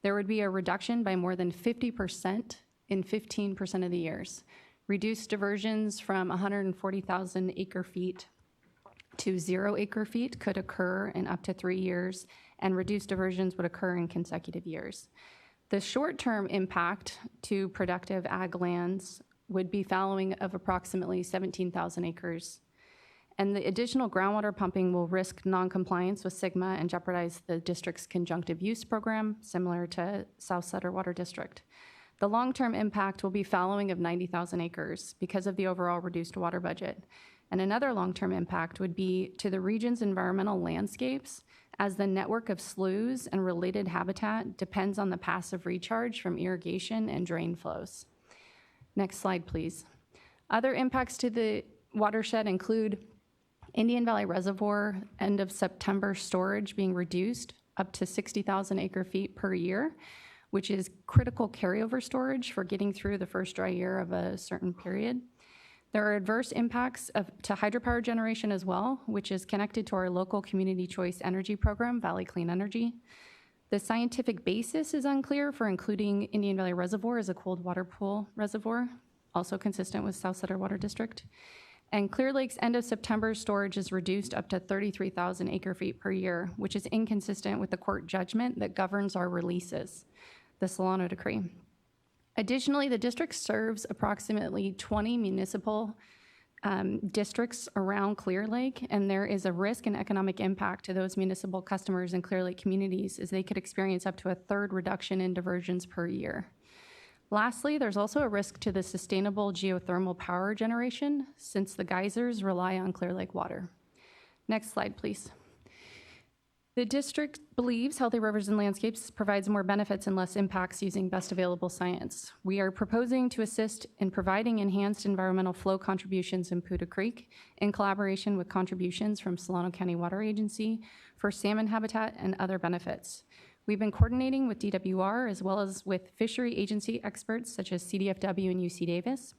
There would be a reduction by more than 50% in 15% of the years. Reduced diversions from 140,000 acre feet to 0 acre feet could occur in up to 3 years, and reduced diversions would occur in consecutive years. The short-term impact to productive ag lands would be fallowing of approximately 17,000 acres. And the additional groundwater pumping will risk non-compliance with SGMA and jeopardize the district's conjunctive use program, similar to South Sutter Water District. The long-term impact will be fallowing of 90,000 acres because of the overall reduced water budget. And another long-term impact would be to the region's environmental landscapes, as the network of sloughs and related habitat depends on the passive recharge from irrigation and drain flows. Next slide, please. Other impacts to the watershed include Indian Valley Reservoir end of September storage being reduced up to 60,000 acre feet per year, which is critical carryover storage for getting through the first dry year of a certain period. There are adverse impacts to hydropower generation as well, which is connected to our local community choice energy program, Valley Clean Energy. The scientific basis is unclear for including Indian Valley Reservoir as a cold water pool reservoir, also consistent with South Sutter Water District. And Clear Lake's end of September storage is reduced up to 33,000 acre feet per year, which is inconsistent with the court judgment that governs our releases, the Solano Decree. Additionally, the district serves approximately 20 municipal districts around Clear Lake, and there is a risk and economic impact to those municipal customers in Clear Lake communities, as they could experience up to a third reduction in diversions per year. Lastly, there's also a risk to the sustainable geothermal power generation, since the geysers rely on Clear Lake water. Next slide, please. The district believes Healthy Rivers and Landscapes provides more benefits and less impacts using best available science. We are proposing to assist in providing enhanced environmental flow contributions in Poudre Creek in collaboration with contributions from Solano County Water Agency for salmon habitat and other benefits. We've been coordinating with DWR as well as with fishery agency experts such as CDFW and UC Davis.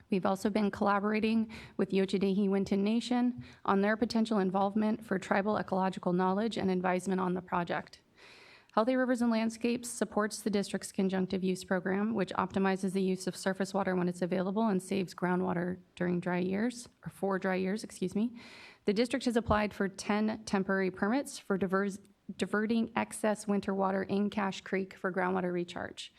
We've also been collaborating with Yochadehi Winton Nation on their potential involvement for tribal ecological knowledge and advisement on the project. Healthy Rivers and Landscapes supports the district's conjunctive use program, which optimizes the use of surface water when it's available and saves groundwater during dry years, or for dry years, excuse me. The district has applied for 10 temporary permits for diverting excess winter water in Cache Creek for groundwater recharge.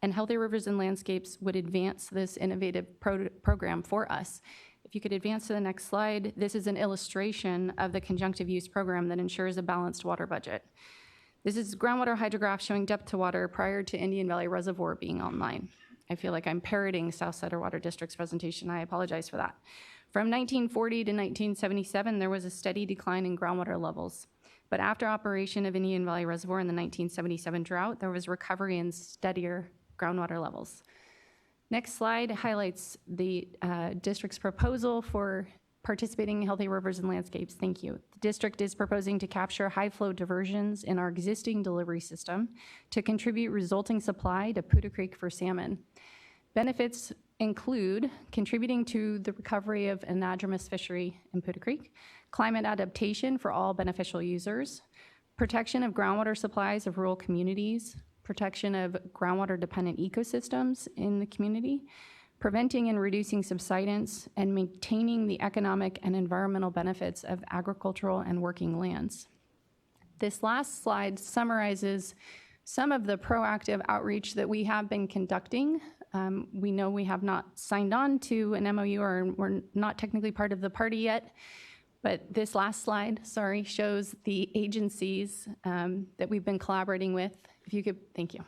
And Healthy Rivers and Landscapes would advance this innovative program for us. If you could advance to the next slide, this is an illustration of the conjunctive use program that ensures a balanced water budget. This is groundwater hydrographs showing depth to water prior to Indian Valley Reservoir being online. I feel like I'm parroting South Sutter Water District's presentation. I apologize for that. From 1940 to 1977, there was a steady decline in groundwater levels. But after operation of Indian Valley Reservoir in the 1977 drought, there was recovery and steadier groundwater levels. Next slide highlights the district's proposal for participating in Healthy Rivers and Landscapes. Thank you. The district is proposing to capture high flow diversions in our existing delivery system to contribute resulting supply to Poudre Creek for salmon. Benefits include contributing to the recovery of anadromous fishery in Poudre Creek, climate adaptation for all beneficial users, protection of groundwater supplies of rural communities, protection of groundwater-dependent ecosystems in the community, preventing and reducing subsidence, and maintaining the economic and environmental benefits of agricultural and working lands. This last slide summarizes some of the proactive outreach that we have been conducting We know we have not signed on to an MOU, or we're not technically part of the party yet. But this last slide, sorry, shows the agencies that we've been collaborating with. If you could, thank you.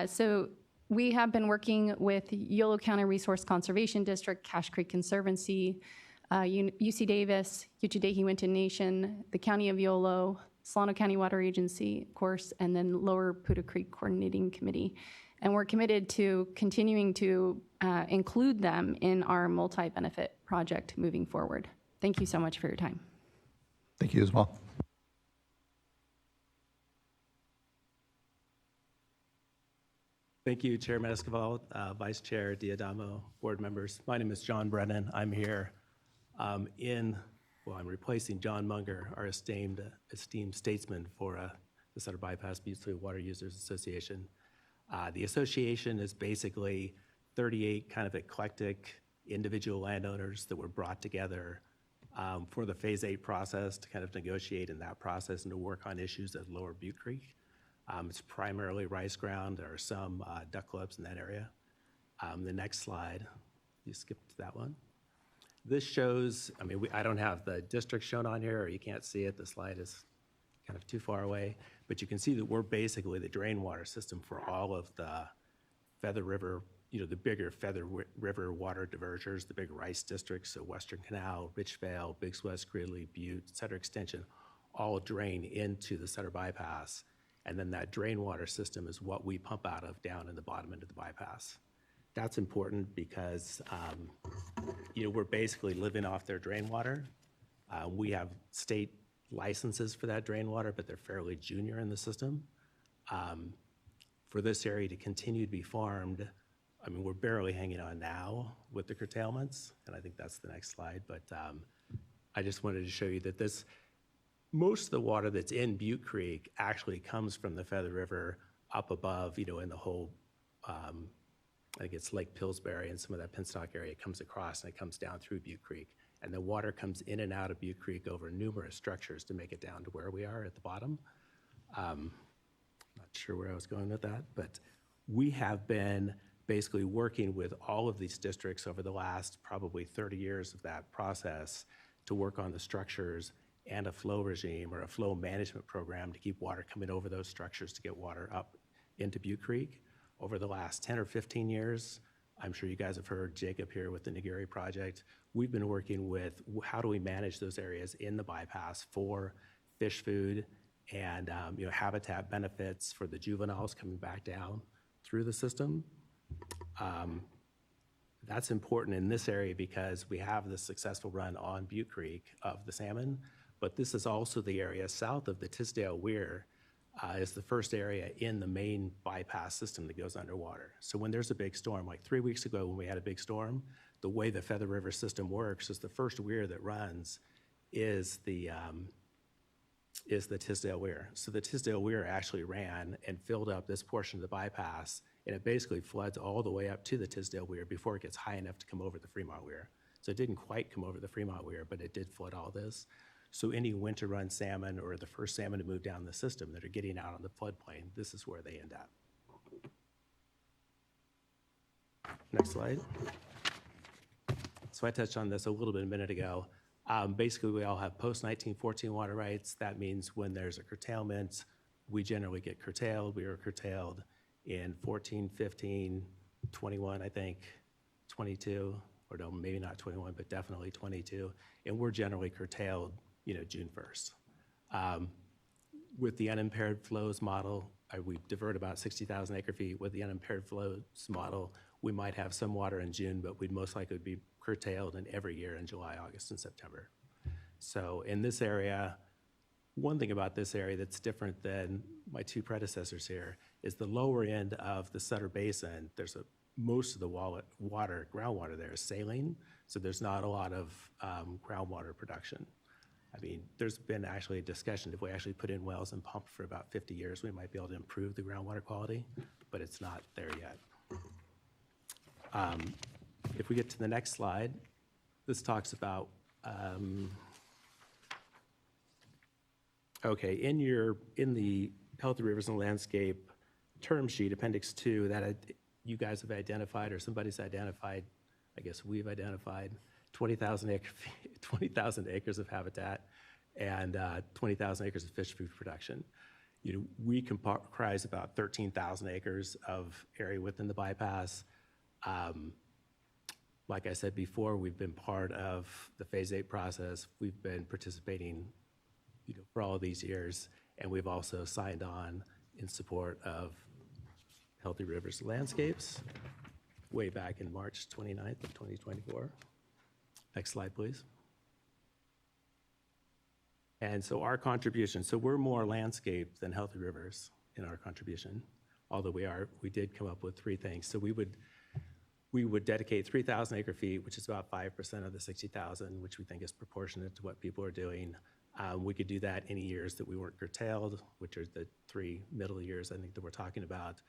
So we have been working with Yolo County Resource Conservation District, Cache Creek Conservancy, UC Davis, Uchidehi-Winton Nation, the County of Yolo, Solano County Water Agency, of course, and then Lower Puda Creek Coordinating Committee. And we're committed to continuing to include them in our multi-benefit project moving forward. Thank you so much for your time. Thank you as well. Thank you, Chairman Escobar, Vice Chair Diadamo, board members. My name is John Brennan. I'm here I'm replacing John Munger, our esteemed statesman for the Sutter Bypass Butte Water Users Association. The association is basically 38 kind of eclectic individual landowners that were brought together for the Phase 8 process to kind of negotiate in that process and to work on issues at Lower Butte Creek. It's primarily rice ground. There are some duck clubs in that area. The next slide, you skip to that one. This shows, I don't have the district shown on here, or you can't see it. The slide is kind of too far away, but you can see that we're basically the drain water system for all of the Feather River, the bigger Feather River water divergers, the big rice districts, so Western Canal, Richvale, Big West, Greeley, Butte, Sutter Extension, all drain into the Sutter Bypass. And then that drain water system is what we pump out of down in the bottom end of the bypass. That's important because we're basically living off their drain water. We have state licenses for that drain water, but they're fairly junior in the system. For this area to continue to be farmed, we're barely hanging on now with the curtailments, and I think that's the next slide, but I just wanted to show you that most of the water that's in Butte Creek actually comes from the Feather River up above, in the whole, I think it's Lake Pillsbury and some of that Penstock area comes across and it comes down through Butte Creek. And the water comes in and out of Butte Creek over numerous structures to make it down to where we are at the bottom. Not sure where I was going with that, but we have been basically working with all of these districts over the last probably 30 years of that process to work on the structures and a flow regime or a flow management program to keep water coming over those structures to get water up into Butte Creek. Over the last 10 or 15 years, I'm sure you guys have heard Jacob here with the Nagiri project. We've been working with how do we manage those areas in the bypass for fish food and habitat benefits for the juveniles coming back down through the system. That's important in this area because we have the successful run on Butte Creek of the salmon, but this is also the area south of the Tisdale Weir is the first area in the main bypass system that goes underwater. So when there's a big storm, like 3 weeks ago when we had a big storm, the way the Feather River system works is the first weir that runs is the Tisdale Weir. So the Tisdale Weir actually ran and filled up this portion of the bypass, and it basically floods all the way up to the Tisdale Weir before it gets high enough to come over the Fremont Weir. So it didn't quite come over the Fremont Weir, but it did flood all this. So any winter run salmon or the first salmon to move down the system that are getting out on the floodplain, this is where they end up. Next slide. So I touched on this a little bit a minute ago. Basically, we all have post-1914 water rights. That means when there's a curtailment, we generally get curtailed. We were curtailed in 14, 15, 21, I think, 22, or no, maybe not 21, but definitely 22. And we're generally curtailed June 1st. With the unimpaired flows model, we divert about 60,000 acre feet. With the unimpaired flows model, we might have some water in June, but we'd most likely be curtailed in every year in July, August, and September. So in this area, one thing about this area that's different than my two predecessors here is the lower end of the Sutter Basin, most of the groundwater there is saline, so there's not a lot of groundwater production. There's been actually a discussion, if we actually put in wells and pumped for about 50 years, we might be able to improve the groundwater quality, but it's not there yet. If we get to the next slide, this talks about, in the Healthy Rivers and Landscape term sheet, Appendix 2, that you guys have identified, or somebody's identified, I guess we've identified 20,000 acres of habitat and 20,000 acres of fish food production. We comprise about 13,000 acres of area within the bypass. Like I said before, we've been part of the Phase 8 process. We've been participating, for all these years, and we've also signed on in support of Healthy Rivers Landscapes way back in March 29th of 2024. Next slide, please. And so our contribution, so we're more landscape than Healthy Rivers in our contribution, although we did come up with 3 things. So we would dedicate 3,000 acre feet, which is about 5% of the 60,000, which we think is proportionate to what people are doing. We could do that any years that we weren't curtailed, which are the 3 middle years I think that we're talking about.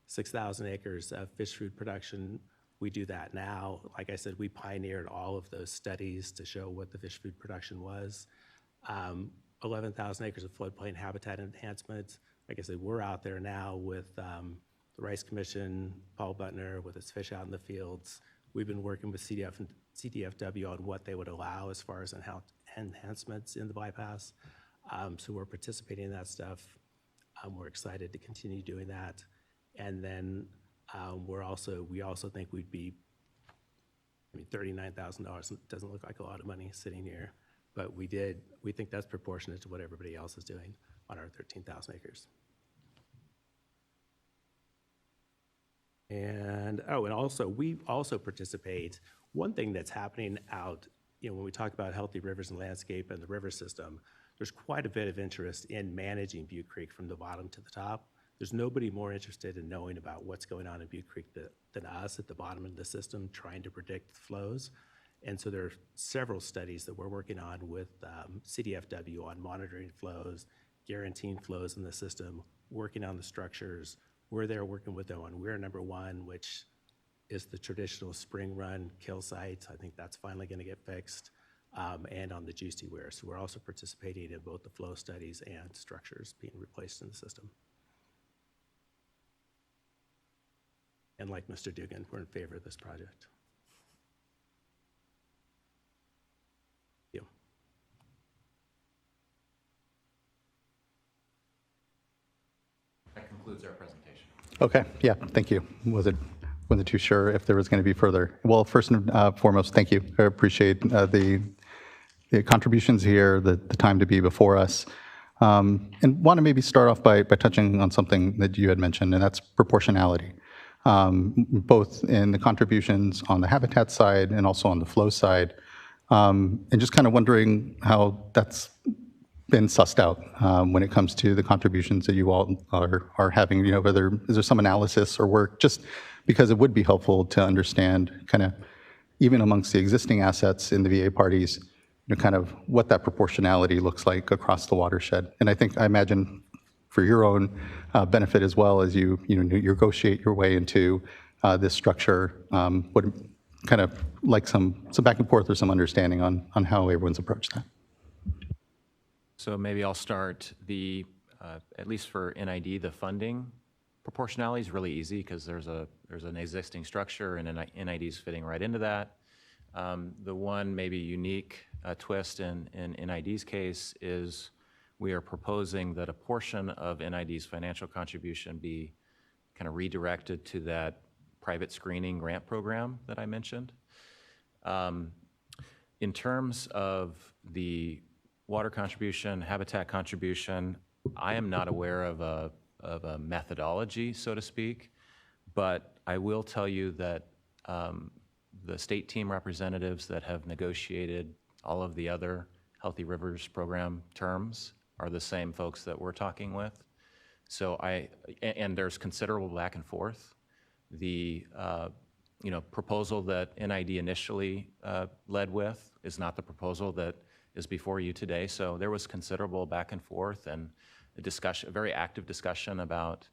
6,000 acres of fish food production, we do that now. Like I said, we pioneered all of those studies to show what the fish food production was. 11,000 acres of floodplain habitat enhancement. Like I said, we're out there now with the Rice Commission, Paul Butner, with his Fish Out in the Fields. We've been working with CDFW on what they would allow as far as enhancements in the bypass. So we're participating in that stuff. We're excited to continue doing that. And then we also think we'd be, $39,000 doesn't look like a lot of money sitting here, but we think that's proportionate to what everybody else is doing on our 13,000 acres. And also we also participate. One thing that's happening out, when we talk about Healthy Rivers and Landscape and the river system, there's quite a bit of interest in managing Butte Creek from the bottom to the top. There's nobody more interested in knowing about what's going on in Butte Creek than us at the bottom of the system, trying to predict flows. And so there are several studies that we're working on with CDFW on monitoring flows, guaranteeing flows in the system, working on the structures. We're there working with them on Weir number 1, which is the traditional spring run kill site. I think that's finally going to get fixed, and on the Juicy Weir. So we're also participating in both the flow studies and structures being replaced in the system. And like Mr. Dugan, we're in favor of this project. Thank you. That concludes our presentation. Okay, yeah, thank you. Wasn't too sure if there was going to be further. Well, first and foremost, thank you. I appreciate the contributions here, the time to be before us. And want to maybe start off by touching on something that you had mentioned, and that's proportionality. Both in the contributions on the habitat side and also on the flow side. And just kind of wondering how that's been sussed out when it comes to the contributions that you all are having, whether is there some analysis or work, just because it would be helpful to understand kind of even amongst the existing assets in the VA parties, kind of what that proportionality looks like across the watershed. And I imagine for your own benefit as well as you negotiate your way into this structure, would kind of like some back and forth or some understanding on how everyone's approached that. So maybe I'll start at least for NID, the funding proportionality is really easy because there's an existing structure and NID is fitting right into that. The one maybe unique twist in NID's case is we are proposing that a portion of NID's financial contribution be kind of redirected to that private screening grant program that I mentioned. In terms of the water contribution, habitat contribution, I am not aware of a methodology, so to speak, but I will tell you that the state team representatives that have negotiated all of the other Healthy Rivers program terms are the same folks that we're talking with. So and there's considerable back and forth. The proposal that NID initially led with is not the proposal that is before you today. So there was considerable back and forth and a very active discussion about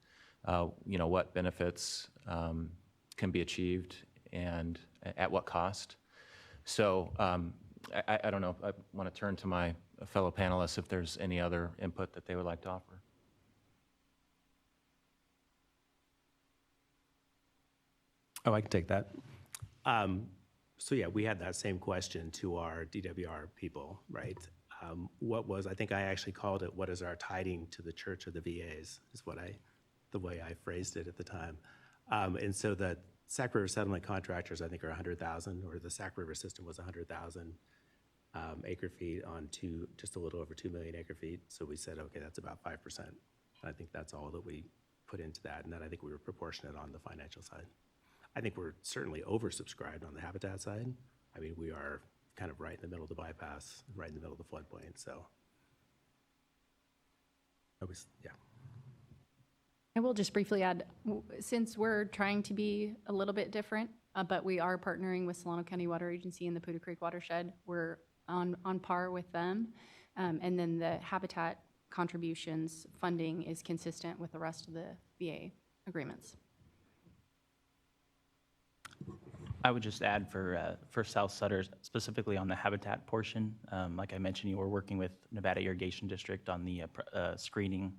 what benefits can be achieved and at what cost. So I don't know. I want to turn to my fellow panelists if there's any other input that they would like to offer. Oh, I can take that. So yeah, we had that same question to our DWR people, right? I think I actually called it, what is our tithing to the Church of the VAs, is the way I phrased it at the time. And so the Sac River settlement contractors, I think, are 100,000, or the Sac River system was 100,000 acre feet on just a little over 2 million acre feet. So we said, okay, that's about 5%. I think that's all that we put into that, and then I think we were proportionate on the financial side. I think we're certainly oversubscribed on the habitat side. I mean, we are kind of right in the middle of the bypass, right in the middle of the floodplain, so. Yeah. I will just briefly add, since we're trying to be a little bit different, but we are partnering with Solano County Water Agency and the Poudre Creek Watershed, we're on par with them. And then the habitat contributions funding is consistent with the rest of the VA agreements. I would just add for South Sutter, specifically on the habitat portion, like I mentioned, we're working with Nevada Irrigation District on the screening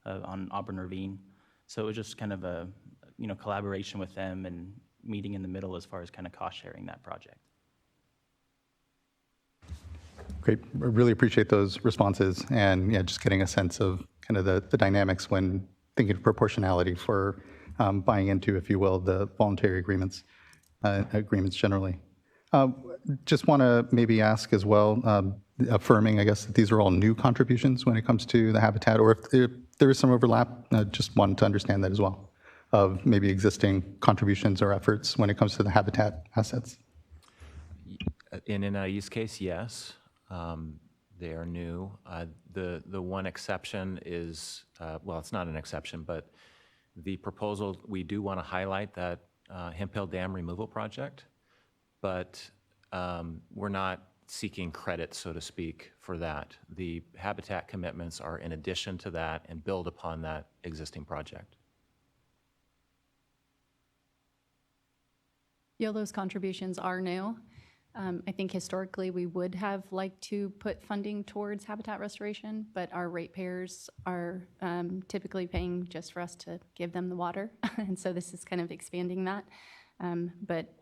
on Auburn Ravine. So it was just kind of a collaboration with them and meeting in the middle as far as kind of cost sharing that project. Great. I really appreciate those responses, and yeah, just getting a sense of kind of the dynamics when thinking of proportionality for buying into, if you will, the voluntary agreements generally. Just want to maybe ask as well, affirming, I guess, that these are all new contributions when it comes to the habitat, or if there is some overlap, just wanted to understand that as well, of maybe existing contributions or efforts when it comes to the habitat assets. In NIU's case, yes. They are new. The one exception is, well, it's not an exception, but the proposal, we do want to highlight that Hemp Hill Dam removal project, but we're not seeking credit, so to speak, for that. The habitat commitments are in addition to that and build upon that existing project. Yeah, those contributions are new. I think historically we would have liked to put funding towards habitat restoration, but our ratepayers are typically paying just for us to give them the water. And so this is kind of expanding that. But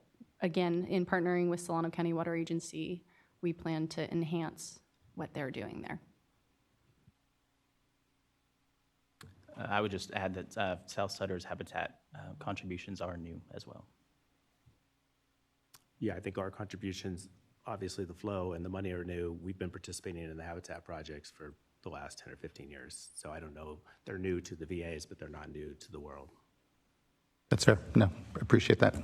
again, in partnering with Solano County Water Agency, we plan to enhance what they're doing there. I would just add that South Sutter's habitat contributions are new as well. Yeah, I think our contributions, obviously the flow and the money are new. We've been participating in the habitat projects for the last 10 or 15 years. So I don't know, they're new to the VAs, but they're not new to the world. That's fair. No, I appreciate that.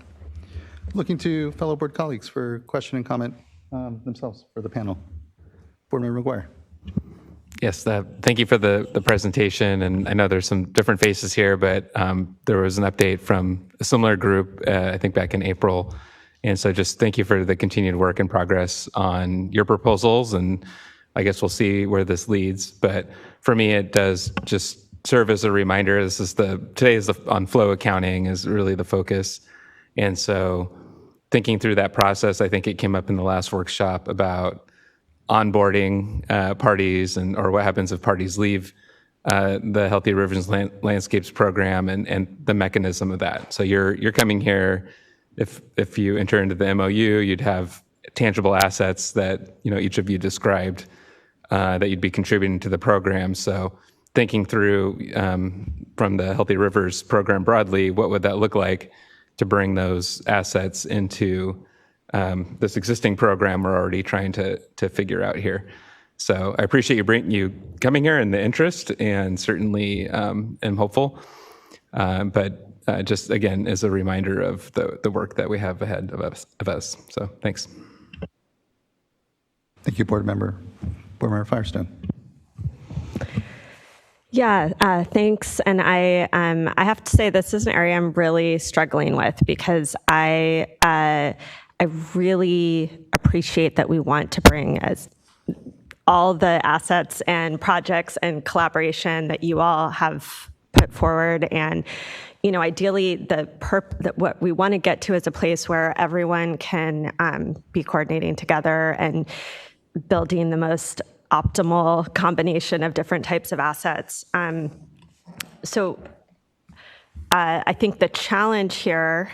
Looking to fellow board colleagues for question and comment themselves for the panel. Board Member McGuire. Yes, thank you for the presentation. And I know there's some different faces here, but there was an update from a similar group, I think back in April. And so just thank you for the continued work and progress on your proposals. And I guess we'll see where this leads. But for me, it does just serve as a reminder. Today is on flow accounting is really the focus. And so thinking through that process, I think it came up in the last workshop about onboarding parties or what happens if parties leave the Healthy Rivers Landscapes program and the mechanism of that. So you're coming here. If you enter into the MOU, you'd have tangible assets that each of you described that you'd be contributing to the program. So thinking through from the Healthy Rivers program broadly, what would that look like to bring those assets into this existing program we're already trying to figure out here. So I appreciate you coming here and the interest, and certainly am hopeful. But just again, as a reminder of the work that we have ahead of us. So thanks. Thank you, Board Member Firestone. Yeah, thanks. And I have to say this is an area I'm really struggling with, because I really appreciate that we want to bring all the assets and projects and collaboration that you all have put forward. And ideally, what we want to get to is a place where everyone can be coordinating together and building the most optimal combination of different types of assets. So I think the challenge here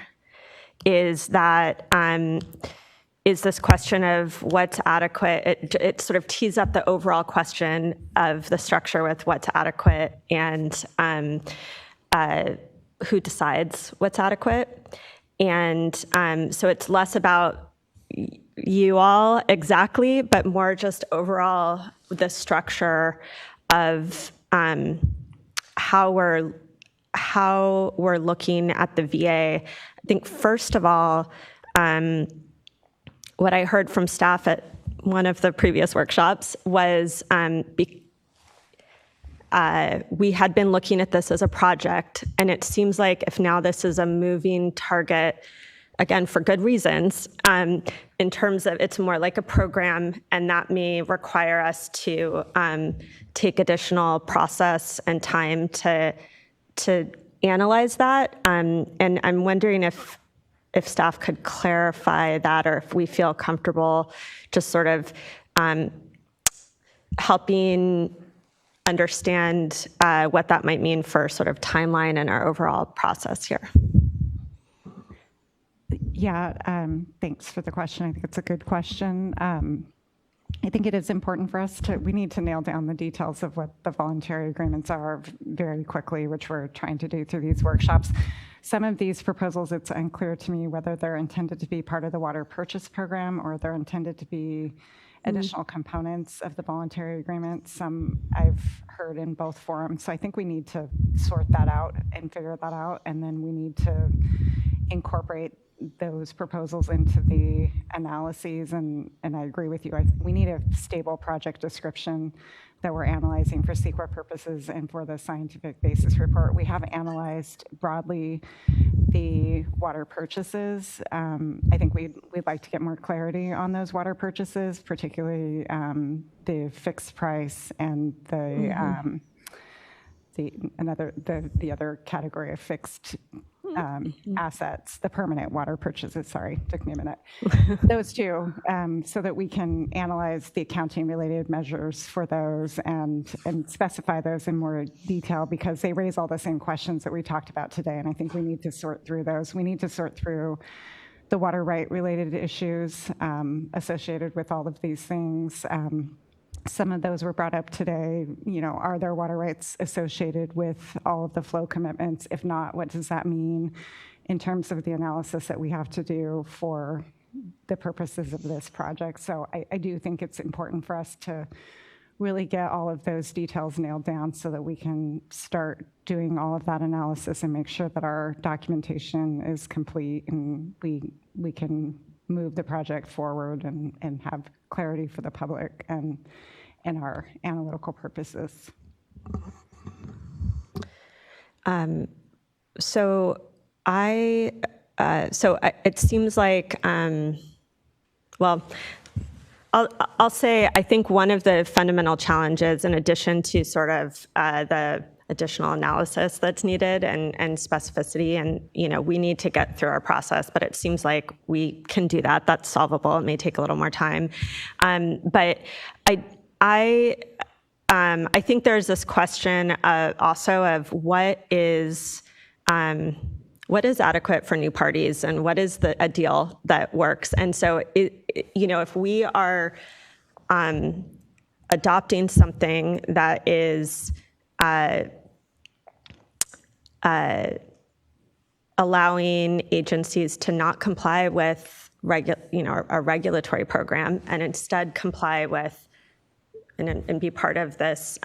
is that is this question of what's adequate. It sort of tees up the overall question of the structure with what's adequate and who decides what's adequate. And so it's less about you all exactly, but more just overall the structure of how we're looking at the VA. I think first of all, what I heard from staff at one of the previous workshops was we had been looking at this as a project, and it seems like if now this is a moving target, again, for good reasons, in terms of it's more like a program, and that may require us to take additional process and time to analyze that. And I'm wondering if staff could clarify that, or if we feel comfortable just sort of helping understand what that might mean for sort of timeline and our overall process here. Yeah, thanks for the question. I think it's a good question. I think it is important for us we need to nail down the details of what the voluntary agreements are very quickly, which we're trying to do through these workshops. Some of these proposals, it's unclear to me whether they're intended to be part of the water purchase program or they're intended to be additional components of the voluntary agreement. Some I've heard in both forums. So I think we need to sort that out and figure that out. And then we need to incorporate those proposals into the analyses. And I agree with you. We need a stable project description that we're analyzing for SWRCB purposes and for the scientific basis report. We have analyzed broadly the water purchases. I think we'd like to get more clarity on those water purchases, particularly the fixed price and the other category of fixed assets, the permanent water purchases, sorry, took me a minute. Those two, so that we can analyze the accounting related measures for those and specify those in more detail, because they raise all the same questions that we talked about today. And I think we need to sort through those. We need to sort through the water right related issues associated with all of these things. Some of those were brought up today. You know, are there water rights associated with all of the flow commitments? If not, what does that mean in terms of the analysis that we have to do for the purposes of this project? So I do think it's important for us to really get all of those details nailed down so that we can start doing all of that analysis and make sure that our documentation is complete and we can move the project forward and have clarity for the public and our analytical purposes. It seems like, well, I'll say I think one of the fundamental challenges, in addition to sort of the additional analysis that's needed and specificity, and we need to get through our process, but it seems like we can do that. That's solvable. It may take a little more time, but I think there's this question also of what is adequate for new parties and what is a deal that works. And so, if we are adopting something that is allowing agencies to not comply with a regulatory program and instead comply with and be part of this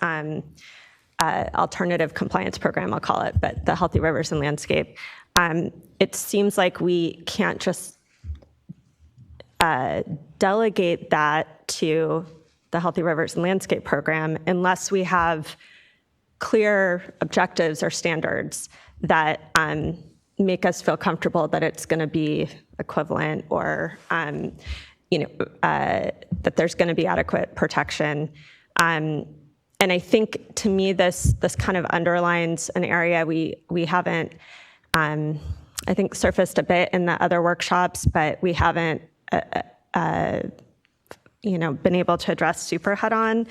alternative compliance program, I'll call it, but the Healthy Rivers and Landscape. It seems like we can't just delegate that to the Healthy Rivers and Landscape program unless we have clear objectives or standards that make us feel comfortable that it's going to be equivalent or that there's going to be adequate protection. And I think, to me, this kind of underlines an area we haven't, I think, surfaced a bit in the other workshops, but we haven't, been able to address super head on,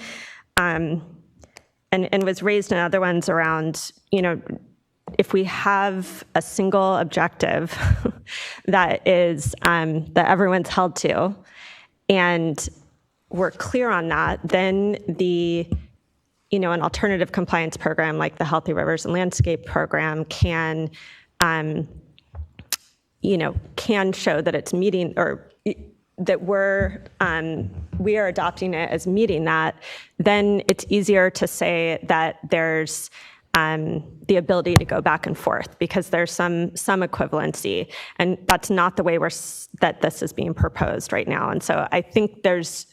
and was raised in other ones around, if we have a single objective that is that everyone's held to, and we're clear on that, then an alternative compliance program like the Healthy Rivers and Landscape Program can show that it's meeting, or that we are adopting it as meeting that. Then it's easier to say that there's the ability to go back and forth, because there's some equivalency, and that's not the way that this is being proposed right now. And so I think there's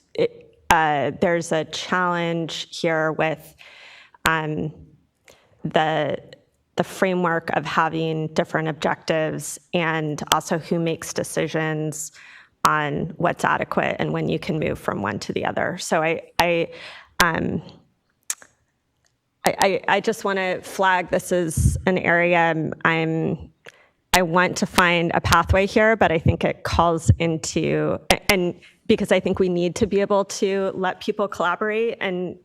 a challenge here with the framework of having different objectives, and also who makes decisions on what's adequate and when you can move from one to the other. So I just want to flag, this is an area I want to find a pathway here, but I think it calls into, and because I think we need to be able to let people collaborate and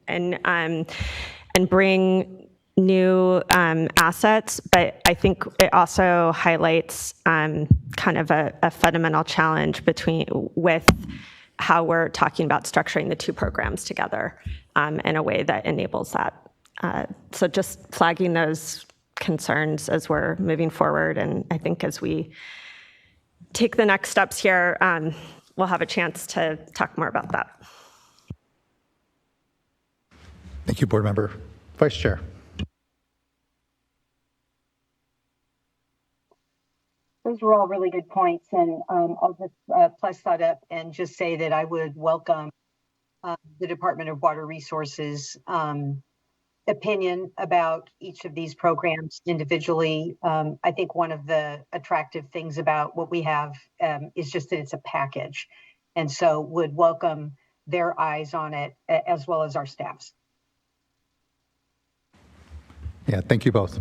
bring new assets, but I think it also highlights kind of a fundamental challenge with how we're talking about structuring the two programs together in a way that enables that. So just flagging those concerns as we're moving forward, and I think as we take the next steps here, we'll have a chance to talk more about that. Thank you, Board Member. Vice Chair. Those were all really good points, and I'll just plus that up and just say that I would welcome the Department of Water Resources opinion about each of these programs individually. I think one of the attractive things about what we have is just that it's a package, and so would welcome their eyes on it as well as our staff's. Yeah, thank you both.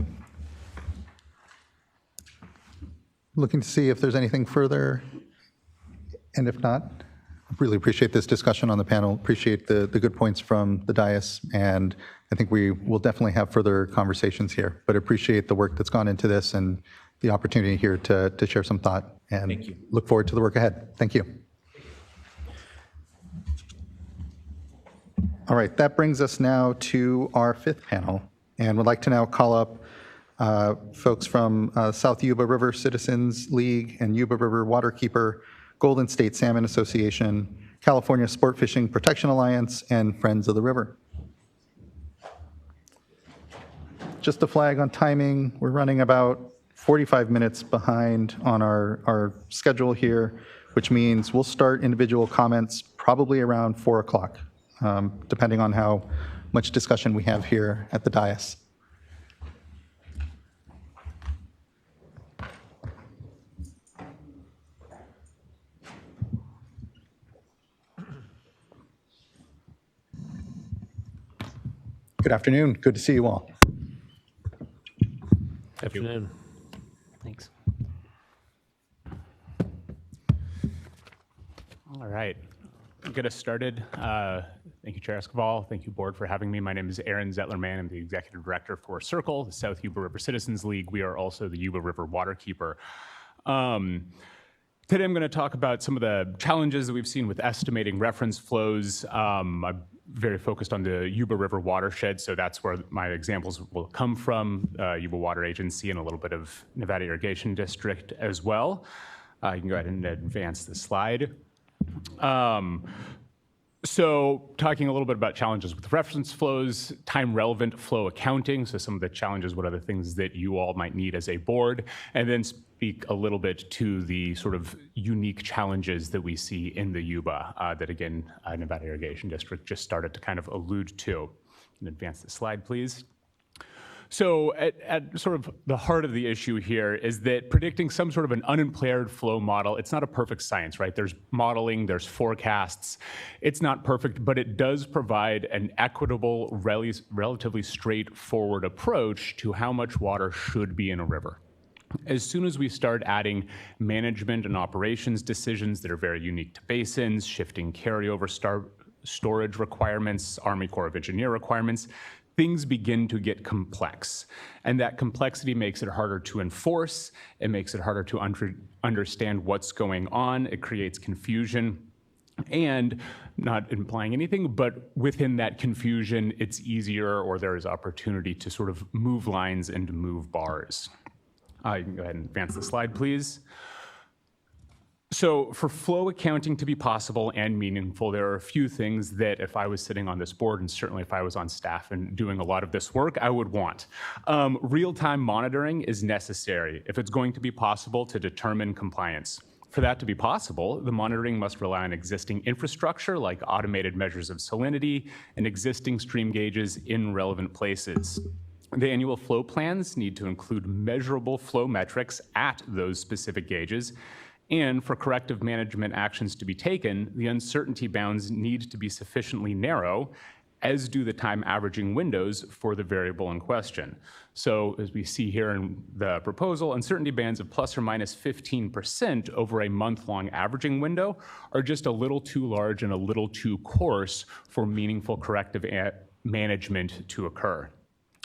Looking to see if there's anything further, and if not, I really appreciate this discussion on the panel, appreciate the good points from the dais, and I think we will definitely have further conversations here, but appreciate the work that's gone into this and the opportunity here to share some thought, and thank you. Look forward to the work ahead. Thank you. All right, that brings us now to our fifth panel, and would like to now call up folks from South Yuba River Citizens League and Yuba River Waterkeeper, Golden State Salmon Association, California Sport Fishing Protection Alliance, and Friends of the River. Just a flag on timing, we're running about 45 minutes behind on our schedule here, which means we'll start individual comments probably around 4 o'clock, depending on how much discussion we have here at the dais. Good afternoon. Good to see you all. Afternoon. Thanks. All right. Get us started. Thank you, Chair Escobar. Thank you, Board, for having me. My name is Aaron Zetlerman. I'm the Executive Director for Circle, the South Yuba River Citizens League. We are also the Yuba River Waterkeeper. Today, I'm going to talk about some of the challenges that we've seen with estimating reference flows. I'm very focused on the Yuba River watershed, so that's where my examples will come from, Yuba Water Agency and a little bit of Nevada Irrigation District as well. You can go ahead and advance the slide. So talking a little bit about challenges with reference flows, time-relevant flow accounting, so some of the challenges, what are the things that you all might need as a board, and then speak a little bit to the sort of unique challenges that we see in the Yuba that, again, Nevada Irrigation District just started to kind of allude to. And advance the slide, please. So at sort of the heart of the issue here is that predicting some sort of an unimpaired flow model, it's not a perfect science, right? There's modeling, there's forecasts. It's not perfect, but it does provide an equitable, relatively straightforward approach to how much water should be in a river. As soon as we start adding management and operations decisions that are very unique to basins, shifting carryover storage requirements, Army Corps of Engineer requirements, things begin to get complex. And that complexity makes it harder to enforce. It makes it harder to understand what's going on. It creates confusion. And not implying anything, but within that confusion, it's easier, or there is opportunity to sort of move lines and move bars. You can go ahead and advance the slide, please. So for flow accounting to be possible and meaningful, there are a few things that if I was sitting on this board, and certainly if I was on staff and doing a lot of this work, I would want. Real-time monitoring is necessary if it's going to be possible to determine compliance. For that to be possible, the monitoring must rely on existing infrastructure like automated measures of salinity and existing stream gauges in relevant places. The annual flow plans need to include measurable flow metrics at those specific gauges. And for corrective management actions to be taken, the uncertainty bounds need to be sufficiently narrow, as do the time averaging windows for the variable in question. So as we see here in the proposal, uncertainty bands of plus or minus 15% over a month-long averaging window are just a little too large and a little too coarse for meaningful corrective management to occur.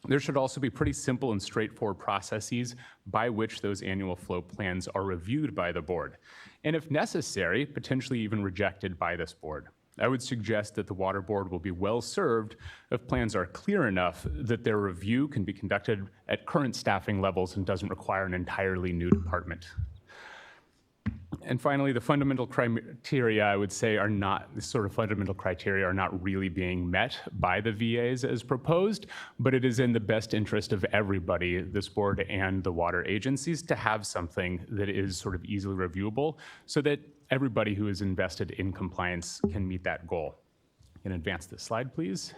There should also be pretty simple and straightforward processes by which those annual flow plans are reviewed by the board, and if necessary, potentially even rejected by this board. I would suggest that the Water Board will be well served if plans are clear enough that their review can be conducted at current staffing levels and doesn't require an entirely new department. And finally, the fundamental criteria, I would say, are not, this sort of fundamental criteria are not really being met by the VAs as proposed, but it is in the best interest of everybody, this board and the water agencies, to have something that is sort of easily reviewable so that everybody who is invested in compliance can meet that goal. You can advance this slide, please.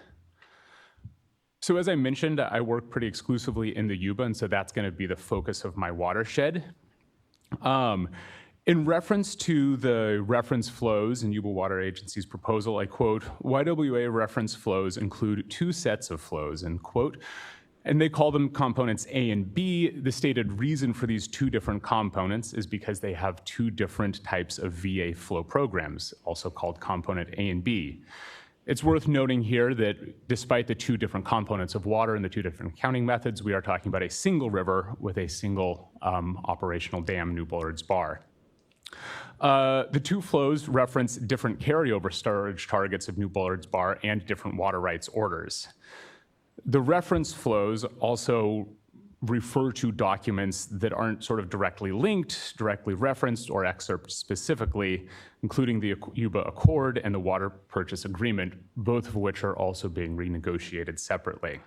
So as I mentioned, I work pretty exclusively in the Yuba, and so that's going to be the focus of my watershed. In reference to the reference flows in Yuba Water Agency's proposal, I quote, YWA reference flows include two sets of flows, end quote, and they call them components A and B. The stated reason for these two different components is because they have two different types of VA flow programs, also called component A and B. It's worth noting here that despite the two different components of water and the two different counting methods, we are talking about a single river with a single operational dam, New Bullards Bar. The two flows reference different carryover storage targets of New Bullards Bar and different water rights orders. The reference flows also refer to documents that aren't sort of directly linked, directly referenced, or excerpt specifically, including the Yuba Accord and the Water Purchase Agreement, both of which are also being renegotiated separately.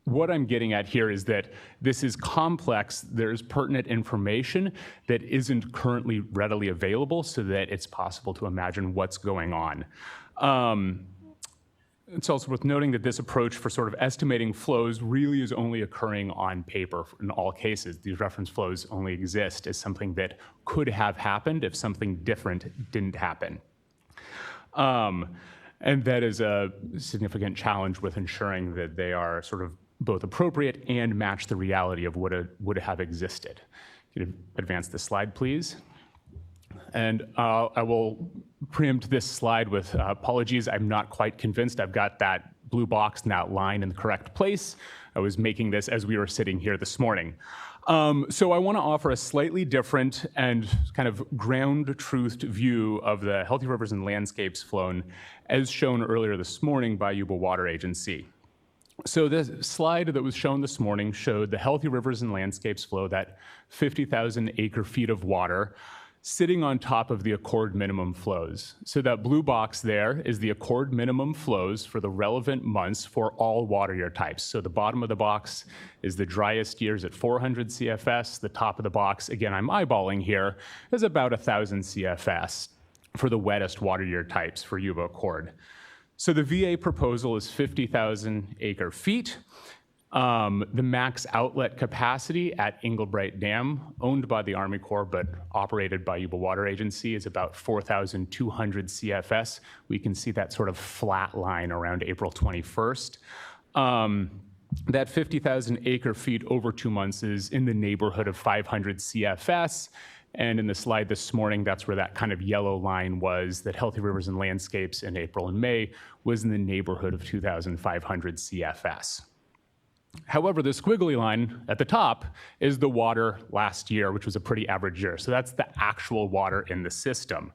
What I'm getting at here is that this is complex. There's pertinent information that isn't currently readily available so that it's possible to imagine what's going on. It's also worth noting that this approach for sort of estimating flows really is only occurring on paper in all cases. These reference flows only exist as something that could have happened if something different didn't happen. And that is a significant challenge with ensuring that they are sort of both appropriate and match the reality of what would have existed. Can you advance the slide, please? And I will preempt this slide with apologies. I'm not quite convinced I've got that blue box and that line in the correct place. I was making this as we were sitting here this morning. So I want to offer a slightly different and kind of ground-truthed view of the Healthy Rivers and Landscapes flown as shown earlier this morning by Yuba Water Agency. So the slide that was shown this morning showed the Healthy Rivers and Landscapes flow, that 50,000 acre feet of water, sitting on top of the Accord minimum flows. So that blue box there is the Accord minimum flows for the relevant months for all water year types. So the bottom of the box is the driest years at 400 CFS. The top of the box, again, I'm eyeballing here, is about 1,000 CFS for the wettest water year types for Yuba Accord. So the VA proposal is 50,000 acre feet. The max outlet capacity at Englebright Dam, owned by the Army Corps but operated by Yuba Water Agency, is about 4,200 CFS. We can see that sort of flat line around April 21st. That 50,000 acre feet over 2 months is in the neighborhood of 500 CFS. And in the slide this morning, that's where that kind of yellow line was, that Healthy Rivers and Landscapes in April and May was in the neighborhood of 2,500 CFS. However, the squiggly line at the top is the water last year, which was a pretty average year. So that's the actual water in the system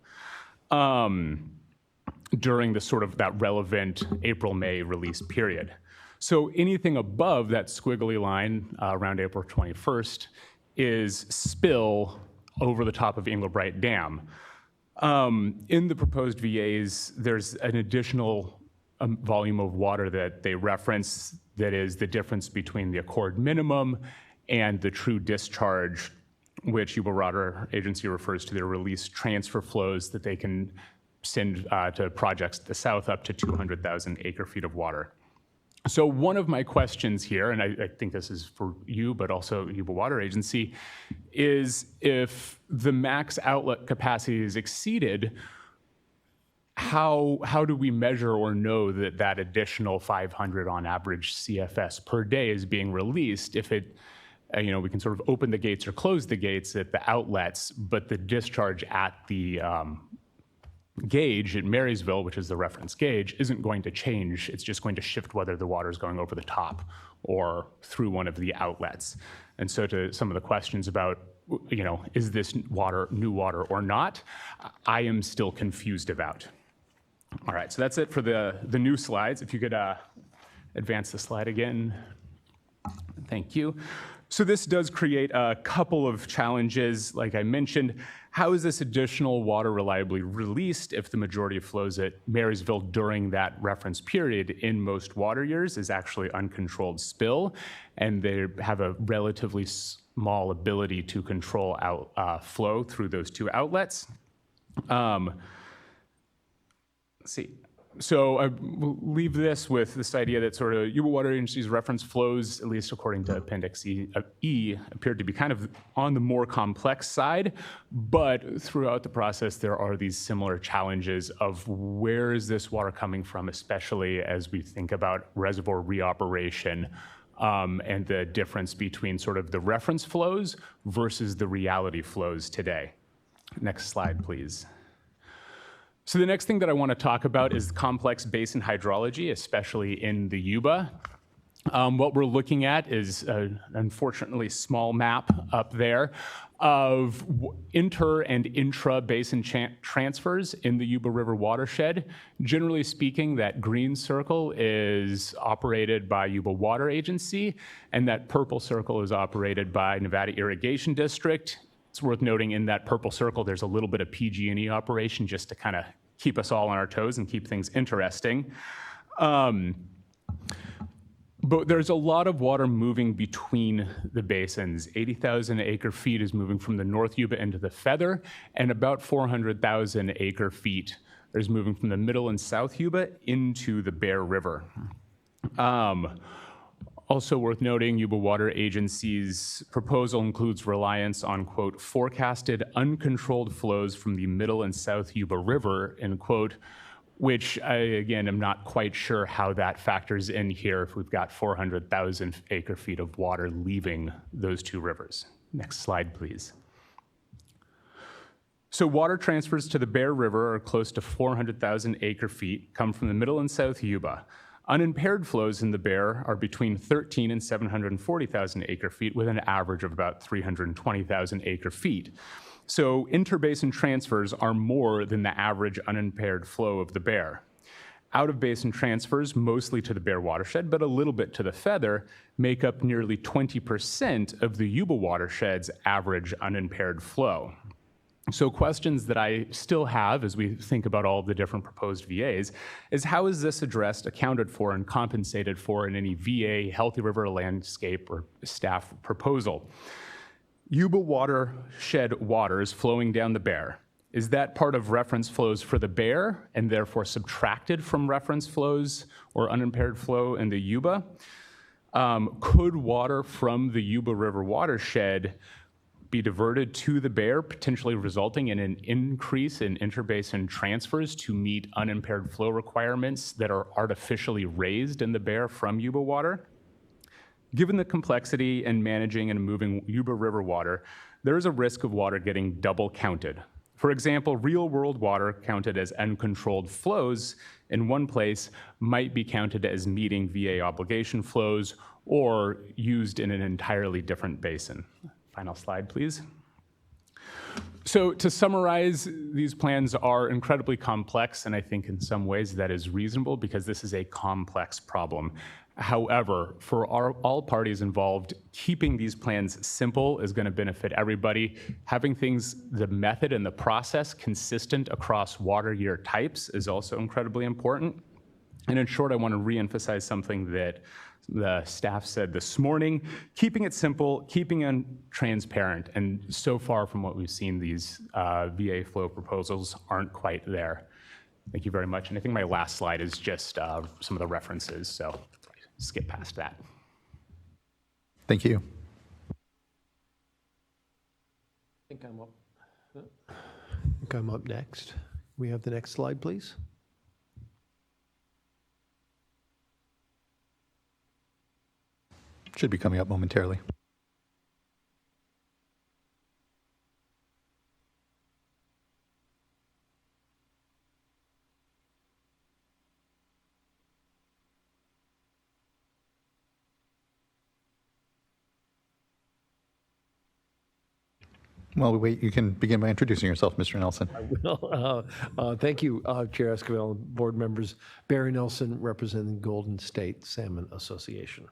during the sort of that relevant April-May release period. So anything above that squiggly line around April 21st is spill over the top of Englebright Dam. In the proposed VAs, there's an additional volume of water that they reference that is the difference between the accord minimum and the true discharge, which Yuba Water Agency refers to their release transfer flows that they can send to projects to the south up to 200,000 acre-feet of water. So one of my questions here, and I think this is for you, but also Yuba Water Agency, is if the max outlet capacity is exceeded, how do we measure or know that that additional 500 on average CFS per day is being released? If it, we can sort of open the gates or close the gates at the outlets, but the discharge at the gauge at Marysville, which is the reference gauge, isn't going to change. It's just going to shift whether the water is going over the top or through one of the outlets. And so to some of the questions about, is this water new water or not, I am still confused about. All right, so that's it for the new slides. If you could advance the slide again. Thank you. So this does create a couple of challenges. Like I mentioned, how is this additional water reliably released if the majority of flows at Marysville during that reference period in most water years is actually uncontrolled spill, and they have a relatively small ability to control flow through those two outlets? Let's see. So I will leave this with this idea that sort of Yuba Water Agency's reference flows, at least according to Appendix E, appeared to be kind of on the more complex side, but throughout the process there are these similar challenges of where is this water coming from, especially as we think about reservoir reoperation and the difference between sort of the reference flows versus the reality flows today. Next slide, please. So the next thing that I want to talk about is complex basin hydrology, especially in the Yuba. What we're looking at is an unfortunately small map up there of inter and intra-basin transfers in the Yuba River watershed. Generally speaking, that green circle is operated by Yuba Water Agency, and that purple circle is operated by Nevada Irrigation District. It's worth noting in that purple circle, there's a little bit of PG&E operation just to kind of keep us all on our toes and keep things interesting. But there's a lot of water moving between the basins. 80,000 acre feet is moving from the North Yuba into the Feather, and about 400,000 acre feet is moving from the Middle and South Yuba into the Bear River. Also worth noting, Yuba Water Agency's proposal includes reliance on, quote, forecasted uncontrolled flows from the Middle and South Yuba River, end quote, which I, again, am not quite sure how that factors in here if we've got 400,000 acre feet of water leaving those two rivers. Next slide, please. So water transfers to the Bear River are close to 400,000 acre feet, come from the Middle and South Yuba. Unimpaired flows in the Bear are between 13 and 740,000 acre feet with an average of about 320,000 acre feet. So interbasin transfers are more than the average unimpaired flow of the Bear. Out-of-basin transfers, mostly to the Bear watershed, but a little bit to the Feather, make up nearly 20% of the Yuba watershed's average unimpaired flow. So questions that I still have as we think about all the different proposed VAs is how is this addressed, accounted for, and compensated for in any VA, Healthy River Landscape, or staff proposal? Yuba watershed waters flowing down the Bear, is that part of reference flows for the Bear and therefore subtracted from reference flows or unimpaired flow in the Yuba? Could water from the Yuba River watershed be diverted to the Bear, potentially resulting in an increase in interbasin transfers to meet unimpaired flow requirements that are artificially raised in the Bear from Yuba water? Given the complexity in managing and moving Yuba River water, there is a risk of water getting double counted. For example, real-world water counted as uncontrolled flows in one place might be counted as meeting VA obligation flows or used in an entirely different basin. Final slide, please. So to summarize, these plans are incredibly complex, and I think in some ways that is reasonable because this is a complex problem. However, for all parties involved, keeping these plans simple is going to benefit everybody. Having things, the method and the process consistent across water year types is also incredibly important. And in short, I want to reemphasize something that the staff said this morning, keeping it simple, keeping it transparent. And so far from what we've seen, these VA flow proposals aren't quite there. Thank you very much. And I think my last slide is just some of the references, so skip past that. Thank you. I think I'm up next. We have the next slide, please. Should be coming up momentarily. While we wait, you can begin by introducing yourself, Mr. Nelson. I will. Thank you, Chair Esquivel, board members. Barry Nelson, representing Golden State Salmon Association.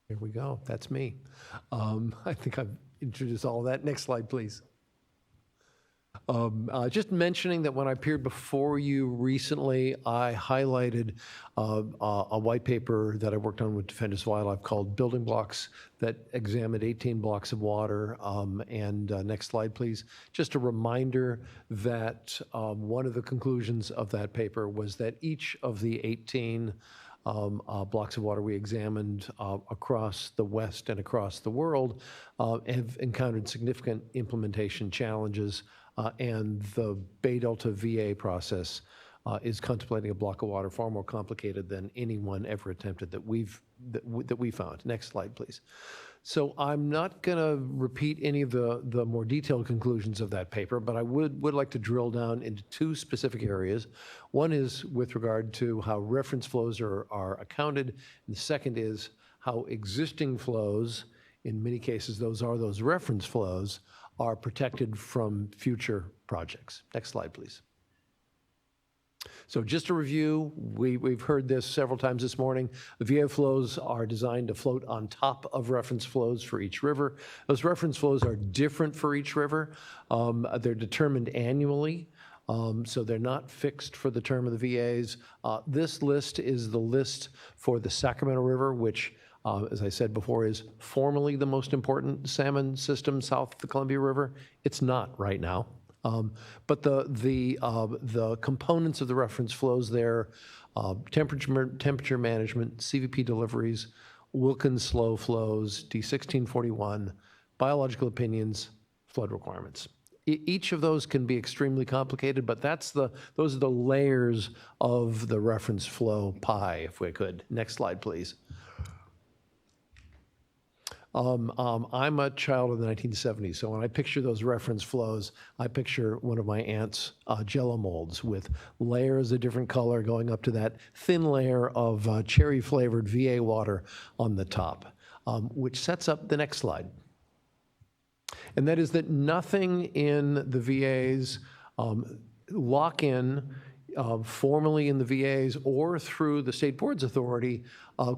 Here we go. That's me. I think I've introduced all of that. Next slide, please. Just mentioning that when I appeared before you recently, I highlighted a white paper that I worked on with Defenders Wildlife called Building Blocks that examined 18 blocks of water. Next slide, please. Just a reminder that one of the conclusions of that paper was that each of the 18 blocks of water we examined across the West and across the world have encountered significant implementation challenges, and the Bay Delta VA process is contemplating a block of water far more complicated than anyone ever attempted that we found. Next slide, please. So I'm not going to repeat any of the more detailed conclusions of that paper, but I would like to drill down into two specific areas. One is with regard to how reference flows are accounted, and the second is how existing flows, in many cases those reference flows, are protected from future projects. Next slide, please. So just a review, we've heard this several times this morning. The VA flows are designed to float on top of reference flows for each river. Those reference flows are different for each river. They're determined annually, so they're not fixed for the term of the VAs. This list is the list for the Sacramento River, which, as I said before, is formerly the most important salmon system south of the Columbia River. It's not right now. But the components of the reference flows there, temperature management, CVP deliveries, Wilkins slow flows, D1641, biological opinions, flood requirements. Each of those can be extremely complicated, but those are the layers of the reference flow pie, if we could. Next slide, please. I'm a child of the 1970s, so when I picture those reference flows, I picture one of my aunt's Jell-O molds with layers of different color going up to that thin layer of cherry-flavored VA water on the top, which sets up the next slide. And that is that nothing in the VAs lock in formally in the VAs or through the state board's authority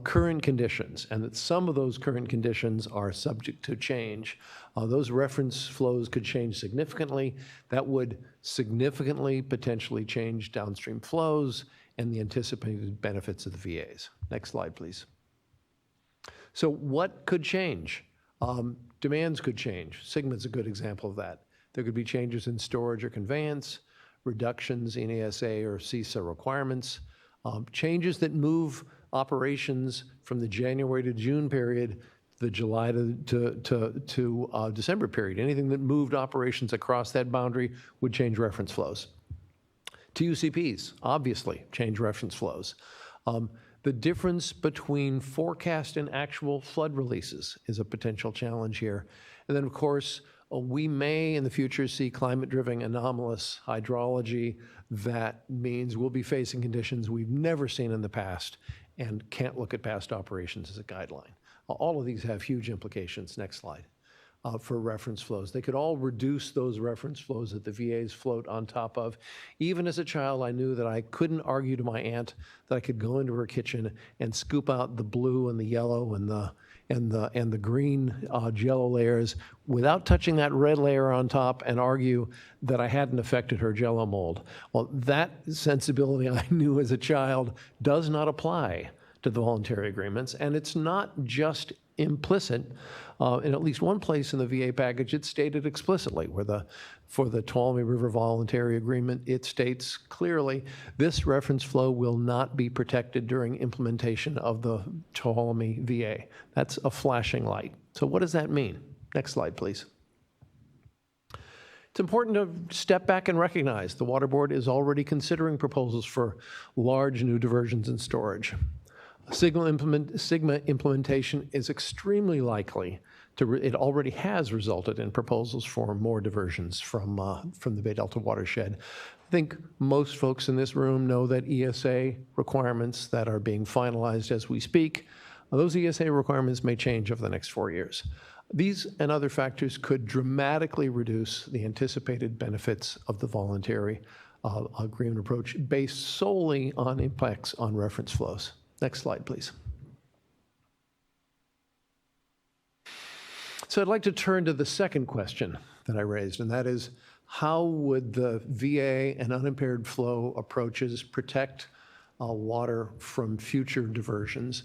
current conditions, and that some of those current conditions are subject to change. Those reference flows could change significantly. That would significantly potentially change downstream flows and the anticipated benefits of the VAs. Next slide, please. So what could change? Demands could change. Sigma's a good example of that. There could be changes in storage or conveyance, reductions in ASA or CISA requirements, changes that move operations from the January to June period, the July to December period. Anything that moved operations across that boundary would change reference flows. TUCPs, obviously, change reference flows. The difference between forecast and actual flood releases is a potential challenge here. And then, of course, we may in the future see climate-driven anomalous hydrology. That means we'll be facing conditions we've never seen in the past and can't look at past operations as a guideline. All of these have huge implications. Next slide. For reference flows. They could all reduce those reference flows that the VAs float on top of. Even as a child, I knew that I couldn't argue to my aunt that I could go into her kitchen and scoop out the blue and the yellow and the green Jell-O layers without touching that red layer on top and argue that I hadn't affected her Jell-O mold. Well, that sensibility I knew as a child does not apply to the voluntary agreements, and it's not just implicit. In at least one place in the VA package, it's stated explicitly, for the Tuolumne River Voluntary Agreement, it states clearly, this reference flow will not be protected during implementation of the Tuolumne VA. That's a flashing light. So what does that mean? Next slide, please. It's important to step back and recognize the Water Board is already considering proposals for large new diversions and storage. Sigma implementation is extremely likely it already has resulted in proposals for more diversions from the Bay Delta watershed. I think most folks in this room know that ESA requirements that are being finalized as we speak, those ESA requirements may change over the next 4 years. These and other factors could dramatically reduce the anticipated benefits of the voluntary agreement approach based solely on impacts on reference flows. Next slide, please. So I'd like to turn to the second question that I raised, and that is, how would the VA and unimpaired flow approaches protect water from future diversions?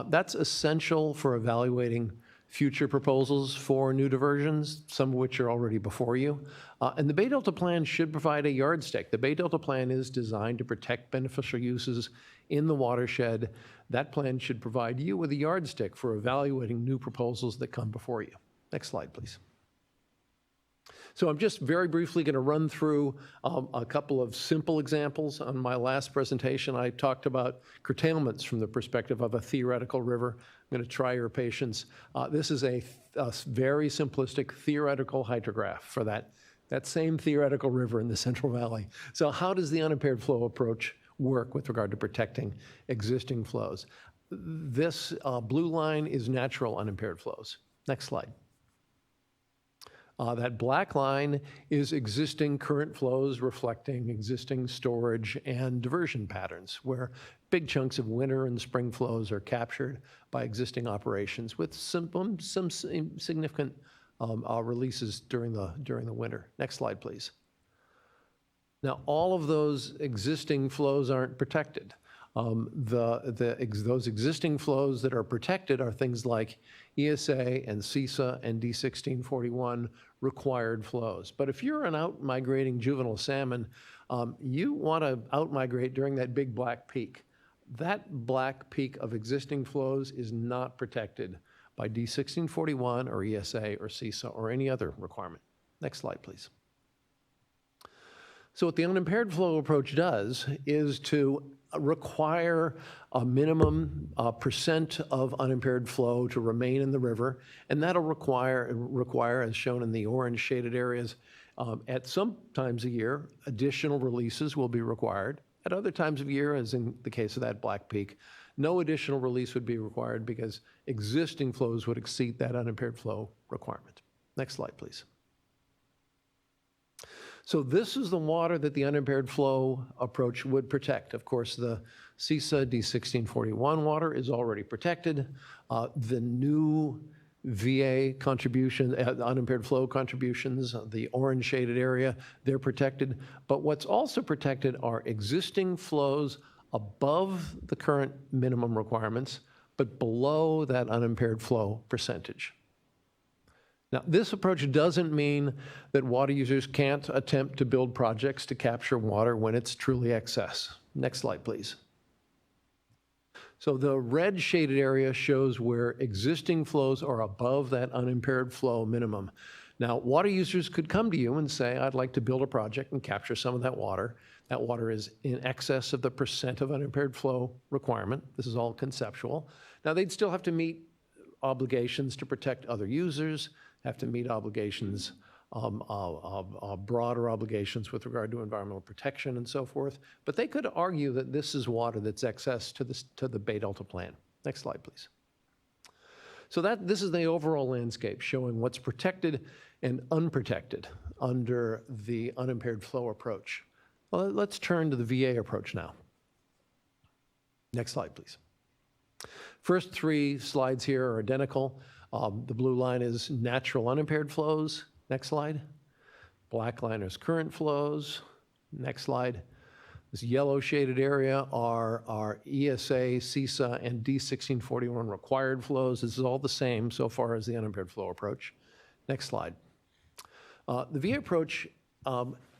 That's essential for evaluating future proposals for new diversions, some of which are already before you. And the Bay Delta Plan should provide a yardstick. The Bay Delta Plan is designed to protect beneficial uses in the watershed. That plan should provide you with a yardstick for evaluating new proposals that come before you. Next slide, please. So I'm just very briefly going to run through a couple of simple examples. On my last presentation, I talked about curtailments from the perspective of a theoretical river. I'm going to try your patience. This is a very simplistic theoretical hydrograph for that same theoretical river in the Central Valley. So how does the unimpaired flow approach work with regard to protecting existing flows? This blue line is natural unimpaired flows. Next slide. That black line is existing current flows reflecting existing storage and diversion patterns, where big chunks of winter and spring flows are captured by existing operations with some significant releases during the winter. Next slide, please. Now, all of those existing flows aren't protected. Those existing flows that are protected are things like ESA and CISA and D1641 required flows. But if you're an out-migrating juvenile salmon, you want to out-migrate during that big black peak. That black peak of existing flows is not protected by D1641 or ESA or CISA or any other requirement. Next slide, please. So what the unimpaired flow approach does is to require a minimum percent of unimpaired flow to remain in the river, and that'll require, as shown in the orange shaded areas, at some times a year, additional releases will be required. At other times of year, as in the case of that black peak, no additional release would be required because existing flows would exceed that unimpaired flow requirement. Next slide, please. So this is the water that the unimpaired flow approach would protect. Of course, the CISA D1641 water is already protected. The new VA contribution, unimpaired flow contributions, the orange shaded area, they're protected. But what's also protected are existing flows above the current minimum requirements, but below that unimpaired flow percentage. Now, this approach doesn't mean that water users can't attempt to build projects to capture water when it's truly excess. Next slide, please. So the red shaded area shows where existing flows are above that unimpaired flow minimum. Now, water users could come to you and say, I'd like to build a project and capture some of that water. That water is in excess of the % of unimpaired flow requirement. This is all conceptual. Now, they'd still have to meet obligations to protect other users, have to meet obligations, broader obligations with regard to environmental protection and so forth. But they could argue that this is water that's excess to the Bay Delta plan. Next slide, please. So this is the overall landscape showing what's protected and unprotected under the unimpaired flow approach. Well, let's turn to the VA approach now. Next slide, please. First three slides here are identical. The blue line is natural unimpaired flows. Next slide. Black line is current flows. Next slide. This yellow shaded area are ESA, CISA, and D1641 required flows. This is all the same so far as the unimpaired flow approach. Next slide. The VA approach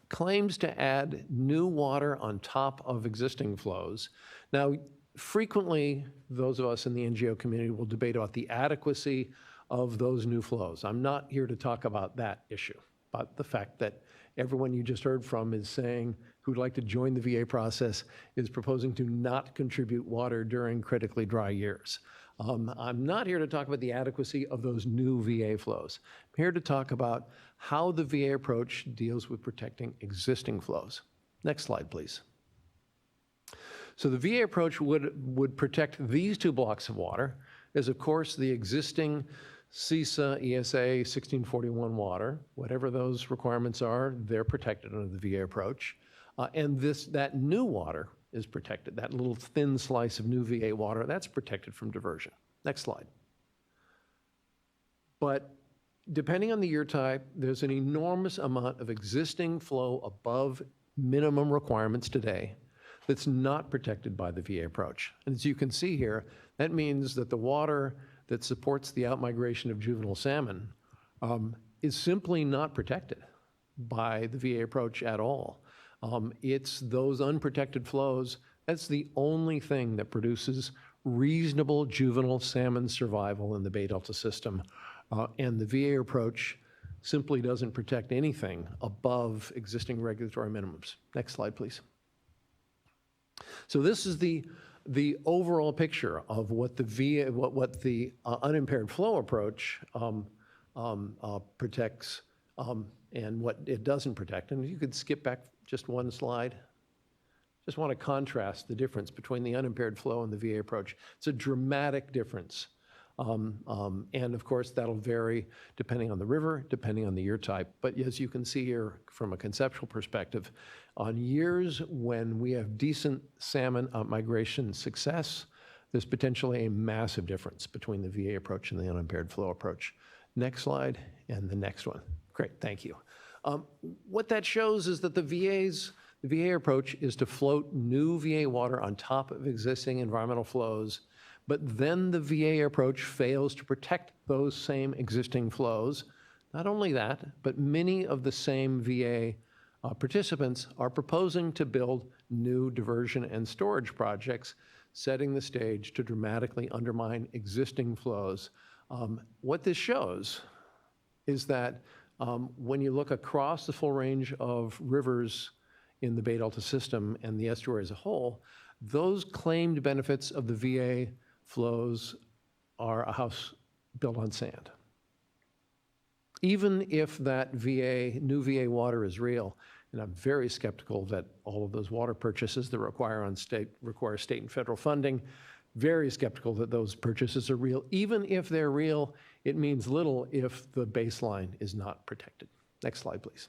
claims to add new water on top of existing flows. Now, frequently, those of us in the NGO community will debate about the adequacy of those new flows. I'm not here to talk about that issue, but the fact that everyone you just heard from is saying who'd like to join the VA process is proposing to not contribute water during critically dry years. I'm not here to talk about the adequacy of those new VA flows. I'm here to talk about how the VA approach deals with protecting existing flows. Next slide, please. So the VA approach would protect these two blocks of water, as of course the existing CISA, ESA, 1641 water, whatever those requirements are, they're protected under the VA approach. And that new water is protected. That little thin slice of new VA water, that's protected from diversion. Next slide. But depending on the year type, there's an enormous amount of existing flow above minimum requirements today that's not protected by the VA approach. And as you can see here, that means that the water that supports the outmigration of juvenile salmon is simply not protected by the VA approach at all. It's those unprotected flows, that's the only thing that produces reasonable juvenile salmon survival in the Bay Delta system. And the VA approach simply doesn't protect anything above existing regulatory minimums. Next slide, please. So this is the overall picture of what the VA, what the unimpaired flow approach protects and what it doesn't protect. And if you could skip back just one slide. Just want to contrast the difference between the unimpaired flow and the VA approach. It's a dramatic difference. And of course, that'll vary depending on the river, depending on the year type. But as you can see here from a conceptual perspective, on years when we have decent salmon migration success, there's potentially a massive difference between the VA approach and the unimpaired flow approach. Next slide, and the next one. Great, thank you. What that shows is that the VA approach is to float new VA water on top of existing environmental flows, but then the VA approach fails to protect those same existing flows. Not only that, but many of the same VA participants are proposing to build new diversion and storage projects, setting the stage to dramatically undermine existing flows. What this shows is that when you look across the full range of rivers in the Bay Delta system and the estuary as a whole, those claimed benefits of the VA flows are a house built on sand. Even if that new VA water is real, and I'm very skeptical that all of those water purchases that require state and federal funding, very skeptical that those purchases are real. Even if they're real, it means little if the baseline is not protected. Next slide, please.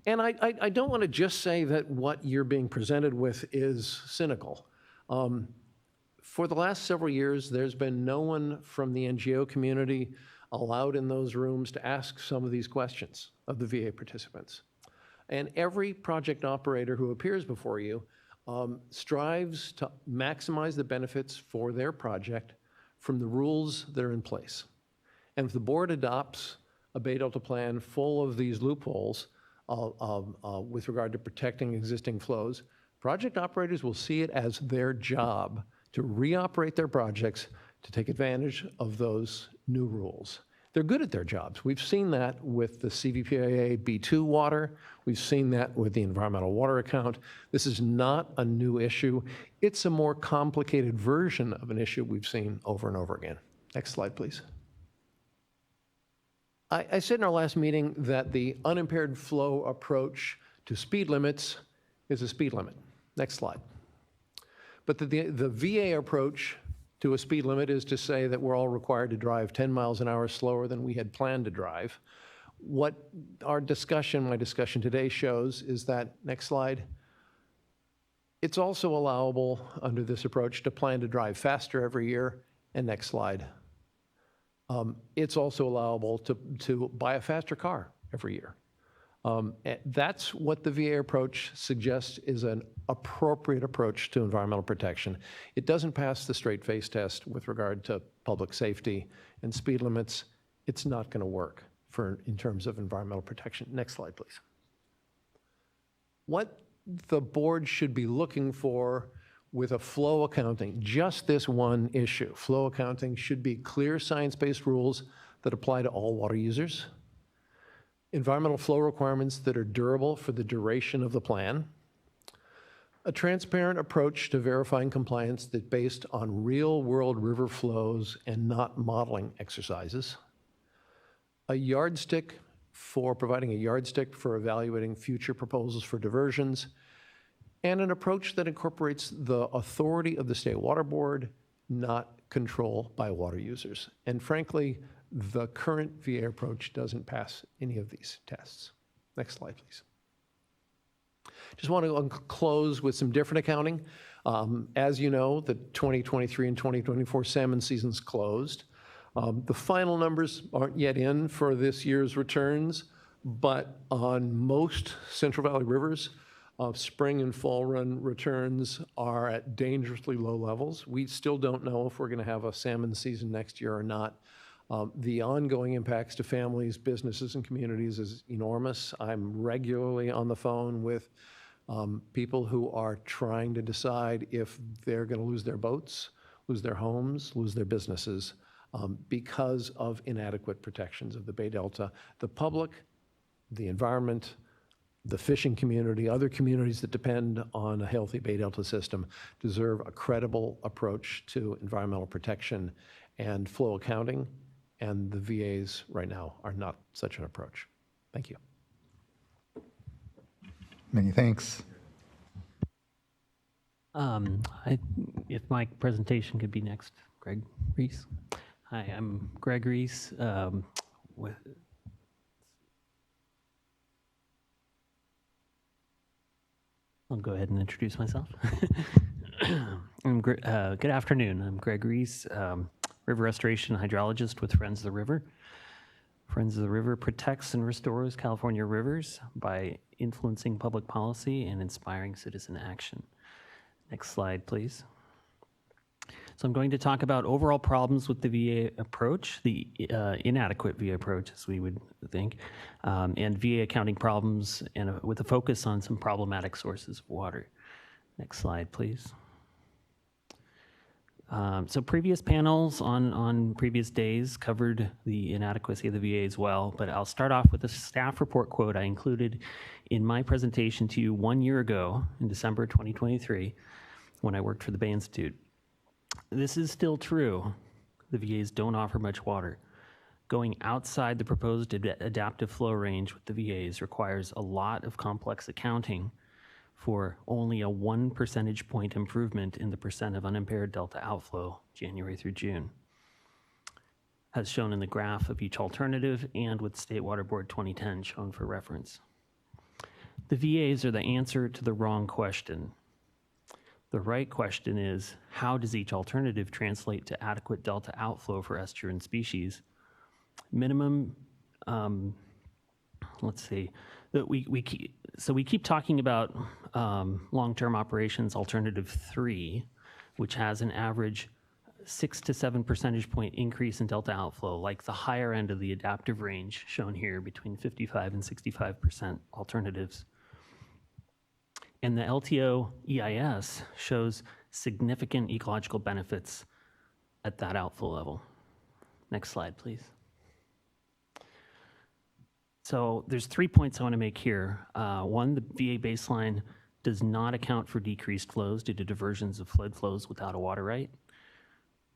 And I don't want to just say that what you're being presented with is cynical. For the last several years, there's been no one from the NGO community allowed in those rooms to ask some of these questions of the VA participants. And every project operator who appears before you strives to maximize the benefits for their project from the rules that are in place. And if the board adopts a Bay Delta plan full of these loopholes with regard to protecting existing flows, Project operators will see it as their job to reoperate their projects to take advantage of those new rules. They're good at their jobs. We've seen that with the CVPIA B2 water. We've seen that with the environmental water account. This is not a new issue. It's a more complicated version of an issue we've seen over and over again. Next slide, please. I said in our last meeting that the unimpaired flow approach to speed limits is a speed limit. Next slide. But the VA approach to a speed limit is to say that we're all required to drive 10 miles an hour slower than we had planned to drive. What my discussion today shows is that, next slide, it's also allowable under this approach to plan to drive faster every year. And next slide. It's also allowable to buy a faster car every year. That's what the VA approach suggests is an appropriate approach to environmental protection. It doesn't pass the straight face test with regard to public safety and speed limits. It's not going to work in terms of environmental protection. Next slide, please. What the board should be looking for with a flow accounting, just this one issue. Flow accounting should be clear science-based rules that apply to all water users, environmental flow requirements that are durable for the duration of the plan, a transparent approach to verifying compliance that's based on real-world river flows and not modeling exercises, providing a yardstick for evaluating future proposals for diversions, and an approach that incorporates the authority of the State Water Board, not control by water users. And frankly, the current VA approach doesn't pass any of these tests. Next slide, please. Just want to close with some different accounting. As you know, the 2023 and 2024 salmon season's closed. The final numbers aren't yet in for this year's returns, but on most Central Valley rivers, spring and fall run returns are at dangerously low levels. We still don't know if we're going to have a salmon season next year or not. The ongoing impacts to families, businesses, and communities is enormous. I'm regularly on the phone with people who are trying to decide if they're going to lose their boats, lose their homes, lose their businesses because of inadequate protections of the Bay Delta. The public, the environment, the fishing community, other communities that depend on a healthy Bay Delta system deserve a credible approach to environmental protection and flow accounting, and the VAs right now are not such an approach. Thank you. Many thanks. If my presentation could be next, Greg Reese. Hi, I'm Greg Reese. I'll go ahead and introduce myself. Good afternoon. I'm Greg Reese, river restoration hydrologist with Friends of the River. Friends of the River protects and restores California rivers by influencing public policy and inspiring citizen action. Next slide, please. So I'm going to talk about overall problems with the VA approach, the inadequate VA approach, as we would think, and VA accounting problems, and with a focus on some problematic sources of water. Next slide, please. So previous panels on previous days covered the inadequacy of the VA as well, but I'll start off with a staff report quote I included in my presentation to you 1 year ago in December 2023 when I worked for the Bay Institute. This is still true. The VAs don't offer much water. Going outside the proposed adaptive flow range with the VAs requires a lot of complex accounting for only a 1 percentage point improvement in the percent of unimpaired delta outflow January through June, as shown in the graph of each alternative and with State Water Board 2010 shown for reference. The VAs are the answer to the wrong question. The right question is, how does each alternative translate to adequate delta outflow for estuarine species? Minimum, let's see, that we keep talking about long-term operations alternative 3, which has an average 6 to 7 percentage point increase in delta outflow, like the higher end of the adaptive range shown here between 55 and 65% alternatives. And the LTO EIS shows significant ecological benefits at that outflow level. Next slide, please. So there's 3 points I want to make here. One, the VA baseline does not account for decreased flows due to diversions of flood flows without a water right.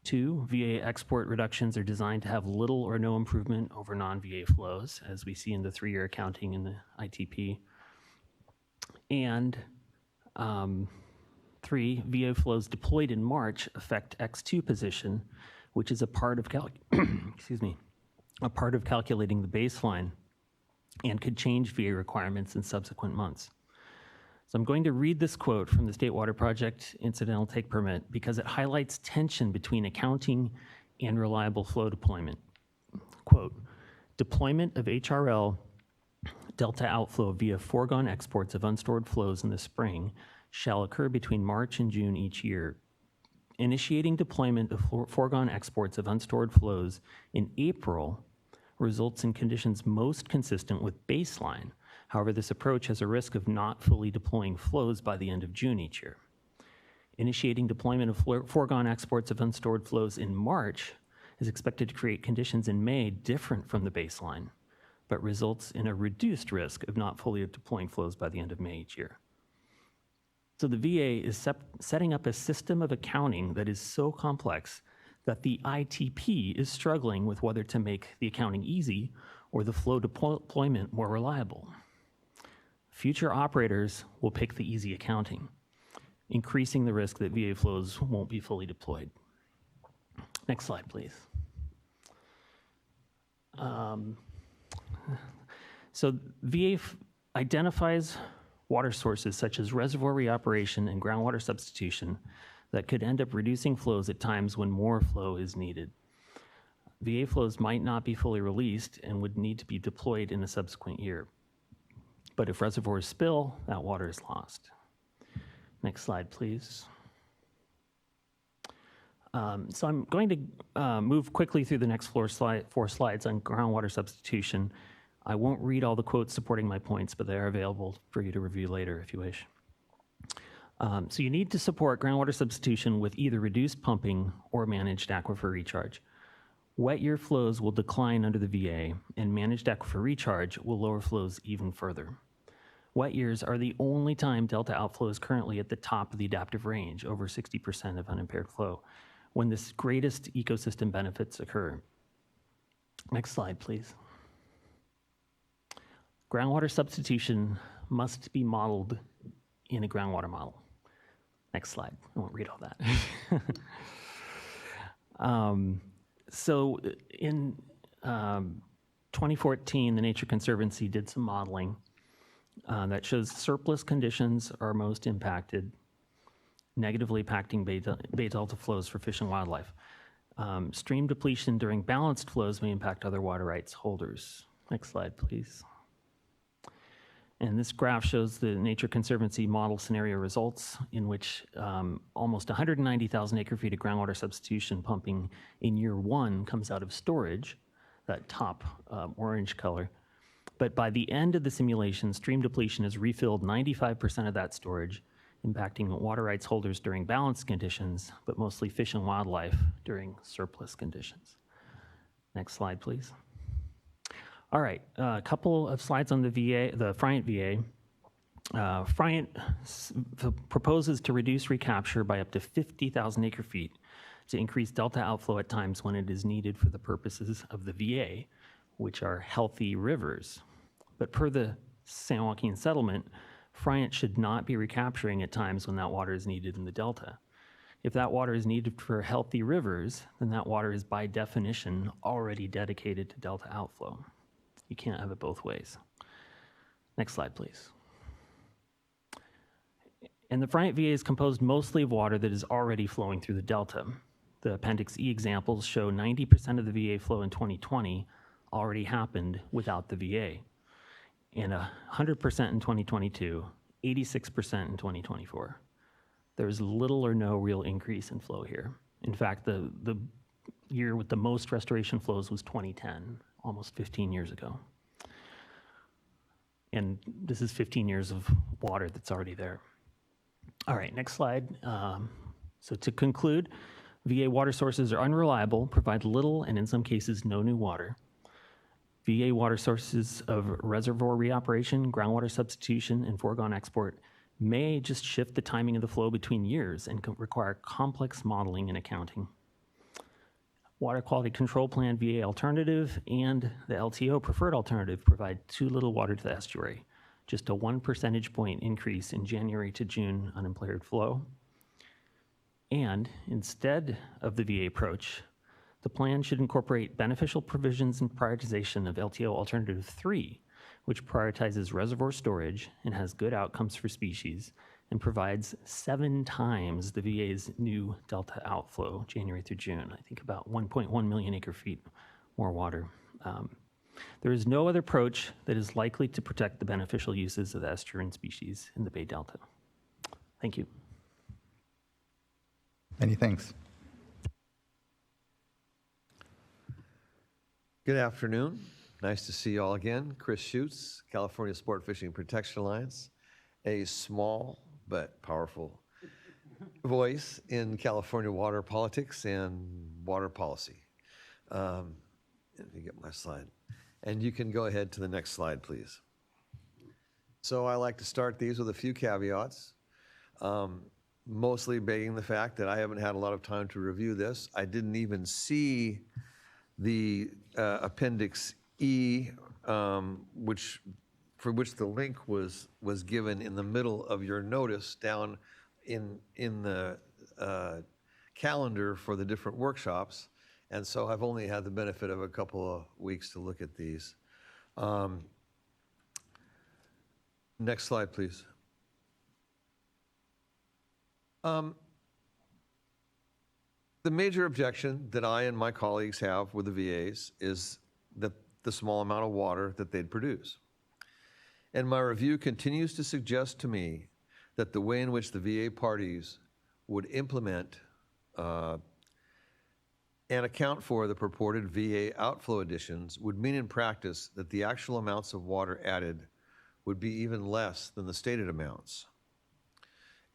2, VA export reductions are designed to have little or no improvement over non-VA flows, as we see in the 3-year accounting in the ITP. And 3, VA flows deployed in March affect X2 position, which is a part of excuse me, a part of calculating the baseline, and could change VA requirements in subsequent months. So I'm going to read this quote from the State Water Project Incidental Take Permit because it highlights tension between accounting and reliable flow deployment. Quote, deployment of HRL delta outflow via foregone exports of unstored flows in the spring shall occur between March and June each year. Initiating deployment of foregone exports of unstored flows in April results in conditions most consistent with baseline. However, this approach has a risk of not fully deploying flows by the end of June each year. Initiating deployment of foregone exports of unstored flows in March is expected to create conditions in May different from the baseline, but results in a reduced risk of not fully deploying flows by the end of May each year. So the VA is setting up a system of accounting that is so complex that the ITP is struggling with whether to make the accounting easy or the flow deployment more reliable. Future operators will pick the easy accounting, increasing the risk that VA flows won't be fully deployed. Next slide, please. So VA identifies water sources such as reservoir reoperation and groundwater substitution that could end up reducing flows at times when more flow is needed. VA flows might not be fully released and would need to be deployed in a subsequent year. But if reservoirs spill, that water is lost. Next slide, please. So I'm going to move quickly through the next 4 slides on groundwater substitution. I won't read all the quotes supporting my points, but they are available for you to review later if you wish. So you need to support groundwater substitution with either reduced pumping or managed aquifer recharge. Wet year flows will decline under the VA, and managed aquifer recharge will lower flows even further. Wet years are the only time delta outflow is currently at the top of the adaptive range, over 60% of unimpaired flow, when the greatest ecosystem benefits occur. Next slide, please. Groundwater substitution must be modeled in a groundwater model. Next slide. I won't read all that. So in 2014, the Nature Conservancy did some modeling that shows surplus conditions are most impacted, negatively impacting bay delta flows for fish and wildlife. Stream depletion during balanced flows may impact other water rights holders. Next slide, please. And this graph shows the Nature Conservancy model scenario results in which almost 190,000 acre-feet of groundwater substitution pumping in year 1 comes out of storage, that top orange color. But by the end of the simulation, stream depletion has refilled 95% of that storage, impacting water rights holders during balanced conditions, but mostly fish and wildlife during surplus conditions. Next slide, please. All right, a couple of slides on the VA, the Friant VA. Friant proposes to reduce recapture by up to 50,000 acre-feet to increase delta outflow at times when it is needed for the purposes of the VA, which are healthy rivers. But per the San Joaquin settlement, Friant should not be recapturing at times when that water is needed in the delta. If that water is needed for healthy rivers, then that water is by definition already dedicated to delta outflow. You can't have it both ways. Next slide, please. And the Friant VA is composed mostly of water that is already flowing through the delta. The Appendix E examples show 90% of the VA flow in 2020 already happened without the VA, and 100% in 2022, 86% in 2024. There's little or no real increase in flow here. In fact, the year with the most restoration flows was 2010, almost 15 years ago. And this is 15 years of water that's already there. All right, next slide. So to conclude, VA water sources are unreliable, provide little and in some cases no new water. VA water sources of reservoir reoperation, groundwater substitution, and foregone export may just shift the timing of the flow between years and require complex modeling and accounting. Water Quality Control Plan VA alternative and the LTO preferred alternative provide too little water to the estuary, just a 1 percentage point increase in January to June unimpaired flow. And instead of the VA approach, the plan should incorporate beneficial provisions and prioritization of LTO Alternative 3, which prioritizes reservoir storage and has good outcomes for species and provides 7 times the VA's new delta outflow January through June. I think about 1.1 million acre feet more water. There is no other approach that is likely to protect the beneficial uses of the estuarine species in the Bay Delta. Thank you. Many thanks. Good afternoon. Nice to see you all again. Chris Schutz, California Sport Fishing Protection Alliance, a small but powerful voice in California water politics and water policy. Let me get my slide. And you can go ahead to the next slide, please. So I like to start these with a few caveats, mostly begging the fact that I haven't had a lot of time to review this. I didn't even see the Appendix E, for which the link was given in the middle of your notice down in the calendar for the different workshops. And so I've only had the benefit of a couple of weeks to look at these. Next slide, please. The major objection that I and my colleagues have with the VAs is that the small amount of water that they'd produce. And my review continues to suggest to me that the way in which the VA parties would implement and account for the purported VA outflow additions would mean in practice that the actual amounts of water added would be even less than the stated amounts.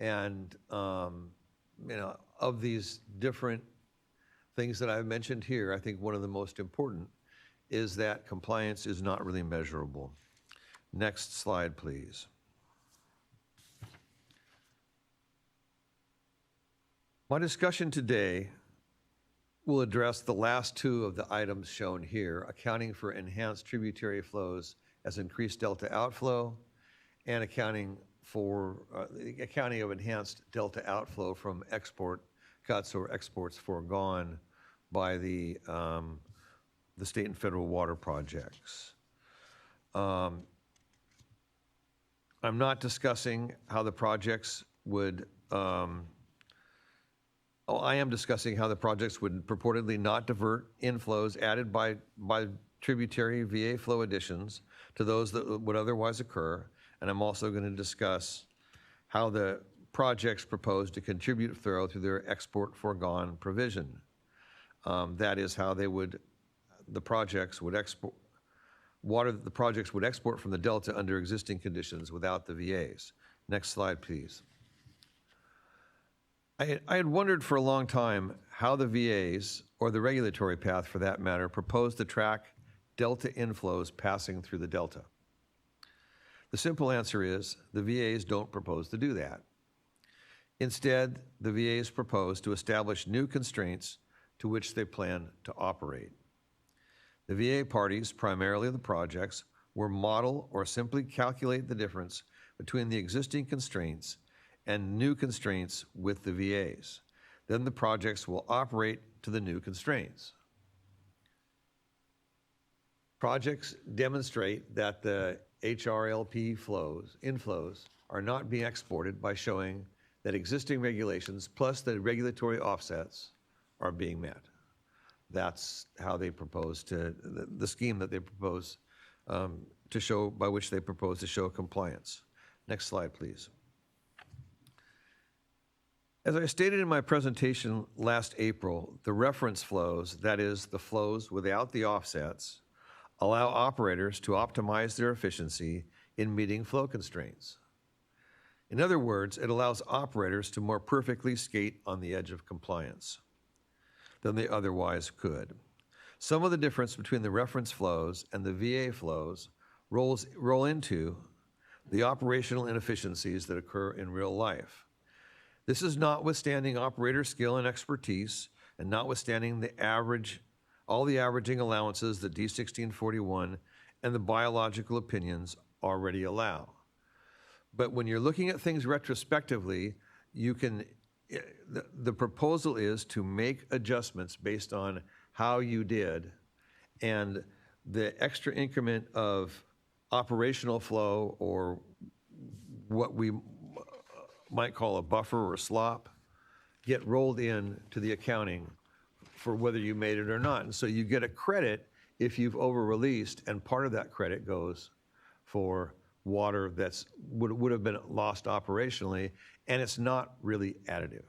And of these different things that I've mentioned here, I think one of the most important is that compliance is not really measurable. Next slide, please. My discussion today will address the last 2 of the items shown here, accounting for enhanced tributary flows as increased delta outflow and accounting of enhanced delta outflow from export cuts or exports foregone by the state and federal water projects. I'm not discussing how the projects would, I am discussing how the projects would purportedly not divert inflows added by tributary VA flow additions to those that would otherwise occur. And I'm also going to discuss how the projects propose to contribute through their export foregone provision. That is how the projects would export from the Delta under existing conditions without the VAs. Next slide, please. I had wondered for a long time how the VAs, or the regulatory path for that matter, propose to track Delta inflows passing through the Delta. The simple answer is the VAs don't propose to do that. Instead, the VAs propose to establish new constraints to which they plan to operate. The VA parties, primarily the projects, will model or simply calculate the difference between the existing constraints and new constraints with the VAs. Then the projects will operate to the new constraints. Projects demonstrate that the HRLP inflows are not being exported by showing that existing regulations plus the regulatory offsets are being met. That's how they propose to, the scheme that they propose to show, by which they propose to show compliance. Next slide, please. As I stated in my presentation last April, the reference flows, that is, the flows without the offsets, allow operators to optimize their efficiency in meeting flow constraints. In other words, it allows operators to more perfectly skate on the edge of compliance than they otherwise could. Some of the difference between the reference flows and the VA flows roll into the operational inefficiencies that occur in real life. This is notwithstanding operator skill and expertise, and notwithstanding all the averaging allowances that D1641 and the biological opinions already allow. But when you're looking at things retrospectively, the proposal is to make adjustments based on how you did, and the extra increment of operational flow, or what we might call a buffer or slop, get rolled in to the accounting for whether you made it or not. And so you get a credit if you've over-released, and part of that credit goes for water that would have been lost operationally, and it's not really additive.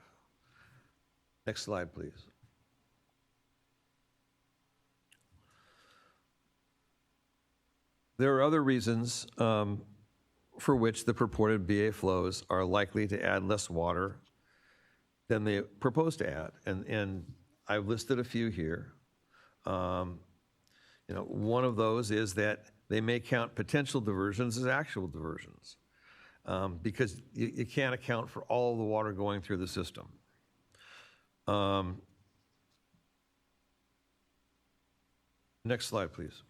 Next slide, please. There are other reasons for which the purported VA flows are likely to add less water than they propose to add, and I've listed a few here. One of those is that they may count potential diversions as actual diversions, because you can't account for all the water going through the system. Next slide, please.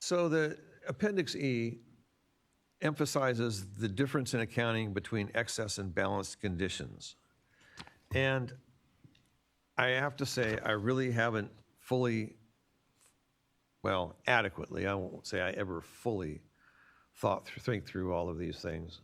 So the Appendix E emphasizes the difference in accounting between excess and balanced conditions. And I have to say, I really haven't adequately, I won't say I ever fully think through all of these things.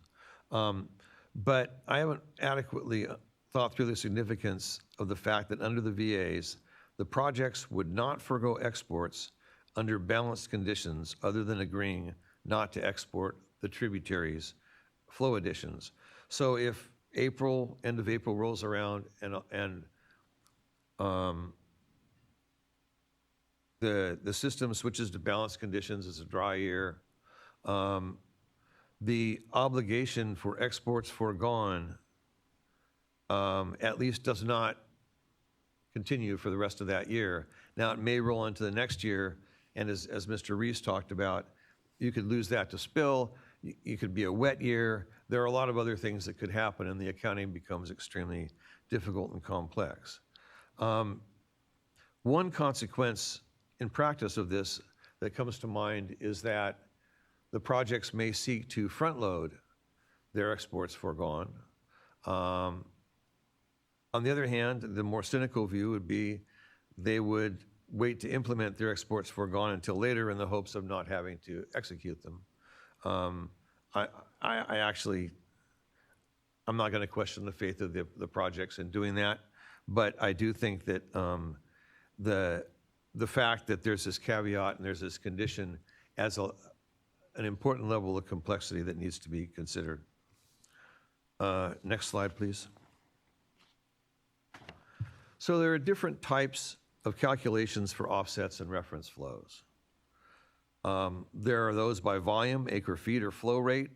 But I haven't adequately thought through the significance of the fact that under the VAs, the projects would not forego exports under balanced conditions other than agreeing not to export the tributaries flow additions. So if end of April rolls around and the system switches to balanced conditions, it's a dry year, the obligation for exports foregone at least does not continue for the rest of that year. Now, it may roll into the next year, and as Mr. Reese talked about, you could lose that to spill, you could be a wet year. There are a lot of other things that could happen, and the accounting becomes extremely difficult and complex. One consequence in practice of this that comes to mind is that the projects may seek to front load their exports foregone. On the other hand, the more cynical view would be they would wait to implement their exports foregone until later in the hopes of not having to execute them. I'm not going to question the faith of the projects in doing that, but I do think that the fact that there's this caveat and there's this condition adds an important level of complexity that needs to be considered. Next slide, please. So there are different types of calculations for offsets and reference flows. There are those by volume, acre feet, or flow rate,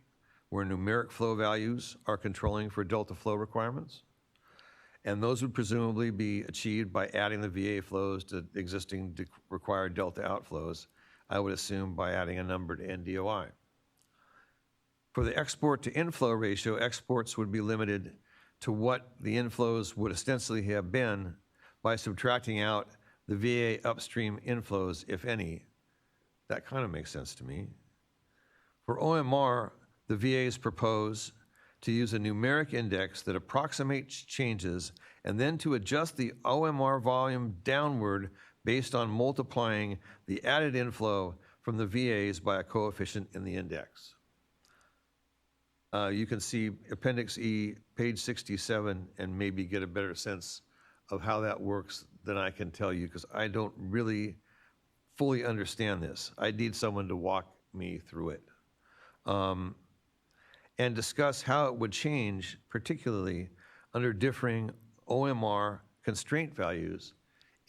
where numeric flow values are controlling for delta flow requirements. And those would presumably be achieved by adding the VA flows to existing required delta outflows, I would assume by adding a number to NDOI. For the export to inflow ratio, exports would be limited to what the inflows would ostensibly have been by subtracting out the VA upstream inflows, if any. That kind of makes sense to me. For OMR, the VAs propose to use a numeric index that approximates changes and then to adjust the OMR volume downward based on multiplying the added inflow from the VAs by a coefficient in the index. You can see Appendix E, page 67, and maybe get a better sense of how that works than I can tell you, because I don't really fully understand this. I need someone to walk me through it. And discuss how it would change, particularly under differing OMR constraint values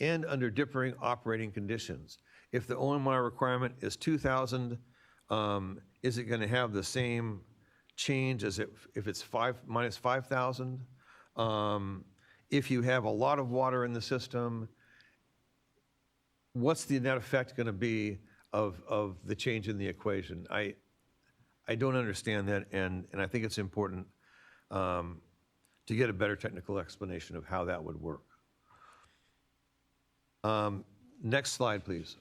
and under differing operating conditions. If the OMR requirement is 2,000 Is it going to have the same change as if it's minus 5,000? If you have a lot of water in the system, what's the net effect going to be of the change in the equation? I don't understand that, and I think it's important to get a better technical explanation of how that would work. Next slide, please.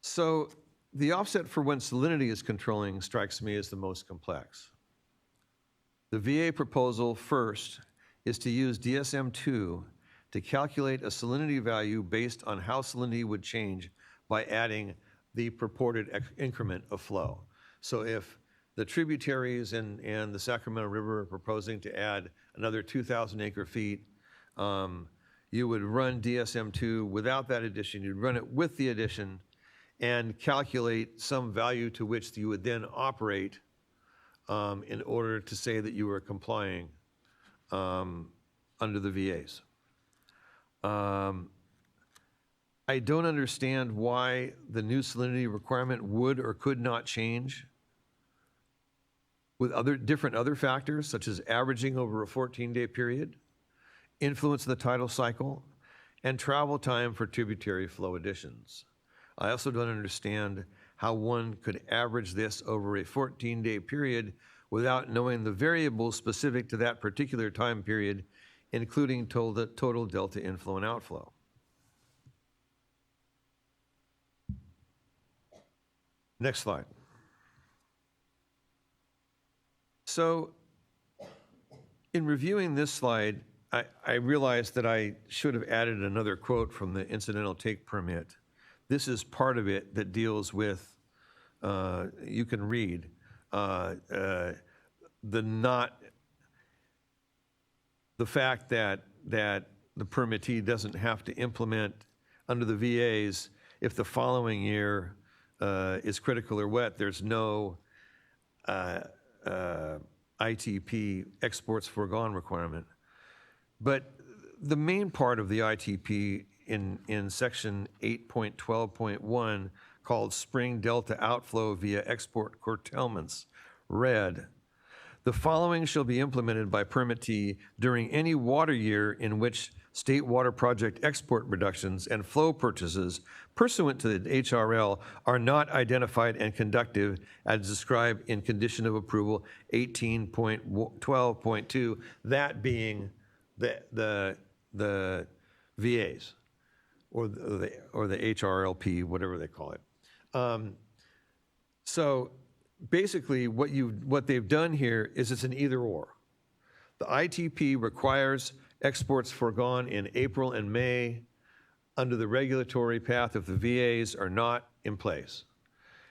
So the offset for when salinity is controlling strikes me as the most complex. The VA proposal first is to use DSM-2 to calculate a salinity value based on how salinity would change by adding the purported increment of flow. So if the tributaries and the Sacramento River are proposing to add another 2,000 acre feet, you would run DSM-2 without that addition. You'd run it with the addition and calculate some value to which you would then operate in order to say that you were complying under the VAs. I don't understand why the new salinity requirement would or could not change with different other factors, such as averaging over a 14-day period, influence of the tidal cycle, and travel time for tributary flow additions. I also don't understand how one could average this over a 14-day period without knowing the variables specific to that particular time period, including total delta inflow and outflow. Next slide. So in reviewing this slide, I realized that I should have added another quote from the incidental take permit. This is part of it that deals with, you can read, the fact that the permittee doesn't have to implement under the VAs if the following year is critical or wet. There's no ITP, exports foregone requirement. But the main part of the ITP in section 8.12.1 called spring delta outflow via export curtailments read, the following shall be implemented by permittee during any water year in which state water project export reductions and flow purchases pursuant to the HRL are not identified and conductive as described in condition of approval 18.12.2, that being the VAs or the HRLP, whatever they call it. So basically what they've done here is it's an either or. The ITP requires exports foregone in April and May under the regulatory path if the VAs are not in place.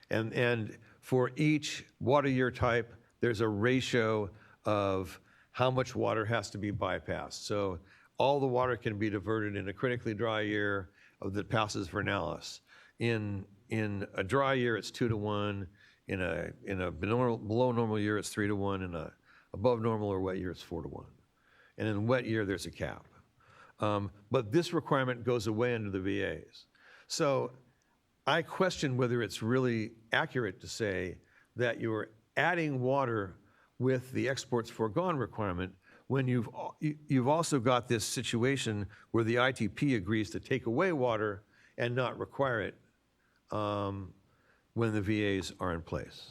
And for each water year type, there's a ratio of how much water has to be bypassed. So all the water can be diverted in a critically dry year that passes Vernalis. In a dry year, it's 2-to-1. In a below normal year, it's 3-to-1. In a above normal or wet year, it's 4-to-1. And in wet year, there's a cap. But this requirement goes away under the VAs. So I question whether it's really accurate to say that you're adding water with the exports foregone requirement when you've also got this situation where the ITP agrees to take away water and not require it when the VAs are in place.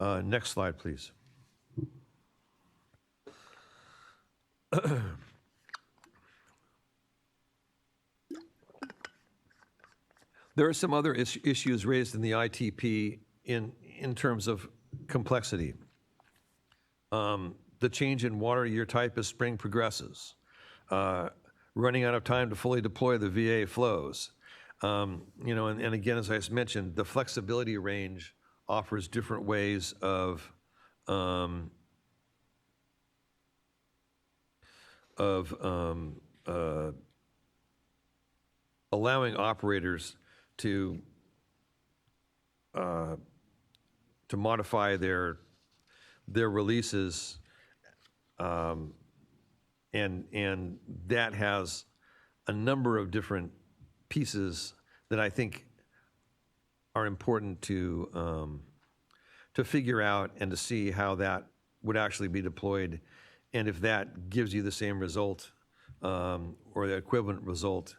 Next slide, please. There are some other issues raised in the ITP in terms of complexity. The change in water year type as spring progresses. Running out of time to fully deploy the VA flows. And again, as I mentioned, the flexibility range offers different ways of allowing operators to modify their releases, and that has a number of different pieces that I think are important to figure out and to see how that would actually be deployed, and if that gives you the same result or the equivalent result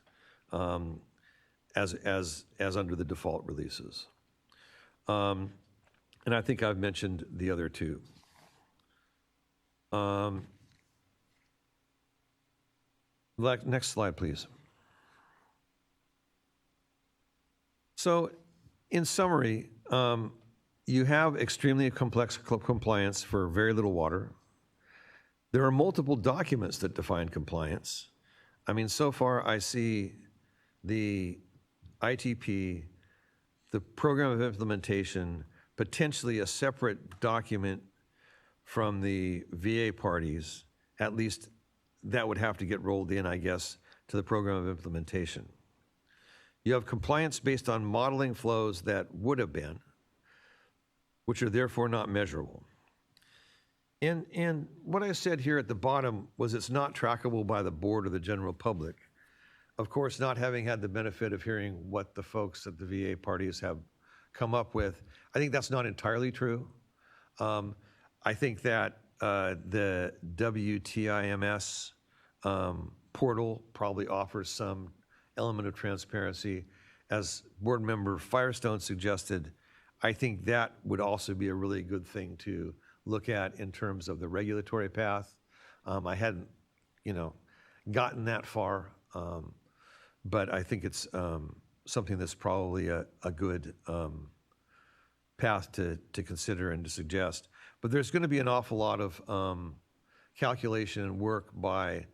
as under the default releases. And I think I've mentioned the other two. Next slide, please. So, in summary, you have extremely complex compliance for very little water. There are multiple documents that define compliance. I mean, so far I see the ITP, the program of implementation, potentially a separate document from the VA parties. At least that would have to get rolled in, I guess, to the program of implementation. You have compliance based on modeling flows that would have been, which are therefore not measurable. And what I said here at the bottom was it's not trackable by the board or the general public. Of course, not having had the benefit of hearing what the folks at the VA parties have come up with, I think that's not entirely true. I think that the WTIMS portal probably offers some element of transparency. As Board Member Firestone suggested, I think that would also be a really good thing to look at in terms of the regulatory path. I hadn't, gotten that far, but I think it's something that's probably a good path to consider and to suggest. But there's going to be an awful lot of calculation and work by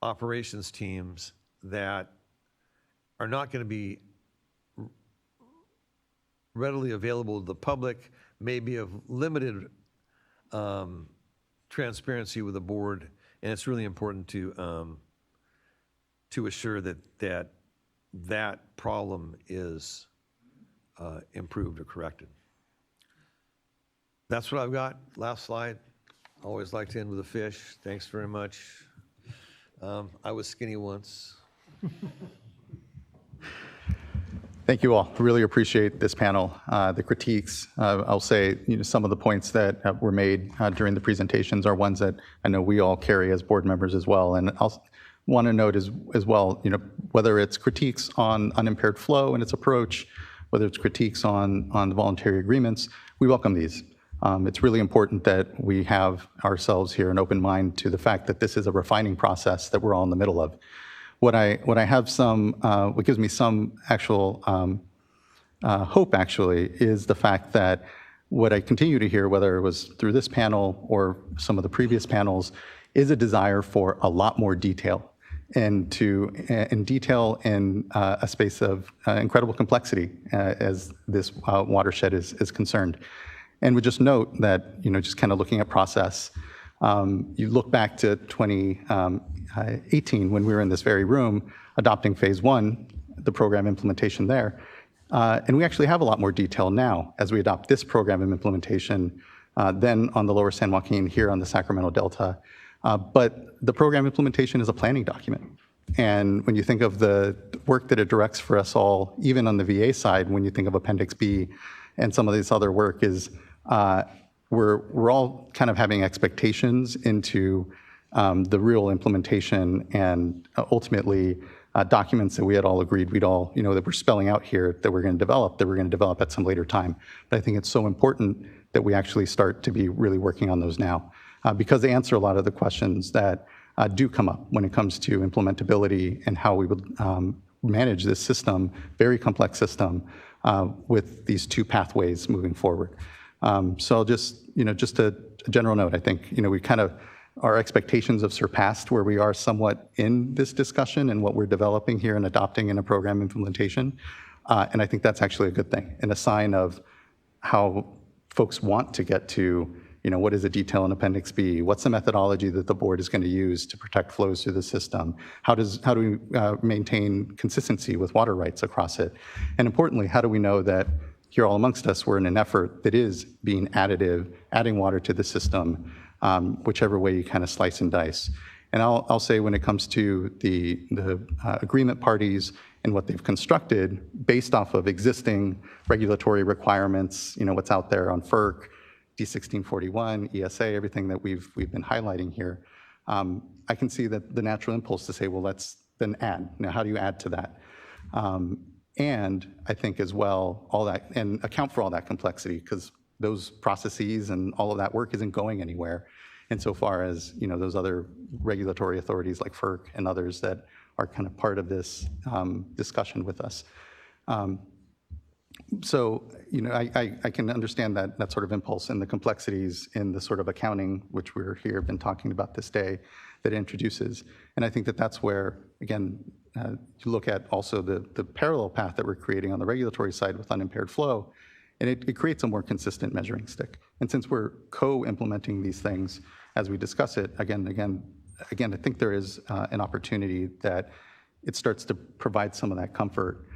operations teams that are not going to be readily available to the public, maybe of limited transparency with the board, and it's really important to assure that problem is improved or corrected. That's what I've got. Last slide. Always like to end with a fish. Thanks very much. I was skinny once. Thank you all. Really appreciate this panel. The critiques, I'll say, some of the points that were made during the presentations are ones that I know we all carry as board members as well. And I'll want to note as well, whether it's critiques on unimpaired flow and its approach, whether it's critiques on the voluntary agreements, we welcome these. It's really important that we have ourselves here an open mind to the fact that this is a refining process that we're all in the middle of. What gives me some actual hope actually is the fact that what I continue to hear, whether it was through this panel or some of the previous panels, is a desire for a lot more detail and detail in a space of incredible complexity as this watershed is concerned. And would just note that, just kind of looking at process, you look back to 2018 when we were in this very room adopting phase 1, the program implementation there. And we actually have a lot more detail now as we adopt this program of implementation than on the lower San Joaquin here on the Sacramento Delta. But the program implementation is a planning document. And when you think of the work that it directs for us all, even on the VA side, when you think of Appendix B and some of this other work is, we're all kind of having expectations into the real implementation and ultimately documents that we had all agreed we'd all, that we're spelling out here that we're going to develop at some later time. But I think it's so important that we actually start to be really working on those now because they answer a lot of the questions that do come up when it comes to implementability and how we would manage this system, very complex system, with these two pathways moving forward. So just a general note, I think, we kind of, our expectations have surpassed where we are somewhat in this discussion and what we're developing here and adopting in a program implementation. And I think that's actually a good thing and a sign of how folks want to get to, what is a detail in Appendix B? What's the methodology that the board is going to use to protect flows through the system? How do we maintain consistency with water rights across it? And importantly, how do we know that here all amongst us, we're in an effort that is being additive, adding water to the system, whichever way you kind of slice and dice. And I'll say when it comes to the agreement parties and what they've constructed based off of existing regulatory requirements, what's out there on FERC, D1641, ESA, everything that we've been highlighting here, I can see that the natural impulse to say, well, let's then add. Now, how do you add to that? And I think as well, all that, and account for all that complexity, because those processes and all of that work isn't going anywhere insofar as, those other regulatory authorities like FERC and others that are kind of part of this discussion with us. So, I can understand that sort of impulse and the complexities in the sort of accounting, which we're here been talking about this day, that it introduces. And I think that that's where, again, you look at also the parallel path that we're creating on the regulatory side with unimpaired flow, and it creates a more consistent measuring stick. And since we're co-implementing these things as we discuss it, again, I think there is an opportunity that it starts to provide some of that comfort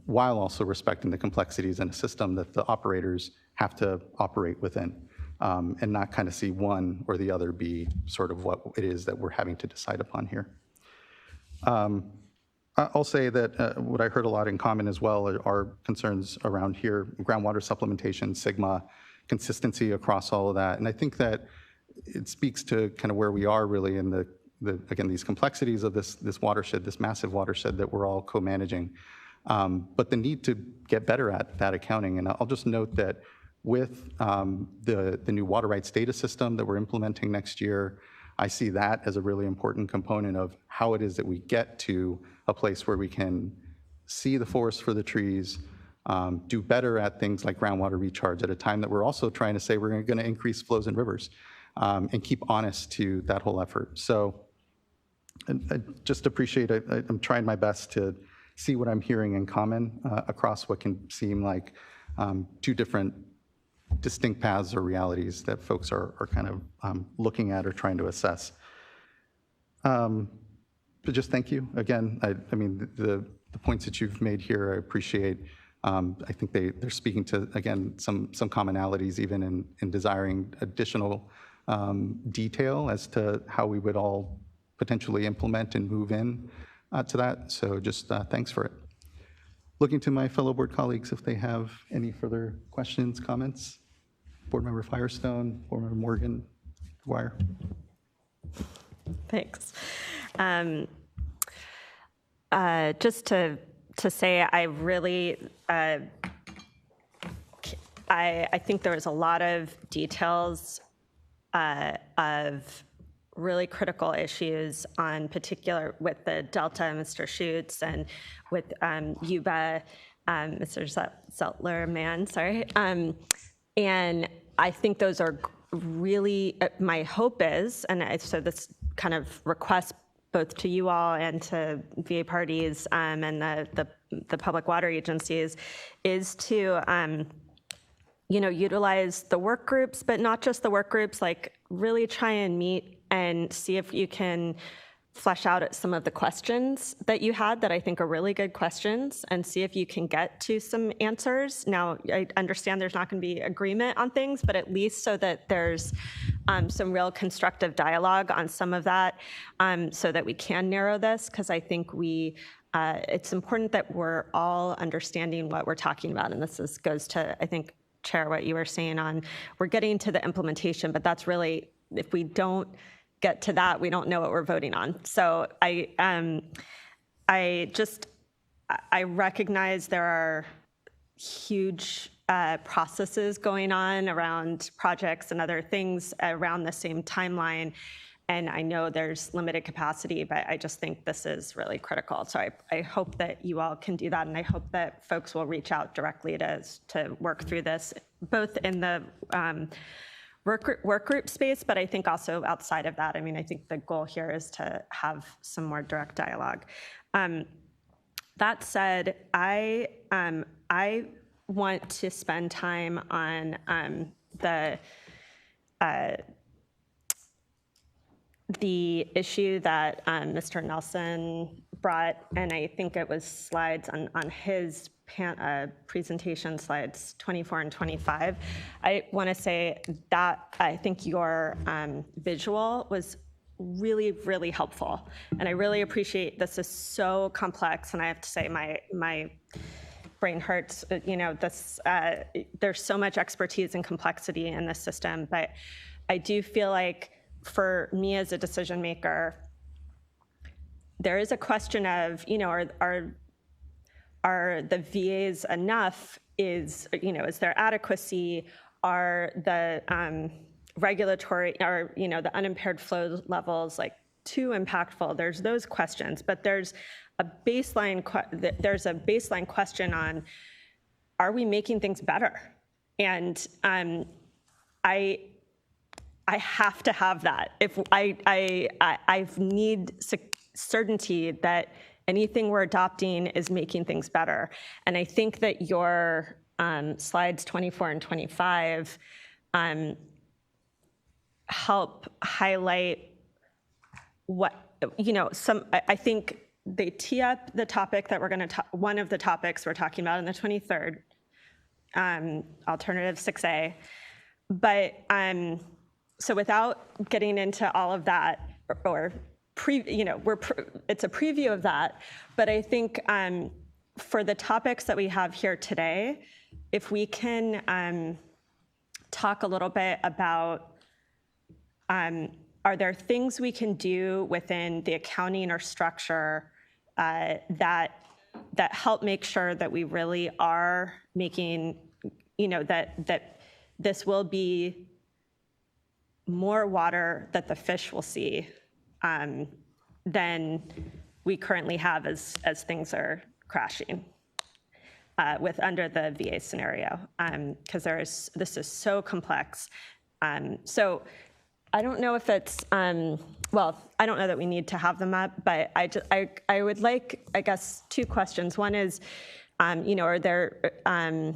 while also respecting the complexities in a system that the operators have to operate within, and not kind of see one or the other be sort of what it is that we're having to decide upon here. I'll say that what I heard a lot in common as well are concerns around here, groundwater supplementation, SGMA, consistency across all of that. And I think that it speaks to kind of where we are really in again, these complexities of this watershed, this massive watershed that we're all co-managing. But the need to get better at that accounting. And I'll just note that with the new water rights data system that we're implementing next year, I see that as a really important component of how it is that we get to a place where we can see the forest for the trees, do better at things like groundwater recharge at a time that we're also trying to say we're going to increase flows in rivers, and keep honest to that whole effort. So I just appreciate it. I'm trying my best to see what I'm hearing in common across what can seem like two different distinct paths or realities that folks are kind of looking at or trying to assess. But just thank you again. I mean, the points that you've made here, I appreciate. I think they're speaking to, again, some commonalities even in desiring additional detail as to how we would all potentially implement and move in to that. So just thanks for it. Looking to my fellow board colleagues if they have any further questions, comments. Board Member Firestone, Board Member Morgan, Dwyer. Thanks. Just to say, I really, I think there was a lot of details of really critical issues on particular with the Delta, Mr. Schutz, and with Yuba, Mr. Zeltler, sorry. And I think those are really, my hope is, and so this kind of request both to you all and to VA parties and the public water agencies is to, utilize the work groups, but not just the work groups, like really try and meet and see if you can flesh out some of the questions that you had that I think are really good questions and see if you can get to some answers. Now, I understand there's not going to be agreement on things, but at least so that there's some real constructive dialogue on some of that so that we can narrow this, because I think it's important that we're all understanding what we're talking about. And this goes to, I think, Chair, what you were saying on, we're getting to the implementation, but that's really, if we don't get to that, we don't know what we're voting on. So I recognize there are huge processes going on around projects and other things around the same timeline. And I know there's limited capacity, but I just think this is really critical. So I hope that you all can do that. And I hope that folks will reach out directly to work through this, both in the work group space, but I think also outside of that. I mean, I think the goal here is to have some more direct dialogue. That said, I want to spend time on the issue that Mr. Nelson brought, and I think it was slides on his presentation, slides 24 and 25. I want to say that I think your visual was really, really helpful. And I really appreciate, this is so complex, and I have to say my brain hurts, there's so much expertise and complexity in this system, but I do feel like for me as a decision maker, there is a question of, are the VAs enough? Is there adequacy? Are the regulatory, or the unimpaired flow levels too impactful? There's those questions, but there's a baseline question on, are we making things better? And I have to have that. If I need certainty that anything we're adopting is making things better. And I think that your slides 24 and 25 help highlight what, I think they tee up the topic that we're going to, one of the topics we're talking about on the 23rd, alternative 6A. But so without getting into all of that, it's a preview of that. But I think for the topics that we have here today, if we can talk a little bit about, are there things we can do within the accounting or structure that help make sure that we really are making, that this will be more water that the fish will see than we currently have as things are crashing with under the VA scenario, because this is so complex. So I don't know if it's, well, I don't know that we need to have them up, but I would like, I guess, two questions. One is, are there, I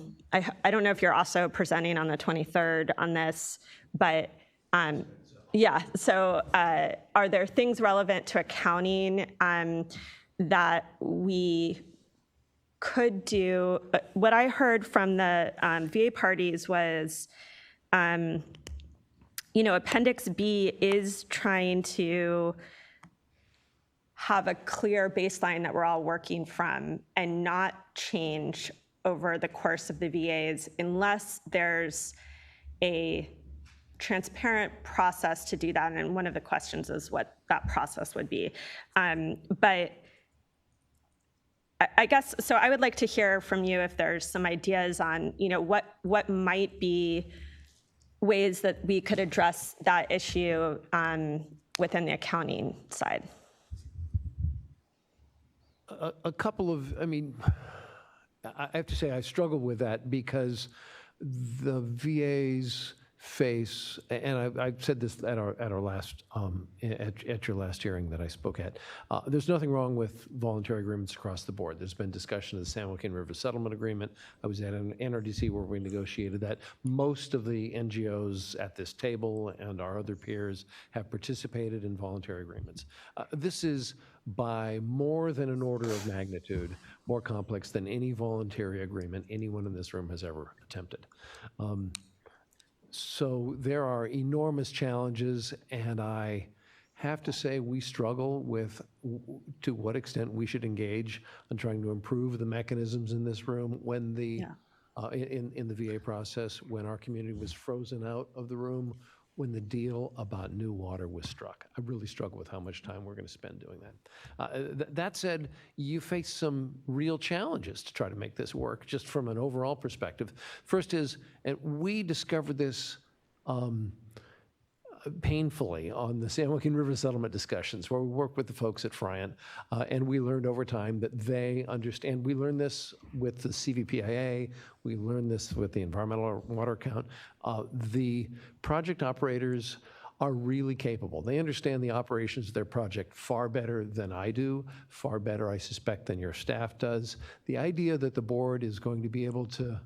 don't know if you're also presenting on the 23rd on this, but yeah, so are there things relevant to accounting that we could do? What I heard from the VA parties was, Appendix B is trying to have a clear baseline that we're all working from and not change over the course of the VAs unless there's a transparent process to do that. And one of the questions is what that process would be. But I guess, so I would like to hear from you if there's some ideas on, what might be ways that we could address that issue within the accounting side. A couple of, I have to say I struggle with that because the VAs face, and I've said this at our last, at your last hearing that I spoke at, there's nothing wrong with voluntary agreements across the board. There's been discussion of the San Joaquin River Settlement Agreement. I was at an NRDC where we negotiated that. Most of the NGOs at this table and our other peers have participated in voluntary agreements. This is by more than an order of magnitude more complex than any voluntary agreement anyone in this room has ever attempted. So there are enormous challenges, and I have to say we struggle with to what extent we should engage on trying to improve the mechanisms in this room when the in the VA process, when our community was frozen out of the room, when the deal about new water was struck. I really struggle with how much time we're going to spend doing that. That said, you face some real challenges to try to make this work, just from an overall perspective. First is, and we discovered this painfully on the San Joaquin River settlement discussions, where we work with the folks at Friant, and we learned over time that they understand. We learned this with the CVPIA, we learned this with the environmental water account. The project operators are really capable. They understand the operations of their project far better than I do, far better, I suspect, than your staff does. The idea that the board is going to be able to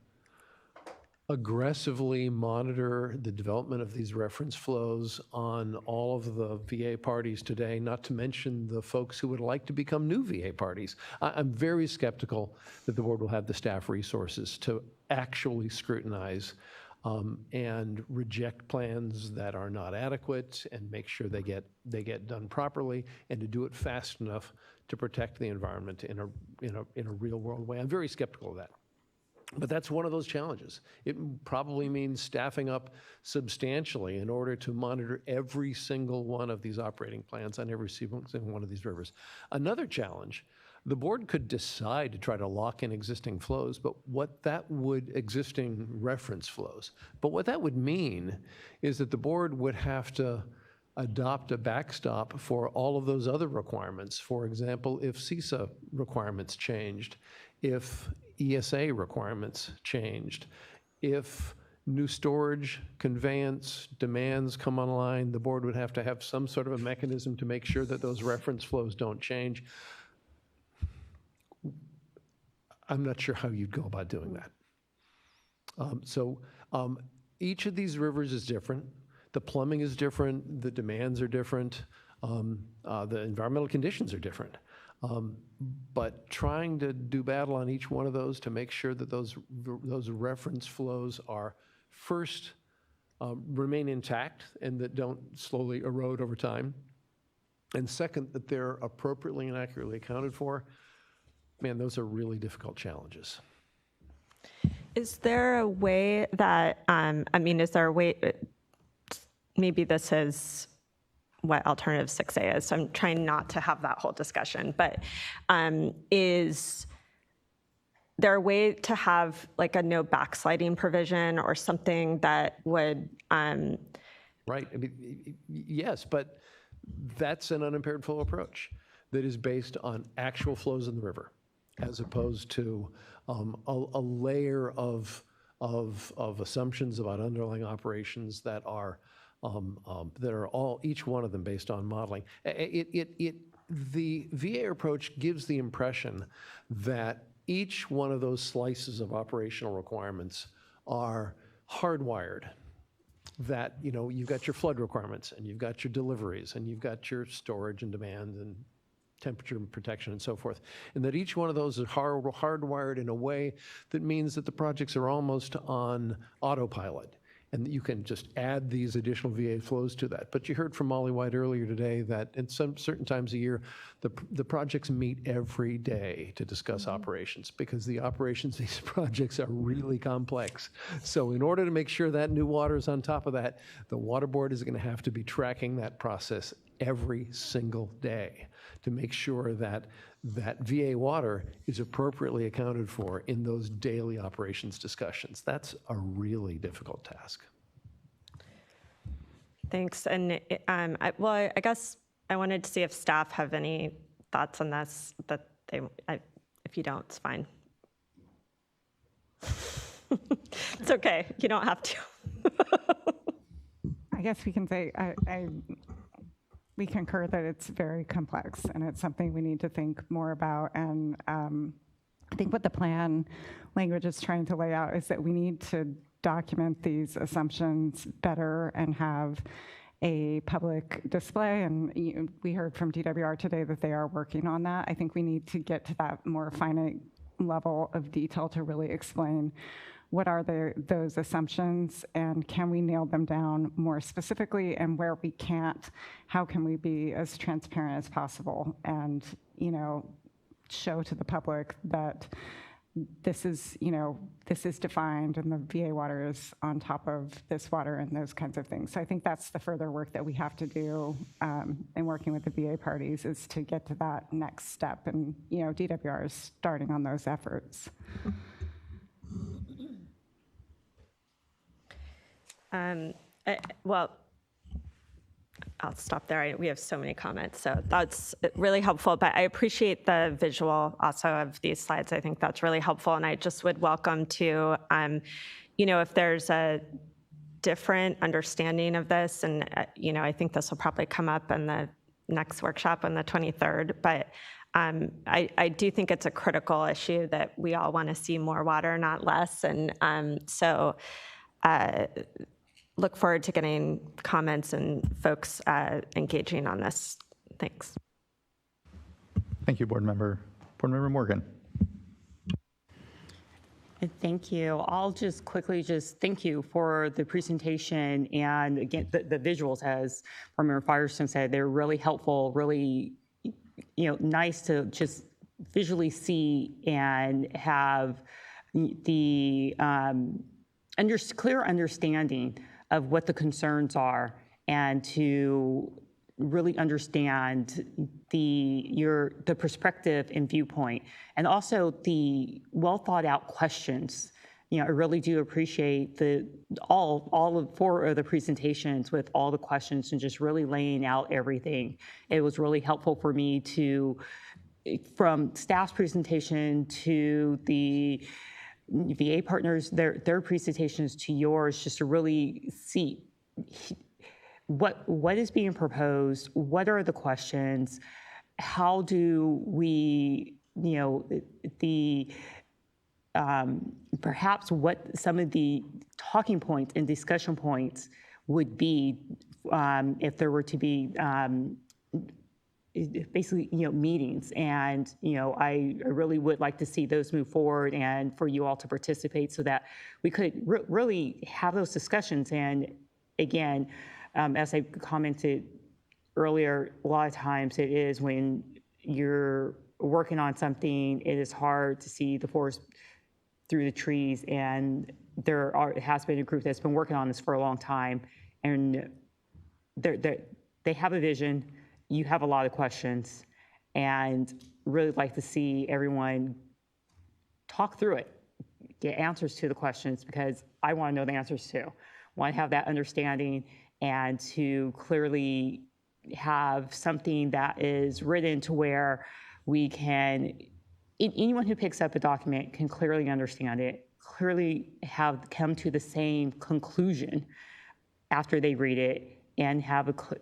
aggressively monitor the development of these reference flows on all of the VA parties today, not to mention the folks who would like to become new VA parties. I'm very skeptical that the board will have the staff resources to actually scrutinize and reject plans that are not adequate and make sure they get done properly, and to do it fast enough to protect the environment in a real world way. I'm very skeptical of that. But that's one of those challenges. It probably means staffing up substantially in order to monitor every single one of these operating plans on every single one of these rivers. Another challenge, the board could decide to try to lock in existing flows, but existing reference flows. But what that would mean is that the board would have to adopt a backstop for all of those other requirements. For example, if CISA requirements changed, if ESA requirements changed, if new storage, conveyance, demands come online, the board would have to have some sort of a mechanism to make sure that those reference flows don't change. I'm not sure how you'd go about doing that. Each of these rivers is different. The plumbing is different, the demands are different, the environmental conditions are different. But trying to do battle on each one of those to make sure that those reference flows are first remain intact and that don't slowly erode over time, and second, that they're appropriately and accurately accounted for, man, those are really difficult challenges. Is there a way that, is there a way, maybe this is what Alternative 6A is, so I'm trying not to have that whole discussion, but is there a way to have like a no backsliding provision or something that would... Right, yes, but that's an unimpaired flow approach that is based on actual flows in the river, as opposed to a layer of assumptions about underlying operations that are each one of them based on modeling. The VA approach gives the impression that each one of those slices of operational requirements are hardwired. That, you've got your flood requirements, and you've got your deliveries, and you've got your storage and demand and temperature protection and so forth, and that each one of those is hardwired in a way that means that the projects are almost on autopilot, and that you can just add these additional VA flows to that. But you heard from Molly White earlier today that in some certain times a year, the projects meet every day to discuss operations, because the operations of these projects are really complex. So in order to make sure that new water is on top of that, the water board is going to have to be tracking that process every single day to make sure that that VA water is appropriately accounted for in those daily operations discussions. That's a really difficult task. Thanks. And I guess I wanted to see if staff have any thoughts on this, if you don't, it's fine. It's okay, you don't have to. I guess we can say, we concur that it's very complex and it's something we need to think more about. And I think what the plan language is trying to lay out is that we need to document these assumptions better and have a public display. And we heard from DWR today that they are working on that. I think we need to get to that more finite level of detail to really explain what are those assumptions, and can we nail them down more specifically, and where we can't, how can we be as transparent as possible and, show to the public that this is defined and the VA water is on top of this water and those kinds of things. So I think that's the further work that we have to do in working with the VA parties, is to get to that next step. And, DWR is starting on those efforts. Well, I'll stop there. We have so many comments, so that's really helpful. But I appreciate the visual also of these slides. I think that's really helpful. And I just would welcome to, if there's a different understanding of this, and, I think this will probably come up in the next workshop on the 23rd. But I do think it's a critical issue that we all want to see more water, not less. And so look forward to getting comments and folks engaging on this. Thanks. Thank you, Board Member. Board Member Morgan. Thank you. I'll just quickly thank you for the presentation, and again, the visuals, as Member Firestone said, they're really helpful, really, nice to just visually see and have the clear understanding of what the concerns are, and to really understand the perspective and viewpoint, and also the well thought out questions. I really do appreciate all 4 of the presentations with all the questions and just really laying out everything. It was really helpful for me from staff's presentation to the VA partners, their presentations to yours, just to really see what is being proposed, what are the questions, how do we, perhaps what some of the talking points and discussion points would be if there were to be basically, meetings. And, I really would like to see those move forward and for you all to participate so that we could really have those discussions. And again, as I commented earlier, a lot of times it is when you're working on something, it is hard to see the forest through the trees. And there has been a group that's been working on this for a long time, and they have a vision. You have a lot of questions, and really like to see everyone talk through it, get answers to the questions, because I want to know the answers too. I want to have that understanding and to clearly have something that is written to where we can, anyone who picks up a document can clearly understand it, clearly have come to the same conclusion after they read it, and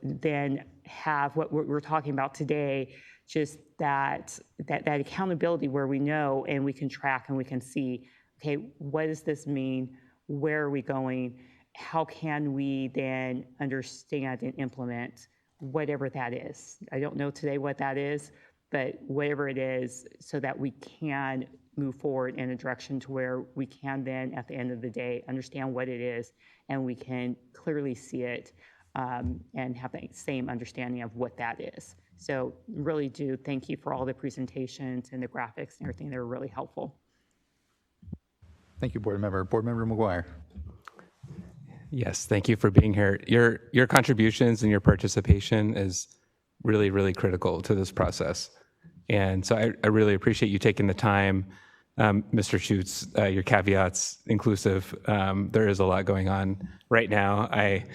then have what we're talking about today, just that accountability where we know and we can track and we can see, okay, what does this mean? Where are we going? How can we then understand and implement whatever that is? I don't know today what that is, but whatever it is, so that we can move forward in a direction to where we can then, at the end of the day, understand what it is, and we can clearly see it and have the same understanding of what that is. So really do thank you for all the presentations and the graphics and everything. They were really helpful. Thank you, Board Member. Board Member McGuire. Yes, thank you for being here. Your contributions and your participation is really, really critical to this process. And so I really appreciate you taking the time. Mr. Schutz, your caveats inclusive. There is a lot going on right now. I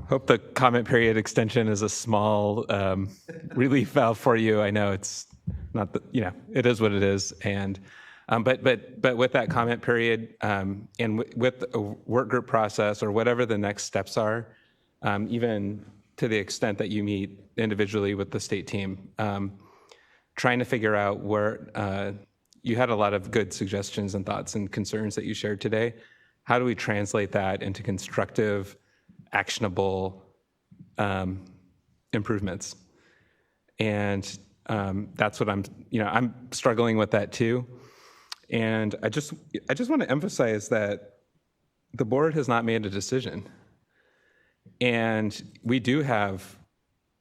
hope the comment period extension is a small relief valve for you. I know it's not, it is what it is. And but with that comment period and with a work group process or whatever the next steps are, even to the extent that you meet individually with the state team, trying to figure out where you had a lot of good suggestions and thoughts and concerns that you shared today. How do we translate that into constructive, actionable improvements? And that's what I'm struggling with that too. And I just want to emphasize that the board has not made a decision. And we do have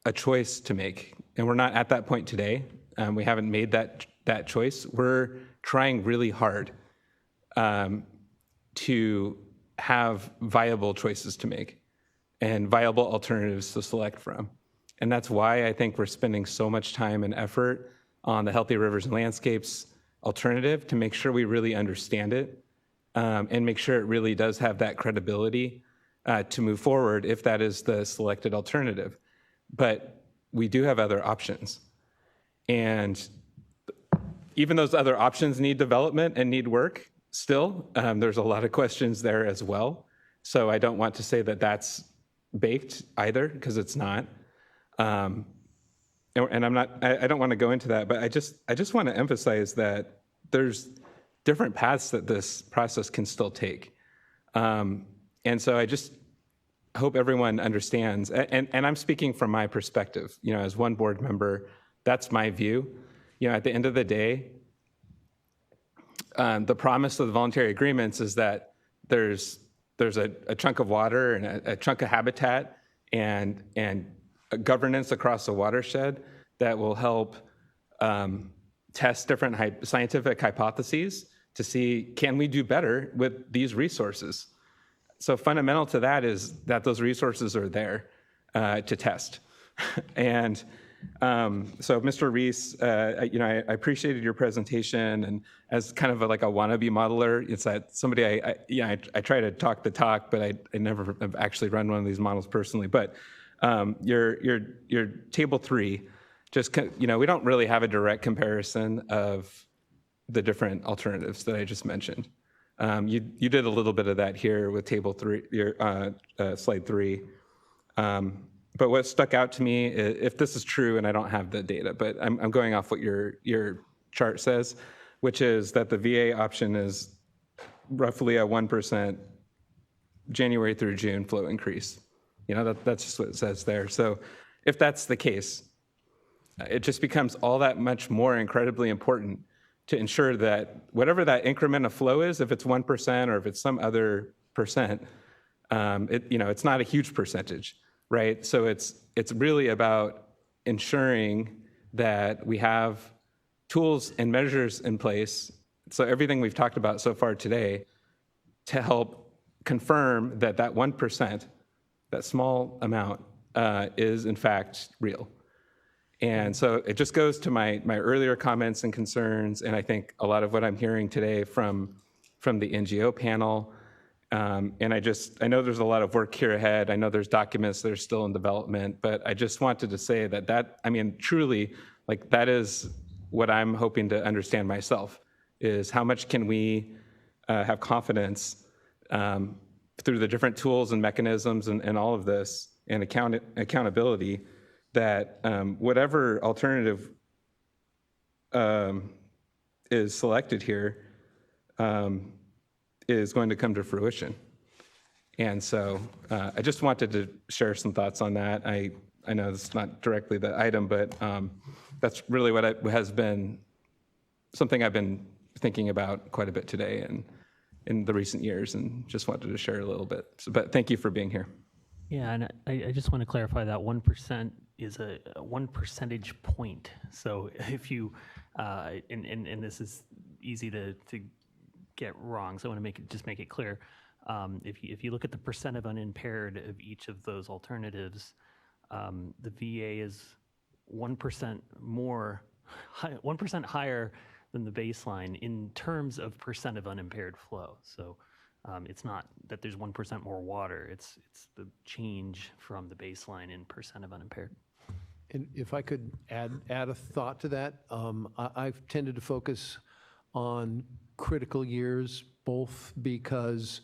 a choice to make. And we're not at that point today. We haven't made that choice. We're trying really hard to have viable choices to make and viable alternatives to select from. And that's why I think we're spending so much time and effort on the Healthy Rivers and Landscapes alternative, to make sure we really understand it and make sure it really does have that credibility to move forward if that is the selected alternative. But we do have other options. And even those other options need development and need work still. There's a lot of questions there as well. So I don't want to say that that's baked either, because it's not. And I don't want to go into that, but I just want to emphasize that there's different paths that this process can still take. And so I just hope everyone understands, and I'm speaking from my perspective, as one board member, that's my view. At the end of the day, the promise of the voluntary agreements is that there's a chunk of water and a chunk of habitat and a governance across the watershed that will help test different scientific hypotheses to see, can we do better with these resources? So fundamental to that is that those resources are there to test. And so Mr. Reese, I appreciated your presentation, and as kind of like a wannabe modeler, it's that somebody I try to talk the talk, but I never have actually run one of these models personally. But your table 3, just we don't really have a direct comparison of the different alternatives that I just mentioned. You did a little bit of that here with table 3, your slide 3. But what stuck out to me, if this is true, and I don't have the data, but I'm going off what your chart says, which is that the VA option is roughly a 1% January through June flow increase. That's just what it says there. So if that's the case, it just becomes all that much more incredibly important to ensure that whatever that increment of flow is, if it's 1% or if it's some other percent, it's not a huge percentage. Right, so it's really about ensuring that we have tools and measures in place. So everything we've talked about so far today, to help confirm that 1%, that small amount, is in fact real. And so it just goes to my earlier comments and concerns, and I think a lot of what I'm hearing today from the NGO panel. And I know there's a lot of work here ahead. I know there's documents that are still in development, but I just wanted to say that truly, like, that is what I'm hoping to understand myself, is how much can we have confidence through the different tools and mechanisms and all of this and accountability that whatever alternative is selected here is going to come to fruition. And so I just wanted to share some thoughts on that. I know it's not directly the item, but that's really what has been something I've been thinking about quite a bit today and in the recent years, and just wanted to share a little bit. But thank you for being here. Yeah, and I just want to clarify that 1% is a 1 percentage point. So if you, and this is easy to get wrong, so I want to make it clear. If you look at the percent of unimpaired of each of those alternatives, the VA is 1% more, 1% higher than the baseline in terms of percent of unimpaired flow. So it's not that there's 1% more water, it's the change from the baseline in percent of unimpaired. And if I could add a thought to that, I've tended to focus on critical years, both because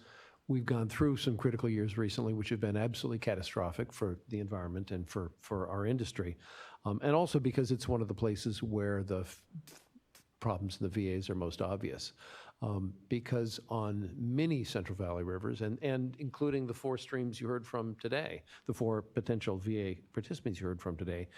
we've gone through some critical years recently, which have been absolutely catastrophic for the environment and for our industry, and also because it's one of the places where the problems in the VAs are most obvious. Because on many Central Valley rivers, and including the 4 streams you heard from today, the 4 potential VA participants you heard from today,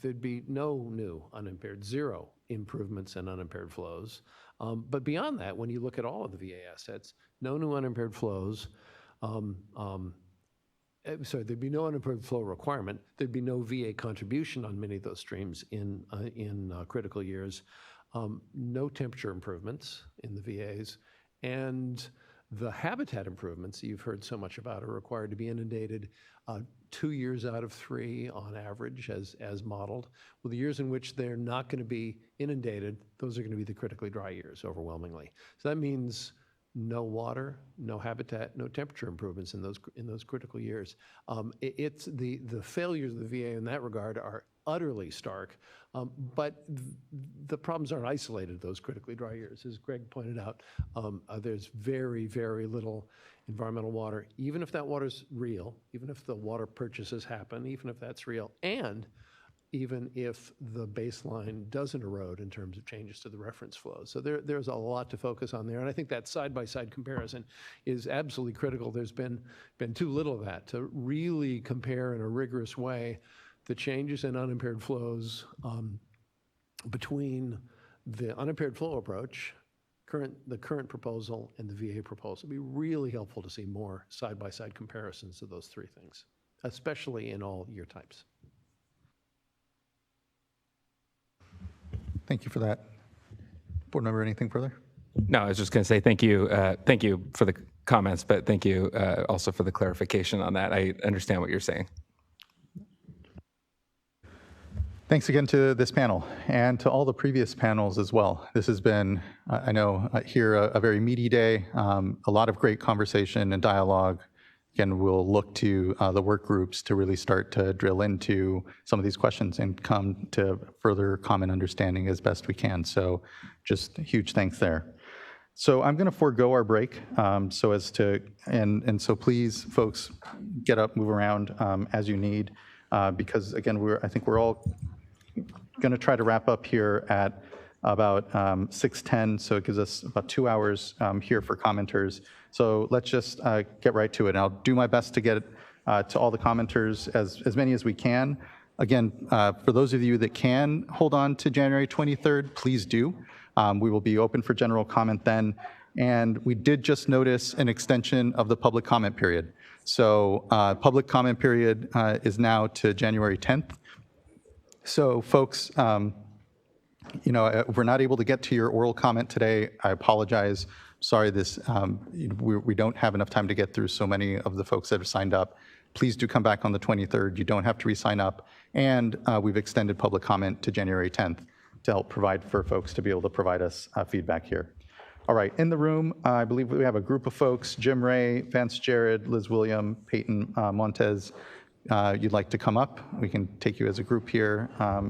there'd be no new unimpaired, 0 improvements in unimpaired flows. But beyond that, when you look at all of the VA assets, no new unimpaired flows. There'd be no unimpaired flow requirement. There'd be no VA contribution on many of those streams in critical years. No temperature improvements in the VAs, and the habitat improvements that you've heard so much about are required to be inundated 2 years out of 3 on average as modeled. Well, the years in which they're not going to be inundated, those are going to be the critically dry years overwhelmingly. So that means no water, no habitat, no temperature improvements in those critical years. It's the failures of the VA in that regard are utterly stark, but the problems aren't isolated to those critically dry years. As Greg pointed out, there's very, very little environmental water, even if that water's real, even if the water purchases happen, even if that's real, and even if the baseline doesn't erode in terms of changes to the reference flows. So there's a lot to focus on there, and I think that side-by-side comparison is absolutely critical. There's been too little of that to really compare in a rigorous way the changes in unimpaired flows between the unimpaired flow approach the current proposal and the VA proposal. It'd be really helpful to see more side-by-side comparisons of those three things, especially in all year types. Thank you for that. Board member, anything further? No, I was just going to say thank you. Thank you for the comments, but thank you also for the clarification on that. I understand what you're saying. Thanks again to this panel and to all the previous panels as well. This has been, I know, here a very meaty day, a lot of great conversation and dialogue. Again, we'll look to the work groups to really start to drill into some of these questions and come to further common understanding as best we can. So just huge thanks there. So I'm going to forego our break so as to, and so please, folks, get up, move around as you need, because again, I think we're all going to try to wrap up here at about 6:10, so it gives us about 2 hours here for commenters. So let's just get right to it. And I'll do my best to get to all the commenters, as many as we can. Again, for those of you that can hold on to January 23rd, please do. We will be open for general comment then. And we did just notice an extension of the public comment period. So public comment period is now to January 10th. So folks, you know, if we're not able to get to your oral comment today, I apologize. Sorry, we don't have enough time to get through so many of the folks that have signed up. Please do come back on the 23rd. You don't have to re-sign up. And we've extended public comment to January 10th to help provide for folks to be able to provide us feedback here. All right, in the room, I believe we have a group of folks: Jim Ray, Vance Jared, Liz William, Peyton Montez. You'd like to come up? We can take you as a group here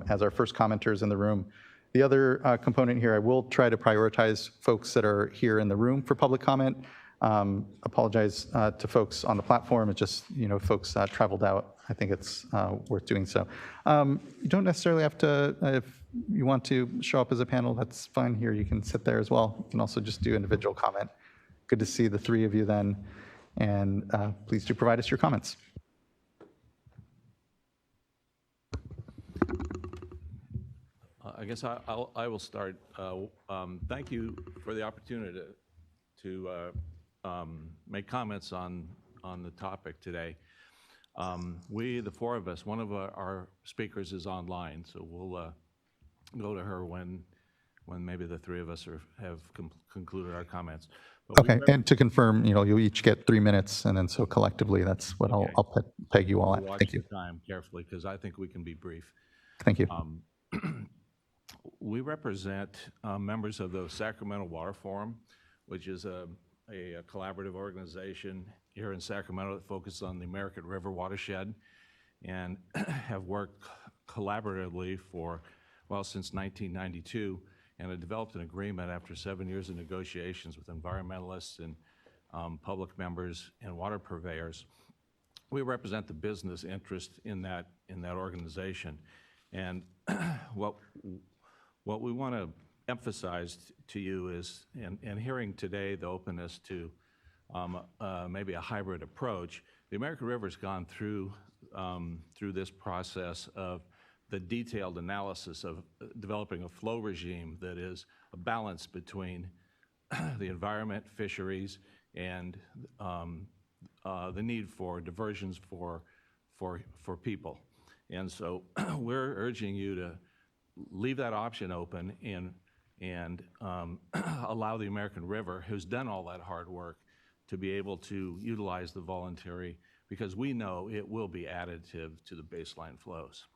as our first commenters in the room. The other component here, I will try to prioritize folks that are here in the room for public comment. Apologize to folks on the platform. It's just, you know, folks traveled out. I think it's worth doing so. You don't necessarily have to, if you want to show up as a panel, that's fine here. You can sit there as well. You can also just do individual comment. Good to see the three of you then. And please do provide us your comments. I guess I will start. Thank you for the opportunity to make comments on the topic today. We, the four of us, one of our speakers is online, so we'll go to her when maybe the three of us have concluded our comments. But okay, and to confirm, you know, you'll each get 3 minutes, and then so collectively, that's what okay. I'll peg you all at. Watch Thank you. The time carefully, because I think we can be brief. Thank you. We represent members of the Sacramento Water Forum, which is a collaborative organization here in Sacramento that focuses on the American River watershed, and have worked collaboratively since 1992, and have developed an agreement after 7 years of negotiations with environmentalists and public members and water purveyors. We represent the business interest in that organization, and what we want to emphasize to you is, and hearing today the openness to maybe a hybrid approach, the American River's gone through this process of the detailed analysis of developing a flow regime that is a balance between the environment, fisheries, and the need for diversions for people. And so we're urging you to leave that option open and allow the American River, who's done all that hard work, to be able to utilize the voluntary, because we know it will be additive to the baseline flows.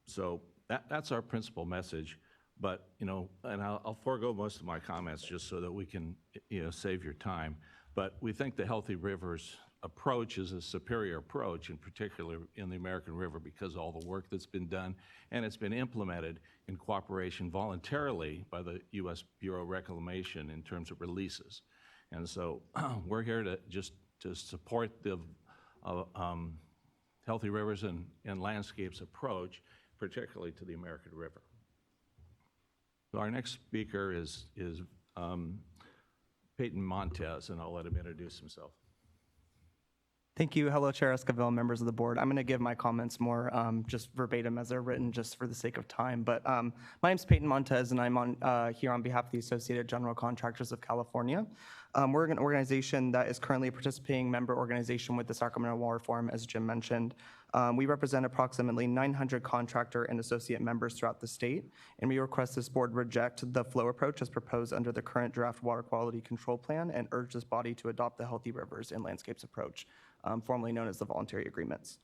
So that's our principal message. But, you know, and I'll forego most of my comments just so that we can, you know, save your time. But we think the Healthy Rivers approach is a superior approach, in particular in the American River, because of all the work that's been done, and it's been implemented in cooperation voluntarily by the U.S. Bureau of Reclamation in terms of releases. And so we're here to support the Healthy Rivers and Landscapes approach, particularly to the American River. So our next speaker is Peyton Montez, and I'll let him introduce himself. Thank you. Hello, Chair Esquivel, members of the board. I'm going to give my comments more just verbatim as they're written, just for the sake of time. But my name's Peyton Montez, and I'm here on behalf of the Associated General Contractors of California. We're an organization that is currently a participating member organization with the Sacramento Water Forum, as Jim mentioned. We represent approximately 900 contractor and associate members throughout the state, and we request this board reject the flow approach as proposed under the current draft water quality control plan and urge this body to adopt the Healthy Rivers and Landscapes approach, formerly known as the voluntary agreements.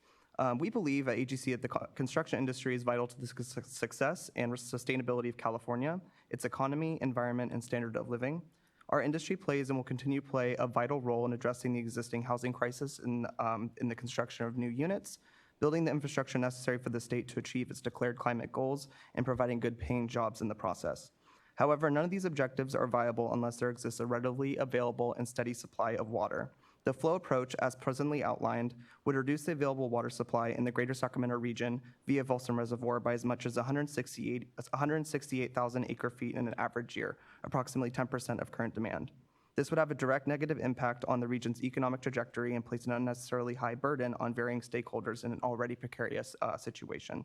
We believe at AGC that the construction industry is vital to the success and sustainability of California, its economy, environment, and standard of living. Our industry plays and will continue to play a vital role in addressing the existing housing crisis in the construction of new units, building the infrastructure necessary for the state to achieve its declared climate goals, and providing good paying jobs in the process. However, none of these objectives are viable unless there exists a readily available and steady supply of water. The flow approach, as presently outlined, would reduce the available water supply in the greater Sacramento region via Folsom Reservoir by as much as 168,000 acre feet in an average year, approximately 10% of current demand. This would have a direct negative impact on the region's economic trajectory and place an unnecessarily high burden on varying stakeholders in an already precarious situation.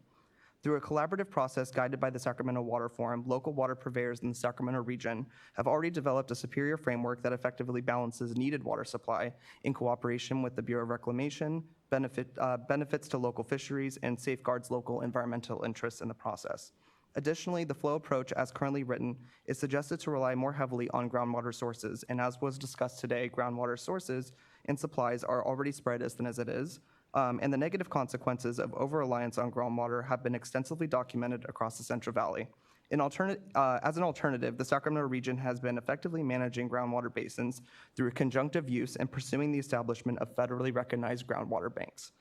Through a collaborative process guided by the Sacramento Water Forum, local water purveyors in the Sacramento region have already developed a superior framework that effectively balances needed water supply in cooperation with the Bureau of Reclamation, benefits to local fisheries, and safeguards local environmental interests in the process. Additionally, the flow approach, as currently written, is suggested to rely more heavily on groundwater sources, and as was discussed today, groundwater sources and supplies are already spread as thin as it is, and the negative consequences of over-reliance on groundwater have been extensively documented across the Central Valley. As an alternative, the Sacramento region has been effectively managing groundwater basins through a conjunctive use and pursuing the establishment of federally recognized groundwater banks,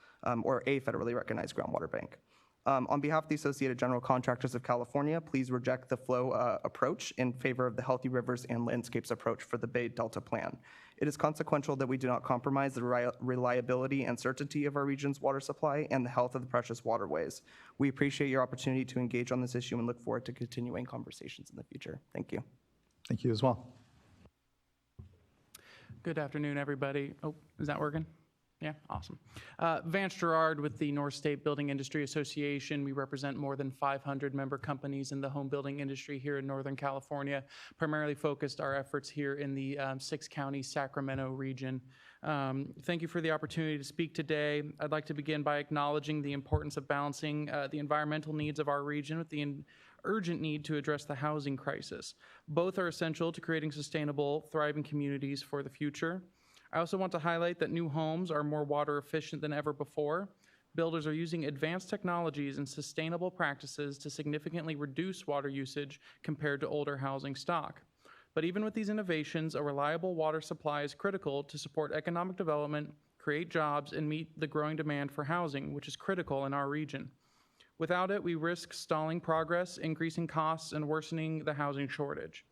or a federally recognized groundwater bank. On behalf of the Associated General Contractors of California, please reject the flow approach in favor of the Healthy Rivers and Landscapes approach for the Bay Delta Plan. It is consequential that we do not compromise the reliability and certainty of our region's water supply and the health of the precious waterways. We appreciate your opportunity to engage on this issue and look forward to continuing conversations in the future. Thank you. Thank you as well. Good afternoon, everybody. Oh, is that working? Yeah, awesome. Vance Gerard with the North State Building Industry Association. We represent more than 500 member companies in the home building industry here in Northern California, primarily focused our efforts here in the 6-county Sacramento region. Thank you for the opportunity to speak today. I'd like to begin by acknowledging the importance of balancing the environmental needs of our region with the urgent need to address the housing crisis. Both are essential to creating sustainable, thriving communities for the future. I also want to highlight that new homes are more water efficient than ever before. Builders are using advanced technologies and sustainable practices to significantly reduce water usage compared to older housing stock. But even with these innovations, a reliable water supply is critical to support economic development, create jobs, and meet the growing demand for housing, which is critical in our region. Without it, we risk stalling progress, increasing costs, and worsening the housing shortage.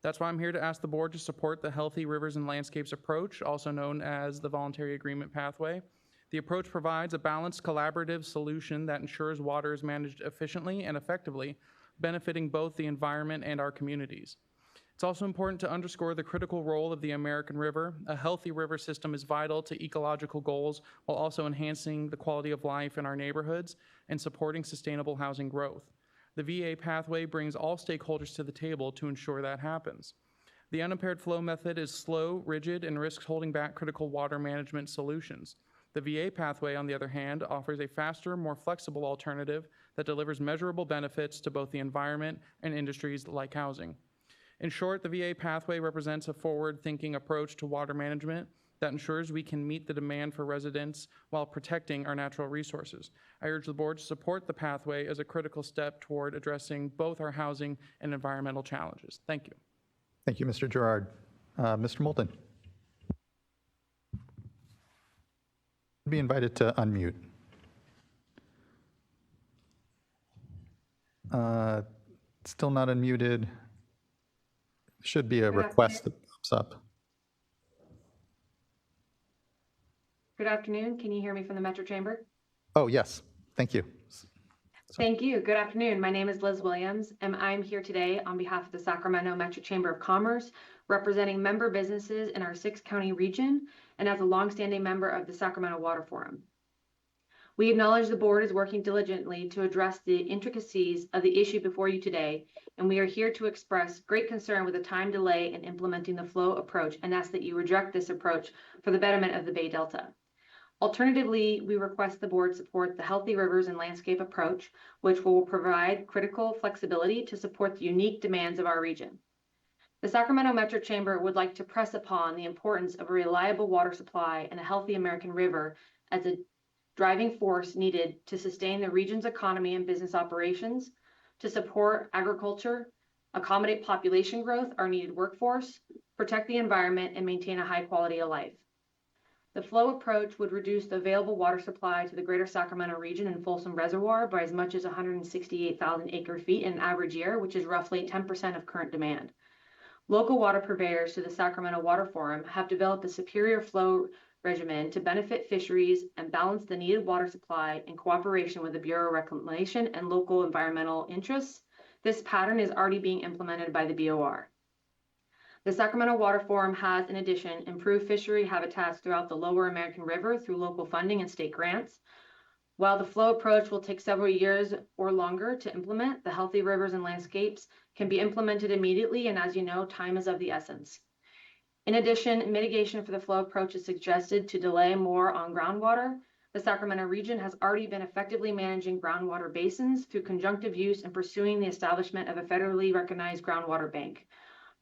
That's why I'm here to ask the board to support the Healthy Rivers and Landscapes approach, also known as the Voluntary Agreement Pathway. The approach provides a balanced, collaborative solution that ensures water is managed efficiently and effectively, benefiting both the environment and our communities. It's also important to underscore the critical role of the American River. A healthy river system is vital to ecological goals while also enhancing the quality of life in our neighborhoods and supporting sustainable housing growth. The VA pathway brings all stakeholders to the table to ensure that happens. The unimpaired flow method is slow, rigid, and risks holding back critical water management solutions. The VA pathway, on the other hand, offers a faster, more flexible alternative that delivers measurable benefits to both the environment and industries like housing. In short, the VA pathway represents a forward-thinking approach to water management that ensures we can meet the demand for residents while protecting our natural resources. I urge the board to support the pathway as a critical step toward addressing both our housing and environmental challenges. Thank you. Thank you, Mr. Gerard. Mr. Moulton. Be invited to unmute. Still not unmuted. Should be a request that pops up. Good afternoon. Can you hear me from the Metro Chamber? Oh, yes. Thank you. Thank you. Good afternoon. My name is Liz Williams, and I'm here today on behalf of the Sacramento Metro Chamber of Commerce, representing member businesses in our 6-county region, and as a longstanding member of the Sacramento Water Forum. We acknowledge the board is working diligently to address the intricacies of the issue before you today, and we are here to express great concern with the time delay in implementing the flow approach and ask that you reject this approach for the betterment of the Bay Delta. Alternatively, we request the board support the Healthy Rivers and Landscape approach, which will provide critical flexibility to support the unique demands of our region. The Sacramento Metro Chamber would like to press upon the importance of a reliable water supply and a healthy American river as a driving force needed to sustain the region's economy and business operations, to support agriculture, accommodate population growth, our needed workforce, protect the environment, and maintain a high quality of life. The flow approach would reduce the available water supply to the greater Sacramento region and Folsom Reservoir by as much as 168,000 acre-feet in an average year, which is roughly 10% of current demand. Local water purveyors to the Sacramento Water Forum have developed a superior flow regimen to benefit fisheries and balance the needed water supply in cooperation with the Bureau of Reclamation and local environmental interests. This pattern is already being implemented by the BOR. The Sacramento Water Forum has, in addition, improved fishery habitats throughout the lower American River through local funding and state grants. While the flow approach will take several years or longer to implement, the Healthy Rivers and Landscapes can be implemented immediately, and as you know, time is of the essence. In addition, mitigation for the flow approach is suggested to delay more on groundwater. The Sacramento region has already been effectively managing groundwater basins through conjunctive use and pursuing the establishment of a federally recognized groundwater bank.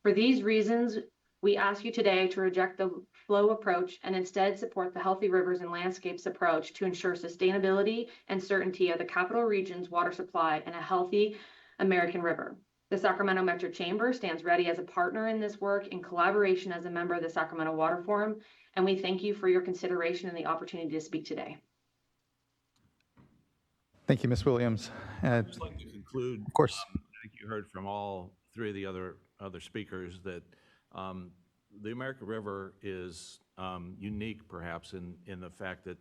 For these reasons, we ask you today to reject the flow approach and instead support the Healthy Rivers and Landscapes approach to ensure sustainability and certainty of the capital region's water supply and a healthy American river. The Sacramento Metro Chamber stands ready as a partner in this work in collaboration as a member of the Sacramento Water Forum, and we thank you for your consideration and the opportunity to speak today. Thank you, Ms. Williams. I'd just like to conclude. Of course. I think you heard from all three of the other speakers that the American River is unique, perhaps, in the fact that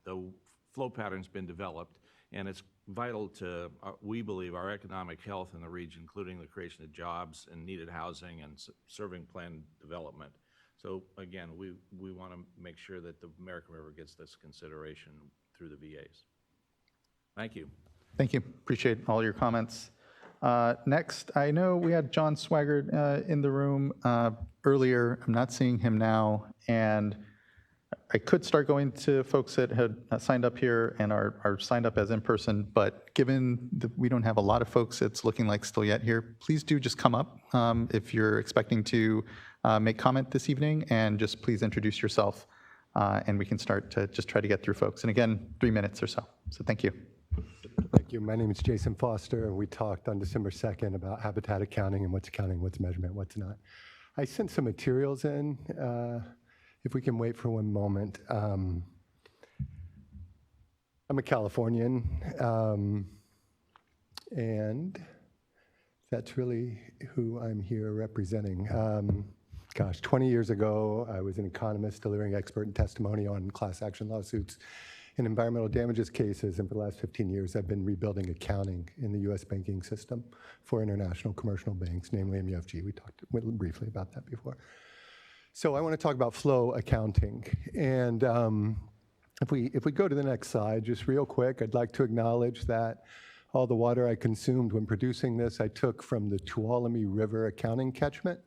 the flow pattern's been developed, and it's vital to, we believe, our economic health in the region, including the creation of jobs and needed housing and serving planned development. So again, we want to make sure that the American River gets this consideration through the VAs. Thank you. Thank you. Appreciate all your comments. Next, I know we had John Swaggart in the room earlier. I'm not seeing him now, and I could start going to folks that had signed up here and are signed up as in person, but given that we don't have a lot of folks it's looking like still yet here, please do just come up if you're expecting to make comment this evening, and just please introduce yourself, and we can start to just try to get through folks. And again, 3 minutes or so. So thank you. Thank you. My name is Jason Foster, and we talked on December 2nd about habitat accounting and what's accounting, what's measurement, what's not. I sent some materials in. If we can wait for one moment. I'm a Californian, and that's really who I'm here representing. 20 years ago, I was an economist delivering expert testimony on class action lawsuits in environmental damages cases, and for the last 15 years, I've been rebuilding accounting in the U.S. banking system for international commercial banks, namely MUFG. We talked briefly about that before. So I want to talk about flow accounting. And if we go to the next slide, just real quick, I'd like to acknowledge that all the water I consumed when producing this, I took from the Tuolumne River accounting catchment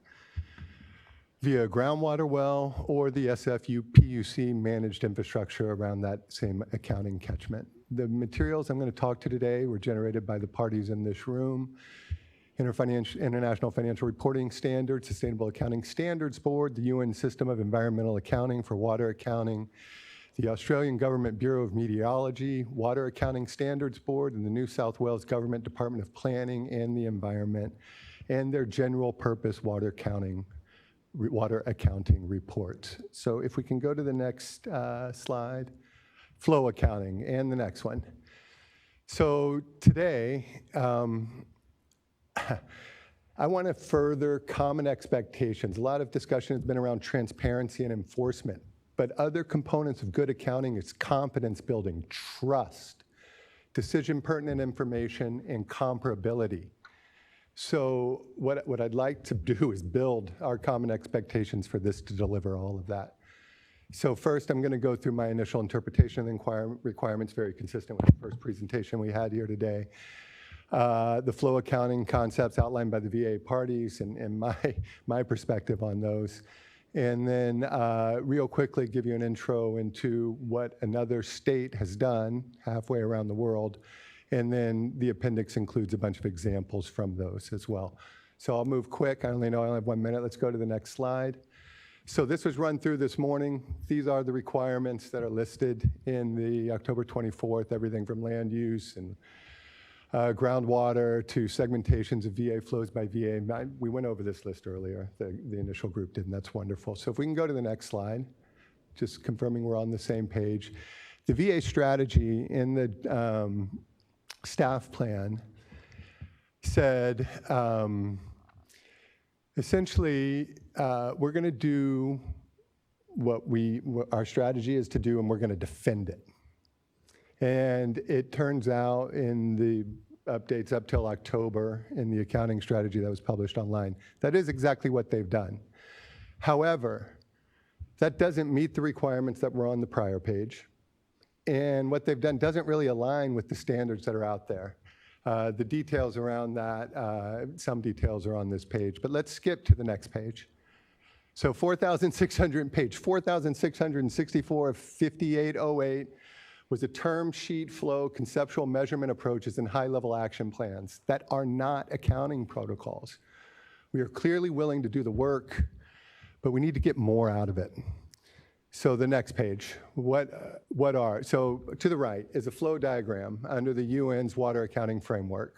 via a groundwater well or the SFU-PUC managed infrastructure around that same accounting catchment. The materials I'm going to talk to today were generated by the parties in this room: International Financial Reporting Standards, Sustainable Accounting Standards Board, the UN System of Environmental Accounting for Water Accounting, the Australian Government Bureau of Meteorology, Water Accounting Standards Board, and the New South Wales Government Department of Planning and the Environment, and their general purpose water accounting reports. So if we can go to the next slide, flow accounting, and the next one. So today, I want to further common expectations. A lot of discussion has been around transparency and enforcement, but other components of good accounting is confidence building, trust. decision pertinent information, and comparability. So what I'd like to do is build our common expectations for this to deliver all of that. So first, I'm going to go through my initial interpretation of the requirements, very consistent with the first presentation we had here today. The flow accounting concepts outlined by the VA parties and my perspective on those. And then real quickly give you an intro into what another state has done halfway around the world. And then the appendix includes a bunch of examples from those as well. So I'll move quick. I only have 1 minute. Let's go to the next slide. So this was run through this morning. These are the requirements that are listed in the October 24th, everything from land use and groundwater to segmentations of VA flows by VA. We went over this list earlier, the initial group did, and that's wonderful. So if we can go to the next slide, just confirming we're on the same page. The VA strategy in the staff plan said, essentially, we're going to do what our strategy is to do, and we're going to defend it. And it turns out in the updates up till October in the accounting strategy that was published online, that is exactly what they've done. However, that doesn't meet the requirements that were on the prior page. And what they've done doesn't really align with the standards that are out there. The details around that, some details are on this page, but let's skip to the next page. So 4,600, page 4,664 of 5808 was a term sheet flow conceptual measurement approaches and high-level action plans that are not accounting protocols. We are clearly willing to do the work, but we need to get more out of it. So the next page, so to the right is a flow diagram under the UN's water accounting framework.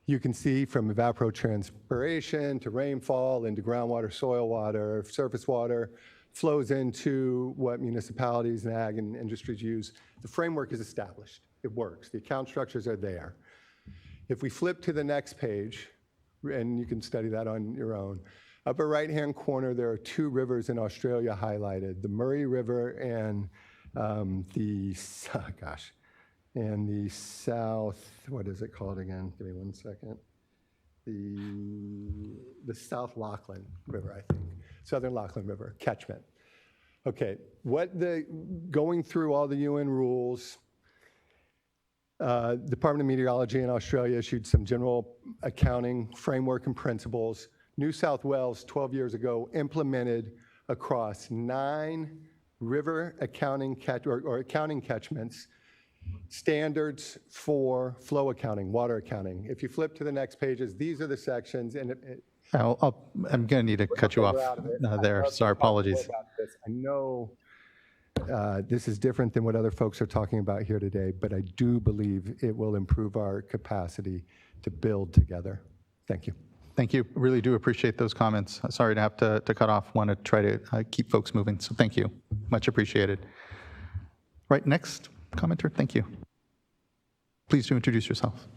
You can see from evapotranspiration to rainfall into groundwater, soil water, surface water, flows into what municipalities and ag and industries use. The framework is established. It works. The account structures are there. If we flip to the next page, and you can study that on your own, upper right-hand corner, there are two rivers in Australia highlighted, the Murray River and the South, what is it called again? Give me 1 second. The South Lachlan River, I think. Southern Lachlan River, catchment. Okay, going through all the UN rules, Department of Meteorology in Australia issued some general accounting framework and principles. New South Wales, 12 years ago, implemented across 9 river accounting accounting catchments standards for flow accounting, water accounting. If you flip to the next pages, these are the sections, and I'm going to need to cut you off there. Sorry, apologies. I know this is different than what other folks are talking about here today, but I do believe it will improve our capacity to build together. Thank you. Thank you. Really do appreciate those comments. Sorry to have to cut off. Want to try to keep folks moving. So thank you. Much appreciated. Right, next commenter. Thank you. Please do introduce yourself.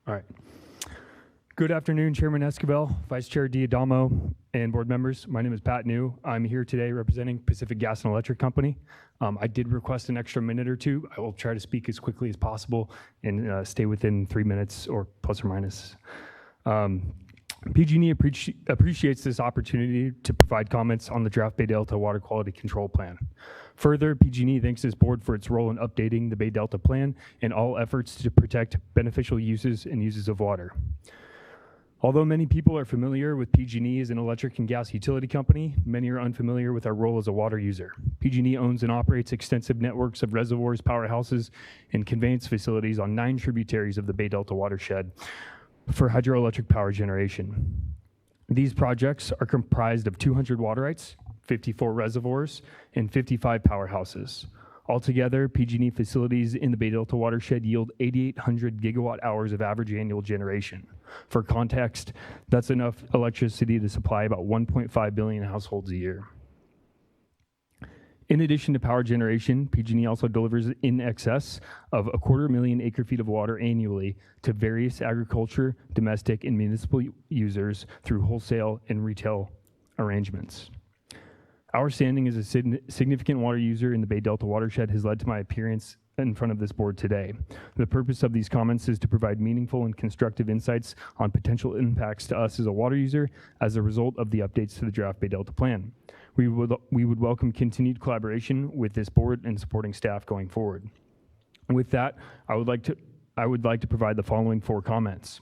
All right. Good afternoon, Chairman Esquivel, Vice Chair Diadamo, and board members. My name is Pat New. I'm here today representing Pacific Gas and Electric Company. I did request an extra minute or two. I will try to speak as quickly as possible and stay within 3 minutes or plus or minus. PG&E appreciates this opportunity to provide comments on the draft Bay Delta Water Quality Control Plan. Further, PG&E thanks this board for its role in updating the Bay Delta Plan and all efforts to protect beneficial uses and uses of water. Although many people are familiar with PG&E as an electric and gas utility company, many are unfamiliar with our role as a water user. PG&E owns and operates extensive networks of reservoirs, powerhouses, and conveyance facilities on 9 tributaries of the Bay Delta watershed for hydroelectric power generation. These projects are comprised of 200 water rights, 54 reservoirs, and 55 powerhouses. Altogether, PG&E facilities in the Bay Delta watershed yield 8,800 gigawatt hours of average annual generation. For context, that's enough electricity to supply about 1.5 billion households a year. In addition to power generation, PG&E also delivers in excess of 250,000 acre-feet of water annually to various agriculture, domestic, and municipal users through wholesale and retail arrangements. Our standing as a significant water user in the Bay Delta watershed has led to my appearance in front of this board today. The purpose of these comments is to provide meaningful and constructive insights on potential impacts to us as a water user as a result of the updates to the draft Bay Delta plan. We would welcome continued collaboration with this board and supporting staff going forward. With that, I would like to provide the following 4 comments.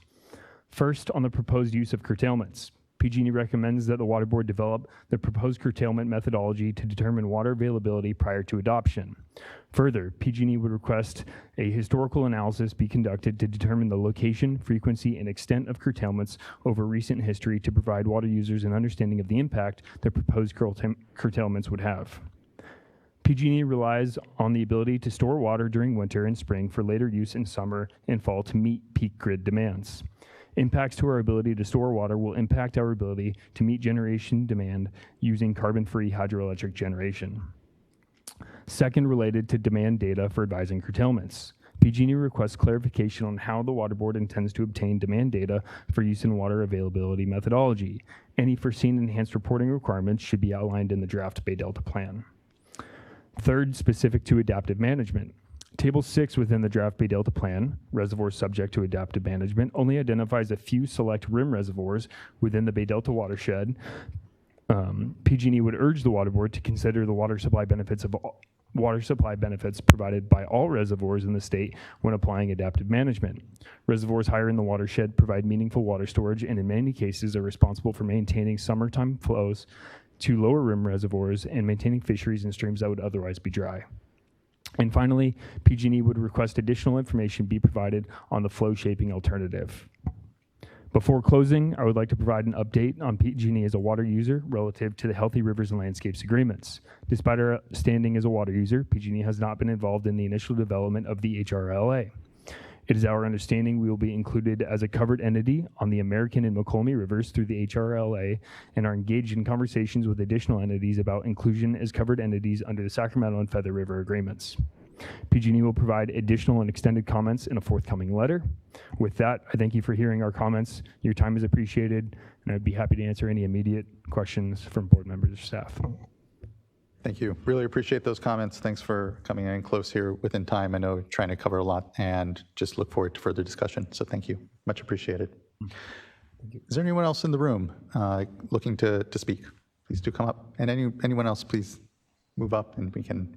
First, on the proposed use of curtailments. PG&E recommends that the Water Board develop the proposed curtailment methodology to determine water availability prior to adoption. Further, PG&E would request a historical analysis be conducted to determine the location, frequency, and extent of curtailments over recent history to provide water users an understanding of the impact that proposed curtailments would have. PG&E relies on the ability to store water during winter and spring for later use in summer and fall to meet peak grid demands. Impacts to our ability to store water will impact our ability to meet generation demand using carbon-free hydroelectric generation. Second, related to demand data for advising curtailments. PG&E requests clarification on how the Water Board intends to obtain demand data for use in water availability methodology. Any foreseen enhanced reporting requirements should be outlined in the draft Bay Delta plan. Third, specific to adaptive management. Table 6 within the draft Bay Delta plan, reservoirs subject to adaptive management, only identifies a few select rim reservoirs within the Bay Delta watershed. PG&E would urge the Water Board to consider the water supply benefits provided by all reservoirs in the state when applying adaptive management. Reservoirs higher in the watershed provide meaningful water storage and in many cases are responsible for maintaining summertime flows to lower rim reservoirs and maintaining fisheries and streams that would otherwise be dry. And finally, PG&E would request additional information be provided on the flow shaping alternative. Before closing, I would like to provide an update on PG&E as a water user relative to the Healthy Rivers and Landscapes agreements. Despite our standing as a water user, PG&E has not been involved in the initial development of the HRLA. It is our understanding we will be included as a covered entity on the American and Mokelumne Rivers through the HRLA and are engaged in conversations with additional entities about inclusion as covered entities under the Sacramento and Feather River agreements. PG&E will provide additional and extended comments in a forthcoming letter. With that, I thank you for hearing our comments. Your time is appreciated, and I'd be happy to answer any immediate questions from board members or staff. Thank you. Really appreciate those comments. Thanks for coming in close here within time. I know we're trying to cover a lot and just look forward to further discussion. So thank you. Much appreciated. Is there anyone else in the room looking to speak? Please do come up. And anyone else, please move up and we can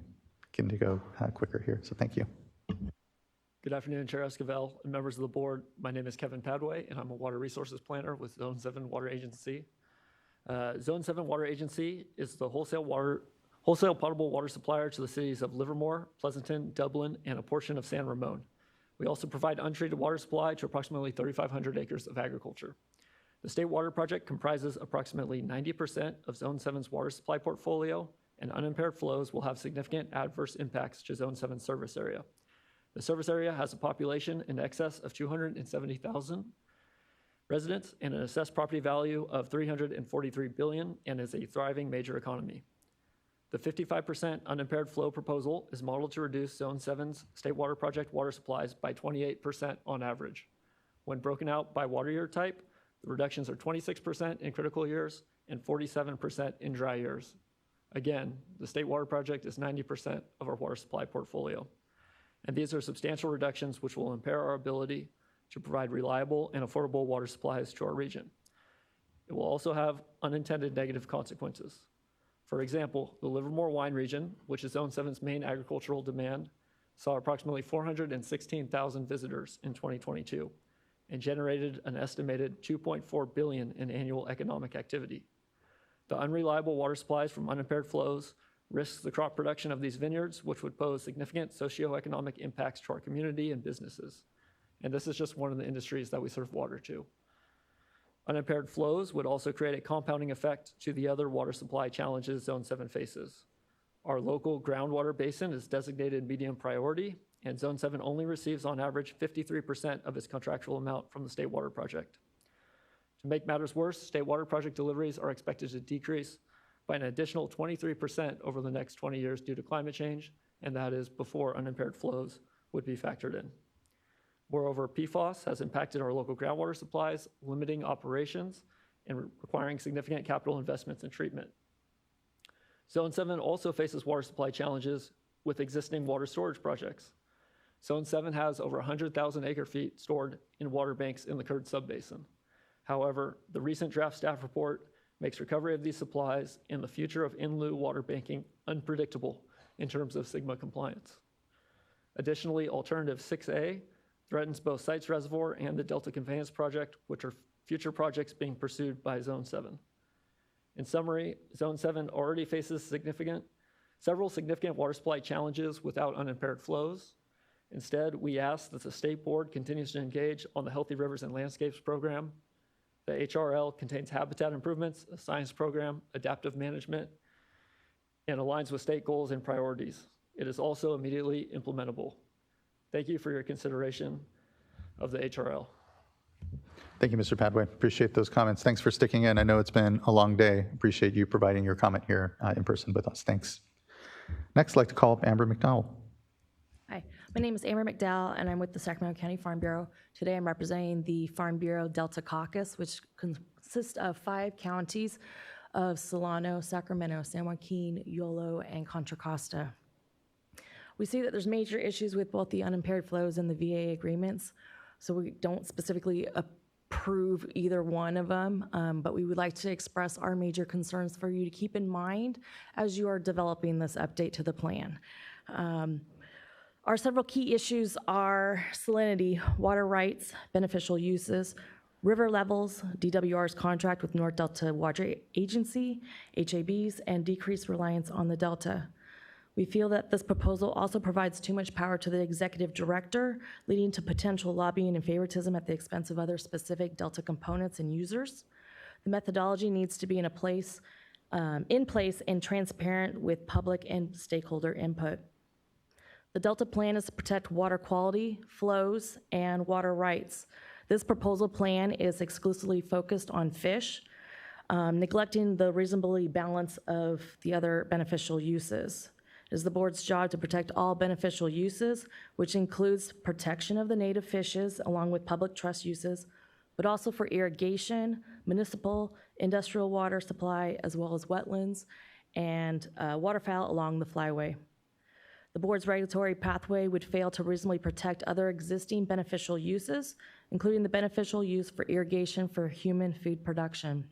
begin to go quicker here. So thank you. Good afternoon, Chair Esquivel and members of the board. My name is Kevin Padway, and I'm a water resources planner with Zone 7 Water Agency. Zone 7 Water Agency is the wholesale potable water supplier to the cities of Livermore, Pleasanton, Dublin, and a portion of San Ramon. We also provide untreated water supply to approximately 3,500 acres of agriculture. The State Water Project comprises approximately 90% of Zone 7's water supply portfolio, and unimpaired flows will have significant adverse impacts to Zone 7's service area. The service area has a population in excess of 270,000 residents and an assessed property value of $343 billion and is a thriving major economy. The 55% unimpaired flow proposal is modeled to reduce Zone 7's State Water Project water supplies by 28% on average. When broken out by water year type, the reductions are 26% in critical years and 47% in dry years. Again, the State Water Project is 90% of our water supply portfolio. And these are substantial reductions which will impair our ability to provide reliable and affordable water supplies to our region. It will also have unintended negative consequences. For example, the Livermore wine region, which is Zone 7's main agricultural demand, saw approximately 416,000 visitors in 2022 and generated an estimated $2.4 billion in annual economic activity. The unreliable water supplies from unimpaired flows risks the crop production of these vineyards, which would pose significant socioeconomic impacts to our community and businesses. And this is just one of the industries that we serve water to. Unimpaired flows would also create a compounding effect to the other water supply challenges Zone 7 faces. Our local groundwater basin is designated medium priority, and Zone 7 only receives on average 53% of its contractual amount from the State Water Project. To make matters worse, State Water Project deliveries are expected to decrease by an additional 23% over the next 20 years due to climate change, and that is before unimpaired flows would be factored in. Moreover, PFAS has impacted our local groundwater supplies, limiting operations and requiring significant capital investments in treatment. Zone 7 also faces water supply challenges with existing water storage projects. Zone 7 has over 100,000 acre-feet stored in water banks in the Curd subbasin. However, the recent draft staff report makes recovery of these supplies and the future of in-lieu water banking unpredictable in terms of SGMA compliance. Additionally, Alternative 6A threatens both Sites Reservoir and the Delta Conveyance Project, which are future projects being pursued by Zone 7. In summary, Zone 7 already faces several significant water supply challenges without unimpaired flows. Instead, we ask that the State Board continues to engage on the Healthy Rivers and Landscapes Program. The HRL contains habitat improvements, a science program, adaptive management, and aligns with state goals and priorities. It is also immediately implementable. Thank you for your consideration of the HRL. Thank you, Mr. Padway. Appreciate those comments. Thanks for sticking in. I know it's been a long day. Appreciate you providing your comment here in person with us. Thanks. Next, I'd like to call up Amber McDowell. Hi, my name is Amber McDowell, and I'm with the Sacramento County Farm Bureau. Today, I'm representing the Farm Bureau Delta Caucus, which consists of 5 counties of Solano, Sacramento, San Joaquin, Yolo, and Contra Costa. We see that there's major issues with both the unimpaired flows and the VA agreements, so we don't specifically approve either one of them, but we would like to express our major concerns for you to keep in mind as you are developing this update to the plan. Our several key issues are salinity, water rights, beneficial uses, river levels, DWR's contract with North Delta Water Agency, HABs, and decreased reliance on the Delta. We feel that this proposal also provides too much power to the executive director, leading to potential lobbying and favoritism at the expense of other specific Delta components and users. The methodology needs to be in place and transparent with public and stakeholder input. The Delta plan is to protect water quality, flows, and water rights. This proposal plan is exclusively focused on fish, neglecting the reasonably balance of the other beneficial uses. It is the board's job to protect all beneficial uses, which includes protection of the native fishes along with public trust uses, but also for irrigation, municipal, industrial water supply, as well as wetlands and waterfowl along the flyway. The board's regulatory pathway would fail to reasonably protect other existing beneficial uses, including the beneficial use for irrigation for human food production.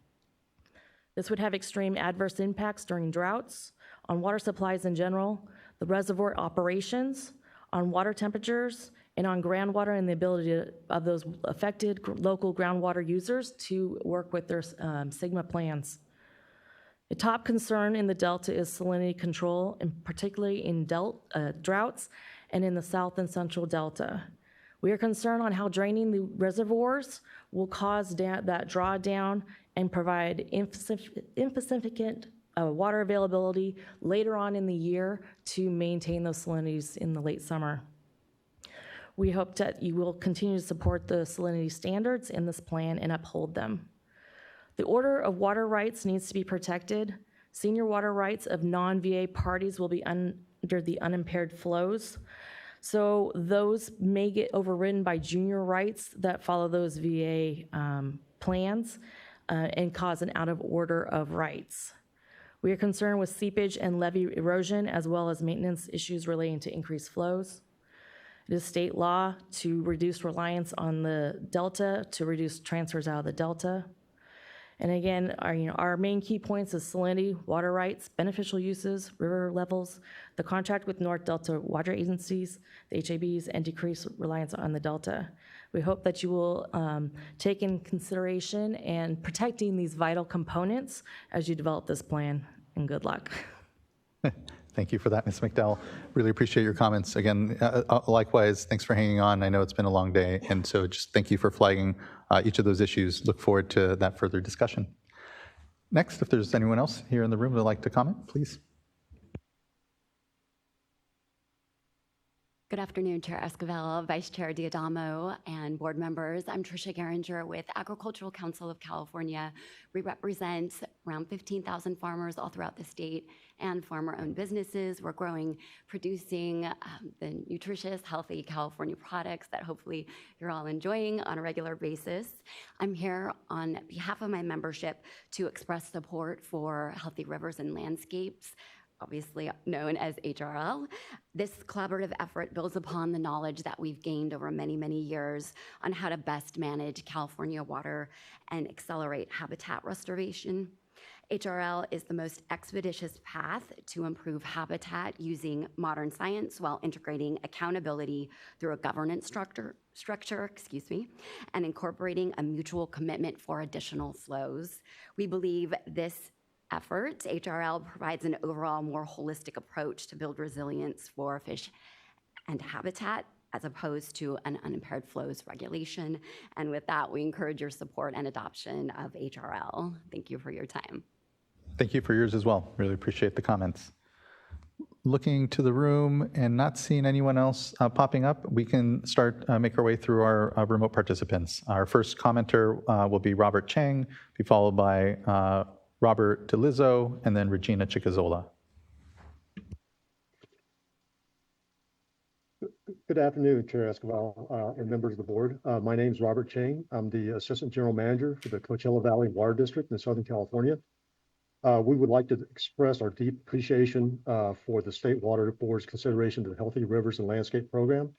This would have extreme adverse impacts during droughts, on water supplies in general, the reservoir operations, on water temperatures, and on groundwater and the ability of those affected local groundwater users to work with their SGMA plans. A top concern in the Delta is salinity control, and particularly in droughts and in the South and Central Delta. We are concerned on how draining the reservoirs will cause that drawdown and provide insufficient water availability later on in the year to maintain those salinities in the late summer. We hope that you will continue to support the salinity standards in this plan and uphold them. The order of water rights needs to be protected. Senior water rights of non-VA parties will be under the unimpaired flows. So those may get overridden by junior rights that follow those VA plans and cause an out of order of rights. We are concerned with seepage and levee erosion, as well as maintenance issues relating to increased flows. It is state law to reduce reliance on the Delta, to reduce transfers out of the Delta. And again, our main key points is salinity, water rights, beneficial uses, river levels, the contract with North Delta Water Agencies, the HABs, and decreased reliance on the Delta. We hope that you will take in consideration and protecting these vital components as you develop this plan, and good luck. Thank you for that, Ms. McDowell. Really appreciate your comments. Again, likewise, thanks for hanging on. I know it's been a long day, and so just thank you for flagging each of those issues. Look forward to that further discussion. Next, if there's anyone else here in the room who would like to comment, please. Good afternoon, Chair Esquivel, Vice Chair Diadamo, and board members. I'm Tricia Geringer with Agricultural Council of California. We represent around 15,000 farmers all throughout the state and farmer-owned businesses. We're growing, producing the nutritious, healthy California products that hopefully you're all enjoying on a regular basis. I'm here on behalf of my membership to express support for healthy rivers and landscapes, obviously known as HRL. This collaborative effort builds upon the knowledge that we've gained over many, many years on how to best manage California water and accelerate habitat restoration. HRL is the most expeditious path to improve habitat using modern science while integrating accountability through a governance structure, and incorporating a mutual commitment for additional flows. We believe this effort, HRL, provides an overall more holistic approach to build resilience for fish and habitat as opposed to an unimpaired flows regulation. And with that, we encourage your support and adoption of HRL. Thank you for your time. Thank you for yours as well. Really appreciate the comments. Looking to the room and not seeing anyone else popping up, we can start make our way through our remote participants. Our first commenter will be Robert Chang, be followed by Robert DeLizzo, and then Regina Chicazola. Good afternoon, Chair Esquivel and members of the board. My name is Robert Chang. I'm the Assistant General Manager for the Coachella Valley Water District in Southern California. We would like to express our deep appreciation for the State Water Board's consideration to the Healthy Rivers and Landscape Program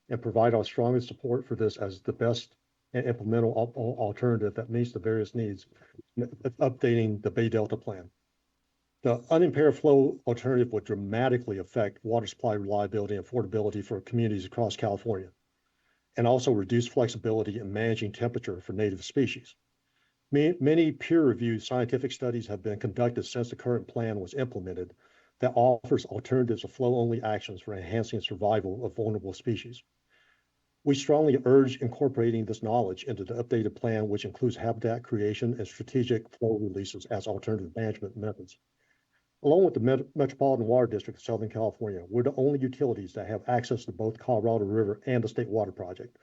and provide our strongest support for this as the best and implementable alternative that meets the various needs, updating the Bay Delta Plan. The unimpaired flow alternative would dramatically affect water supply reliability and affordability for communities across California, and also reduce flexibility in managing temperature for native species. Many peer-reviewed scientific studies have been conducted since the current plan was implemented that offers alternatives of flow-only actions for enhancing survival of vulnerable species. We strongly urge incorporating this knowledge into the updated plan, which includes habitat creation and strategic flow releases as alternative management methods. Along with the Metropolitan Water District of Southern California, we're the only utilities that have access to both Colorado River and the State Water Project.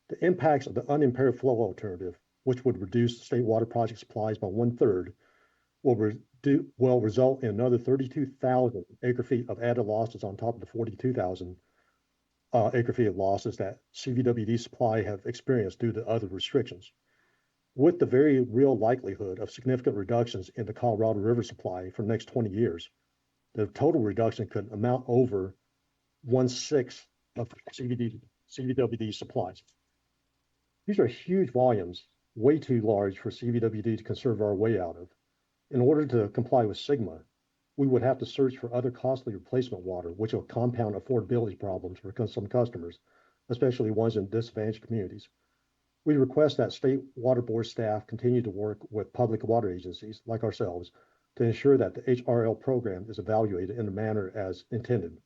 The impacts of the unimpaired flow alternative, which would reduce the State Water Project supplies by 1/3, will result in another 32,000 acre-feet of added losses on top of the 42,000 acre-feet of losses that CVWD supply have experienced due to other restrictions. With the very real likelihood of significant reductions in the Colorado River supply for the next 20 years, the total reduction could amount over 1/6 of CVWD supplies. These are huge volumes, way too large for CVWD to conserve our way out of. In order to comply with SGMA, we would have to search for other costly replacement water, which will compound affordability problems for some customers, especially ones in disadvantaged communities. We request that State Water Board staff continue to work with public water agencies like ourselves to ensure that the HRL program is evaluated in a manner as intended.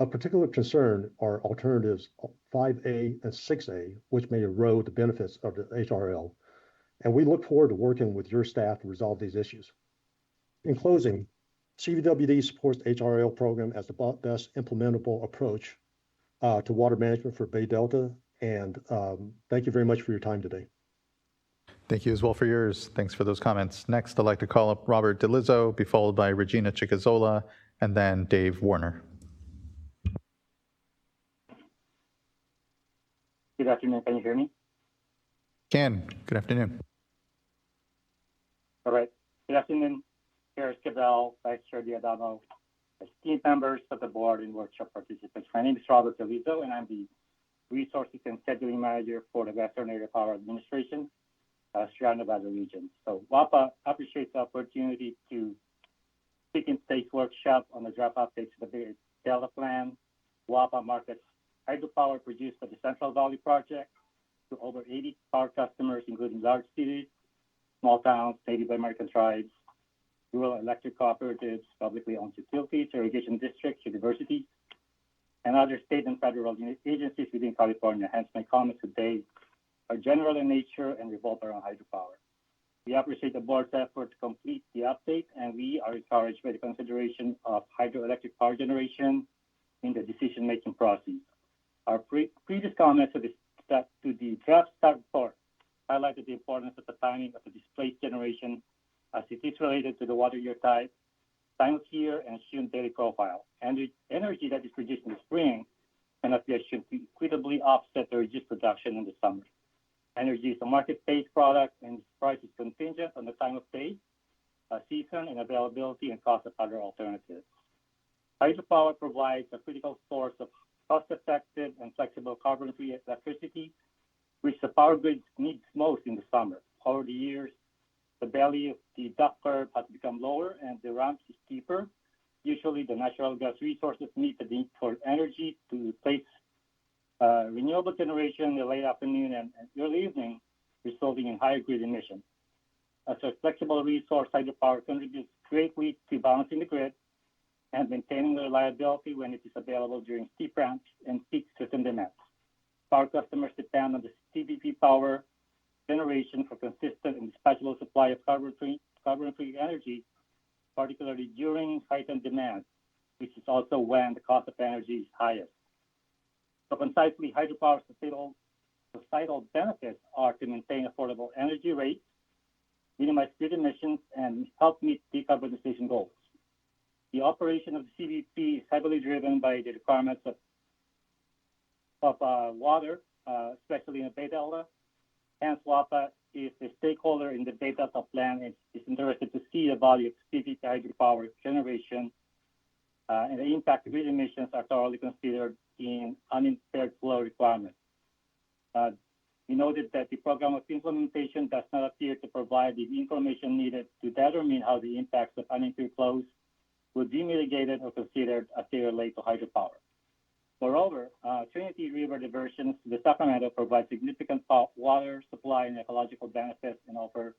Of particular concern are alternatives 5A and 6A, which may erode the benefits of the HRL, and we look forward to working with your staff to resolve these issues. In closing, CVWD supports the HRL program as the best implementable approach to water management for Bay Delta, and thank you very much for your time today. Thank you as well for yours. Thanks for those comments. Next, I'd like to call up Robert DeLizzo, be followed by Regina Chicazola, and then Dave Warner. Good afternoon. Can you hear me? Can. Good afternoon. All right. Good afternoon, Chair Esquivel, Vice Chair Diadamo, esteemed members of the board and workshop participants. My name is Robert DeLizzo, and I'm the Resources and Scheduling Manager for the Western Area Power Administration, Sierra Valley region. So WAPA appreciates the opportunity to speak in today's workshop on the draft updates to the Bay Delta Plan. WAPA markets hydropower produced by the Central Valley Project to over 80 power customers, including large cities, small towns, Native American tribes, rural electric cooperatives, publicly owned utilities, irrigation districts, universities, and other state and federal agencies within California. Hence, my comments today are general in nature and revolve around hydropower. We appreciate the board's effort to complete the update, and we are encouraged by the consideration of hydroelectric power generation in the decision-making process. Our previous comments to the draft staff report highlighted the importance of the timing of the displaced generation as it is related to the water year type, time of year, and assumed daily profile. Energy that is produced in the spring cannot be assumed to equitably offset the reduced production in the summer. Energy is a market-based product, and its price is contingent on the time of day, season, and availability and cost of other alternatives. Hydropower provides a critical source of cost-effective and flexible carbon-free electricity, which the power grid needs most in the summer. Over the years, the belly of the duck curve has become lower and the ramp is steeper. Usually, the natural gas resources meet the need for energy to replace renewable generation in the late afternoon and early evening, resulting in higher grid emissions. As a flexible resource, hydropower contributes greatly to balancing the grid and maintaining reliability when it is available during steep ramps and peak system demands. Power customers depend on the CVP power generation for consistent and dispatchable supply of carbon-free energy, particularly during heightened demand, which is also when the cost of energy is highest. So concisely, hydropower's societal benefits are to maintain affordable energy rates, minimize grid emissions, and help meet decarbonization goals. The operation of the CVP is heavily driven by the requirements of water, especially in the Bay Delta. Hence, WAPA is a stakeholder in the Bay Delta plan and is interested to see the value of CVP hydropower generation and the impact of grid emissions are thoroughly considered in unimpaired flow requirements. We noted that the program of implementation does not appear to provide the information needed to determine how the impacts of unimpaired flows would be mitigated or considered as they relate to hydropower. Moreover, Trinity River diversions to the Sacramento provide significant water supply and ecological benefits and offer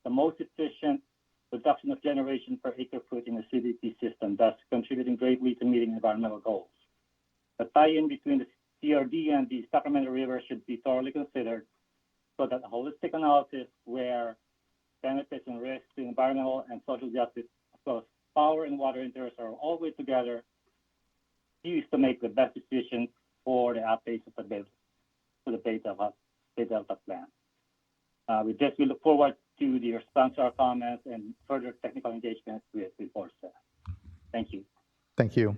the most efficient production of generation per acre foot in the CVP system, thus contributing greatly to meeting environmental goals. The tie-in between the CRD and the Sacramento River should be thoroughly considered so that a holistic analysis where benefits and risks to environmental and social justice, as well as power and water interests are all weighed together, used to make the best decision for the updates of the Bay Delta plan. With this, we look forward to the response to our comments and further technical engagement with board staff. Thank you. Thank you.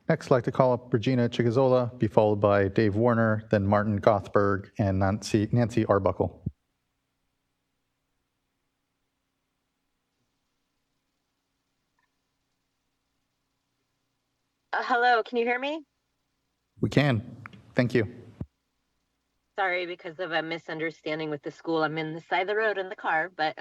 Next, I'd like to call up Regina Chigazola, be followed by Dave Warner, then Martin Gothberg, and Nancy Arbuckle. Hello, can you hear me? We can. Thank you. Sorry, because of a misunderstanding with the school. I'm in the side of the road in the car, but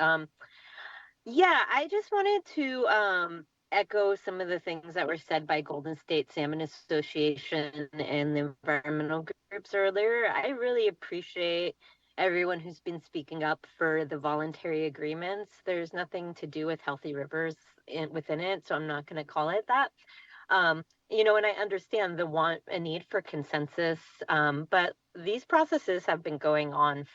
yeah, I just wanted to echo some of the things that were said by Golden State Salmon Association and the environmental groups earlier. I really appreciate everyone who's been speaking up for the voluntary agreements. There's nothing to do with healthy rivers within it, so I'm not going to call it that. You know, and I understand the want and need for consensus, but these processes have been going on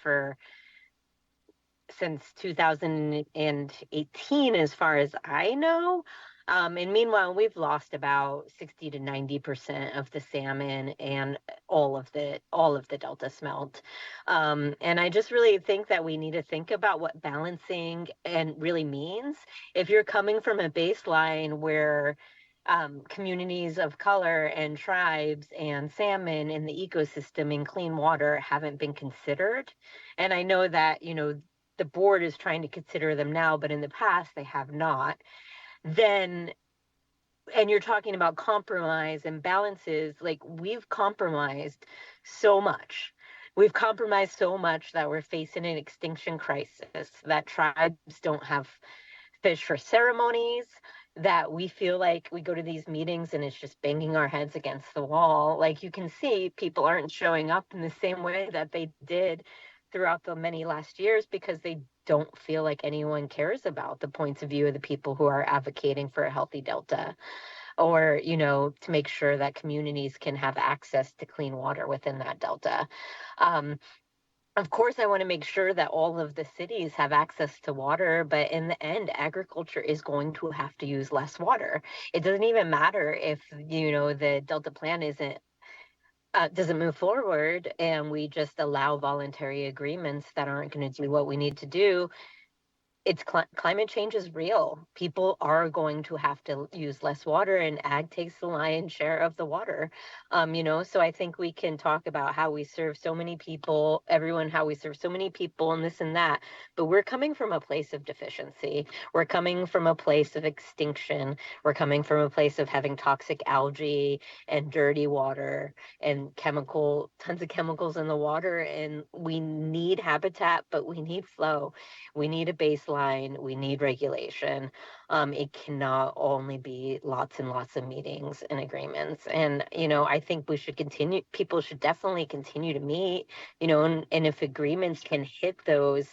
since 2018, as far as I know. And meanwhile, we've lost about 60 to 90% of the salmon and all of the Delta smelt. And I just really think that we need to think about what balancing and really means. If you're coming from a baseline where communities of color and tribes and salmon in the ecosystem and clean water haven't been considered. And I know that, you know, the board is trying to consider them now, but in the past they have not. Then, and you're talking about compromise and balances, like we've compromised so much. We've compromised so much that we're facing an extinction crisis, that tribes don't have fish for ceremonies, that we feel like we go to these meetings and it's just banging our heads against the wall. Like you can see, people aren't showing up in the same way that they did throughout the many last years because they don't feel like anyone cares about the points of view of the people who are advocating for a healthy Delta, or, you know, to make sure that communities can have access to clean water within that Delta. of course, I want to make sure that all of the cities have access to water, but in the end, agriculture is going to have to use less water. It doesn't even matter if, the Delta Plan doesn't move forward and we just allow voluntary agreements that aren't going to do what we need to do. It's climate change is real. People are going to have to use less water, and ag takes the lion's share of the water. So I think we can talk about how we serve so many people, how we serve so many people and this and that, but we're coming from a place of deficiency. We're coming from a place of extinction. We're coming from a place of having toxic algae and dirty water and tons of chemicals in the water. And we need habitat, but we need flow. We need a baseline. We need regulation. It cannot only be lots and lots of meetings and agreements. And, I think people should definitely continue to meet, and if agreements can hit those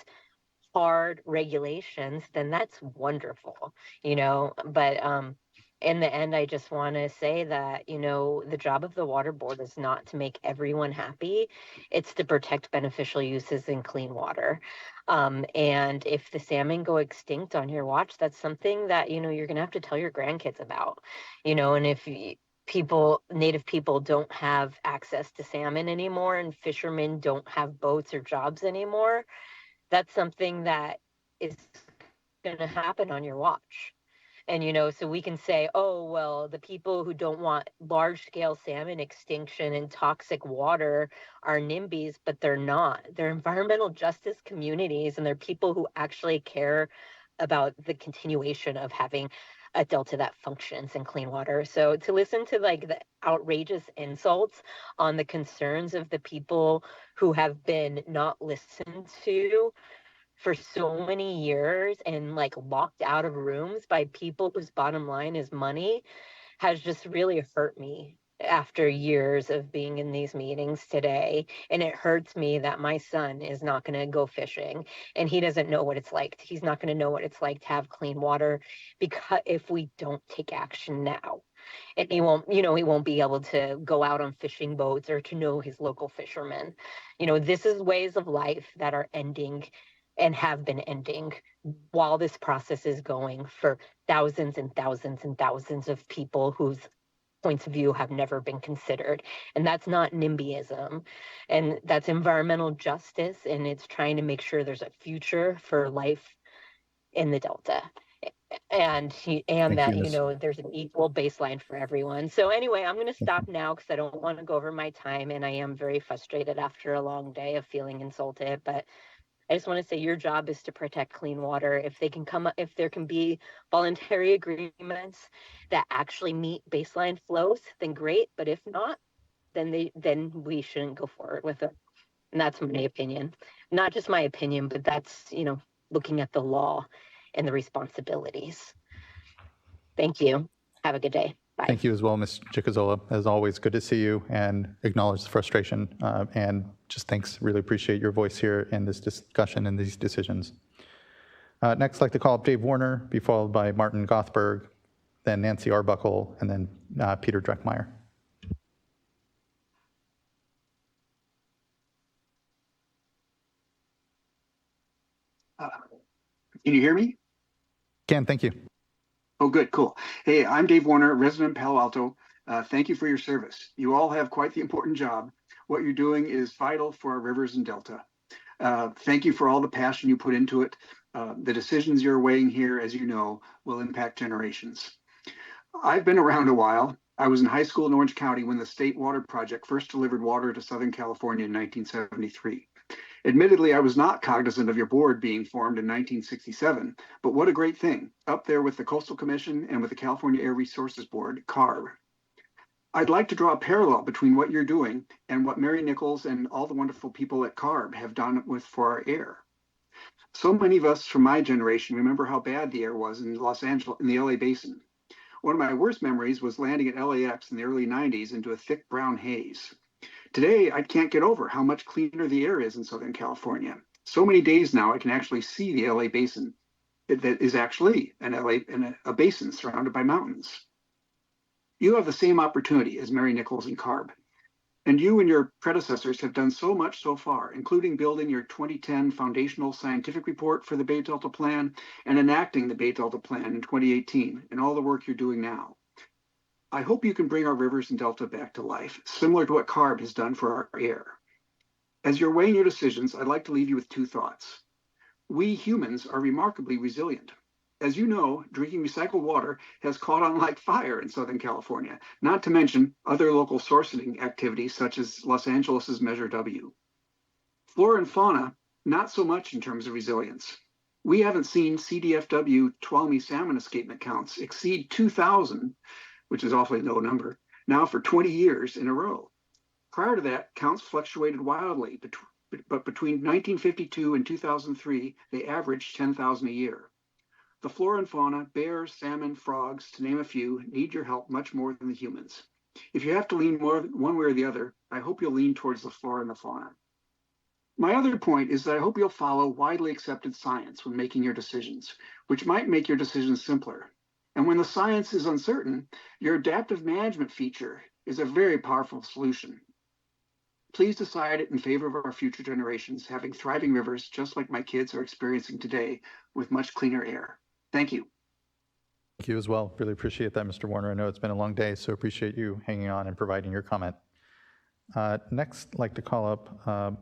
hard regulations, then that's wonderful, but in the end, I just want to say that, the job of the water board is not to make everyone happy. It's to protect beneficial uses in clean water. And if the salmon go extinct on your watch, that's something that, you're going to have to tell your grandkids about, and if native people don't have access to salmon anymore and fishermen don't have boats or jobs anymore, that's something that is going to happen on your watch. And, so we can say, oh, well, the people who don't want large scale salmon extinction and toxic water are NIMBYs, but they're not. They're environmental justice communities, and they're people who actually care about the continuation of having a delta that functions in clean water. So to listen to the outrageous insults on the concerns of the people who have been not listened to for so many years and locked out of rooms by people whose bottom line is money has just really hurt me after years of being in these meetings today. And it hurts me that my son is not going to go fishing, and he doesn't know what it's like. He's not going to know what it's like to have clean water, because if we don't take action now, and he won't be able to go out on fishing boats or to know his local fishermen. This is ways of life that are ending and have been ending while this process is going for thousands and thousands and thousands of people whose points of view have never been considered. And that's not NIMBYism, and that's environmental justice, and it's trying to make sure there's a future for life in the Delta. And that, there's an equal baseline for everyone. So anyway, I'm going to stop now because I don't want to go over my time, and I am very frustrated after a long day of feeling insulted, but I just want to say your job is to protect clean water. If there can be voluntary agreements that actually meet baseline flows, then great. But if not, then we shouldn't go forward with it. And that's my opinion. Not just my opinion, but that's, looking at the law and the responsibilities. Thank you. Have a good day. Bye. Thank you as well, Ms. Chicazola. As always, good to see you and acknowledge the frustration. And just thanks, really appreciate your voice here in this discussion and these decisions. Next, I'd like to call up Dave Warner, be followed by Martin Gothberg, then Nancy Arbuckle, and then Peter Dreckmeyer. Can you hear me? Can, thank you. Oh, good, cool. Hey, I'm Dave Warner, resident of Palo Alto. Thank you for your service. You all have quite the important job. What you're doing is vital for our rivers and Delta. Thank you for all the passion you put into it. The decisions you're weighing here, as you know, will impact generations. I've been around a while. I was in high school in Orange County when the State Water Project first delivered water to Southern California in 1973. Admittedly, I was not cognizant of your board being formed in 1967, but what a great thing, up there with the Coastal Commission and with the California Air Resources Board, CARB. I'd like to draw a parallel between what you're doing and what Mary Nichols and all the wonderful people at CARB have done for our air. So many of us from my generation remember how bad the air was in Los Angeles, in the LA basin. One of my worst memories was landing at LAX in the early 90s into a thick brown haze. Today, I can't get over how much cleaner the air is in Southern California. So many days now, I can actually see the LA basin. That is actually a basin surrounded by mountains. You have the same opportunity as Mary Nichols and CARB. And you and your predecessors have done so much so far, including building your 2010 foundational scientific report for the Bay Delta Plan and enacting the Bay Delta Plan in 2018, and all the work you're doing now. I hope you can bring our rivers and delta back to life, similar to what CARB has done for our air. As you're weighing your decisions, I'd like to leave you with two thoughts. We humans are remarkably resilient. As you know, drinking recycled water has caught on like fire in Southern California, not to mention other local sourcing activities such as Los Angeles's Measure W. Flora and fauna, not so much in terms of resilience. We haven't seen CDFW Tuolumne salmon escapement counts exceed 2,000, which is awfully low number, now for 20 years in a row. Prior to that, counts fluctuated wildly, but between 1952 and 2003, they averaged 10,000 a year. The flora and fauna, bears, salmon, frogs, to name a few, need your help much more than the humans. If you have to lean more one way or the other, I hope you'll lean towards the flora and the fauna. My other point is that I hope you'll follow widely accepted science when making your decisions, which might make your decisions simpler. And when the science is uncertain, your adaptive management feature is a very powerful solution. Please decide in favor of our future generations having thriving rivers just like my kids are experiencing today with much cleaner air. Thank you. Thank you as well. Really appreciate that, Mr. Warner. I know it's been a long day, so appreciate you hanging on and providing your comment. Next, I'd like to call up,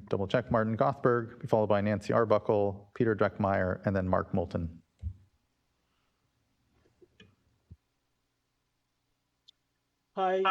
double check, Martin Gothberg, followed by Nancy Arbuckle, Peter Dreckmeyer, and then Mark Moulton. Hi,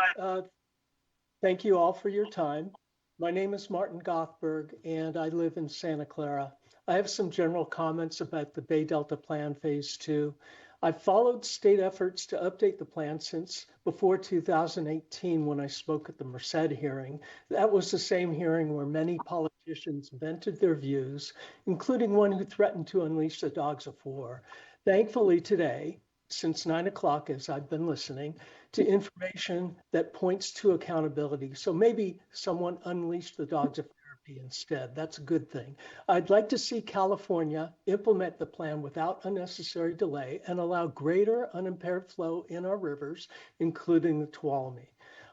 thank you all for your time. My name is Martin Gothberg, and I live in Santa Clara. I have some general comments about the Bay Delta Plan Phase 2. I've followed state efforts to update the plan since before 2018 when I spoke at the Merced hearing. That was the same hearing where many politicians vented their views, including one who threatened to unleash the dogs of war. Thankfully today, since 9 o'clock as I've been listening, to information that points to accountability. So maybe someone unleashed the dogs of therapy instead. That's a good thing. I'd like to see California implement the plan without unnecessary delay and allow greater unimpaired flow in our rivers, including the Tuolumne.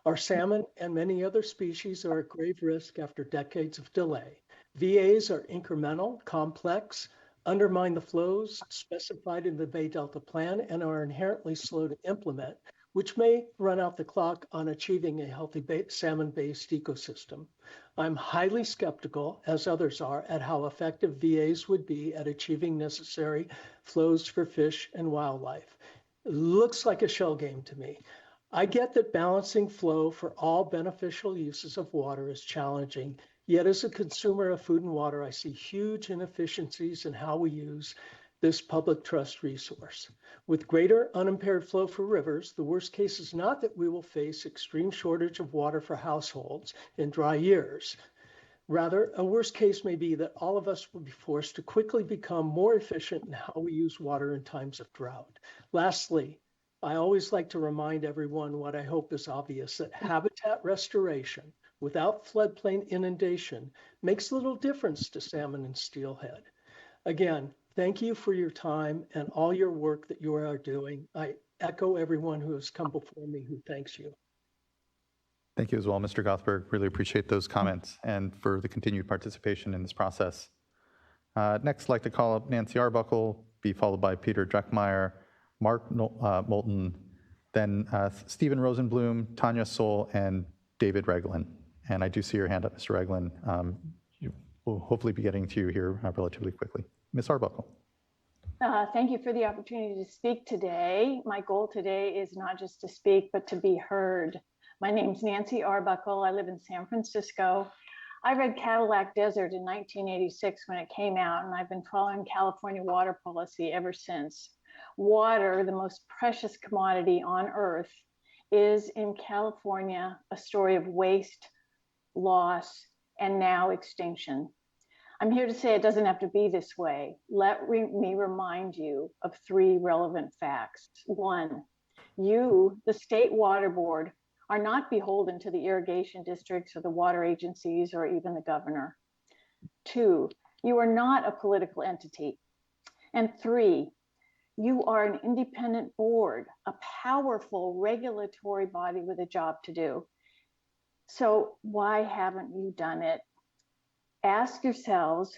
Our salmon and many other species are at grave risk after decades of delay. VAs are incremental, complex, undermine the flows specified in the Bay Delta Plan, and are inherently slow to implement, which may run out the clock on achieving a healthy salmon-based ecosystem. I'm highly skeptical, as others are, at how effective VAs would be at achieving necessary flows for fish and wildlife. It looks like a shell game to me. I get that balancing flow for all beneficial uses of water is challenging, yet as a consumer of food and water, I see huge inefficiencies in how we use this public trust resource. With greater unimpaired flow for rivers, the worst case is not that we will face extreme shortage of water for households in dry years. Rather, a worst case may be that all of us will be forced to quickly become more efficient in how we use water in times of drought. Lastly, I always like to remind everyone what I hope is obvious, that habitat restoration without floodplain inundation makes little difference to salmon and steelhead. Again, thank you for your time and all your work that you are doing. I echo everyone who has come before me who thanks you. Thank you as well, Mr. Gothberg. Really appreciate those comments and for the continued participation in this process. Next, I'd like to call up Nancy Arbuckle, be followed by Peter Dreckmeyer, Mark Moulton, then Stephen Rosenblum, Tanya Soul, and David Reglin. And I do see your hand up, Mr. Reglin. We'll hopefully be getting to you here relatively quickly. Ms. Arbuckle. Thank you for the opportunity to speak today. My goal today is not just to speak, but to be heard. My name's Nancy Arbuckle. I live in San Francisco. I read Cadillac Desert in 1986 when it came out, and I've been following California water policy ever since. Water, the most precious commodity on earth, is in California a story of waste, loss, and now extinction. I'm here to say it doesn't have to be this way. Let me remind you of 3 relevant facts. 1, you, the State Water Board, are not beholden to the irrigation districts or the water agencies or even the governor. 2, you are not a political entity. And 3, you are an independent board, a powerful regulatory body with a job to do. So why haven't you done it? Ask yourselves,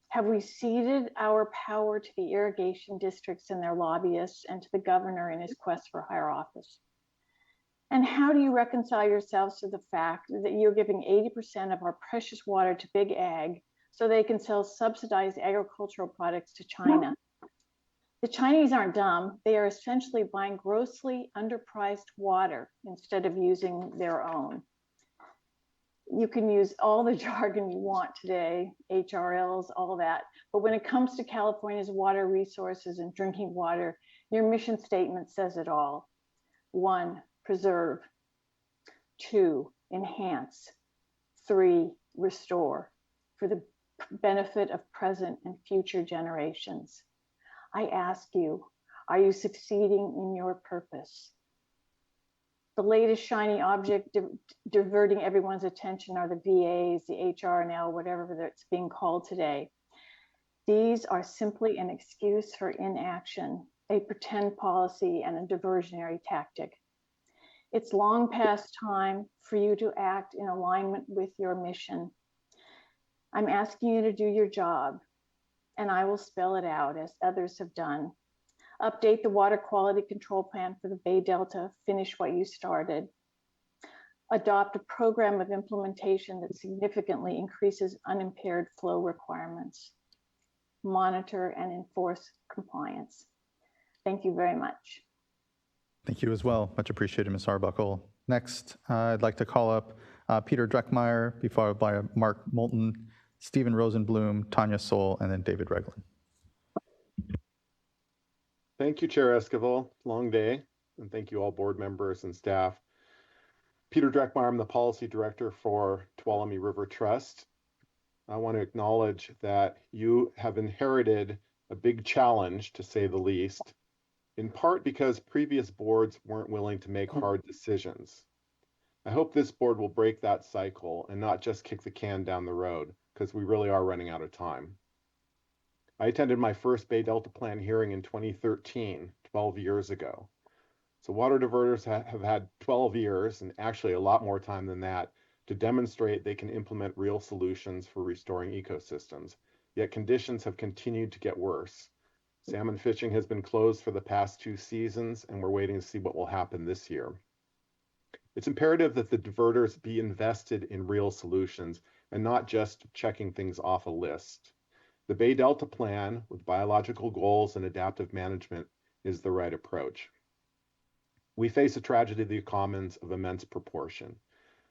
have we ceded our power to the irrigation districts and their lobbyists and to the governor in his quest for higher office? And how do you reconcile yourselves to the fact that you're giving 80% of our precious water to big ag so they can sell subsidized agricultural products to China? The Chinese aren't dumb. They are essentially buying grossly underpriced water instead of using their own. You can use all the jargon you want today, HRLs, all that. But when it comes to California's water resources and drinking water, your mission statement says it all. 1, preserve. 2, enhance. 3, restore for the benefit of present and future generations. I ask you, are you succeeding in your purpose? The latest shiny object diverting everyone's attention are the VAs, the HRNL, whatever it's being called today. These are simply an excuse for inaction, a pretend policy, and a diversionary tactic. It's long past time for you to act in alignment with your mission. I'm asking you to do your job, and I will spell it out as others have done. Update the water quality control plan for the Bay Delta, finish what you started. Adopt a program of implementation that significantly increases unimpaired flow requirements. Monitor and enforce compliance. Thank you very much. Thank you as well. Much appreciated, Ms. Arbuckle. Next, I'd like to call up Peter Dreckmeyer, be followed by Mark Moulton, Stephen Rosenblum, Tanya Soul, and then David Reglin. Thank you, Chair Esquivel. Long day. And thank you all board members and staff. Peter Dreckmeyer, I'm the Policy Director for Tuolumne River Trust. I want to acknowledge that you have inherited a big challenge, to say the least, in part because previous boards weren't willing to make hard decisions. I hope this board will break that cycle and not just kick the can down the road, because we really are running out of time. I attended my first Bay Delta Plan hearing in 2013, 12 years ago. So water diverters have had 12 years, and actually a lot more time than that, to demonstrate they can implement real solutions for restoring ecosystems. Yet conditions have continued to get worse. Salmon fishing has been closed for the past 2 seasons, and we're waiting to see what will happen this year. It's imperative that the diverters be invested in real solutions and not just checking things off a list. The Bay Delta Plan, with biological goals and adaptive management, is the right approach. We face a tragedy of the commons of immense proportion.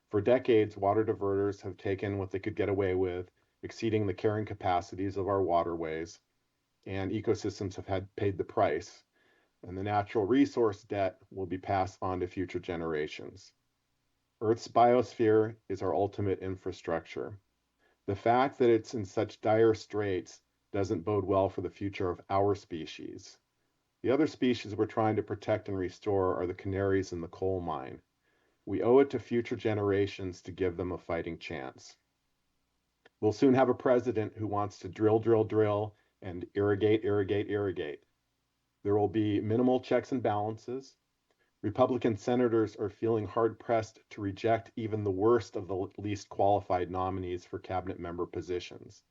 For decades, water diverters have taken what they could get away with, exceeding the carrying capacities of our waterways, and ecosystems have paid the price, and the natural resource debt will be passed on to future generations. Earth's biosphere is our ultimate infrastructure. The fact that it's in such dire straits doesn't bode well for the future of our species. The other species we're trying to protect and restore are the canaries in the coal mine. We owe it to future generations to give them a fighting chance. We'll soon have a president who wants to drill, drill, drill, and irrigate, irrigate, irrigate. There will be minimal checks and balances. Republican senators are feeling hard-pressed to reject even the worst of the least qualified nominees for cabinet member positions.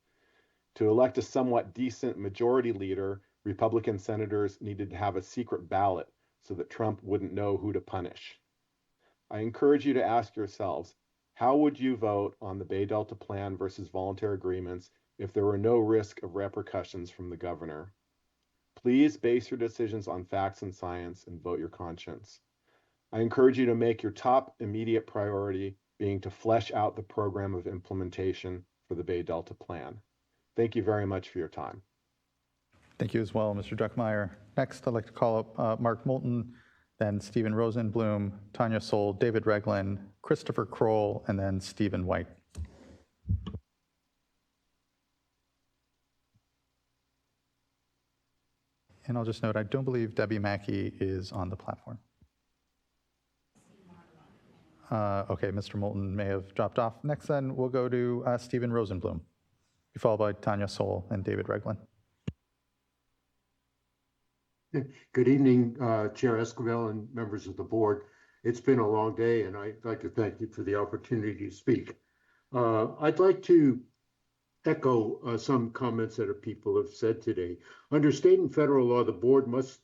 To elect a somewhat decent majority leader, Republican senators needed to have a secret ballot so that Trump wouldn't know who to punish. I encourage you to ask yourselves, how would you vote on the Bay Delta Plan versus voluntary agreements if there were no risk of repercussions from the governor? Please base your decisions on facts and science and vote your conscience. I encourage you to make your top immediate priority being to flesh out the program of implementation for the Bay Delta Plan. Thank you very much for your time. Thank you as well, Mr. Dreckmeyer. Next, I'd like to call up Mark Moulton, then Stephen Rosenblum, Tanya Soul, David Reglin, Christopher Kroll, and then Stephen White. And I'll just note, I don't believe Debbie Mackey is on the platform. Okay, Mr. Moulton may have dropped off. Next, then, we'll go to Stephen Rosenblum, followed by Tanya Soul and David Reglin. Good evening, Chair Esquivel and members of the board. It's been a long day, and I'd like to thank you for the opportunity to speak. I'd like to echo some comments that people have said today. Under state and federal law, the board must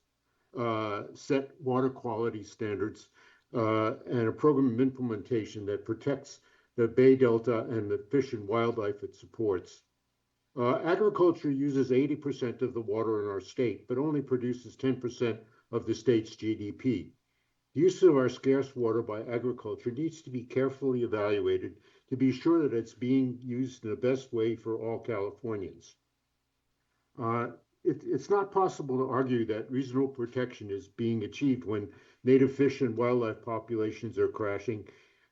set water quality standards and a program of implementation that protects the Bay Delta and the fish and wildlife it supports. Agriculture uses 80% of the water in our state, but only produces 10% of the state's GDP. The use of our scarce water by agriculture needs to be carefully evaluated to be sure that it's being used in the best way for all Californians. It's not possible to argue that reasonable protection is being achieved when native fish and wildlife populations are crashing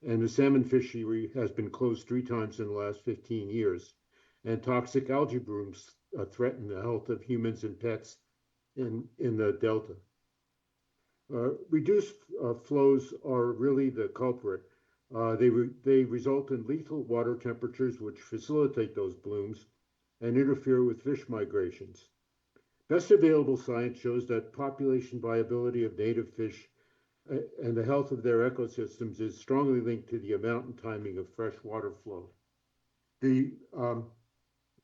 and the salmon fishery has been closed 3 times in the last 15 years, and toxic algae blooms threaten the health of humans and pets in the Delta. Reduced flows are really the culprit. They result in lethal water temperatures which facilitate those blooms and interfere with fish migrations. Best available science shows that population viability of native fish and the health of their ecosystems is strongly linked to the amount and timing of fresh water flow. The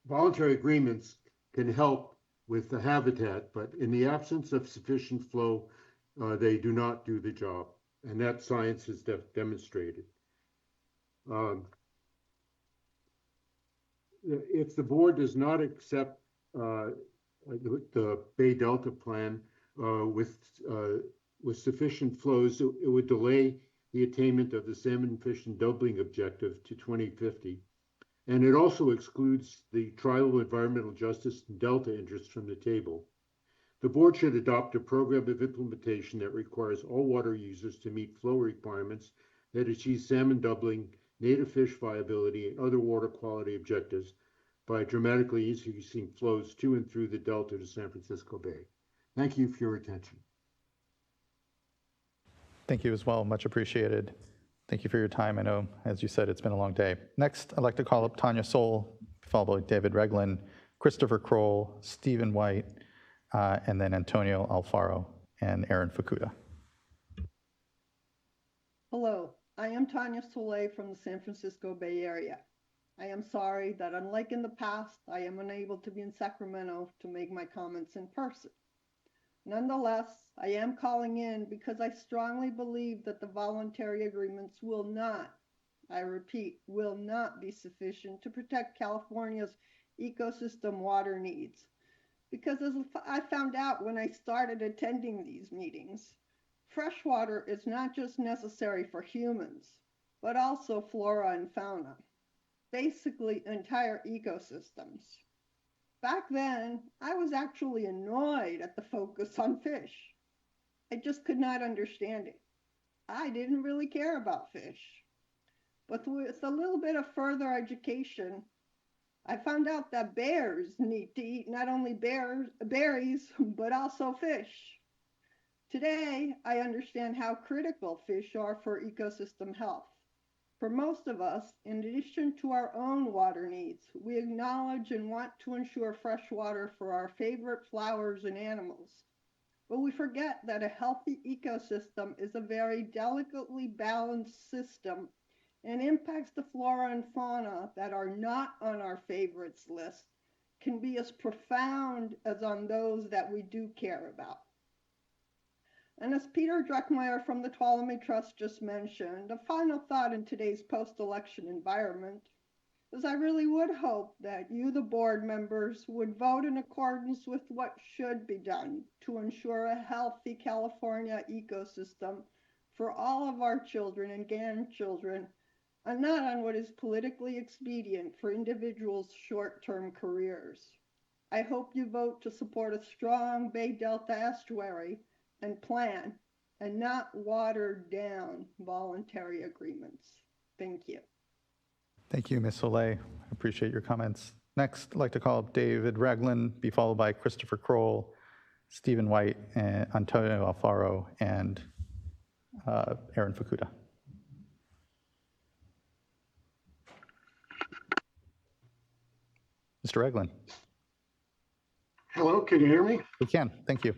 voluntary agreements can help with the habitat, but in the absence of sufficient flow, they do not do the job, and that science has demonstrated. If the board does not accept the Bay Delta plan with sufficient flows, it would delay the attainment of the salmon fish and doubling objective to 2050. And it also excludes the tribal environmental justice and Delta interests from the table. The board should adopt a program of implementation that requires all water users to meet flow requirements that achieve salmon doubling, native fish viability, and other water quality objectives by dramatically increasing flows to and through the Delta to San Francisco Bay. Thank you for your attention. Thank you as well, much appreciated. Thank you for your time. I know, as you said, it's been a long day. Next, I'd like to call up Tanya Soul, followed by David Reglin, Christopher Kroll, Stephen White, and then Antonio Alfaro and Aaron Fukuda. Hello, I am Tanya Soleil from the San Francisco Bay Area. I am sorry that unlike in the past, I am unable to be in Sacramento to make my comments in person. Nonetheless, I am calling in because I strongly believe that the voluntary agreements will not, I repeat, will not be sufficient to protect California's ecosystem water needs. Because as I found out when I started attending these meetings, fresh water is not just necessary for humans, but also flora and fauna, basically entire ecosystems. Back then, I was actually annoyed at the focus on fish. I just could not understand it. I didn't really care about fish. But with a little bit of further education, I found out that bears need to eat not only berries, but also fish. Today, I understand how critical fish are for ecosystem health. For most of us, in addition to our own water needs, we acknowledge and want to ensure fresh water for our favorite flowers and animals. But we forget that a healthy ecosystem is a very delicately balanced system and impacts the flora and fauna that are not on our favorites list can be as profound as on those that we do care about. And as Peter Druckmeyer from the Tuolumne Trust just mentioned, a final thought in today's post-election environment is I really would hope that you, the board members, would vote in accordance with what should be done to ensure a healthy California ecosystem for all of our children and grandchildren, and not on what is politically expedient for individuals' short-term careers. I hope you vote to support a strong Bay Delta estuary and plan, and not watered down voluntary agreements. Thank you. Thank you, Ms. Soleil. I appreciate your comments. Next, I'd like to call up David Reglin, be followed by Christopher Kroll, Stephen White, and Antonio Alfaro, and Aaron Fukuda. Mr. Reglin. Hello, can you hear me? We can, thank you.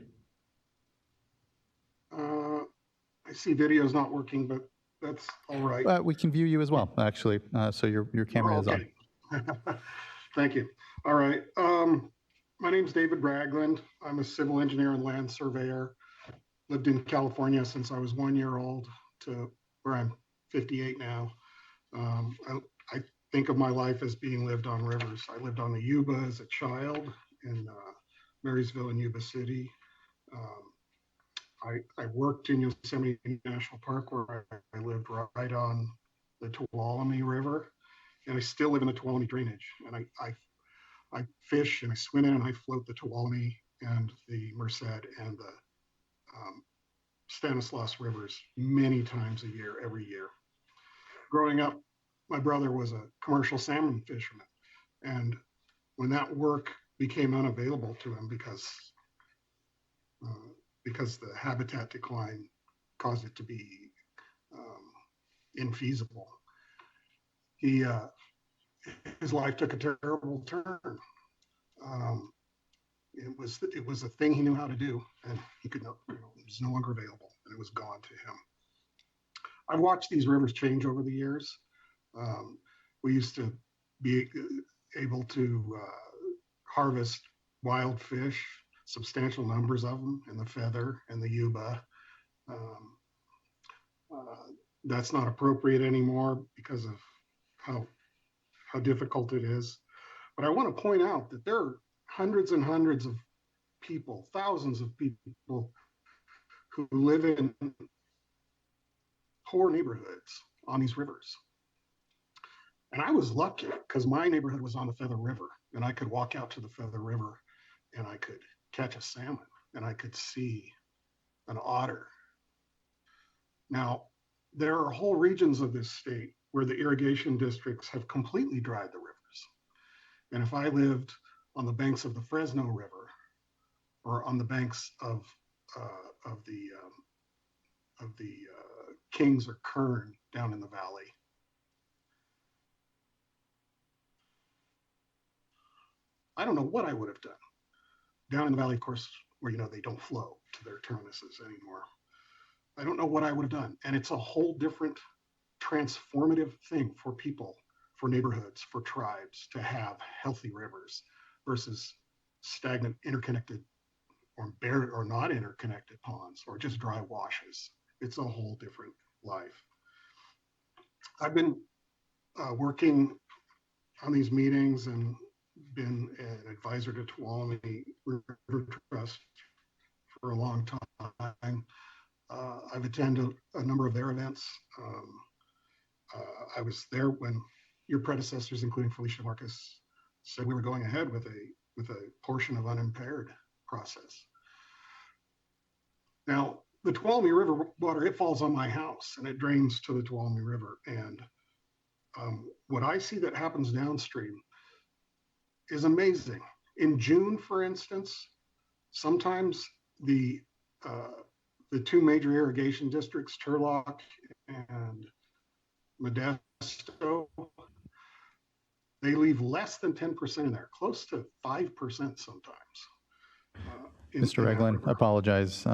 I see video's not working, but that's all right. We can view you as well, actually. So your camera is on. Thank you. All right. My name's David Ragland. I'm a civil engineer and land surveyor. Lived in California since I was 1 year old to where I'm 58 now. I think of my life as being lived on rivers. I lived on the Yuba as a child in Marysville and Yuba City. I worked in Yosemite National Park where I lived right on the Tuolumne River, and I still live in the Tuolumne drainage. And I fish and I swim in and I float the Tuolumne and the Merced and the Stanislaus rivers many times a year, every year. Growing up, my brother was a commercial salmon fisherman, and when that work became unavailable to him because the habitat decline caused it to be infeasible, his life took a terrible turn. It was a thing he knew how to do, and he could not, it was no longer available, and it was gone to him. I've watched these rivers change over the years. We used to be able to harvest wild fish, substantial numbers of them in the Feather and the Yuba. That's not appropriate anymore because of how difficult it is. But I want to point out that there are hundreds and hundreds of people, thousands of people who live in poor neighborhoods on these rivers. And I was lucky because my neighborhood was on the Feather River, and I could walk out to the Feather River and I could catch a salmon and I could see an otter. Now, there are whole regions of this state where the irrigation districts have completely dried the rivers. And if I lived on the banks of the Fresno River or on the banks of the Kings or Kern down in the valley, I don't know what I would have done. Down in the valley, of course, where they don't flow to their terminuses anymore. I don't know what I would have done. And it's a whole different transformative thing for people, for neighborhoods, for tribes to have healthy rivers versus stagnant, interconnected, or not interconnected ponds, or just dry washes. It's a whole different life. I've been working on these meetings and been an advisor to Tuolumne River Trust for a long time. I've attended a number of their events. I was there when your predecessors, including Felicia Marcus, said we were going ahead with a portion of unimpaired process. Now, the Tuolumne River water, it falls on my house and it drains to the Tuolumne River. And what I see that happens downstream is amazing. In June, for instance, sometimes the two major irrigation districts, Turlock and Modesto, they leave less than 10% in there, close to 5% sometimes. Mr. Ragland, apologize.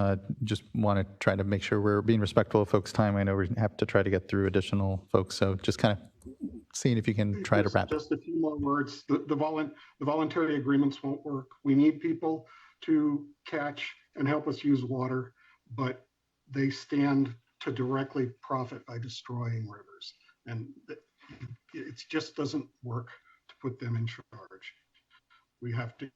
Just want to try to make sure we're being respectful of folks' time. I know we have to try to get through additional folks, so just kind of seeing if you can try to wrap. Just a few more words. The voluntary agreements won't work. We need people to catch and help us use water, but they stand to directly profit by destroying rivers. And it just doesn't work to put them in charge. We have to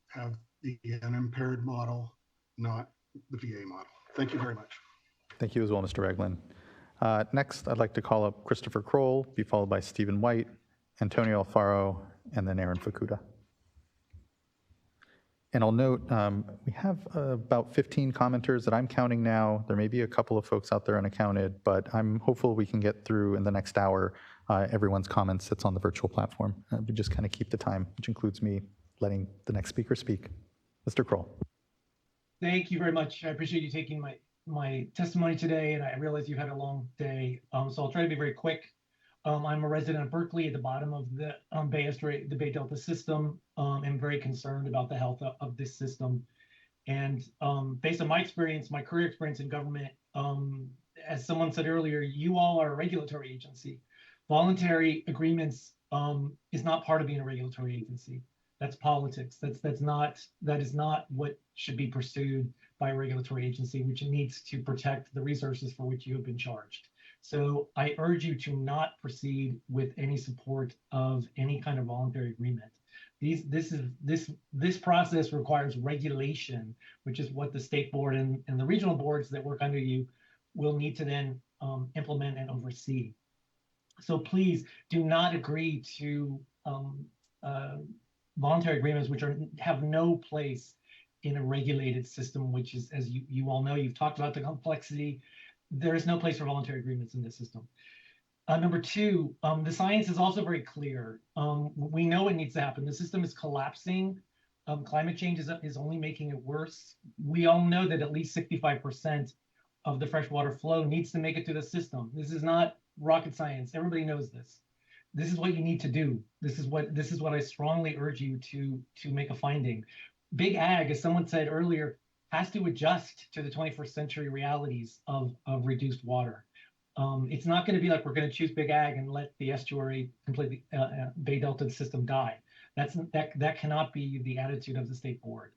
have the unimpaired model, not the VA model. Thank you very much. Thank you as well, Mr. Ragland. Next, I'd like to call up Christopher Kroll, be followed by Stephen White, Antonio Alfaro, and then Aaron Fukuda. And I'll note, we have about 15 commenters that I'm counting now. There may be a couple of folks out there unaccounted, but I'm hopeful we can get through in the next hour everyone's comments that's on the virtual platform. We just kind of keep the time, which includes me letting the next speaker speak. Mr. Kroll. Thank you very much. I appreciate you taking my testimony today, and I realize you had a long day, so I'll try to be very quick. I'm a resident of Berkeley at the bottom of the the Bay Delta system. I'm very concerned about the health of this system. And based on my experience, my career experience in government, as someone said earlier, you all are a regulatory agency. Voluntary agreements is not part of being a regulatory agency. That's politics. That is not what should be pursued by a regulatory agency, which needs to protect the resources for which you have been charged. So I urge you to not proceed with any support of any kind of voluntary agreement. This process requires regulation, which is what the state board and the regional boards that work under you will need to then implement and oversee. So please do not agree to voluntary agreements which have no place in a regulated system, which is, as you all know, you've talked about the complexity. There is no place for voluntary agreements in this system. Number two, the science is also very clear. We know what needs to happen. The system is collapsing. Climate change is only making it worse. We all know that at least 65% of the freshwater flow needs to make it through the system. This is not rocket science. Everybody knows this. This is what you need to do. This is what I strongly urge you to make a finding. Big Ag, as someone said earlier, has to adjust to the 21st century realities of reduced water. It's not going to be like we're going to choose Big Ag and let the estuary completely Bay Delta system die. That cannot be the attitude of the state board.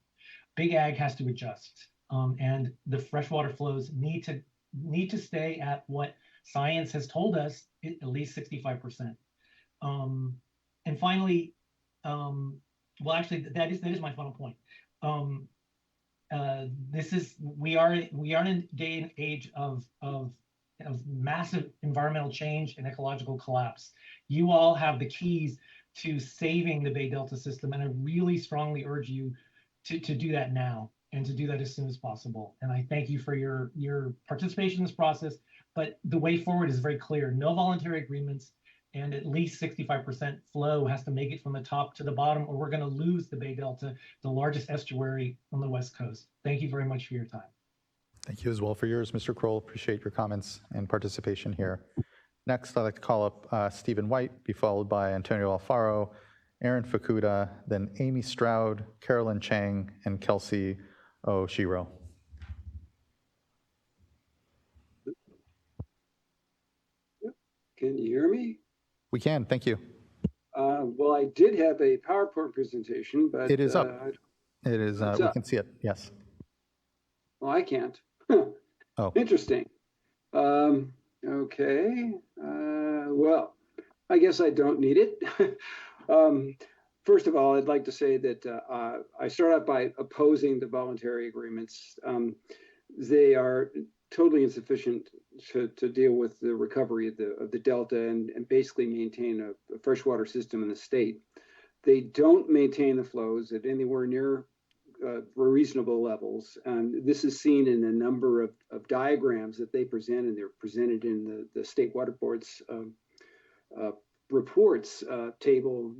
Big Ag has to adjust, and the freshwater flows need to stay at what science has told us, at least 65%. And finally, well, actually, that is my final point. We are in a day and age of massive environmental change and ecological collapse. You all have the keys to saving the Bay Delta system, and I really strongly urge you to do that now and to do that as soon as possible. And I thank you for your participation in this process, but the way forward is very clear. No voluntary agreements, and at least 65% flow has to make it from the top to the bottom, or we're going to lose the Bay Delta, the largest estuary on the West Coast. Thank you very much for your time. Thank you as well for yours, Mr. Kroll. Appreciate your comments and participation here. Next, I'd like to call up Stephen White, be followed by Antonio Alfaro, Aaron Fukuda, then Amy Stroud, Carolyn Chang, and Kelsey Oshiro. Can you hear me? We can, thank you. Well, I did have a PowerPoint presentation, but it is up. It is, we can see it, yes. Well, I can't. Oh. Interesting. Okay. Well, I guess I don't need it. First of all, I'd like to say that I start out by opposing the voluntary agreements. They are totally insufficient to deal with the recovery of the Delta and basically maintain a freshwater system in the state. They don't maintain the flows at anywhere near reasonable levels. This is seen in a number of diagrams that they present, and they're presented in the State Water Board's reports. Table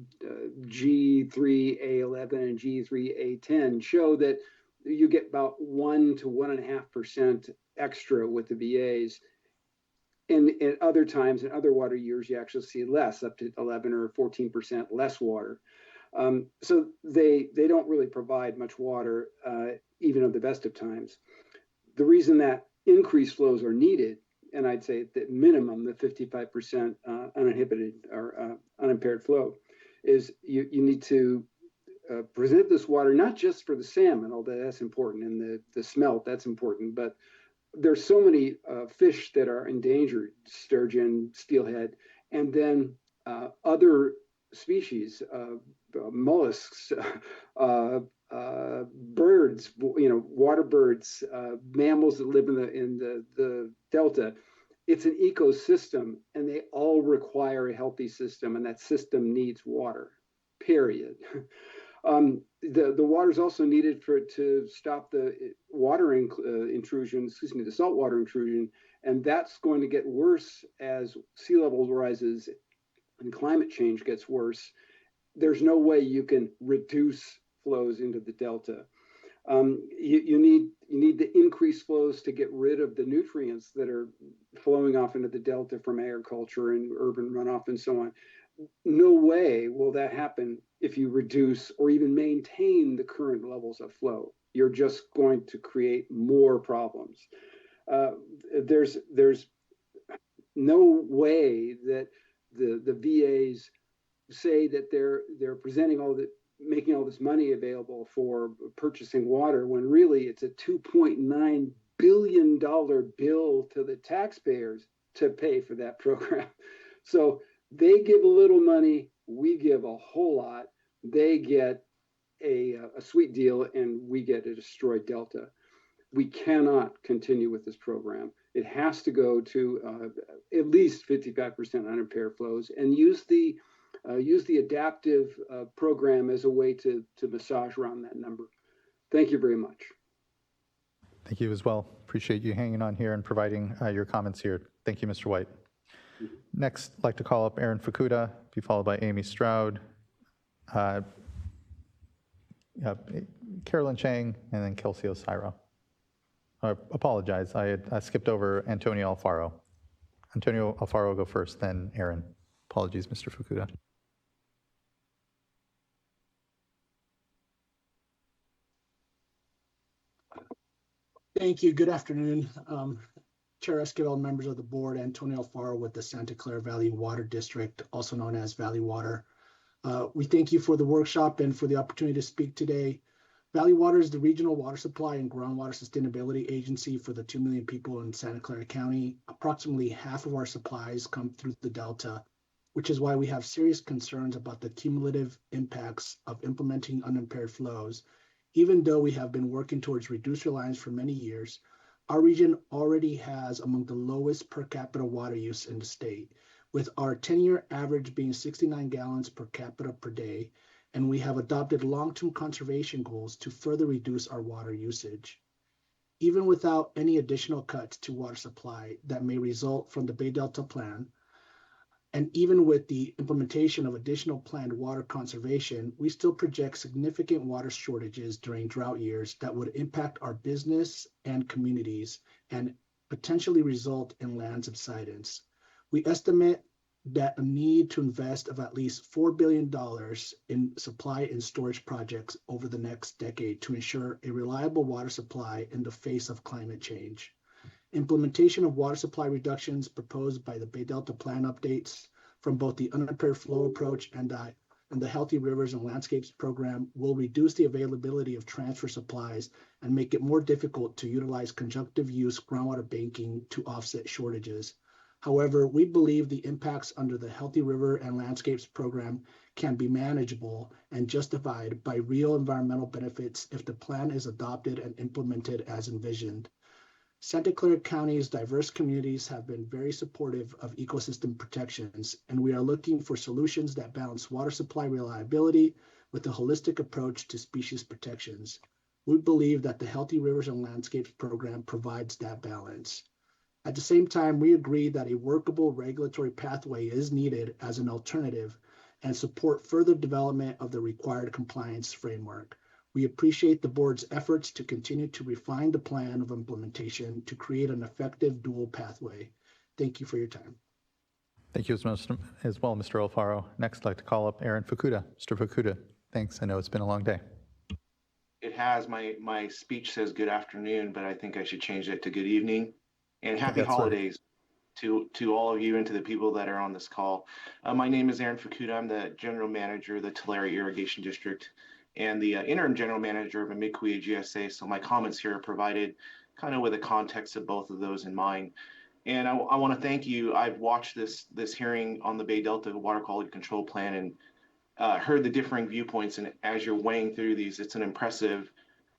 G3A11 and G3A10 show that you get about 1 to 1.5% extra with the VAs. And at other times, in other water years, you actually see less, up to 11 or 14% less water. So they don't really provide much water, even at the best of times. The reason that increased flows are needed, and I'd say at minimum the 55% uninhibited or unimpaired flow, is you need to present this water not just for the salmon, although that's important, and the smelt, that's important, but there's so many fish that are endangered, sturgeon, steelhead, and then other species, mollusks, birds, water birds, mammals that live in the Delta. It's an ecosystem, and they all require a healthy system, and that system needs water, period. The water is also needed to stop the water intrusion, the saltwater intrusion, and that's going to get worse as sea level rises and climate change gets worse. There's no way you can reduce flows into the Delta. You need the increased flows to get rid of the nutrients that are flowing off into the Delta from agriculture and urban runoff and so on. No way will that happen if you reduce or even maintain the current levels of flow. You're just going to create more problems. there's no way that the VAs say that they're presenting making all this money available for purchasing water when really it's a $2.9 billion bill to the taxpayers to pay for that program. So they give a little money, we give a whole lot. They get a sweet deal and we get a destroyed delta. We cannot continue with this program. It has to go to at least 55% unimpaired flows and use the adaptive program as a way to massage around that number. Thank you very much. Thank you as well. Appreciate you hanging on here and providing your comments here. Thank you, Mr. White. Next, I'd like to call up Aaron Fukuda, be followed by Amy Stroud, Carolyn Chang, and then Kelsey Osiro. I apologize, I skipped over Antonio Alfaro. Antonio Alfaro will go first, then Aaron. Apologies, Mr. Fukuda. Thank you. Good afternoon. Chair Esquivel, members of the board, Antonio Alfaro with the Santa Clara Valley Water District, also known as Valley Water. We thank you for the workshop and for the opportunity to speak today. Valley Water is the regional water supply and groundwater sustainability agency for the 2 million people in Santa Clara County. Approximately half of our supplies come through the Delta, which is why we have serious concerns about the cumulative impacts of implementing unimpaired flows. Even though we have been working towards reduced reliance for many years, our region already has among the lowest per capita water use in the state, with our 10-year average being 69 gallons per capita per day, and we have adopted long-term conservation goals to further reduce our water usage. Even without any additional cuts to water supply that may result from the Bay Delta Plan, and even with the implementation of additional planned water conservation, we still project significant water shortages during drought years that would impact our business and communities and potentially result in land subsidence. We estimate that a need to invest of at least $4 billion in supply and storage projects over the next decade to ensure a reliable water supply in the face of climate change. Implementation of water supply reductions proposed by the Bay Delta Plan updates from both the unimpaired flow approach and the Healthy Rivers and Landscapes program will reduce the availability of transfer supplies and make it more difficult to utilize conjunctive use groundwater banking to offset shortages. However, we believe the impacts under the Healthy River and Landscapes program can be manageable and justified by real environmental benefits if the plan is adopted and implemented as envisioned. Santa Clara County's diverse communities have been very supportive of ecosystem protections, and we are looking for solutions that balance water supply reliability with a holistic approach to species protections. We believe that the Healthy Rivers and Landscapes program provides that balance. At the same time, we agree that a workable regulatory pathway is needed as an alternative and support further development of the required compliance framework. We appreciate the board's efforts to continue to refine the plan of implementation to create an effective dual pathway. Thank you for your time. Thank you as well, Mr. Alfaro. Next, I'd like to call up Aaron Fukuda. Mr. Fukuda, thanks. I know it's been a long day. It has. My speech says good afternoon, but I think I should change it to good evening. And happy holidays to all of you and to the people that are on this call. My name is Aaron Fukuda. I'm the General Manager of the Tulare Irrigation District and the interim general manager of Amikuya GSA. So my comments here are provided kind of with the context of both of those in mind. And I want to thank you. I've watched this hearing on the Bay Delta Water Quality Control Plan and heard the differing viewpoints. And as you're weighing through these, it's an impressive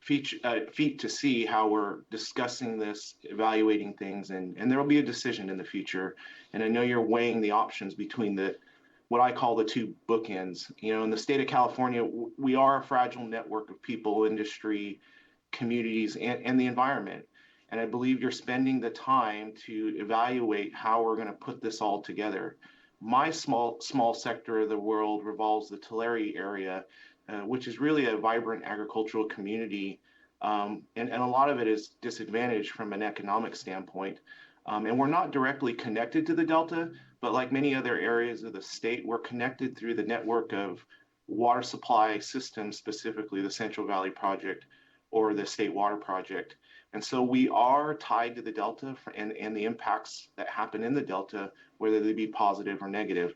feat to see how we're discussing this, evaluating things, and there will be a decision in the future. And I know you're weighing the options between what I call the two bookends. You know, in the state of California, we are a fragile network of people, industry, communities, and the environment. And I believe you're spending the time to evaluate how we're going to put this all together. My small sector of the world revolves the Tulare area, which is really a vibrant agricultural community. And a lot of it is disadvantaged from an economic standpoint. And we're not directly connected to the Delta, but like many other areas of the state, we're connected through the network of water supply systems, specifically the Central Valley Project or the State Water Project. And so we are tied to the Delta and the impacts that happen in the Delta, whether they be positive or negative.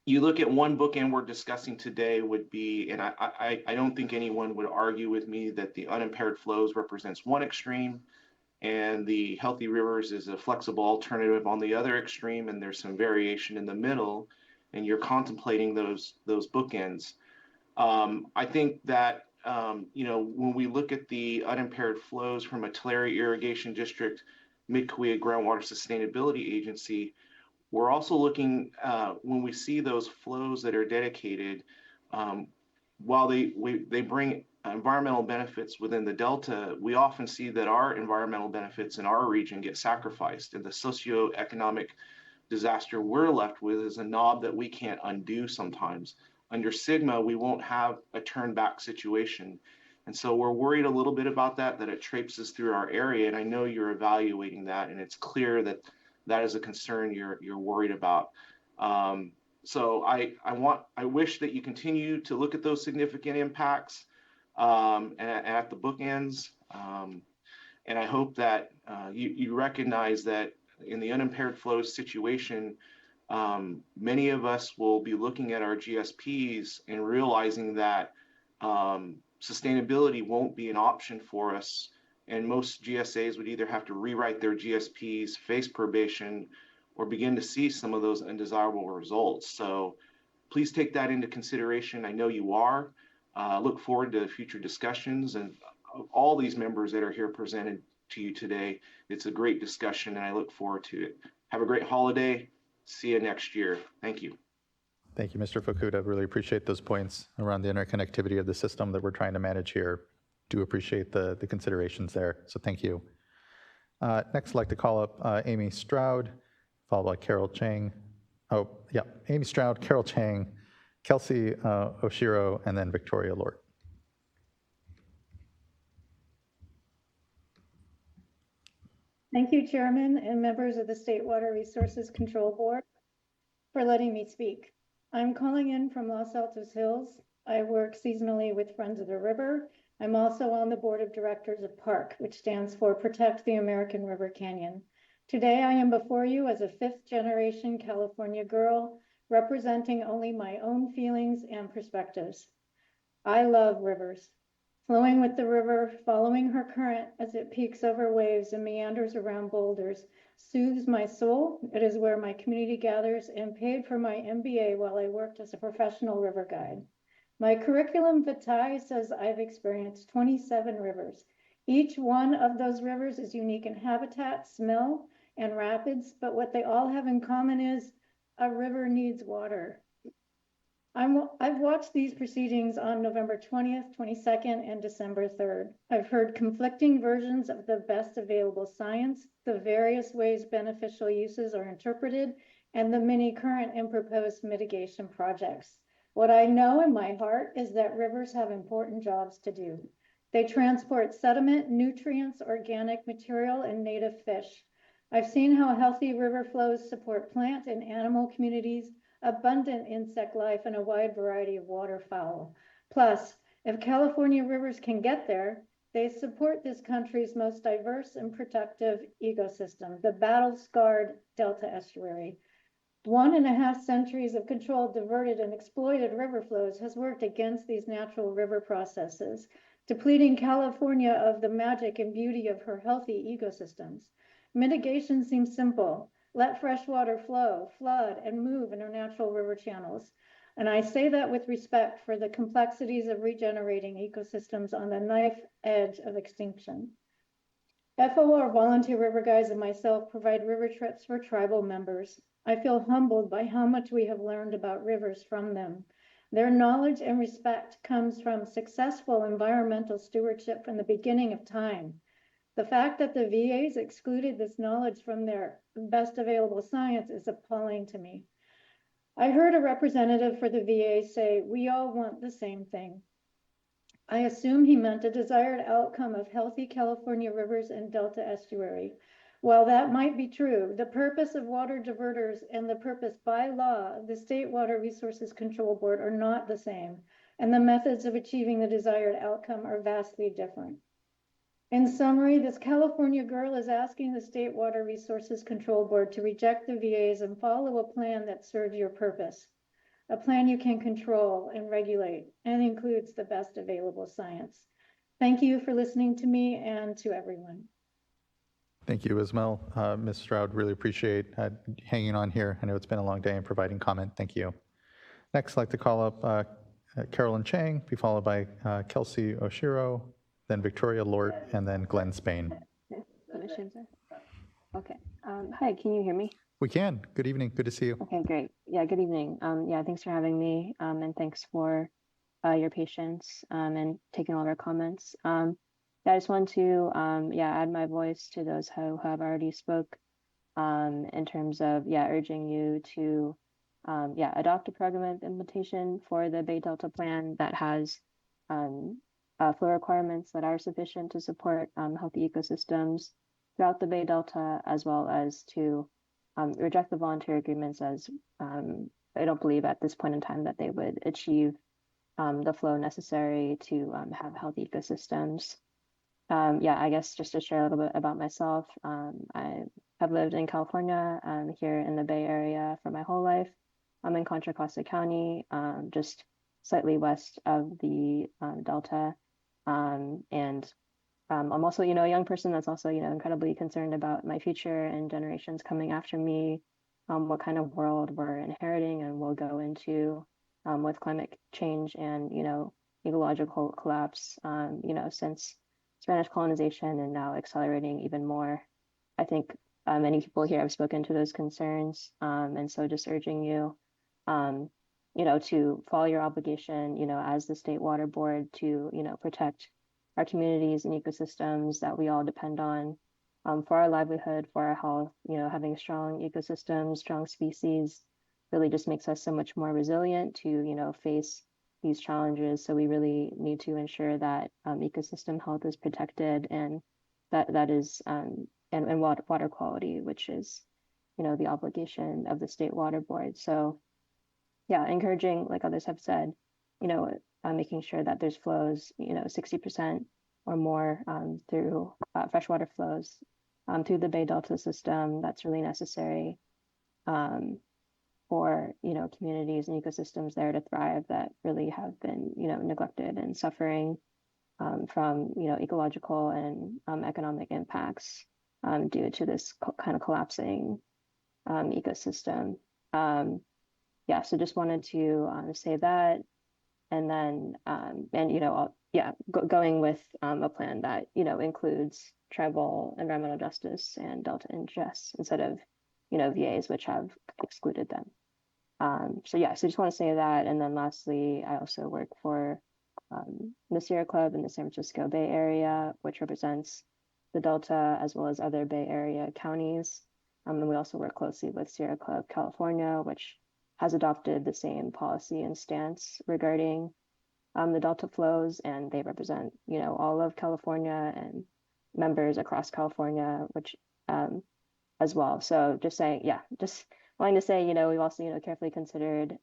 You look at one bookend we're discussing today would be, and I don't think anyone would argue with me that the unimpaired flows represents one extreme and the healthy rivers is a flexible alternative on the other extreme, and there's some variation in the middle, and you're contemplating those bookends. I think that when we look at the unimpaired flows from a Tulare Irrigation District, Mid-Cahuilla Groundwater Sustainability Agency, we're also looking, when we see those flows that are dedicated, while they bring environmental benefits within the Delta, we often see that our environmental benefits in our region get sacrificed, and the socioeconomic disaster we're left with is a knob that we can't undo sometimes. Under Sigma, we won't have a turn back situation. And so we're worried a little bit about that it traipses through our area. And I know you're evaluating that, and it's clear that that is a concern you're worried about. So I wish that you continue to look at those significant impacts and at the bookends. And I hope that you recognize that in the unimpaired flow situation, many of us will be looking at our GSPs and realizing that sustainability won't be an option for us. And most GSAs would either have to rewrite their GSPs, face probation, or begin to see some of those undesirable results. So please take that into consideration. I know you are. Look forward to future discussions, and all these members that are here presented to you today. It's a great discussion, and I look forward to it. Have a great holiday. See you next year. Thank you. Thank you, Mr. Fukuda. Really appreciate those points around the interconnectivity of the system that we're trying to manage here. Do appreciate the considerations there, so thank you. Next, I'd like to call up Amy Stroud, followed by Carol Chang. Oh, yeah, Amy Stroud, Carol Chang, Kelsey Oshiro, and then Victoria Lort. Thank you, Chairman and members of the State Water Resources Control Board, for letting me speak. I'm calling in from Los Altos Hills. I work seasonally with Friends of the River. I'm also on the board of directors of PARC, which stands for Protect the American River Canyon. Today, I am before you as a fifth-generation California girl, representing only my own feelings and perspectives. I love rivers. Flowing with the river, following her current as it peaks over waves and meanders around boulders, soothes my soul. It is where my community gathers and paid for my MBA while I worked as a professional river guide. My curriculum vitae says I've experienced 27 rivers. Each one of those rivers is unique in habitat, smell, and rapids, but what they all have in common is a river needs water. I've watched these proceedings on November 20th, 22nd, and December 3rd. I've heard conflicting versions of the best available science, the various ways beneficial uses are interpreted, and the many current and proposed mitigation projects. What I know in my heart is that rivers have important jobs to do. They transport sediment, nutrients, organic material, and native fish. I've seen how healthy river flows support plant and animal communities, abundant insect life, and a wide variety of waterfowl. Plus, if California rivers can get there, they support this country's most diverse and protective ecosystem, the battle-scarred Delta estuary. 1.5 centuries of controlled, diverted, and exploited river flows has worked against these natural river processes, depleting California of the magic and beauty of her healthy ecosystems. Mitigation seems simple. Let fresh water flow, flood, and move in our natural river channels. And I say that with respect for the complexities of regenerating ecosystems on the knife edge of extinction. FOR volunteer river guides and myself provide river trips for tribal members. I feel humbled by how much we have learned about rivers from them. Their knowledge and respect comes from successful environmental stewardship from the beginning of time. The fact that the VAs excluded this knowledge from their best available science is appalling to me. I heard a representative for the VA say, "We all want the same thing." I assume he meant a desired outcome of healthy California rivers and Delta estuary. While that might be true, the purpose of water diverters and the purpose by law of the State Water Resources Control Board are not the same, and the methods of achieving the desired outcome are vastly different. In summary, this California girl is asking the State Water Resources Control Board to reject the VAs and follow a plan that serves your purpose. A plan you can control and regulate and includes the best available science. Thank you for listening to me and to everyone. Thank you, Ismail. Ms. Stroud, really appreciate hanging on here. I know it's been a long day and providing comment. Thank you. Next, I'd like to call up Carolyn Chang, be followed by Kelsey Oshiro, then Victoria Lort, and then Glenn Spain. Okay. Hi, can you hear me? We can. Good evening. Good to see you. Okay, great. Yeah, good evening. Yeah, thanks for having me, and thanks for your patience and taking all of our comments. Yeah, I just want to add my voice to those who have already spoke in terms of urging you to adopt a program of implementation for the Bay Delta Plan that has flow requirements that are sufficient to support healthy ecosystems throughout the Bay Delta, as well as to reject the voluntary agreements, as I don't believe at this point in time that they would achieve the flow necessary to have healthy ecosystems. I guess just to share a little bit about myself, I have lived in California, here in the Bay Area for my whole life. I'm in Contra Costa County, just slightly west of the Delta. I'm also, a young person that's also, incredibly concerned about my future and generations coming after me, what kind of world we're inheriting and will go into with climate change and, ecological collapse, since Spanish colonization and now accelerating even more. I think many people here have spoken to those concerns. And so just urging you, to follow your obligation, as the State Water Board to, protect our communities and ecosystems that we all depend on for our livelihood, for our health. Having strong ecosystems, strong species really just makes us so much more resilient to, face these challenges. So we really need to ensure that ecosystem health is protected, and that is and water quality, which is, the obligation of the State Water Board. So encouraging, like others have said, making sure that there's flows, 60% or more through freshwater flows through the Bay Delta system. That's really necessary for, communities and ecosystems there to thrive that really have been, neglected and suffering from, ecological and economic impacts due to this kind of collapsing ecosystem. So just wanted to say that. And then, going with a plan that, includes tribal environmental justice and Delta interests instead of, VAs, which have excluded them. So just want to say that. And then lastly, I also work for the Sierra Club in the San Francisco Bay Area, which represents the Delta as well as other Bay Area counties. And we also work closely with Sierra Club California, which has adopted the same policy and stance regarding the Delta flows, and they represent, all of California and members across California, which as well. So just wanting to say, we've also, carefully considered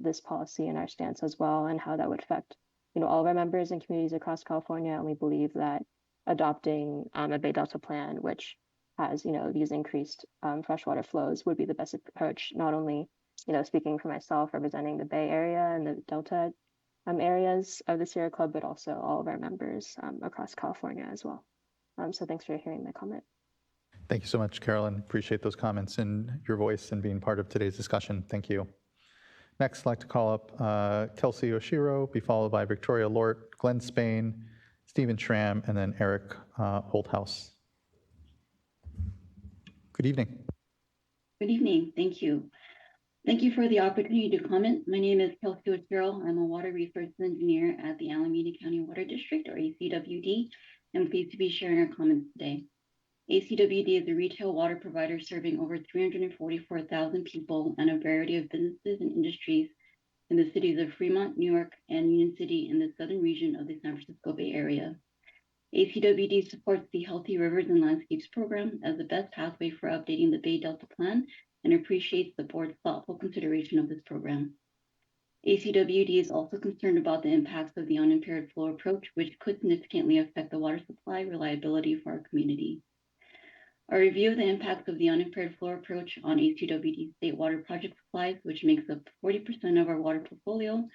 this policy and our stance as well, and how that would affect, all of our members and communities across California. And we believe that adopting a Bay Delta plan, which has, these increased freshwater flows, would be the best approach, not only speaking for myself, representing the Bay Area and the Delta areas of the Sierra Club, but also all of our members across California as well. So thanks for hearing my comment. Thank you so much, Carolyn. Appreciate those comments and your voice and being part of today's discussion. Thank you. Next, I'd like to call up Kelsey Oshiro, be followed by Victoria Lort, Glenn Spain, Stephen Schramm, and then Eric Holthouse. Good evening. Good evening. Thank you. Thank you for the opportunity to comment. My name is Kelsey Oshiro. I'm a water resources engineer at the Alameda County Water District, or ACWD. I'm pleased to be sharing our comments today. ACWD is a retail water provider serving over 344,000 people and a variety of businesses and industries in the cities of Fremont, New York, and Union City in the southern region of the San Francisco Bay Area. ACWD supports the Healthy Rivers and Landscapes program as the best pathway for updating the Bay Delta Plan and appreciates the board's thoughtful consideration of this program. ACWD is also concerned about the impacts of the unimpaired flow approach, which could significantly affect the water supply reliability for our community. A review of the impacts of the unimpaired flow approach on ACWD state water project supplies, which makes up 40% of our water portfolio,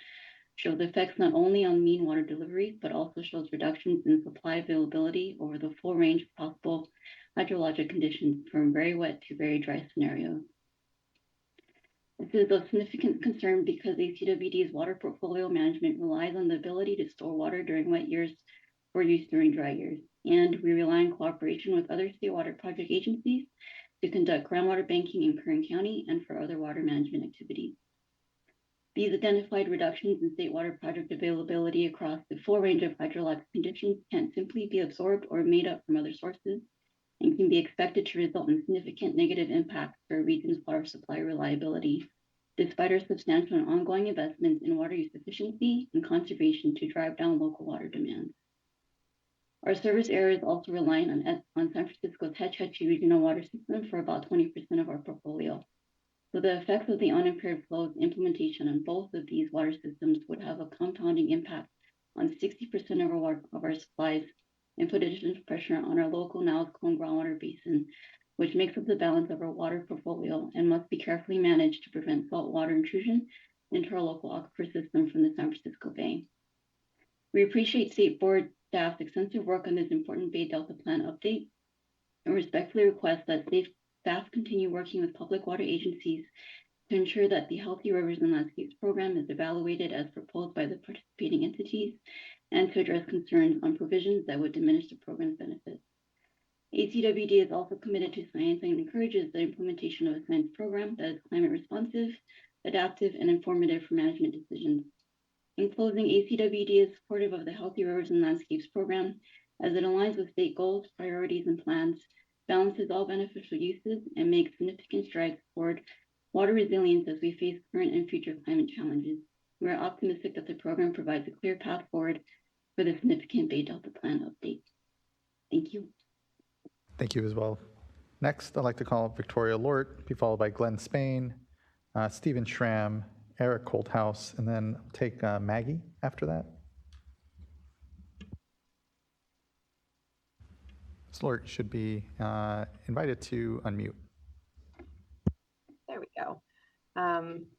shows effects not only on mean water delivery, but also shows reductions in supply availability over the full range of possible hydrologic conditions from very wet to very dry scenarios. This is of significant concern because ACWD's water portfolio management relies on the ability to store water during wet years for use during dry years. And we rely on cooperation with other state water project agencies to conduct groundwater banking in Kern County and for other water management activities. These identified reductions in state water project availability across the full range of hydrologic conditions can't simply be absorbed or made up from other sources and can be expected to result in significant negative impacts for a region's water supply reliability, despite our substantial and ongoing investments in water use efficiency and conservation to drive down local water demand. Our service area is also relying on San Francisco's Hetch Hetchy regional water system for about 20% of our portfolio. So the effects of the unimpaired flows implementation on both of these water systems would have a compounding impact on 60% of our supplies and put additional pressure on our local Niles-Cone groundwater basin, which makes up the balance of our water portfolio and must be carefully managed to prevent saltwater intrusion into our local aquifer system from the San Francisco Bay. We appreciate State Board staff's extensive work on this important Bay Delta Plan update and respectfully request that staff continue working with public water agencies to ensure that the Healthy Rivers and Landscapes program is evaluated as proposed by the participating entities and to address concerns on provisions that would diminish the program's benefits. ACWD is also committed to science and encourages the implementation of a science program that is climate responsive, adaptive, and informative for management decisions. In closing, ACWD is supportive of the Healthy Rivers and Landscapes program as it aligns with state goals, priorities, and plans, balances all beneficial uses, and makes significant strides toward water resilience as we face current and future climate challenges. We are optimistic that the program provides a clear path forward for the significant Bay Delta Plan update. Thank you. Thank you as well. Next, I'd like to call Victoria Lort, be followed by Glenn Spain, Stephen Schramm, Eric Holthouse, and then take Maggie after that. Ms. Lort should be invited to unmute. There we go.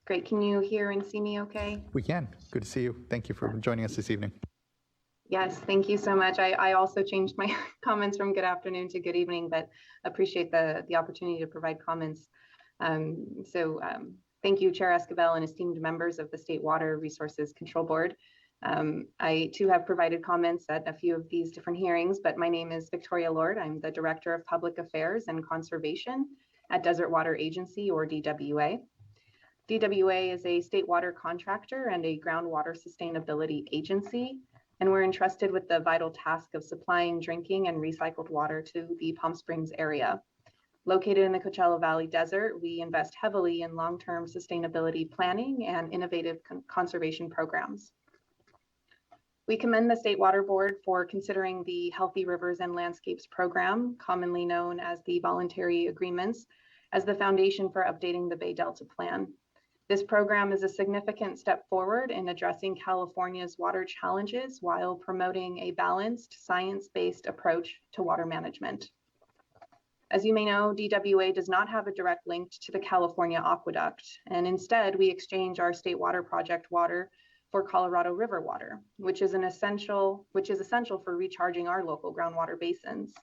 Great. Can you hear and see me okay? We can. Good to see you. Thank you for joining us this evening. Yes, thank you so much. I also changed my comments from good afternoon to good evening, but appreciate the opportunity to provide comments. Thank you, Chair Esquivel and esteemed members of the State Water Resources Control Board. I too have provided comments at a few of these different hearings, but my name is Victoria Lord. I'm the Director of Public Affairs and Conservation at Desert Water Agency, or DWA. DWA is a state water contractor and a groundwater sustainability agency, and we're entrusted with the vital task of supplying drinking and recycled water to the Palm Springs area. Located in the Coachella Valley Desert, we invest heavily in long-term sustainability planning and innovative conservation programs. We commend the State Water Board for considering the Healthy Rivers and Landscapes program, commonly known as the Voluntary Agreements, as the foundation for updating the Bay Delta Plan. This program is a significant step forward in addressing California's water challenges while promoting a balanced, science-based approach to water management. As you may know, DWA does not have a direct link to the California Aqueduct, and instead we exchange our state water project water for Colorado River water, which is essential for recharging our local groundwater basins.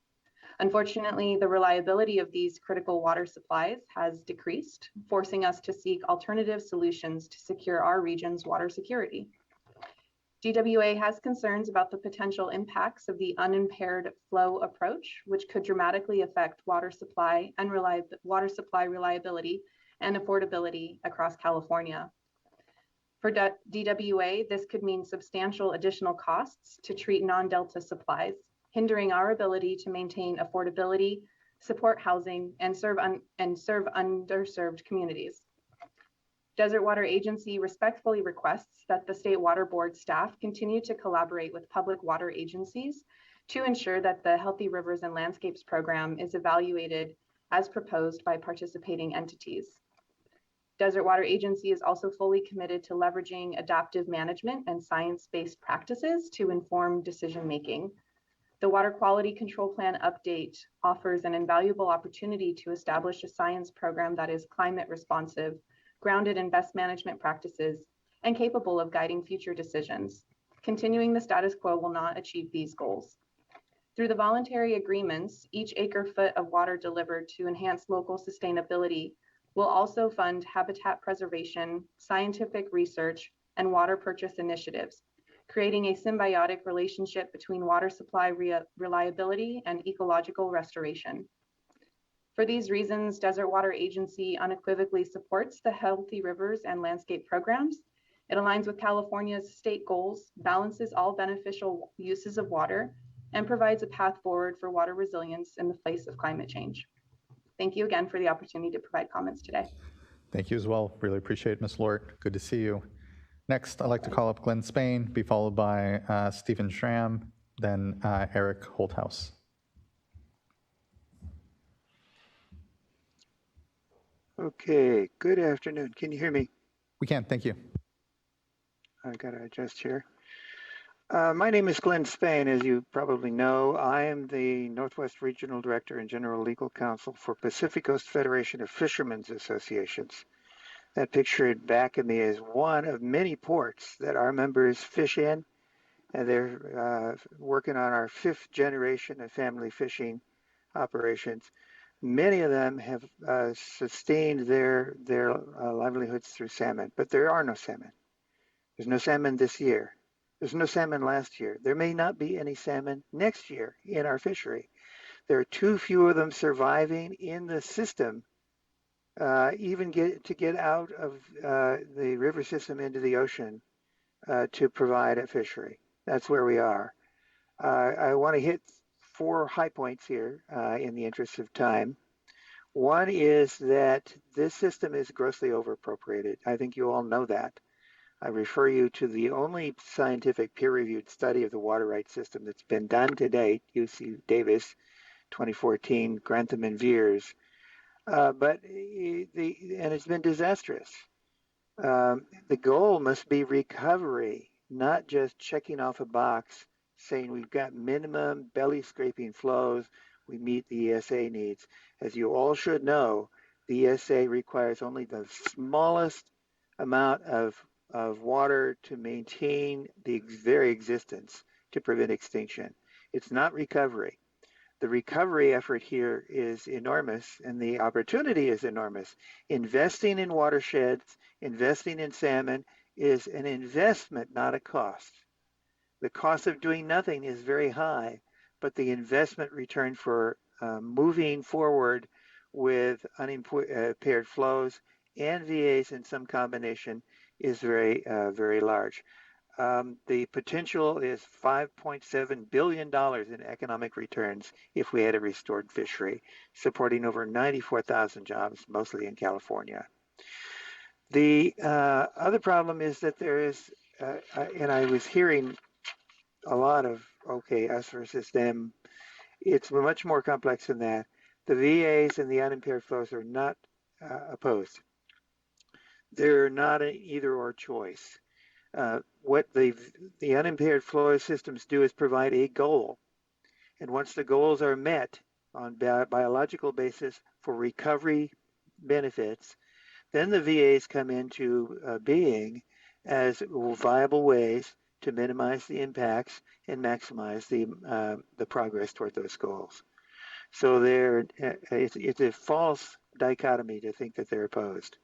Unfortunately, the reliability of these critical water supplies has decreased, forcing us to seek alternative solutions to secure our region's water security. DWA has concerns about the potential impacts of the unimpaired flow approach, which could dramatically affect water supply reliability and affordability across California. For DWA, this could mean substantial additional costs to treat non-Delta supplies, hindering our ability to maintain affordability, support housing, and serve underserved communities. Desert Water Agency respectfully requests that the State Water Board staff continue to collaborate with public water agencies to ensure that the Healthy Rivers and Landscapes program is evaluated as proposed by participating entities. Desert Water Agency is also fully committed to leveraging adaptive management and science-based practices to inform decision-making. The Water Quality Control Plan update offers an invaluable opportunity to establish a science program that is climate responsive, grounded in best management practices, and capable of guiding future decisions. Continuing the status quo will not achieve these goals. Through the voluntary agreements, each acre foot of water delivered to enhance local sustainability will also fund habitat preservation, scientific research, and water purchase initiatives, creating a symbiotic relationship between water supply reliability and ecological restoration. For these reasons, Desert Water Agency unequivocally supports the Healthy Rivers and Landscape programs. It aligns with California's state goals, balances all beneficial uses of water, and provides a path forward for water resilience in the face of climate change. Thank you again for the opportunity to provide comments today. Thank you as well. Really appreciate it, Ms. Lort. Good to see you. Next, I'd like to call up Glenn Spain, be followed by Stephen Schramm, then Eric Holthaus. Okay, good afternoon. Can you hear me? We can, thank you. I gotta adjust here. My name is Glenn Spain. As you probably know, I am the Northwest Regional Director and General Legal Counsel for Pacific Coast Federation of Fishermen's Associations. That pictured back of me is one of many ports that our members fish in, and they're working on our 5th generation of family fishing operations. Many of them have sustained their livelihoods through salmon, but there are no salmon. There's no salmon this year. There's no salmon last year. There may not be any salmon next year in our fishery. There are too few of them surviving in the system, even to get out of the river system into the ocean to provide a fishery. That's where we are. I want to hit 4 high points here in the interest of time. One is that this system is grossly overappropriated. I think you all know that. I refer you to the only scientific peer-reviewed study of the water rights system that's been done to date, UC Davis, 2014, Grantham and Veers, and it's been disastrous. The goal must be recovery, not just checking off a box saying we've got minimum belly scraping flows, we meet the ESA needs. As you all should know, the ESA requires only the smallest amount of water to maintain the very existence to prevent extinction. It's not recovery. The recovery effort here is enormous and the opportunity is enormous. Investing in watersheds, investing in salmon is an investment, not a cost. The cost of doing nothing is very high, but the investment return for moving forward with unimpaired flows and VAs in some combination is very, very large. The potential is $5.7 billion in economic returns if we had a restored fishery, supporting over 94,000 jobs, mostly in California. The other problem is that there is, and I was hearing a lot of, okay, us versus them. It's much more complex than that. The VAs and the unimpaired flows are not opposed. They're not an either or choice. What the unimpaired flow systems do is provide a goal. And once the goals are met on biological basis for recovery benefits, then the VAs come into being as viable ways to minimize the impacts and maximize the progress toward those goals. So it's a false dichotomy to think that they're opposed.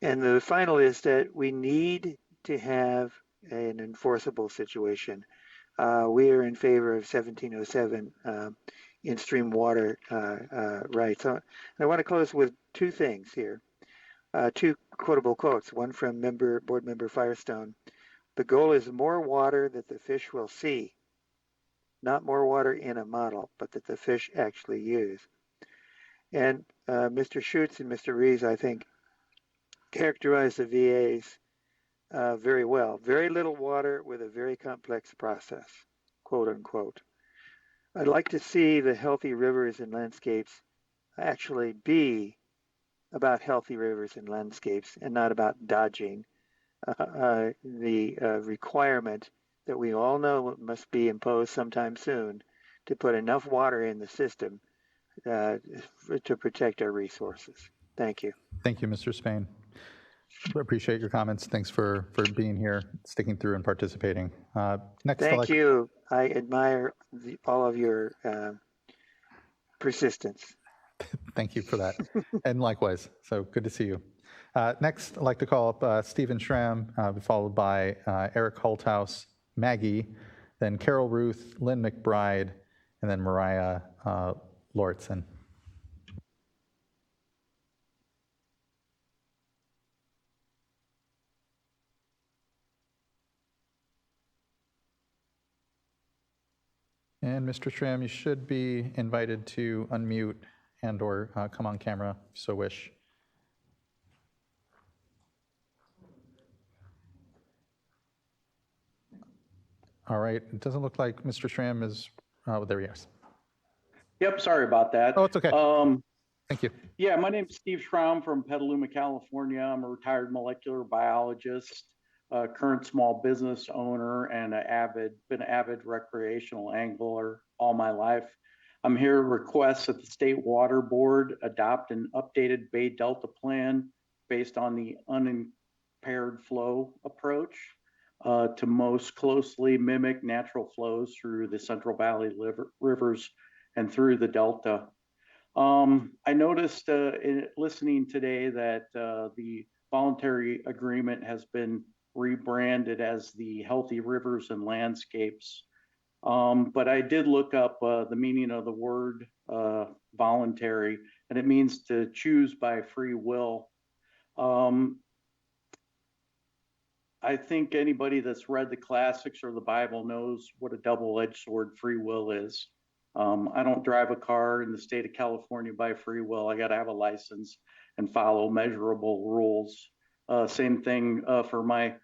And the final is that we need to have an enforceable situation. We are in favor of 1707 in-stream water rights. So I want to close with 2 things here. 2 quotable quotes, one from board member Firestone. The goal is more water that the fish will see, not more water in a model, but that the fish actually use. And Mr. Schutz and Mr. Rees, I think, characterize the VAs very well. Very little water with a very complex process, quote unquote. I'd like to see the healthy rivers and landscapes actually be about healthy rivers and landscapes and not about dodging the requirement that we all know must be imposed sometime soon to put enough water in the system to protect our resources. Thank you. Thank you, Mr. Spain. We appreciate your comments. Thanks for being here, sticking through and participating. Next, Thank you. I admire all of your persistence. Thank you for that. And likewise. So good to see you. Next, I'd like to call up Stephen Schramm, followed by Eric Holthouse, Maggie, then Carol Ruth, Lynn McBride, and then Mariah Lauritsen. And Mr. Schramm, you should be invited to unmute and or come on camera if you so wish. All right, it doesn't look like Mr. Schramm is, there he is. Yep, sorry about that. Oh, it's okay. Thank you. Yeah, my name is Steve Schramm from Petaluma, California. I'm a retired molecular biologist, current small business owner, and been an avid recreational angler all my life. I'm here to request that the State Water Board adopt an updated Bay Delta plan based on the unimpaired flow approach to most closely mimic natural flows through the Central Valley rivers and through the Delta. I noticed in listening today that the voluntary agreement has been rebranded as the Healthy Rivers and Landscapes. But I did look up the meaning of the word voluntary, and it means to choose by free will. I think anybody that's read the classics or the Bible knows what a double-edged sword free will is. I don't drive a car in the state of California by free will. I got to have a license and follow measurable rules. Same thing for my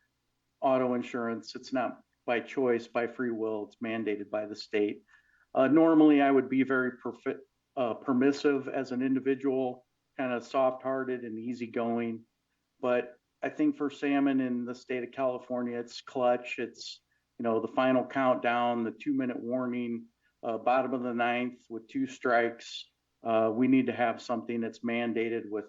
auto insurance. It's not by choice, by free will. It's mandated by the state. Normally, I would be very permissive as an individual, kind of soft-hearted and easygoing. But I think for salmon in the state of California, it's clutch. It's, the final countdown, the 2-minute warning, bottom of the ninth with 2 strikes. We need to have something that's mandated with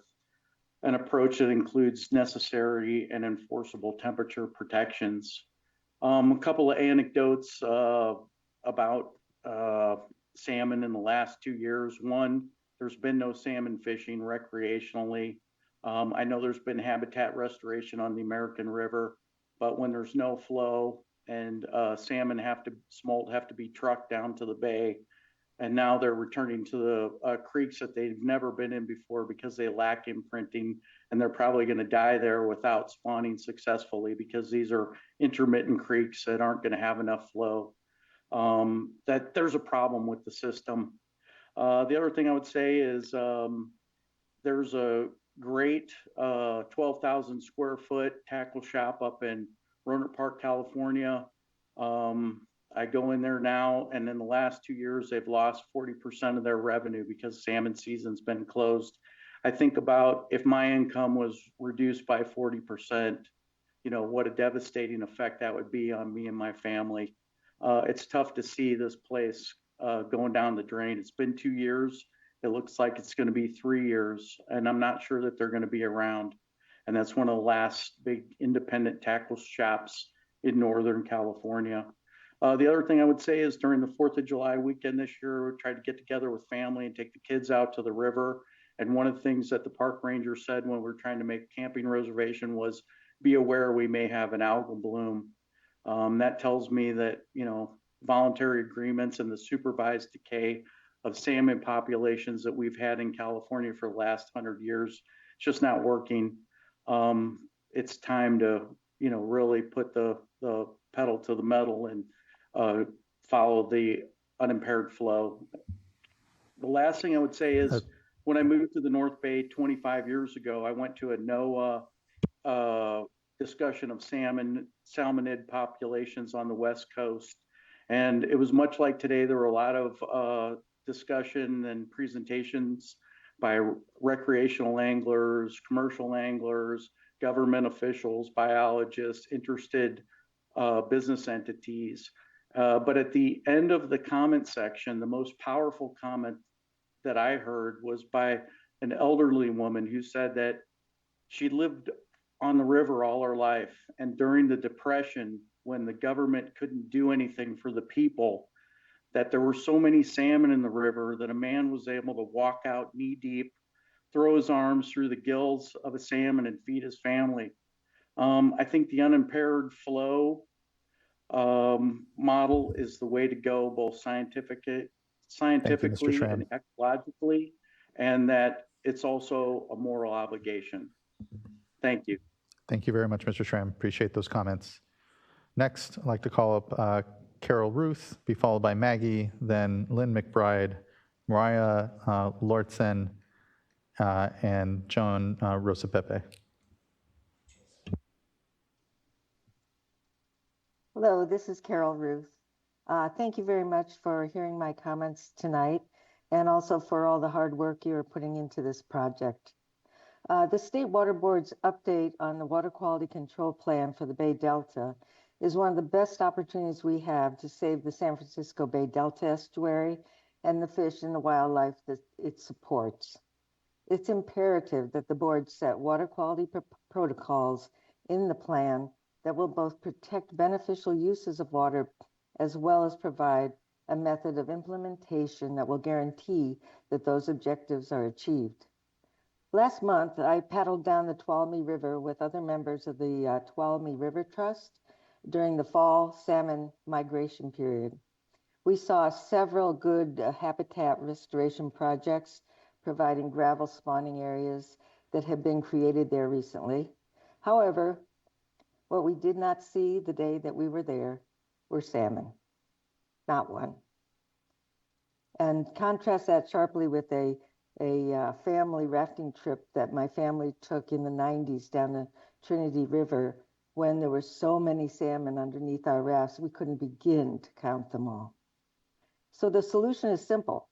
an approach that includes necessary and enforceable temperature protections. A couple of anecdotes about salmon in the last 2 years. One, there's been no salmon fishing recreationally. I know there's been habitat restoration on the American River, but when there's no flow and salmon smolt have to be trucked down to the bay, and now they're returning to the creeks that they've never been in before because they lack imprinting, and they're probably going to die there without spawning successfully because these are intermittent creeks that aren't going to have enough flow. That there's a problem with the system. The other thing I would say is there's a great 12,000 square foot tackle shop up in Rohnert Park, California. I go in there now, and in the last 2 years, they've lost 40% of their revenue because salmon season's been closed. I think about if my income was reduced by 40%, what a devastating effect that would be on me and my family. It's tough to see this place going down the drain. It's been 2 years. It looks like it's going to be 3 years, and I'm not sure that they're going to be around. And that's one of the last big independent tackle shops in Northern California. The other thing I would say is during the 4th of July weekend this year, we tried to get together with family and take the kids out to the river. And one of the things that the park ranger said when we were trying to make a camping reservation was, be aware we may have an algal bloom. That tells me that, voluntary agreements and the supervised decay of salmon populations that we've had in California for the last 100 years, it's just not working. It's time to, really put the pedal to the metal and follow the unimpaired flow. The last thing I would say is when I moved to the North Bay 25 years ago, I went to a NOAA discussion of salmonid populations on the West Coast. And it was much like today. There were a lot of discussion and presentations by recreational anglers, commercial anglers, government officials, biologists, interested business entities. But at the end of the comment section, the most powerful comment that I heard was by an elderly woman who said that she lived on the river all her life. And during the Depression, when the government couldn't do anything for the people, that there were so many salmon in the river that a man was able to walk out knee deep, throw his arms through the gills of a salmon and feed his family. I think the unimpaired flow model is the way to go, both scientifically and ecologically, and that it's also a moral obligation. Thank you. Thank you very much, Mr. Schramm. Appreciate those comments. Next, I'd like to call up Carol Ruth, be followed by Maggie, then Lynn McBride, Mariah Lortzen, and Joan Rosapepe. Hello, this is Carol Ruth. Thank you very much for hearing my comments tonight and also for all the hard work you are putting into this project. The State Water Board's update on the Water Quality Control Plan for the Bay Delta is one of the best opportunities we have to save the San Francisco Bay Delta estuary and the fish and the wildlife that it supports. It's imperative that the board set water quality protocols in the plan that will both protect beneficial uses of water as well as provide a method of implementation that will guarantee that those objectives are achieved. Last month, I paddled down the Tuolumne River with other members of the Tuolumne River Trust during the fall salmon migration period. We saw several good habitat restoration projects providing gravel spawning areas that have been created there recently. However, what we did not see the day that we were there were salmon, not one. And contrast that sharply with a family rafting trip that my family took in the 90s down the Trinity River when there were so many salmon underneath our rafts, we couldn't begin to count them all. So the solution is simple.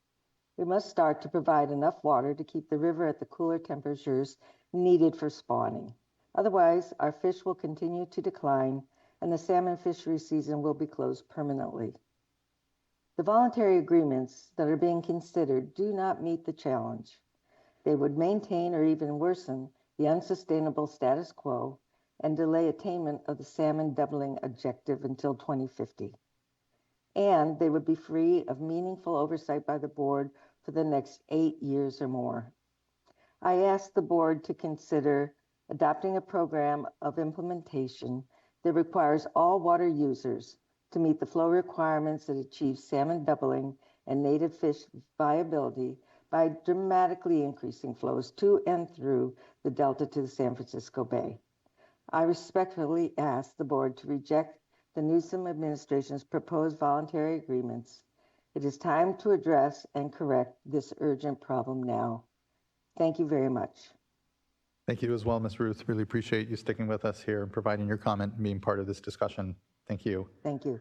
We must start to provide enough water to keep the river at the cooler temperatures needed for spawning. Otherwise, our fish will continue to decline and the salmon fishery season will be closed permanently. The voluntary agreements that are being considered do not meet the challenge. They would maintain or even worsen the unsustainable status quo and delay attainment of the salmon doubling objective until 2050. And they would be free of meaningful oversight by the board for the next 8 years or more. I asked the board to consider adopting a program of implementation that requires all water users to meet the flow requirements that achieve salmon doubling and native fish viability by dramatically increasing flows to and through the Delta to the San Francisco Bay. I respectfully ask the board to reject the Newsom administration's proposed voluntary agreements. It is time to address and correct this urgent problem now. Thank you very much. Thank you as well, Ms. Ruth. Really appreciate you sticking with us here and providing your comment and being part of this discussion. Thank you. Thank you.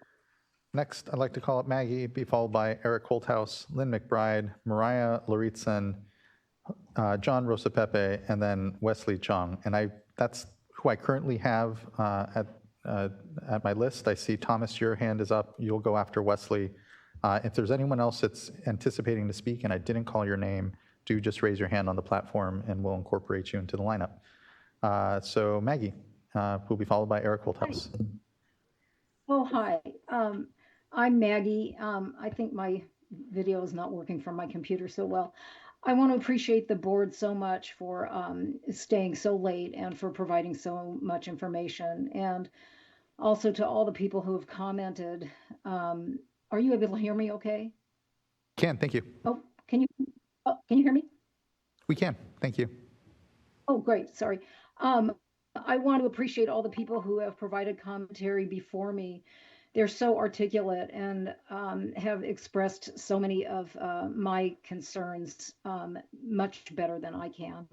Next, I'd like to call up Maggie, be followed by Eric Holthouse, Lynn McBride, Mariah Loritzen, John Rosapepe, and then Wesley Chung. And that's who I currently have at my list. I see Thomas, your hand is up. You'll go after Wesley. If there's anyone else that's anticipating to speak and I didn't call your name, do just raise your hand on the platform and we'll incorporate you into the lineup. So Maggie, who'll be followed by Eric Holthouse. Oh, hi. I'm Maggie. I think my video is not working from my computer so well. I want to appreciate the board so much for staying so late and for providing so much information. And also to all the people who have commented. Are you able to hear me okay? Thank you. Oh, can you hear me? We can, thank you. Oh, great, sorry. I want to appreciate all the people who have provided commentary before me. They're so articulate and have expressed so many of my concerns much better than I can.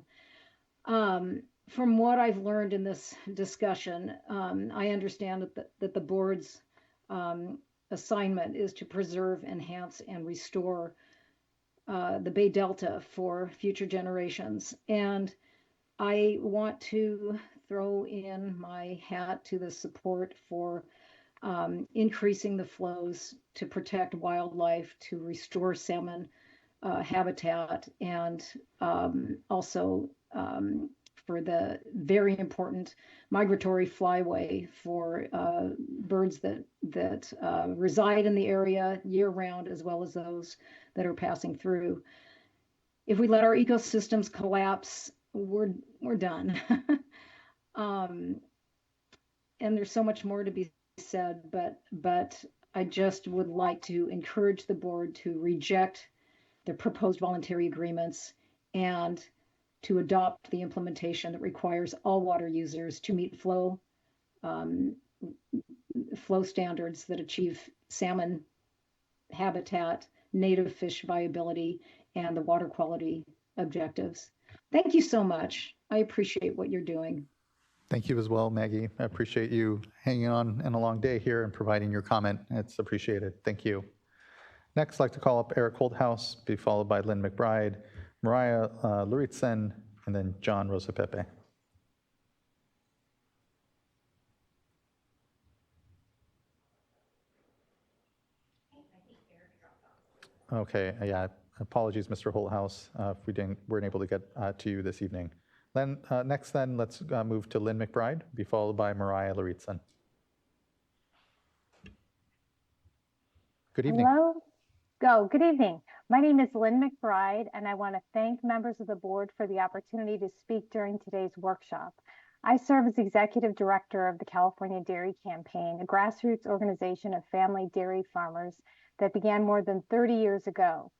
From what I've learned in this discussion, I understand that the board's assignment is to preserve, enhance, and restore the Bay Delta for future generations. And I want to throw in my hat to the support for increasing the flows to protect wildlife, to restore salmon habitat, and also for the very important migratory flyway for birds that reside in the area year-round, as well as those that are passing through. If we let our ecosystems collapse, we're done. And there's so much more to be said, but I just would like to encourage the board to reject the proposed voluntary agreements and to adopt the implementation that requires all water users to meet flow standards that achieve salmon habitat, native fish viability, and the water quality objectives. Thank you so much. I appreciate what you're doing. Thank you as well, Maggie. I appreciate you hanging on in a long day here and providing your comment. It's appreciated. Thank you. Next, I'd like to call up Eric Holthouse, be followed by Lynn McBride, Mariah Luritsen, and then John Rosapepe. Okay, yeah, apologies, Mr. Holthouse, if we weren't able to get to you this evening. Then next, then let's move to Lynn McBride, be followed by Mariah Luritsen. Good evening. Hello. Good evening. My name is Lynn McBride, and I want to thank members of the board for the opportunity to speak during today's workshop. I serve as Executive Director of the California Dairy Campaign, a grassroots organization of family dairy farmers that began more than 30 years ago.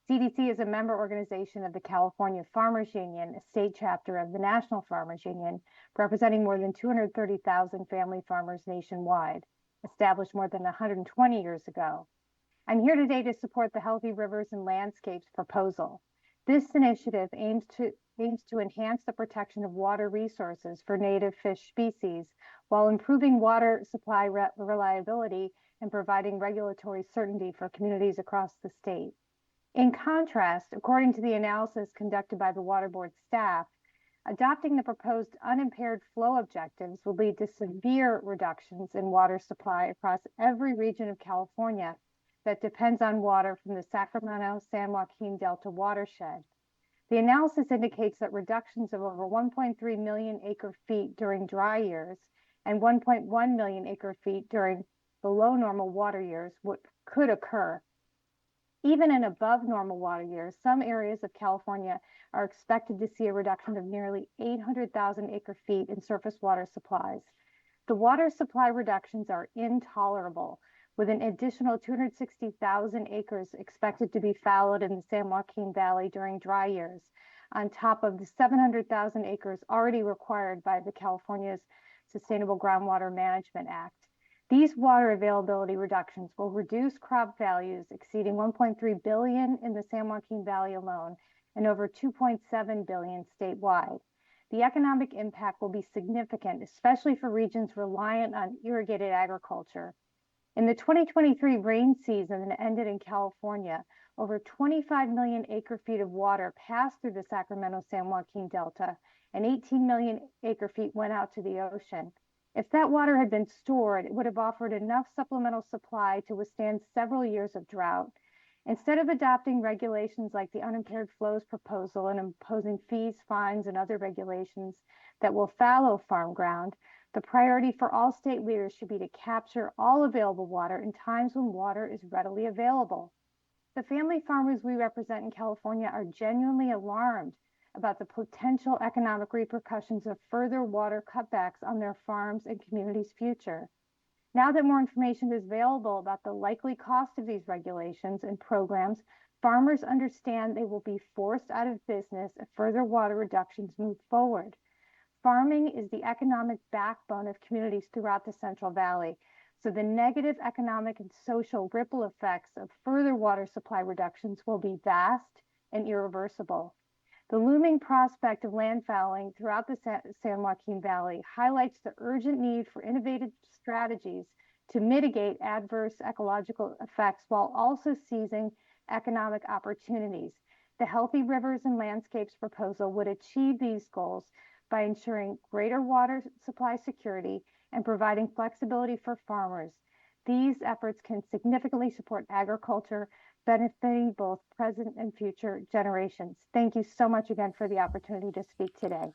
CDC is a member organization of the California Farmers Union, a state chapter of the National Farmers Union, representing more than 230,000 family farmers nationwide, established more than 120 years ago. I'm here today to support the Healthy Rivers and Landscapes proposal. This initiative aims to enhance the protection of water resources for native fish species while improving water supply reliability and providing regulatory certainty for communities across the state. In contrast, according to the analysis conducted by the Water Board staff, adopting the proposed unimpaired flow objectives will lead to severe reductions in water supply across every region of California that depends on water from the Sacramento-San Joaquin Delta watershed. The analysis indicates that reductions of over 1.3 million acre-feet during dry years and 1.1 million acre-feet during below normal water years could occur. Even in above normal water years, some areas of California are expected to see a reduction of nearly 800,000 acre-feet in surface water supplies. The water supply reductions are intolerable, with an additional 260,000 acres expected to be fallowed in the San Joaquin Valley during dry years, on top of the 700,000 acres already required by the California's Sustainable Groundwater Management Act. These water availability reductions will reduce crop values exceeding $1.3 billion in the San Joaquin Valley alone and over $2.7 billion statewide. The economic impact will be significant, especially for regions reliant on irrigated agriculture. In the 2023 rain season that ended in California, over 25 million acre-feet of water passed through the Sacramento-San Joaquin Delta, and 18 million acre-feet went out to the ocean. If that water had been stored, it would have offered enough supplemental supply to withstand several years of drought. Instead of adopting regulations like the unimpaired flows proposal and imposing fees, fines, and other regulations that will fallow farm ground, the priority for all state leaders should be to capture all available water in times when water is readily available. The family farmers we represent in California are genuinely alarmed about the potential economic repercussions of further water cutbacks on their farms and communities' future. Now that more information is available about the likely cost of these regulations and programs, farmers understand they will be forced out of business if further water reductions move forward. Farming is the economic backbone of communities throughout the Central Valley, so the negative economic and social ripple effects of further water supply reductions will be vast and irreversible. The looming prospect of landfalling throughout the San Joaquin Valley highlights the urgent need for innovative strategies to mitigate adverse ecological effects while also seizing economic opportunities. The Healthy Rivers and Landscapes proposal would achieve these goals by ensuring greater water supply security and providing flexibility for farmers. These efforts can significantly support agriculture, benefiting both present and future generations. Thank you so much again for the opportunity to speak today.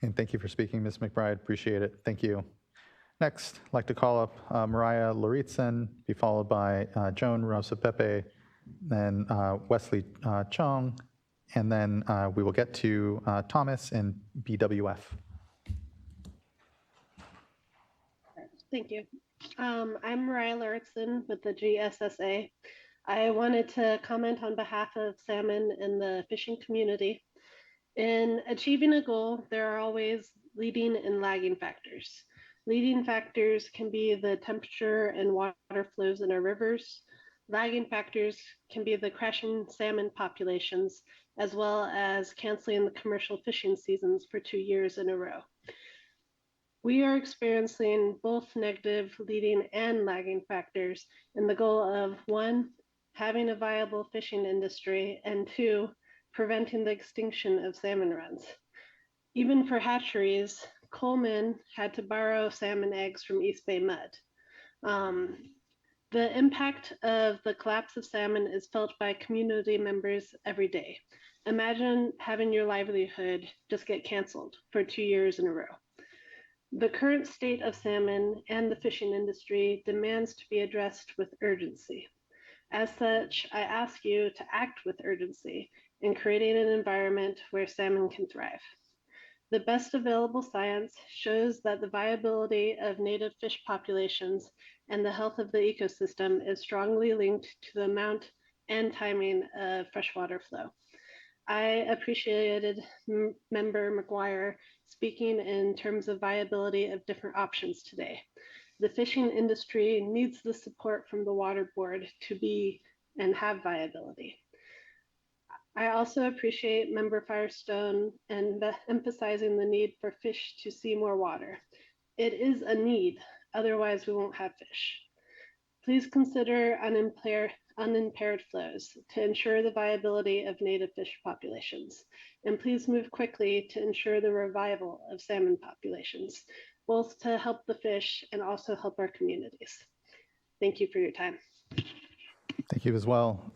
And thank you for speaking, Ms. McBride. Appreciate it. Thank you. Next, I'd like to call up Mariah Lauritsen, be followed by Joan Rosa Pepe, then Wesley Chong, and then we will get to Thomas and BWF. Thank you. I'm Mariah Lauritsen with the GSSA. I wanted to comment on behalf of salmon and the fishing community. In achieving a goal, there are always leading and lagging factors. Leading factors can be the temperature and water flows in our rivers. Lagging factors can be the crashing salmon populations, as well as canceling the commercial fishing seasons for 2 years in a row. We are experiencing both negative leading and lagging factors in the goal of 1, having a viable fishing industry, and 2, preventing the extinction of salmon runs. Even for hatcheries, Coleman had to borrow salmon eggs from East Bay mud. The impact of the collapse of salmon is felt by community members every day. Imagine having your livelihood just get canceled for 2 years in a row. The current state of salmon and the fishing industry demands to be addressed with urgency. As such, I ask you to act with urgency in creating an environment where salmon can thrive. The best available science shows that the viability of native fish populations and the health of the ecosystem is strongly linked to the amount and timing of freshwater flow. I appreciated Member McGuire speaking in terms of viability of different options today. The fishing industry needs the support from the Water Board to be and have viability. I also appreciate Member Firestone and emphasizing the need for fish to see more water. It is a need, otherwise we won't have fish. Please consider unimpaired flows to ensure the viability of native fish populations. And please move quickly to ensure the revival of salmon populations, both to help the fish and also help our communities. Thank you for your time. Thank you as well.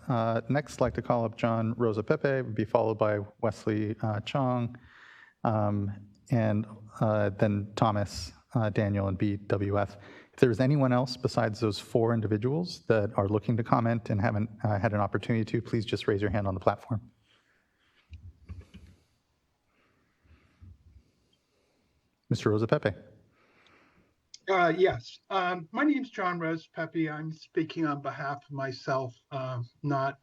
Next, I'd like to call up John Rosa Pepe, be followed by Wesley Chong, and then Thomas, Daniel, and BWF. If there's anyone else besides those 4 individuals that are looking to comment and haven't had an opportunity to, please just raise your hand on the platform. Mr. Rosa Pepe. Yes, my name is John Rose Pepe. I'm speaking on behalf of myself, not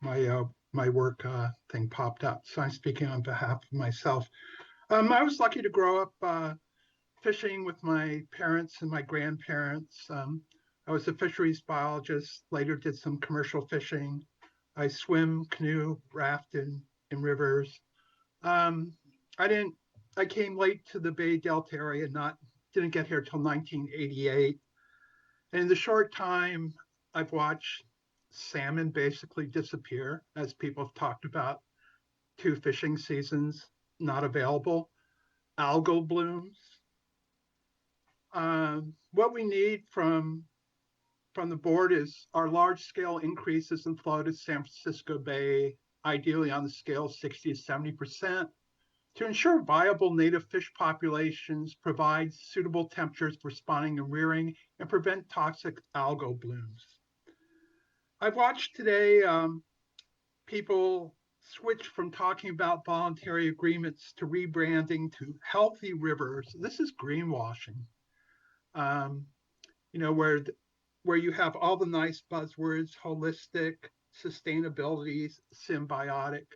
my work thing popped up. So I'm speaking on behalf of myself. I was lucky to grow up fishing with my parents and my grandparents. I was a fisheries biologist, later did some commercial fishing. I swim, canoe, raft in rivers. I came late to the Bay Delta area, didn't get here till 1988. And in the short time, I've watched salmon basically disappear, as people have talked about. 2 fishing seasons not available, algal blooms. What we need from the board is our large-scale increases in flow to San Francisco Bay, ideally on the scale of 60 to 70%. To ensure viable native fish populations, provide suitable temperatures for spawning and rearing, and prevent toxic algal blooms. I've watched today people switch from talking about voluntary agreements to rebranding to healthy rivers. This is greenwashing. Where you have all the nice buzzwords, holistic, sustainability, symbiotic.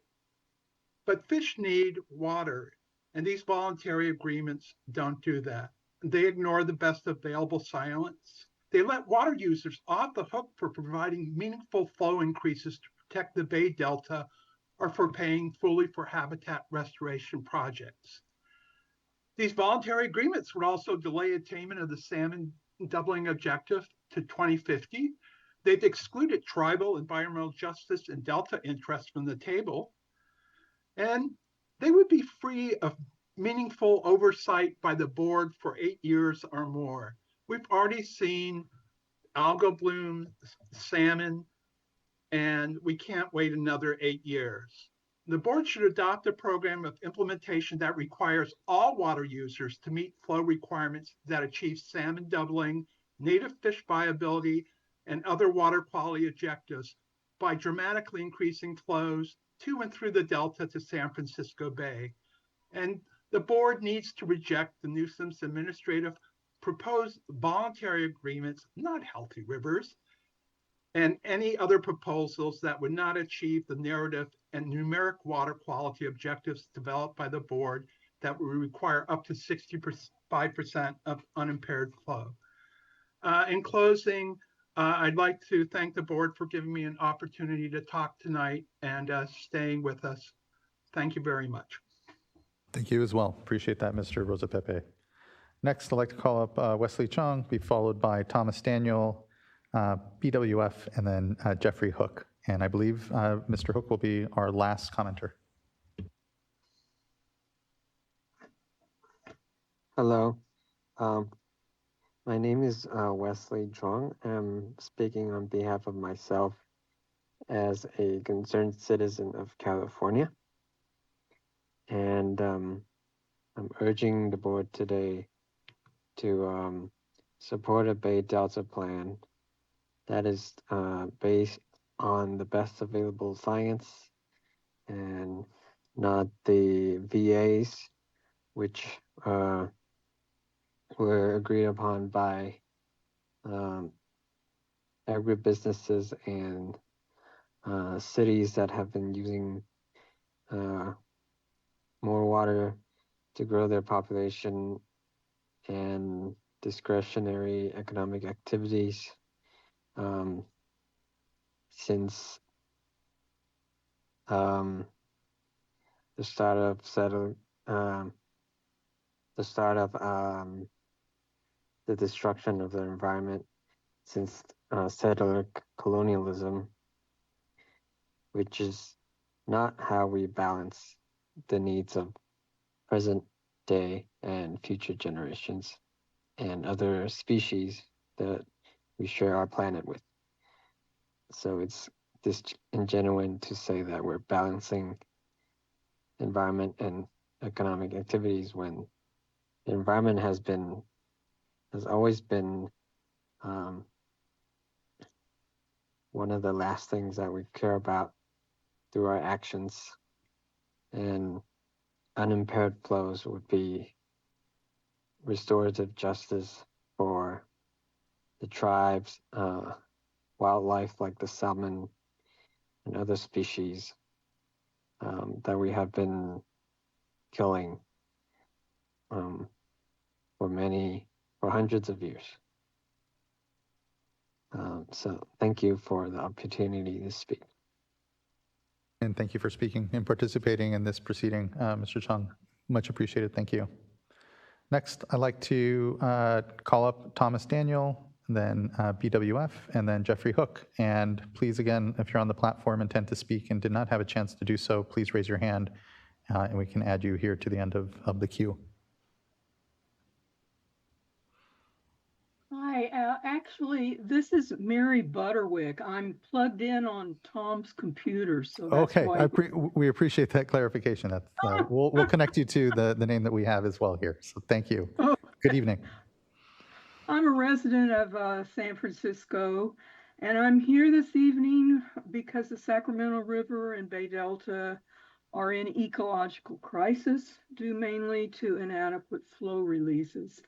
But fish need water, and these voluntary agreements don't do that. They ignore the best available science. They let water users off the hook for providing meaningful flow increases to protect the Bay Delta or for paying fully for habitat restoration projects. These voluntary agreements would also delay attainment of the salmon doubling objective to 2050, They've excluded tribal, environmental justice, and Delta interests from the table. And they would be free of meaningful oversight by the board for 8 years or more. We've already seen algal bloom, salmon, and we can't wait another 8 years. The board should adopt a program of implementation that requires all water users to meet flow requirements that achieve salmon doubling, native fish viability, and other water quality objectives by dramatically increasing flows to and through the Delta to San Francisco Bay. And the board needs to reject the nuisance administrative proposed voluntary agreements, not healthy rivers, and any other proposals that would not achieve the narrative and numeric water quality objectives developed by the board that would require up to 65% of unimpaired flow. In closing, I'd like to thank the board for giving me an opportunity to talk tonight and staying with us. Thank you very much. Thank you as well. Appreciate that, Mr. Rosa Pepe. Next, I'd like to call up Wesley Chung, be followed by Thomas Daniel, BWF, and then Jeffrey Hook. And I believe Mr. Hook will be our last commenter. Hello. My name is Wesley Zhuang. I'm speaking on behalf of myself as a concerned citizen of California. And I'm urging the board today to support a Bay Delta plan that is based on the best available science and not the VAs, which were agreed upon by agribusinesses and cities that have been using more water to grow their population and discretionary economic activities since the start of the destruction of the environment since settler colonialism, which is not how we balance the needs of present day and future generations and other species that we share our planet with. So it's disingenuous to say that we're balancing environment and economic activities when the environment has always been one of the last things that we care about through our actions, and unimpaired flows would be restorative justice for the tribes, wildlife like the salmon and other species that we have been killing for hundreds of years. So thank you for the opportunity to speak. And thank you for speaking and participating in this proceeding, Mr. Chung. Much appreciated. Thank you. Next, I'd like to call up Thomas Daniel, then BWF, and then Jeffrey Hook. And please, again, if you're on the platform, intend to speak and did not have a chance to do so, please raise your hand and we can add you here to the end of the queue. Hi, actually, this is Mary Butterwick. I'm plugged in on Tom's computer, so that's Okay, why. we appreciate that clarification. That's, we'll connect you to the name that we have as well here. So thank you. Oh. Good evening. I'm a resident of San Francisco, and I'm here this evening because the Sacramento River and Bay Delta are in ecological crisis due mainly to inadequate flow releases.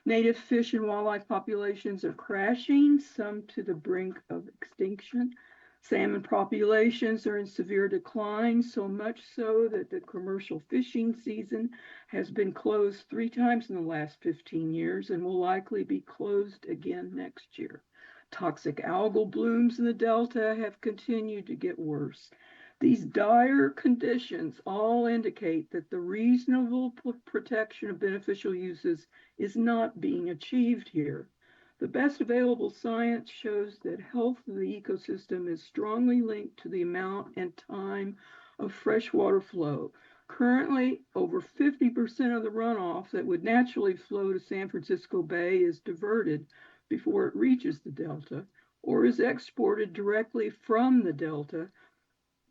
Native fish and wildlife populations are crashing, some to the brink of extinction. Salmon populations are in severe decline, so much so that the commercial fishing season has been closed 3 times in the last 15 years and will likely be closed again next year. Toxic algal blooms in the Delta have continued to get worse. These dire conditions all indicate that the reasonable protection of beneficial uses is not being achieved here. The best available science shows that health of the ecosystem is strongly linked to the amount and time of freshwater flow. Currently, over 50% of the runoff that would naturally flow to San Francisco Bay is diverted before it reaches the Delta, or is exported directly from the Delta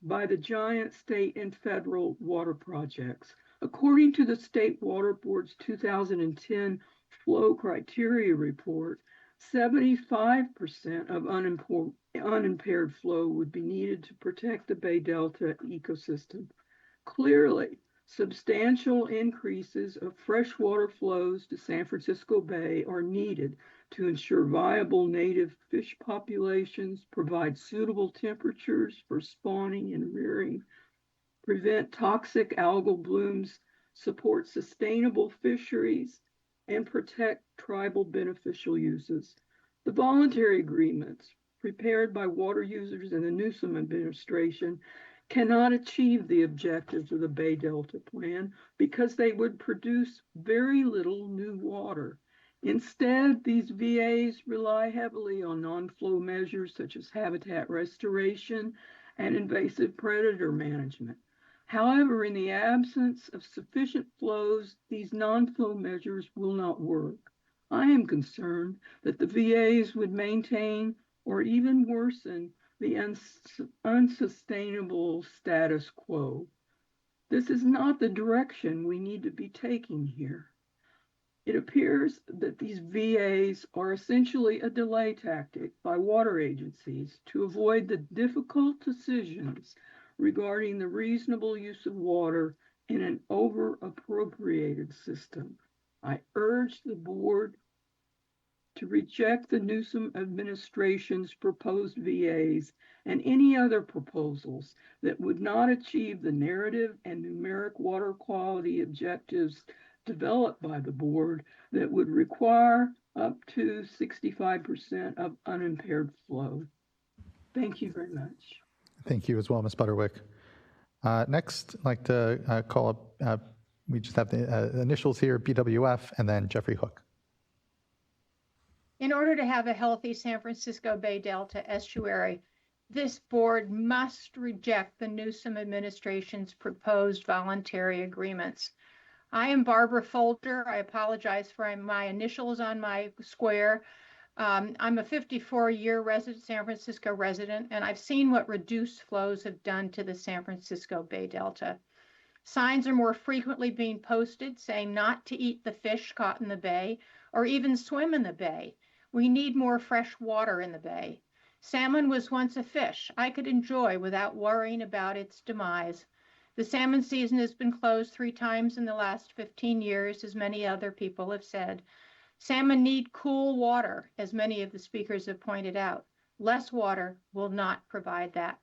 by the giant state and federal water projects. According to the State Water Board's 2010 Flow Criteria Report, 75% of unimpaired flow would be needed to protect the Bay Delta ecosystem. Clearly, substantial increases of freshwater flows to San Francisco Bay are needed to ensure viable native fish populations, provide suitable temperatures for spawning and rearing, prevent toxic algal blooms, support sustainable fisheries, and protect tribal beneficial uses. The voluntary agreements prepared by water users and the Newsom administration cannot achieve the objectives of the Bay Delta Plan because they would produce very little new water. Instead, these VAs rely heavily on non-flow measures such as habitat restoration and invasive predator management. However, in the absence of sufficient flows, these non-flow measures will not work. I am concerned that the VAs would maintain or even worsen the unsustainable status quo. This is not the direction we need to be taking here. It appears that these VAs are essentially a delay tactic by water agencies to avoid the difficult decisions regarding the reasonable use of water in an over-appropriated system. I urge the board to reject the Newsom administration's proposed VAs and any other proposals that would not achieve the narrative and numeric water quality objectives developed by the board that would require up to 65% of unimpaired flow. Thank you very much. Thank you as well, Ms. Butterwick. Next, I'd like to call up, we just have the initials here, BWF, and then Jeffrey Hook. In order to have a healthy San Francisco Bay Delta estuary, this board must reject the Newsom administration's proposed voluntary agreements. I am Barbara Folder. I apologize for my initials on my square. I'm a 54-year San Francisco resident, and I've seen what reduced flows have done to the San Francisco Bay Delta. Signs are more frequently being posted saying not to eat the fish caught in the bay or even swim in the bay. We need more fresh water in the bay. Salmon was once a fish I could enjoy without worrying about its demise. The salmon season has been closed 3 times in the last 15 years, as many other people have said. Salmon need cool water, as many of the speakers have pointed out. Less water will not provide that.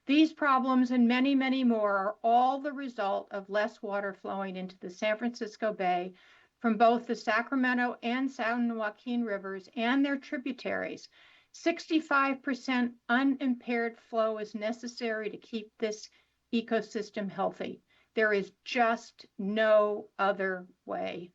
These problems and many, many more are all the result of less water flowing into the San Francisco Bay from both the Sacramento and San Joaquin rivers and their tributaries. 65% unimpaired flow is necessary to keep this ecosystem healthy. There is just no other way.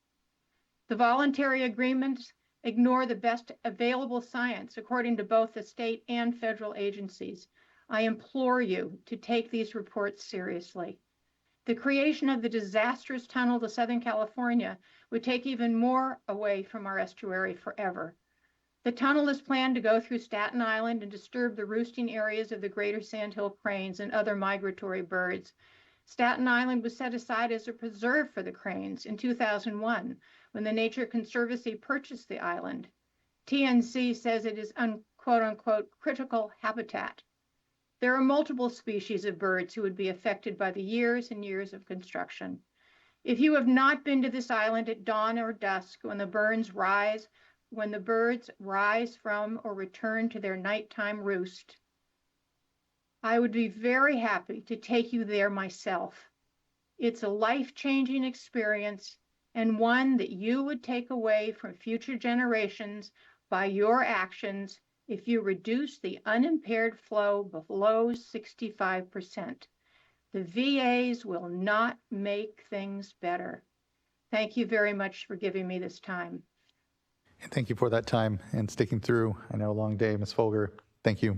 The voluntary agreements ignore the best available science according to both the state and federal agencies. I implore you to take these reports seriously. The creation of the disastrous tunnel to Southern California would take even more away from our estuary forever. The tunnel is planned to go through Staten Island and disturb the roosting areas of the greater sandhill cranes and other migratory birds. Staten Island was set aside as a preserve for the cranes in 2001 when the Nature Conservancy purchased the island. TNC says it is quote unquote critical habitat. There are multiple species of birds who would be affected by the years and years of construction. If you have not been to this island at dawn or dusk when the birds rise from or return to their nighttime roost, I would be very happy to take you there myself. It's a life-changing experience and one that you would take away from future generations by your actions if you reduce the unimpaired flow below 65%. The VAs will not make things better. Thank you very much for giving me this time. And thank you for that time and sticking through. I know a long day, Ms. Folger. Thank you.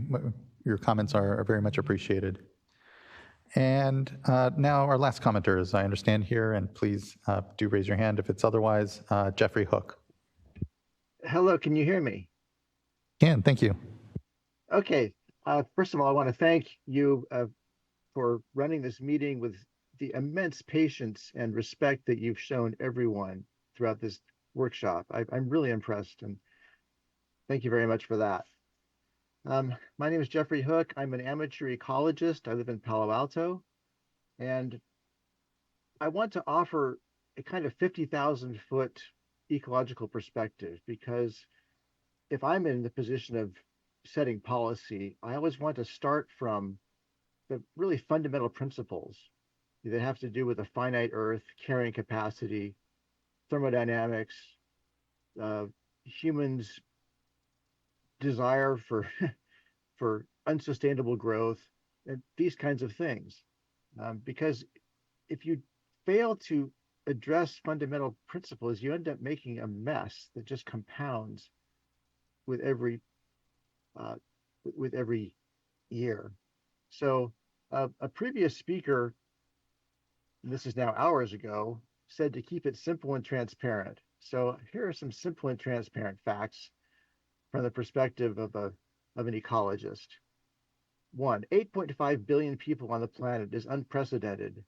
Your comments are very much appreciated. And now our last commenters, I understand here, and please do raise your hand if it's otherwise. Jeffrey Hook. Hello, can you hear me? Can, thank you. Okay, first of all, I want to thank you for running this meeting with the immense patience and respect that you've shown everyone throughout this workshop. I'm really impressed, and thank you very much for that. My name is Jeffrey Hook. I'm an amateur ecologist. I live in Palo Alto, and I want to offer a kind of 50,000-foot ecological perspective, because if I'm in the position of setting policy, I always want to start from the really fundamental principles that have to do with a finite Earth, carrying capacity, thermodynamics, humans' desire for for unsustainable growth, and these kinds of things. Because if you fail to address fundamental principles, you end up making a mess that just compounds with every year. So a previous speaker, and this is now hours ago, said to keep it simple and transparent. So here are some simple and transparent facts from the perspective of an ecologist. 1, 8.5 billion people on the planet is unprecedented,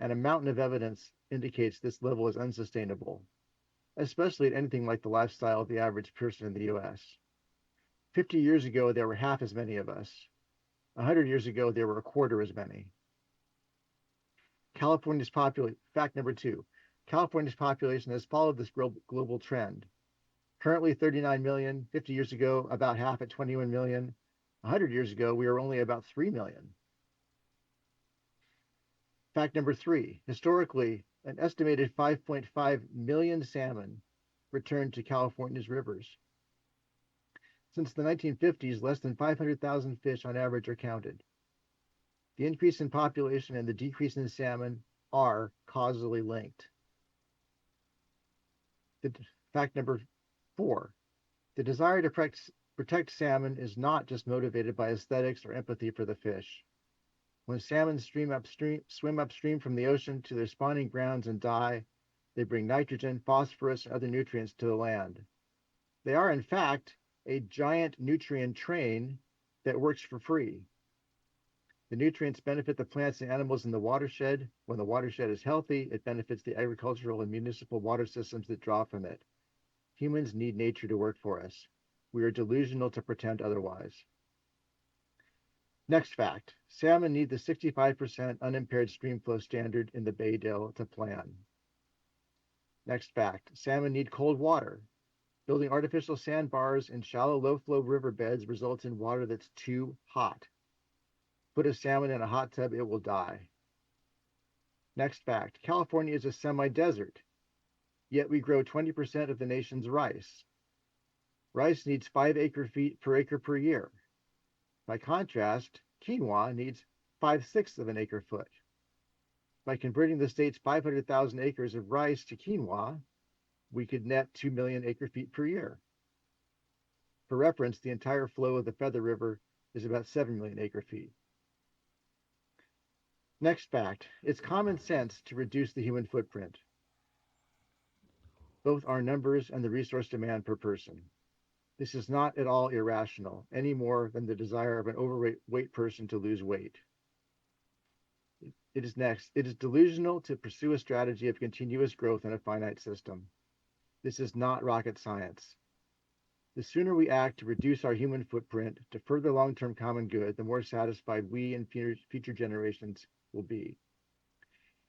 and a mountain of evidence indicates this level is unsustainable, especially at anything like the lifestyle of the average person in the US. 50 years ago, there were half as many of us. 100 years ago, there were a quarter as many. Fact number 2, California's population has followed this global trend. Currently 39 million, 50 years ago, about half at 21 million. 100 years ago, we were only about 3 million. Fact number 3, historically, an estimated 5.5 million salmon returned to California's rivers. Since the 1950s, less than 500,000 fish on average are counted. The increase in population and the decrease in salmon are causally linked. Fact number 4, the desire to protect salmon is not just motivated by aesthetics or empathy for the fish. When salmon swim upstream from the ocean to their spawning grounds and die, they bring nitrogen, phosphorus, and other nutrients to the land. They are, in fact, a giant nutrient train that works for free. The nutrients benefit the plants and animals in the watershed. When the watershed is healthy, it benefits the agricultural and municipal water systems that draw from it. Humans need nature to work for us. We are delusional to pretend otherwise. Next fact, salmon need the 65% unimpaired streamflow standard in the Bay Delta plan. Next fact, salmon need cold water. Building artificial sandbars in shallow, low-flow riverbeds results in water that's too hot. Put a salmon in a hot tub, it will die. Next fact, California is a semi-desert, yet we grow 20% of the nation's rice. Rice needs 5 acre-feet per acre per year. By contrast, quinoa needs 5/6 of an acre-foot. By converting the state's 500,000 acres of rice to quinoa, we could net 2 million acre-feet per year. For reference, the entire flow of the Feather River is about 7 million acre-feet. Next fact, it's common sense to reduce the human footprint, both our numbers and the resource demand per person. This is not at all irrational, any more than the desire of an overweight person to lose weight. It is delusional to pursue a strategy of continuous growth in a finite system. This is not rocket science. The sooner we act to reduce our human footprint to further long-term common good, the more satisfied we and future generations will be.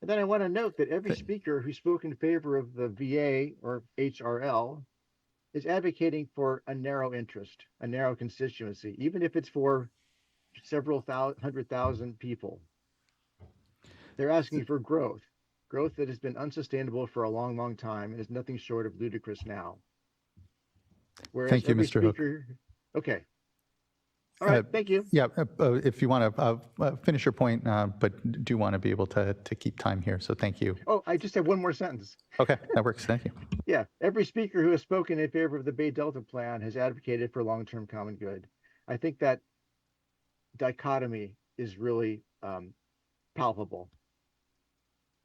And then I want to note that every speaker who spoke in favor of the VA or HRL is advocating for a narrow interest, a narrow constituency, even if it's for several 100,000 people. They're asking for growth that has been unsustainable for a long, long time and is nothing short of ludicrous now. Whereas Thank you, Mr. Hook. Okay. All right, thank you. Yeah, if you want to finish your point, but do want to be able to keep time here. So thank you. Oh, I just have one more sentence. Okay, that works. Thank you. Yeah, every speaker who has spoken in favor of the Bay Delta plan has advocated for long-term common good. I think that dichotomy is really palpable.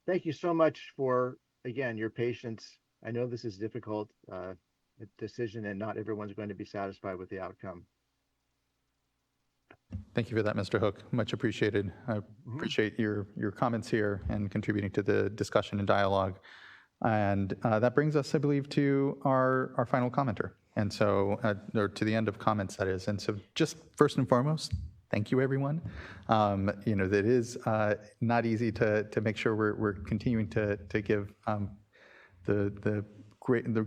Thank you so much for, again, your patience. I know this is difficult decision and not everyone's going to be satisfied with the outcome. Thank you for that, Mr. Hook. Much appreciated. I appreciate your comments here and contributing to the discussion and dialogue. And that brings us, I believe, to our final commenter. And so, or to the end of comments, that is. And so just first and foremost, thank you, everyone. You know, that is not easy to make sure we're continuing to give the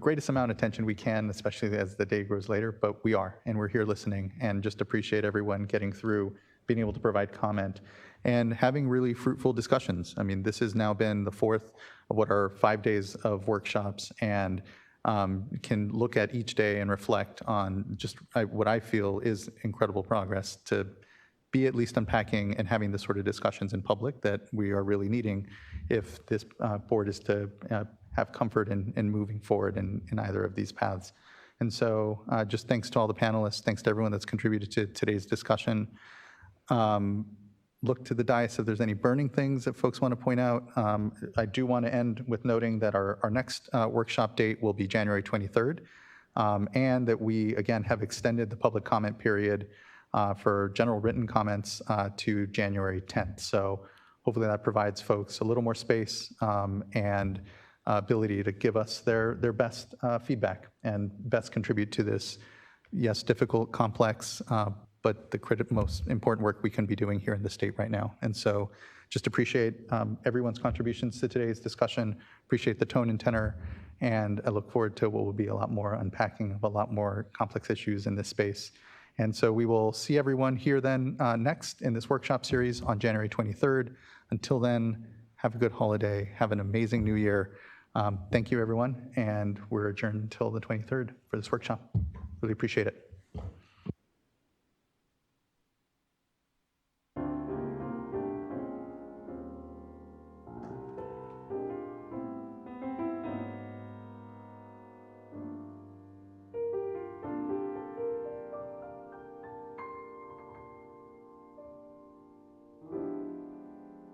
greatest amount of attention we can, especially as the day grows later, but we are, and we're here listening, and just appreciate everyone getting through, being able to provide comment, and having really fruitful discussions. I mean, this has now been the fourth of what are 5 days of workshops, and can look at each day and reflect on just what I feel is incredible progress to be at least unpacking and having this sort of discussions in public that we are really needing if this board is to have comfort in moving forward in either of these paths. And so just thanks to all the panelists, thanks to everyone that's contributed to today's discussion. Look to the dais if there's any burning things that folks want to point out. I do want to end with noting that our next workshop date will be January 23rd, and that we, again, have extended the public comment period for general written comments to January 10th. So hopefully that provides folks a little more space and ability to give us their best feedback and best contribute to this, yes, difficult, complex, but the most important work we can be doing here in the state right now. And so just appreciate everyone's contributions to today's discussion, appreciate the tone and tenor, and I look forward to what will be a lot more unpacking of a lot more complex issues in this space. And so we will see everyone here then next in this workshop series on January 23rd. Until then, have a good holiday, have an amazing new year. Thank you, everyone, and we're adjourned until the 23rd for this workshop. Really appreciate it.